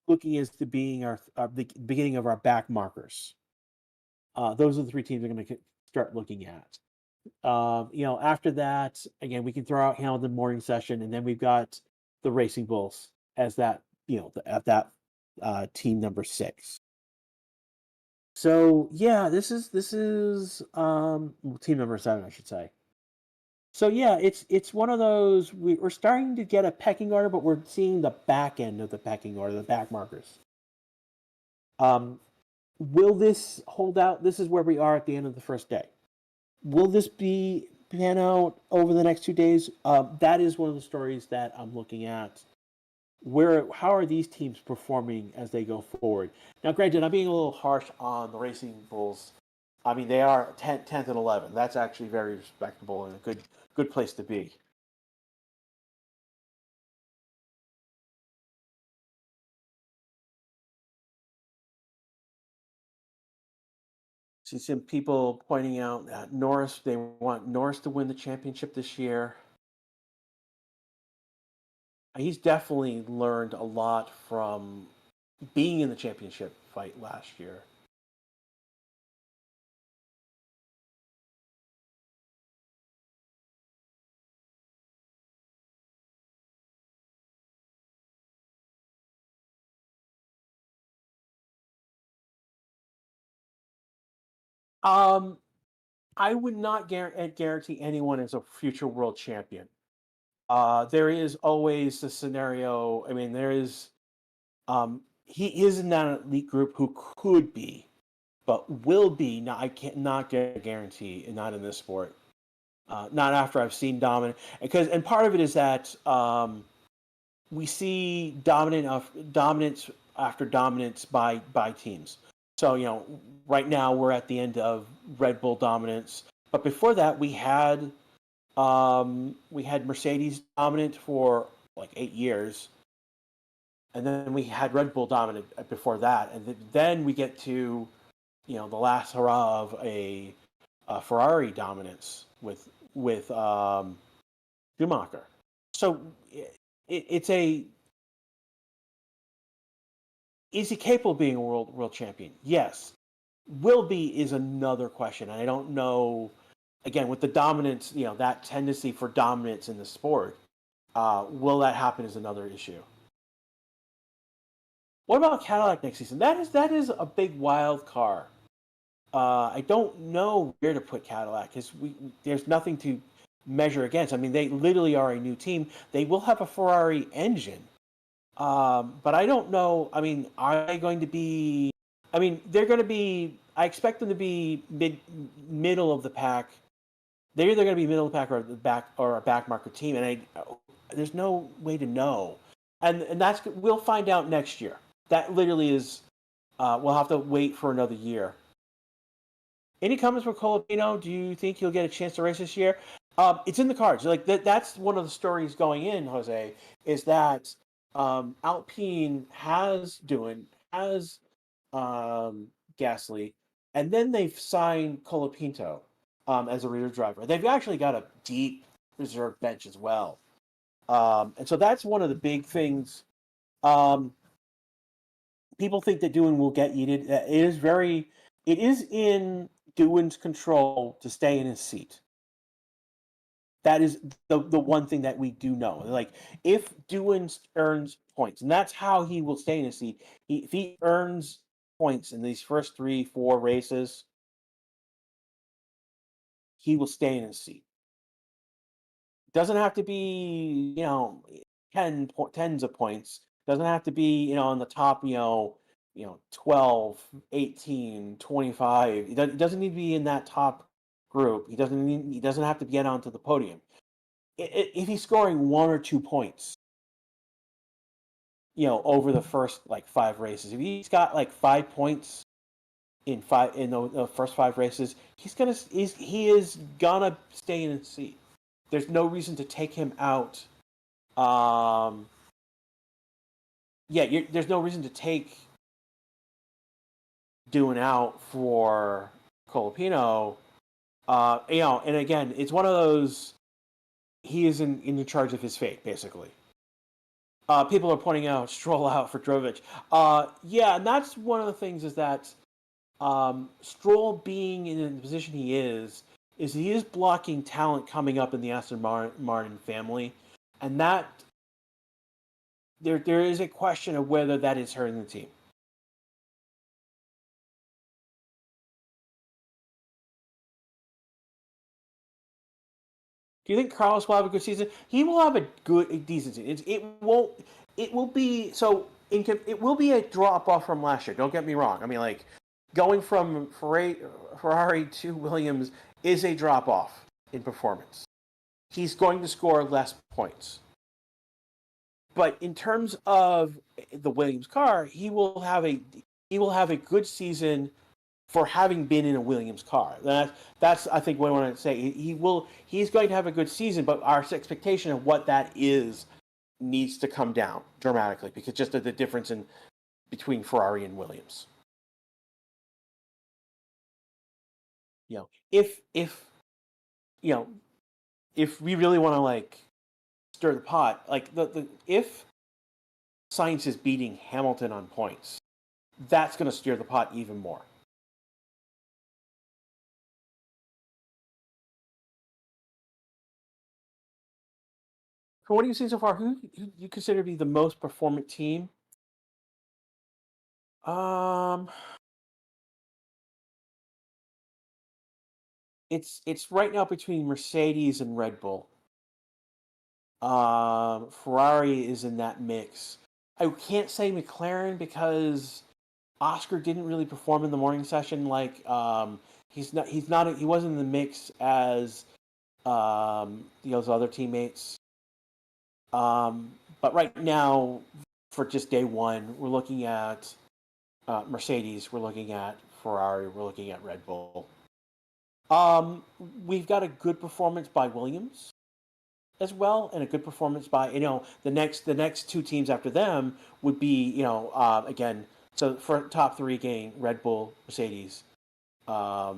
A: looking as to being the beginning of our back markers. Those are the three teams we're going to start looking at. After that, again, we can throw out Hamilton morning session, and then we've got the Racing Bulls as that team number 6. So yeah, this is team number 7, I should say. So yeah, it's one of those we're starting to get a pecking order, but we're seeing the back end of the pecking order, the back markers. Will this hold out? This is where we are at the end of the first day. Will this be pan out over the next 2 days? That is one of the stories that I'm looking at. How are these teams performing as they go forward? Now, granted, I'm being a little harsh on the Racing Bulls. I mean, they are 10th and 11th. That's actually very respectable and a good place to be. See some people pointing out that Norris, they want Norris to win the championship this year. He's definitely learned a lot from being in the championship fight last year. Um, I would not guarantee anyone is a future world champion. There is always the scenario. I mean, there is. He is in that elite group who could be, but will be. Now, I can't not get a guarantee, and not in this sport. Not after I've seen dominant, and part of it is that we see dominance after dominance by teams. So right now we're at the end of Red Bull dominance, but before that we had Mercedes dominant for like 8 years, and then we had Red Bull dominant before that, and then we get to the last hurrah of a Ferrari dominance with Schumacher. So it's a is he capable of being a world champion? Yes. Will be is another question. I don't know. Again, with the dominance, that tendency for dominance in the sport, will that happen is another issue. What about Cadillac next season? That is a big wild card. I don't know where to put Cadillac because there's nothing to measure against. I mean, they literally are a new team. They will have a Ferrari engine, but I don't know. I mean, are they going to be? I mean, they're going to be. I expect them to be middle of the pack. They're either going to be middle of the pack or a back market team, and there's no way to know. And we'll find out next year. That literally is. We'll have to wait for another year. Any comments for Colapino? Do you think he'll get a chance to race this year? It's in the cards. Like that's one of the stories going in, Jose, is that Alpine has Gasly, and then they've signed Colapinto as a reserve driver. They've actually got a deep reserve bench as well, and so that's one of the big things. People think that Doohan will get yeeted. It is in Doohan's control to stay in his seat. That is the one thing that we do know. Like if Doohan earns points, and that's how he will stay in his seat. If he earns points in these first 3-4 races, he will stay in his seat. Doesn't have to be tens of points. Doesn't have to be in the top 12, 18, 25. He doesn't need to be in that top group. He doesn't have to get onto the podium. If he's scoring 1 or 2 points, over the first like 5 races, if he's got like 5 points in the first 5 races, he is gonna stay in his seat. There's no reason to take him out. There's no reason to take Doohan out for Colapino. And again, it's one of those. He is in charge of his fate, basically. People are pointing out Stroll out for Drogovic. And that's one of the things is that Stroll being in the position he is blocking talent coming up in the Aston Martin family, and that there is a question of whether that is hurting the team. Do you think Carlos will have a good season? He will have a decent season. It will be a drop off from last year. Don't get me wrong. I mean, like going from Ferrari to Williams is a drop off in performance. He's going to score less points. But in terms of the Williams car, he will have a good season for having been in a Williams car. That's I think what I want to say. He's going to have a good season, but our expectation of what that is needs to come down dramatically because just of the difference in between Ferrari and Williams. If if we really want to like stir the pot, like the if Sainz is beating Hamilton on points, that's going to stir the pot even more. For what have you seen so far? Who you consider to be the most performant team? Um, it's right now between Mercedes and Red Bull. Ferrari is in that mix. I can't say McLaren because Oscar didn't really perform in the morning session. Like he wasn't in the mix as those other teammates. But right now, for just day one, we're looking at Mercedes, we're looking at Ferrari, we're looking at Red Bull. We've got a good performance by Williams as well, and a good performance by the next two teams after them would be again. So for top three game, Red Bull, Mercedes, Red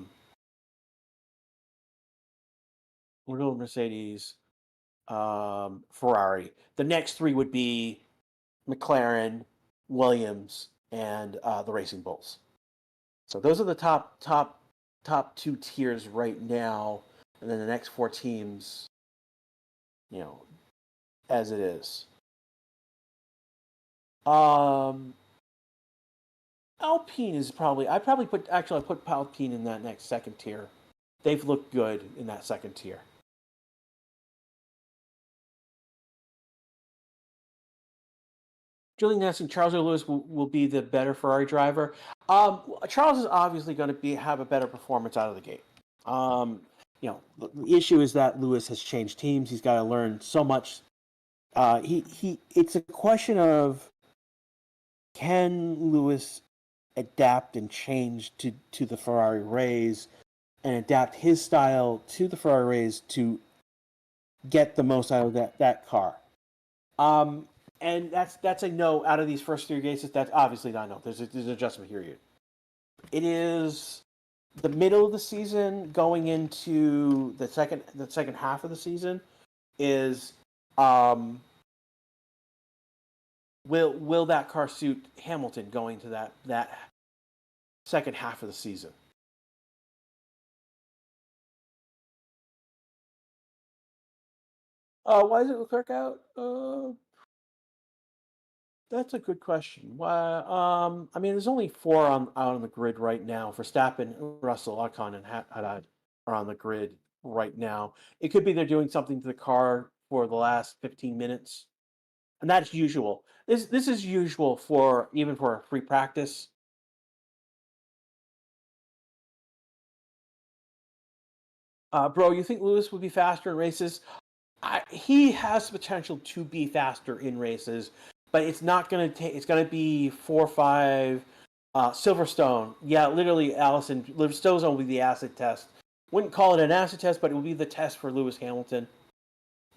A: Bull, Mercedes, Ferrari. The next three would be McLaren, Williams, and the Racing Bulls. So those are the top two tiers right now, and then the next four teams, as it is. Alpine is probably I put Alpine in that next second tier. They've looked good in that second tier. Julian Ness and Charles Lewis will be the better Ferrari driver. Charles is obviously going to have a better performance out of the gate. The issue is that Lewis has changed teams. He's got to learn so much. It's a question of can Lewis adapt and change to the Ferrari rays and adapt his style to the Ferrari rays to get the most out of that car. And that's a no out of these first three races. That's obviously not a no. There's an adjustment period. It is the middle of the season going into the second half of the season is will that car suit Hamilton going to that second half of the season? Why is it Leclerc out? That's a good question. Why? I mean, there's only four out on the grid right now. Verstappen, Russell, Ocon, and Haddad are on the grid right now. It could be they're doing something to the car for the last 15 minutes, and that's usual. This is usual for even for a free practice. Bro, you think Lewis would be faster in races? He has the potential to be faster in races, but it's not going to take. It's going to be 4 or 5. Silverstone, yeah, literally, Allison. Silverstone will be the acid test. Wouldn't call it an acid test, but it will be the test for Lewis Hamilton.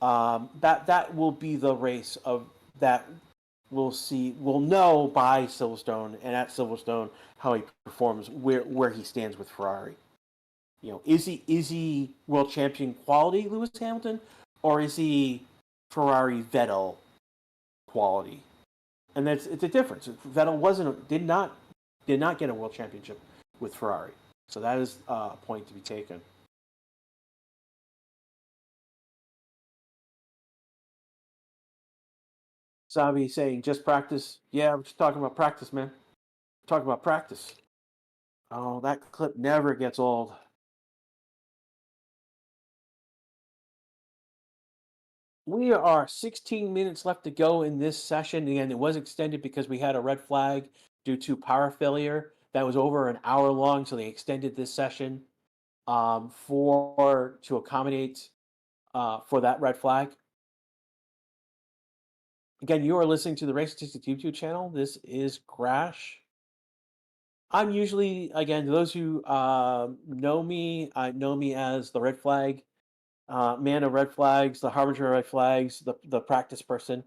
A: That will be the race of that. We'll see. We'll know by Silverstone, and at Silverstone how he performs, where he stands with Ferrari. Is he world champion quality Lewis Hamilton, or is he Ferrari Vettel quality? And it's a difference. Vettel did not get a world championship with Ferrari, so that is a point to be taken. Sabi saying just practice. Yeah, we're just talking about practice, man. Talking about practice. Oh, that clip never gets old. We are 16 minutes left to go in this session. Again, it was extended because we had a red flag due to power failure. that was over an hour long, so they extended this session for to accommodate for that red flag. Again, you are listening to the Race Statistics YouTube channel. This is Crash. I'm usually, again, those who know me, know me as the red flag, man of red flags, the harbinger of red flags, the practice person.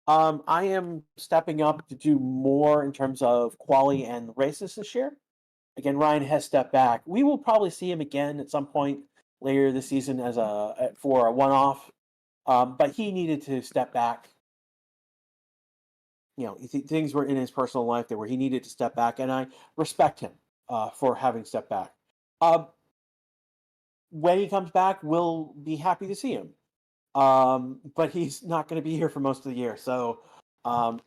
A: I am stepping up to do more in terms of quali and races this year. Again, Ryan has stepped back. We will probably see him again at some point later this season as for a one-off. But he needed to step back. Things were in his personal life that where he needed to step back, and I respect him for having stepped back. Uh, when he comes back, we'll be happy to see him. But he's not going to be here for most of the year, so I'll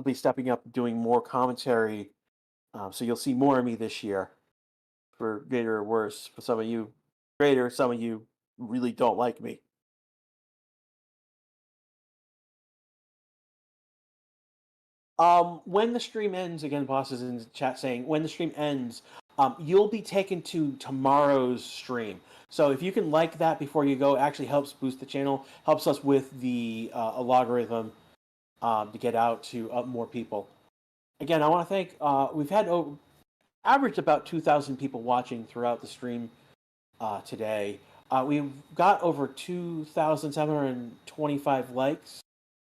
A: be stepping up, doing more commentary. So you'll see more of me this year, for greater or worse. For some of you, greater. Some of you really don't like me. When the stream ends, again, boss is in the chat saying when the stream ends, you'll be taken to tomorrow's stream. So if you can like that before you go, it actually helps boost the channel, helps us with the logarithm to get out to more people. Again, I want to thank. We've had averaged about 2,000 people watching throughout the stream today. We've got over 2,725 likes.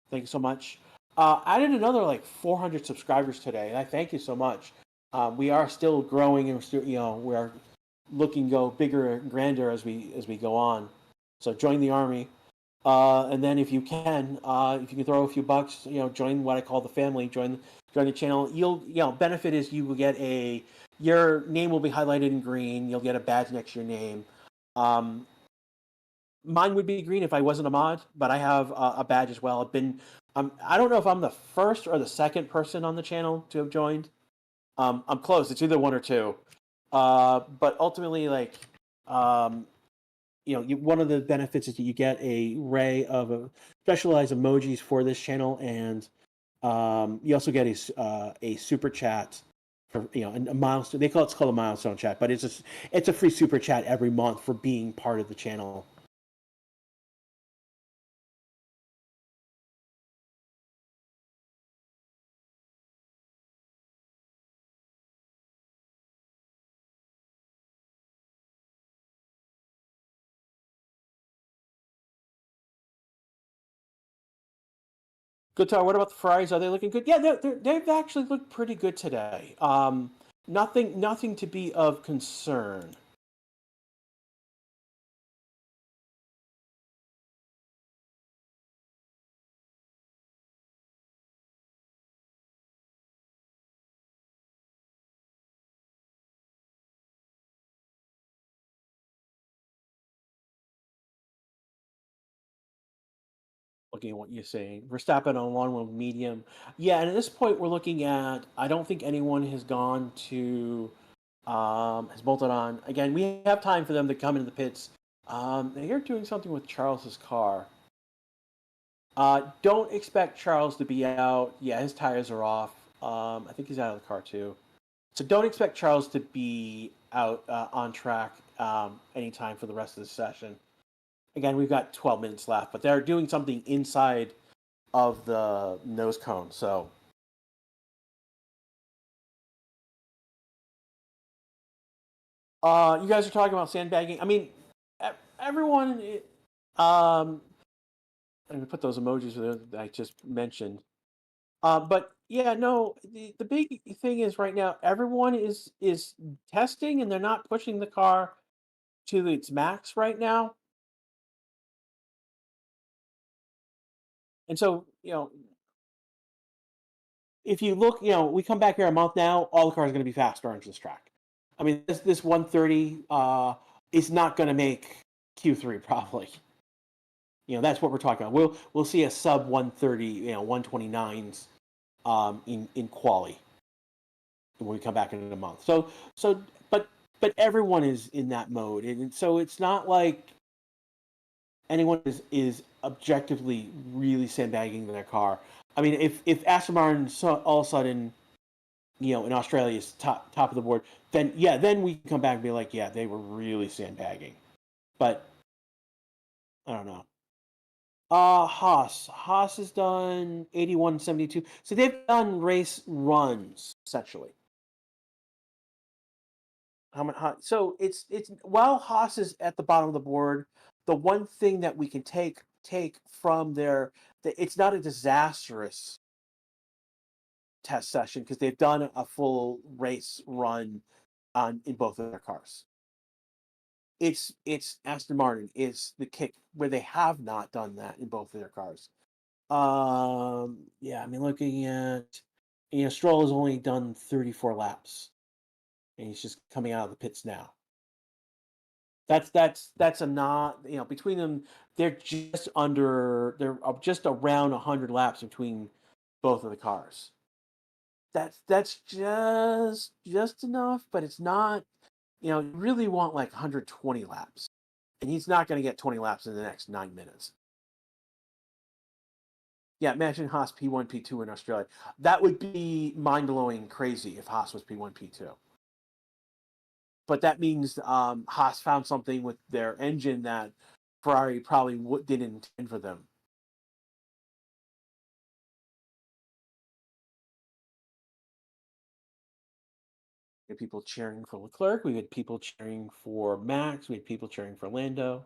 A: Thank you so much. Added another like 400 subscribers today, and I thank you so much. We are still growing, and we are looking to go bigger and grander as we go on. So join the army, and then if you can throw a few bucks, join what I call the family. Join the channel. Benefit is you will get your name will be highlighted in green. You'll get a badge next to your name. Mine would be green if I wasn't a mod, but I have a badge as well. I don't know if I'm the first or the second person on the channel to have joined. I'm close. It's either one or two. But ultimately, one of the benefits is that you get a array of specialized emojis for this channel, and you also get a super chat for a milestone. It's called a milestone chat, but it's a free super chat every month for being part of the channel. Guitar, what about the Ferraris? Are they looking good? Yeah, they've actually looked pretty good today. Nothing to be of concern. Looking at what you're saying, Verstappen on one with medium. Yeah, and at this point, we're looking at. I don't think anyone has gone to has bolted on. Again, we have time for them to come into the pits. They are doing something with Charles's car. Don't expect Charles to be out. Yeah, his tires are off. I think he's out of the car too. So don't expect Charles to be out on track anytime for the rest of the session. Again, we've got 12 minutes left, but they're doing something inside of the nose cone. So you guys are talking about sandbagging. I mean, everyone. I'm gonna put those emojis that I just mentioned. But yeah, no. The big thing is right now, everyone is testing, and they're not pushing the car to its max right now. And so, if you look, we come back here a month now, all the cars are going to be faster on this track. I mean, this 130 is not going to make Q3 probably. That's what we're talking about. We'll see a sub 130, 129s in quali when we come back in a month. But everyone is in that mode, and so it's not like anyone is objectively really sandbagging their car. I mean, if Aston Martin all of a sudden in Australia is top of the board, then yeah, then we can come back and be like, yeah, they were really sandbagging. But I don't know. Haas has done 81.72. So they've done race runs essentially. How much? So it's while Haas is at the bottom of the board, the one thing that we can take from their it's not a disastrous test session because they've done a full race run on in both of their cars. It's Aston Martin. It's the kick where they have not done that in both of their cars. Yeah, I mean, looking at, Stroll has only done 34 laps, and he's just coming out of the pits now. That's a not, between them, they're just around 100 laps between both of the cars. That's just enough, but it's not. You really want like 120 laps, and he's not going to get 20 laps in the next 9 minutes. Yeah, imagine Haas P1, P2 in Australia. That would be mind blowing crazy if Haas was P1, P2. But that means Haas found something with their engine that Ferrari probably didn't intend for them. We had people cheering for Leclerc. We had people cheering for Max. We had people cheering for Lando.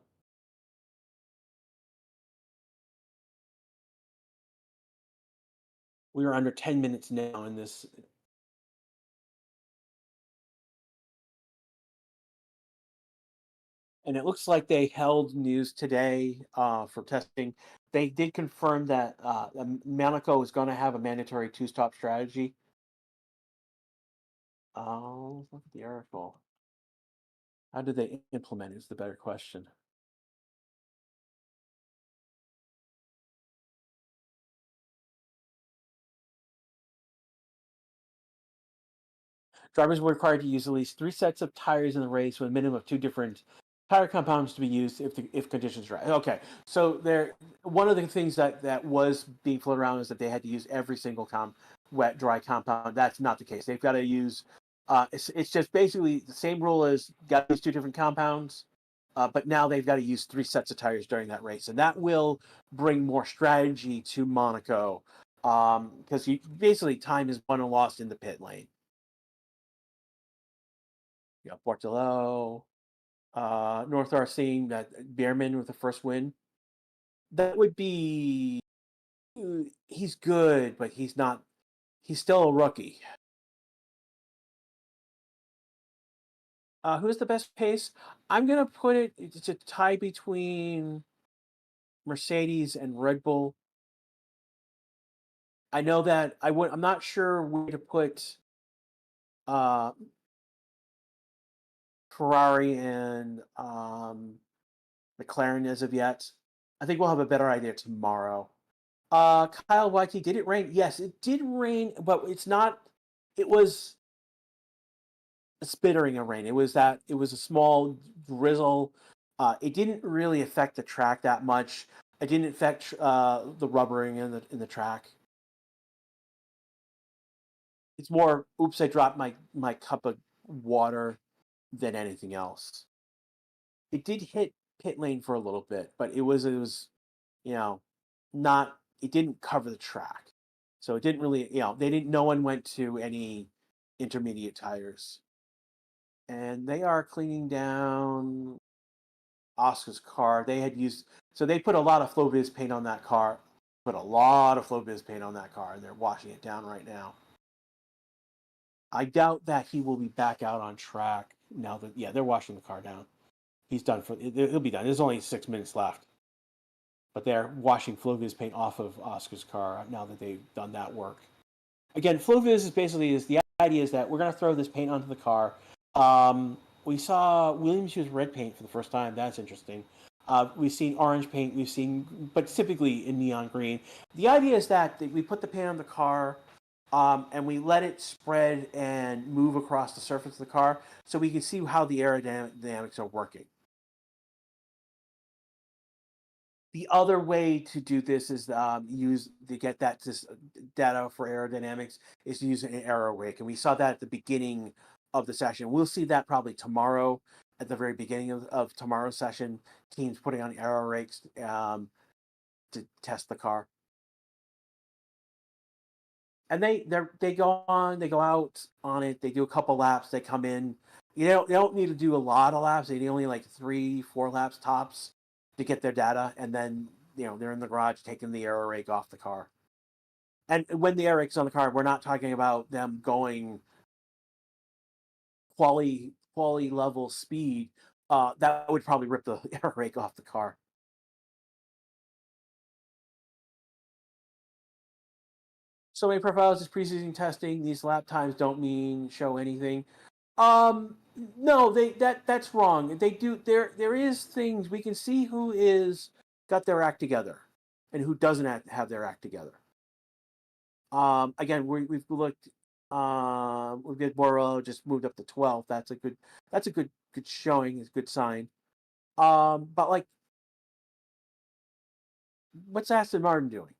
A: We are under 10 minutes now in this. And it looks like they held news today for testing. They did confirm that Monaco is going to have a mandatory two-stop strategy. Oh, look at the article. How did they implement it is the better question. Drivers were required to use at least 3 sets of tires in the race with a minimum of 2 different tire compounds to be used if conditions are right. Okay, so one of the things that was being floated around is that they had to use every single wet dry compound. That's not the case. They've got to use. It's just basically the same rule as got to use 2 different compounds, but now they've got to use 3 sets of tires during that race, and that will bring more strategy to Monaco because basically time is won and lost in the pit lane. You got Bortolo, North Star seeing that Behrman with the first win. That would be. He's good, but he's not. He's still a rookie. Who's the best pace? I'm gonna put it. It's a tie between Mercedes and Red Bull. I know that I would. I'm not sure where to put uh, Ferrari and McLaren as of yet. I think we'll have a better idea tomorrow. Kyle Waikiki, did it rain? Yes, it did rain, but it's not. It was a spittering of rain. It was a small drizzle. It didn't really affect the track that much. It didn't affect the rubbering in the track. It's more, oops, I dropped my cup of water than anything else. It did hit pit lane for a little bit, but it was you know not. It didn't cover the track, so it didn't really. They didn't. No one went to any intermediate tires, and they are cleaning down Oscar's car. They had used so they put a lot of Flowbiz paint on that car. Put a lot of Flowbiz paint on that car, and they're washing it down right now. I doubt that he will be back out on track now that they're washing the car down. He's done he'll be done. There's only 6 minutes left. But they're washing Flowviz paint off of Oscar's car now that they've done that work. Again, Flowviz is the idea is that we're going to throw this paint onto the car. We saw Williams use red paint for the first time. That's interesting. We've seen orange paint. But typically in neon green. The idea is that we put the paint on the car, and we let it spread and move across the surface of the car, so we can see how the aerodynamics are working. The other way to do this is use to get that data for aerodynamics is to use an aero rake, and we saw that at the beginning of the session. We'll see that probably tomorrow at the very beginning of tomorrow's session. Teams putting on aero rakes to test the car, and they go out on it. They do a couple laps. They come in. They don't need to do a lot of laps. They need only like 3-4 laps tops to get their data, and then they're in the garage taking the aero rake off the car. And when the air rake's on the car, we're not talking about them going quality level speed. That would probably rip the air rake off the car. So many profiles is preseason testing. These lap times don't mean show anything. No, that's wrong. They do there is things we can see who is got their act together and who doesn't have their act together. Again, we've looked. We've got Borrello just moved up to 12th. That's a good showing. It's a good sign. But like, what's Aston Martin doing?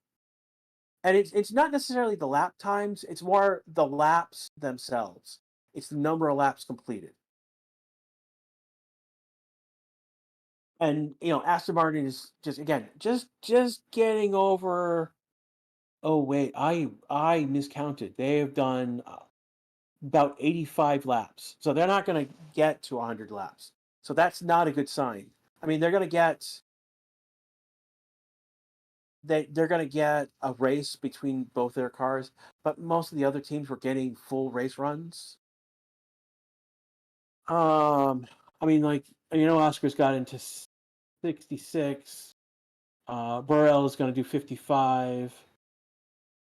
A: And it's not necessarily the lap times. It's more the laps themselves. It's the number of laps completed. And Aston Martin is just again just getting over. Oh wait, I miscounted. They have done about 85 laps. So they're not going to get to 100 laps. So that's not a good sign. I mean, they're going to get they're going to get a race between both their cars, but most of the other teams were getting full race runs. I mean, like Oscar's got into 66. Burrell is going to do 55.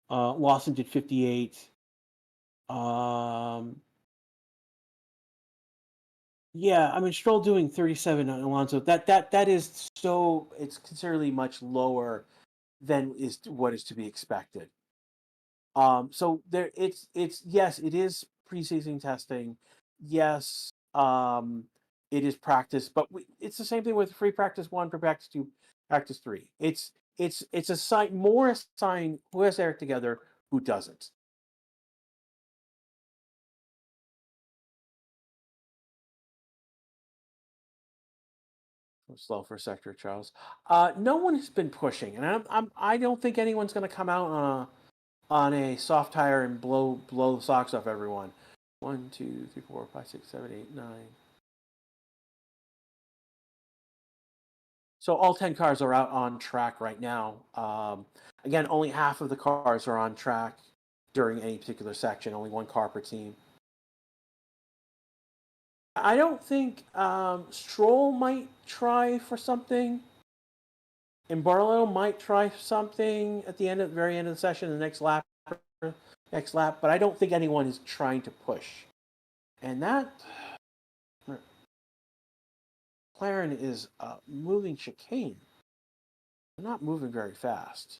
A: Lawson did 58. Yeah, I mean Stroll doing 37 on Alonso. That is so it's considerably much lower than is what is to be expected. So there it's yes, it is preseason testing. Yes, it is practice, but it's the same thing with free practice 1, free practice 2, practice 3. It's a sign more a sign who has their together, who doesn't. Slow for a sector, Charles. No one has been pushing, and I don't think anyone's going to come out on a soft tire and blow the socks off everyone. 1, 2, 3, 4, 5, 6, 7, 8, 9. So all 10 cars are out on track right now. Again, only half of the cars are on track during any particular section. Only one car per team. I don't think Stroll might try for something. And Barlow might try something at the very end of the session, the next lap, but I don't think anyone is trying to push. And that McLaren is moving chicane. They're not moving very fast.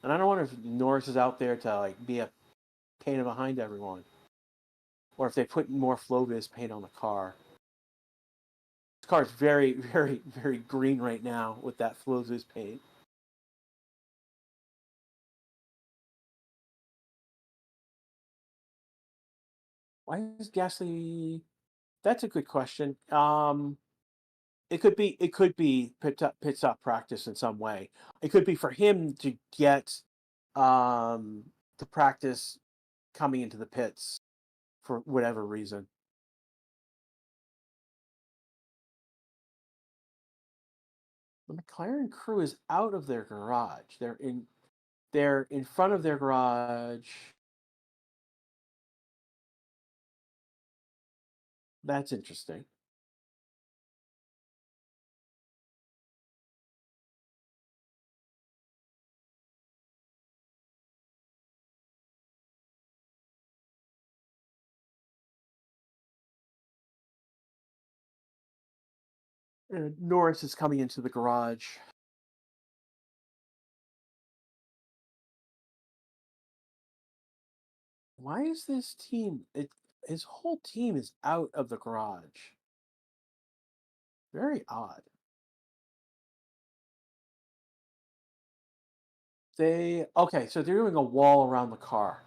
A: And I don't wonder if Norris is out there to like be a pain behind everyone, or if they put more Flovis paint on the car. This car is very, very, very green right now with that Flovis paint. Why is Gasly? That's a good question. It could be pit stop practice in some way. It could be for him to get the practice coming into the pits for whatever reason. The McLaren crew is out of their garage. They're in front of their garage. That's interesting. And Norris is coming into the garage. Why is this team? His whole team is out of the garage. Very odd. So they're doing a wall around the car,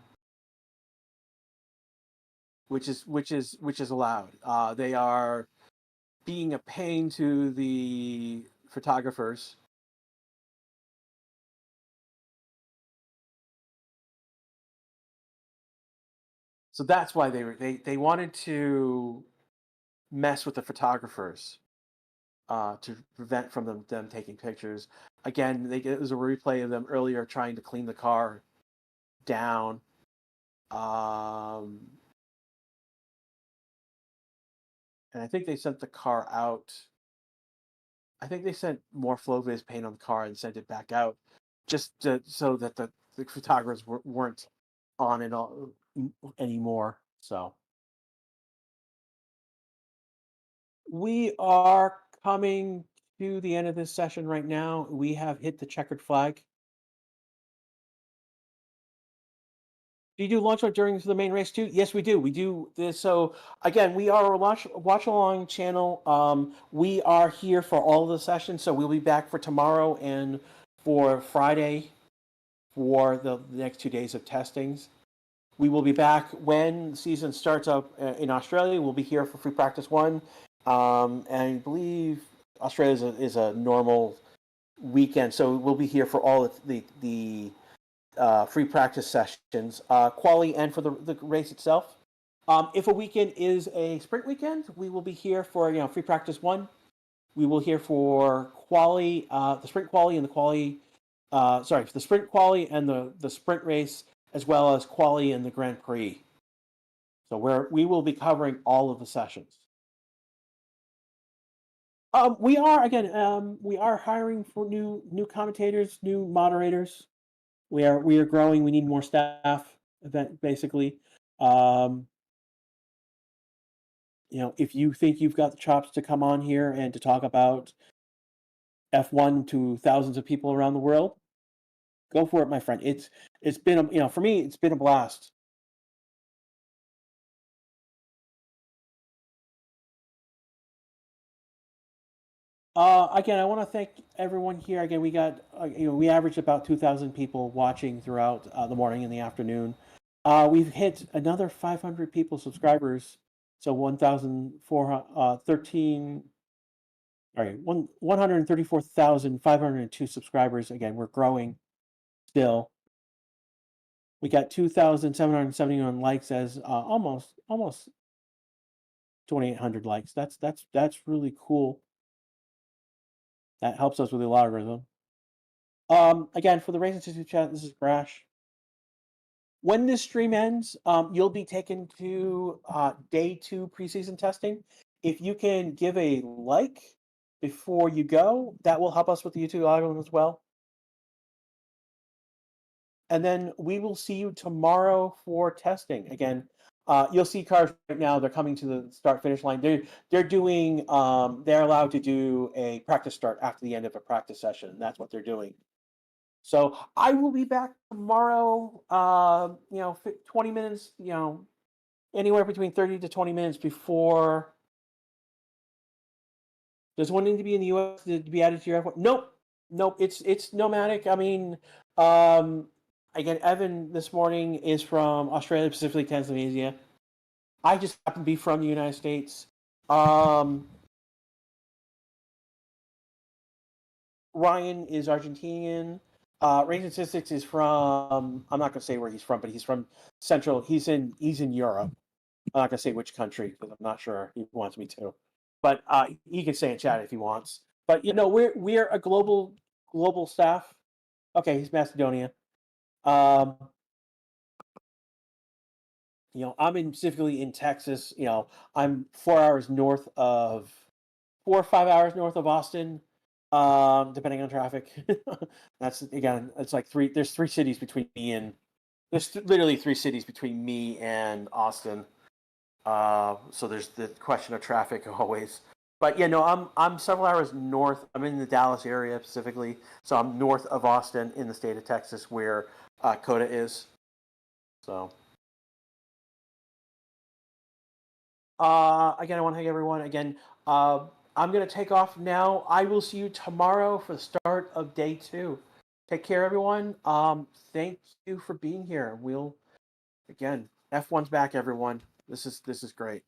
A: which is allowed. They are being a pain to the photographers. So that's why they wanted to mess with the photographers to prevent from them taking pictures. Again, it was a replay of them earlier trying to clean the car down. And I think they sent the car out. I think they sent more Floviz paint on the car and sent it back out, so that the photographers weren't on it all anymore. So we are coming to the end of this session right now. We have hit the checkered flag. Do you do launch during the main race too? Yes, we do. We do this. So again, we are a watch along channel. We are here for all of the sessions. So we'll be back for tomorrow and for Friday for the next 2 days of testings. We will be back when the season starts up in Australia. We'll be here for free practice one, and I believe Australia is a normal weekend, so we'll be here for all of the free practice sessions, quali and for the race itself. If a weekend is a sprint weekend, we will be here for free practice one. We will here for quali, the sprint quali and the quali. Sorry, for the sprint quali and the sprint race, as well as quali and the Grand Prix. So we will be covering all of the sessions. We are hiring for new commentators, new moderators. We are growing. We need more staff. Basically, if you think you've got the chops to come on here and to talk about F1 to thousands of people around the world, go for it, my friend. It's been for me, it's been a blast. Again, I want to thank everyone here. Again, we got we averaged about 2,000 people watching throughout the morning and the afternoon. We've hit another 500 people subscribers, so 1,413. Sorry, 134,502 subscribers. Again, we're growing still. We got 2,771 likes as almost 2,800 likes. That's really cool. That helps us with the logarithm. Again, for the Race Institute chat, this is Brash. When this stream ends, you'll be taken to day 2 preseason testing. If you can give a like before you go, that will help us with the YouTube algorithm as well. And then we will see you tomorrow for testing. Again, you'll see cars right now. They're coming to the start-finish line. They're doing. They're allowed to do a practice start after the end of a practice session. That's what they're doing. So I will be back tomorrow. 20 minutes. Anywhere between 30 to 20 minutes before. Does one need to be in the U.S. to be added to your airport? Nope. It's nomadic. I mean, again, Evan this morning is from Australia, specifically Tasmania. I just happen to be from the United States. Ryan is Argentinian. Racing Statistics is from. I'm not going to say where he's from, but he's from Central. He's in Europe. I'm not going to say which country because I'm not sure he wants me to. But he can say in chat if he wants. But we're a global staff. Okay, he's Macedonia. I'm specifically in Texas. I'm 4 hours north of 4 or 5 hours north of Austin, depending on traffic. That's again, it's like there's 3 cities between me and literally 3 cities between me and Austin. So there's the question of traffic always. But I'm several hours north. I'm in the Dallas area specifically, so I'm north of Austin in the state of Texas, where COTA is. So. Again, I want to thank everyone. Again, I'm going to take off now. I will see you tomorrow for the start of day 2. Take care, everyone. Thank you for being here. We'll again, F1's back, everyone. This is great.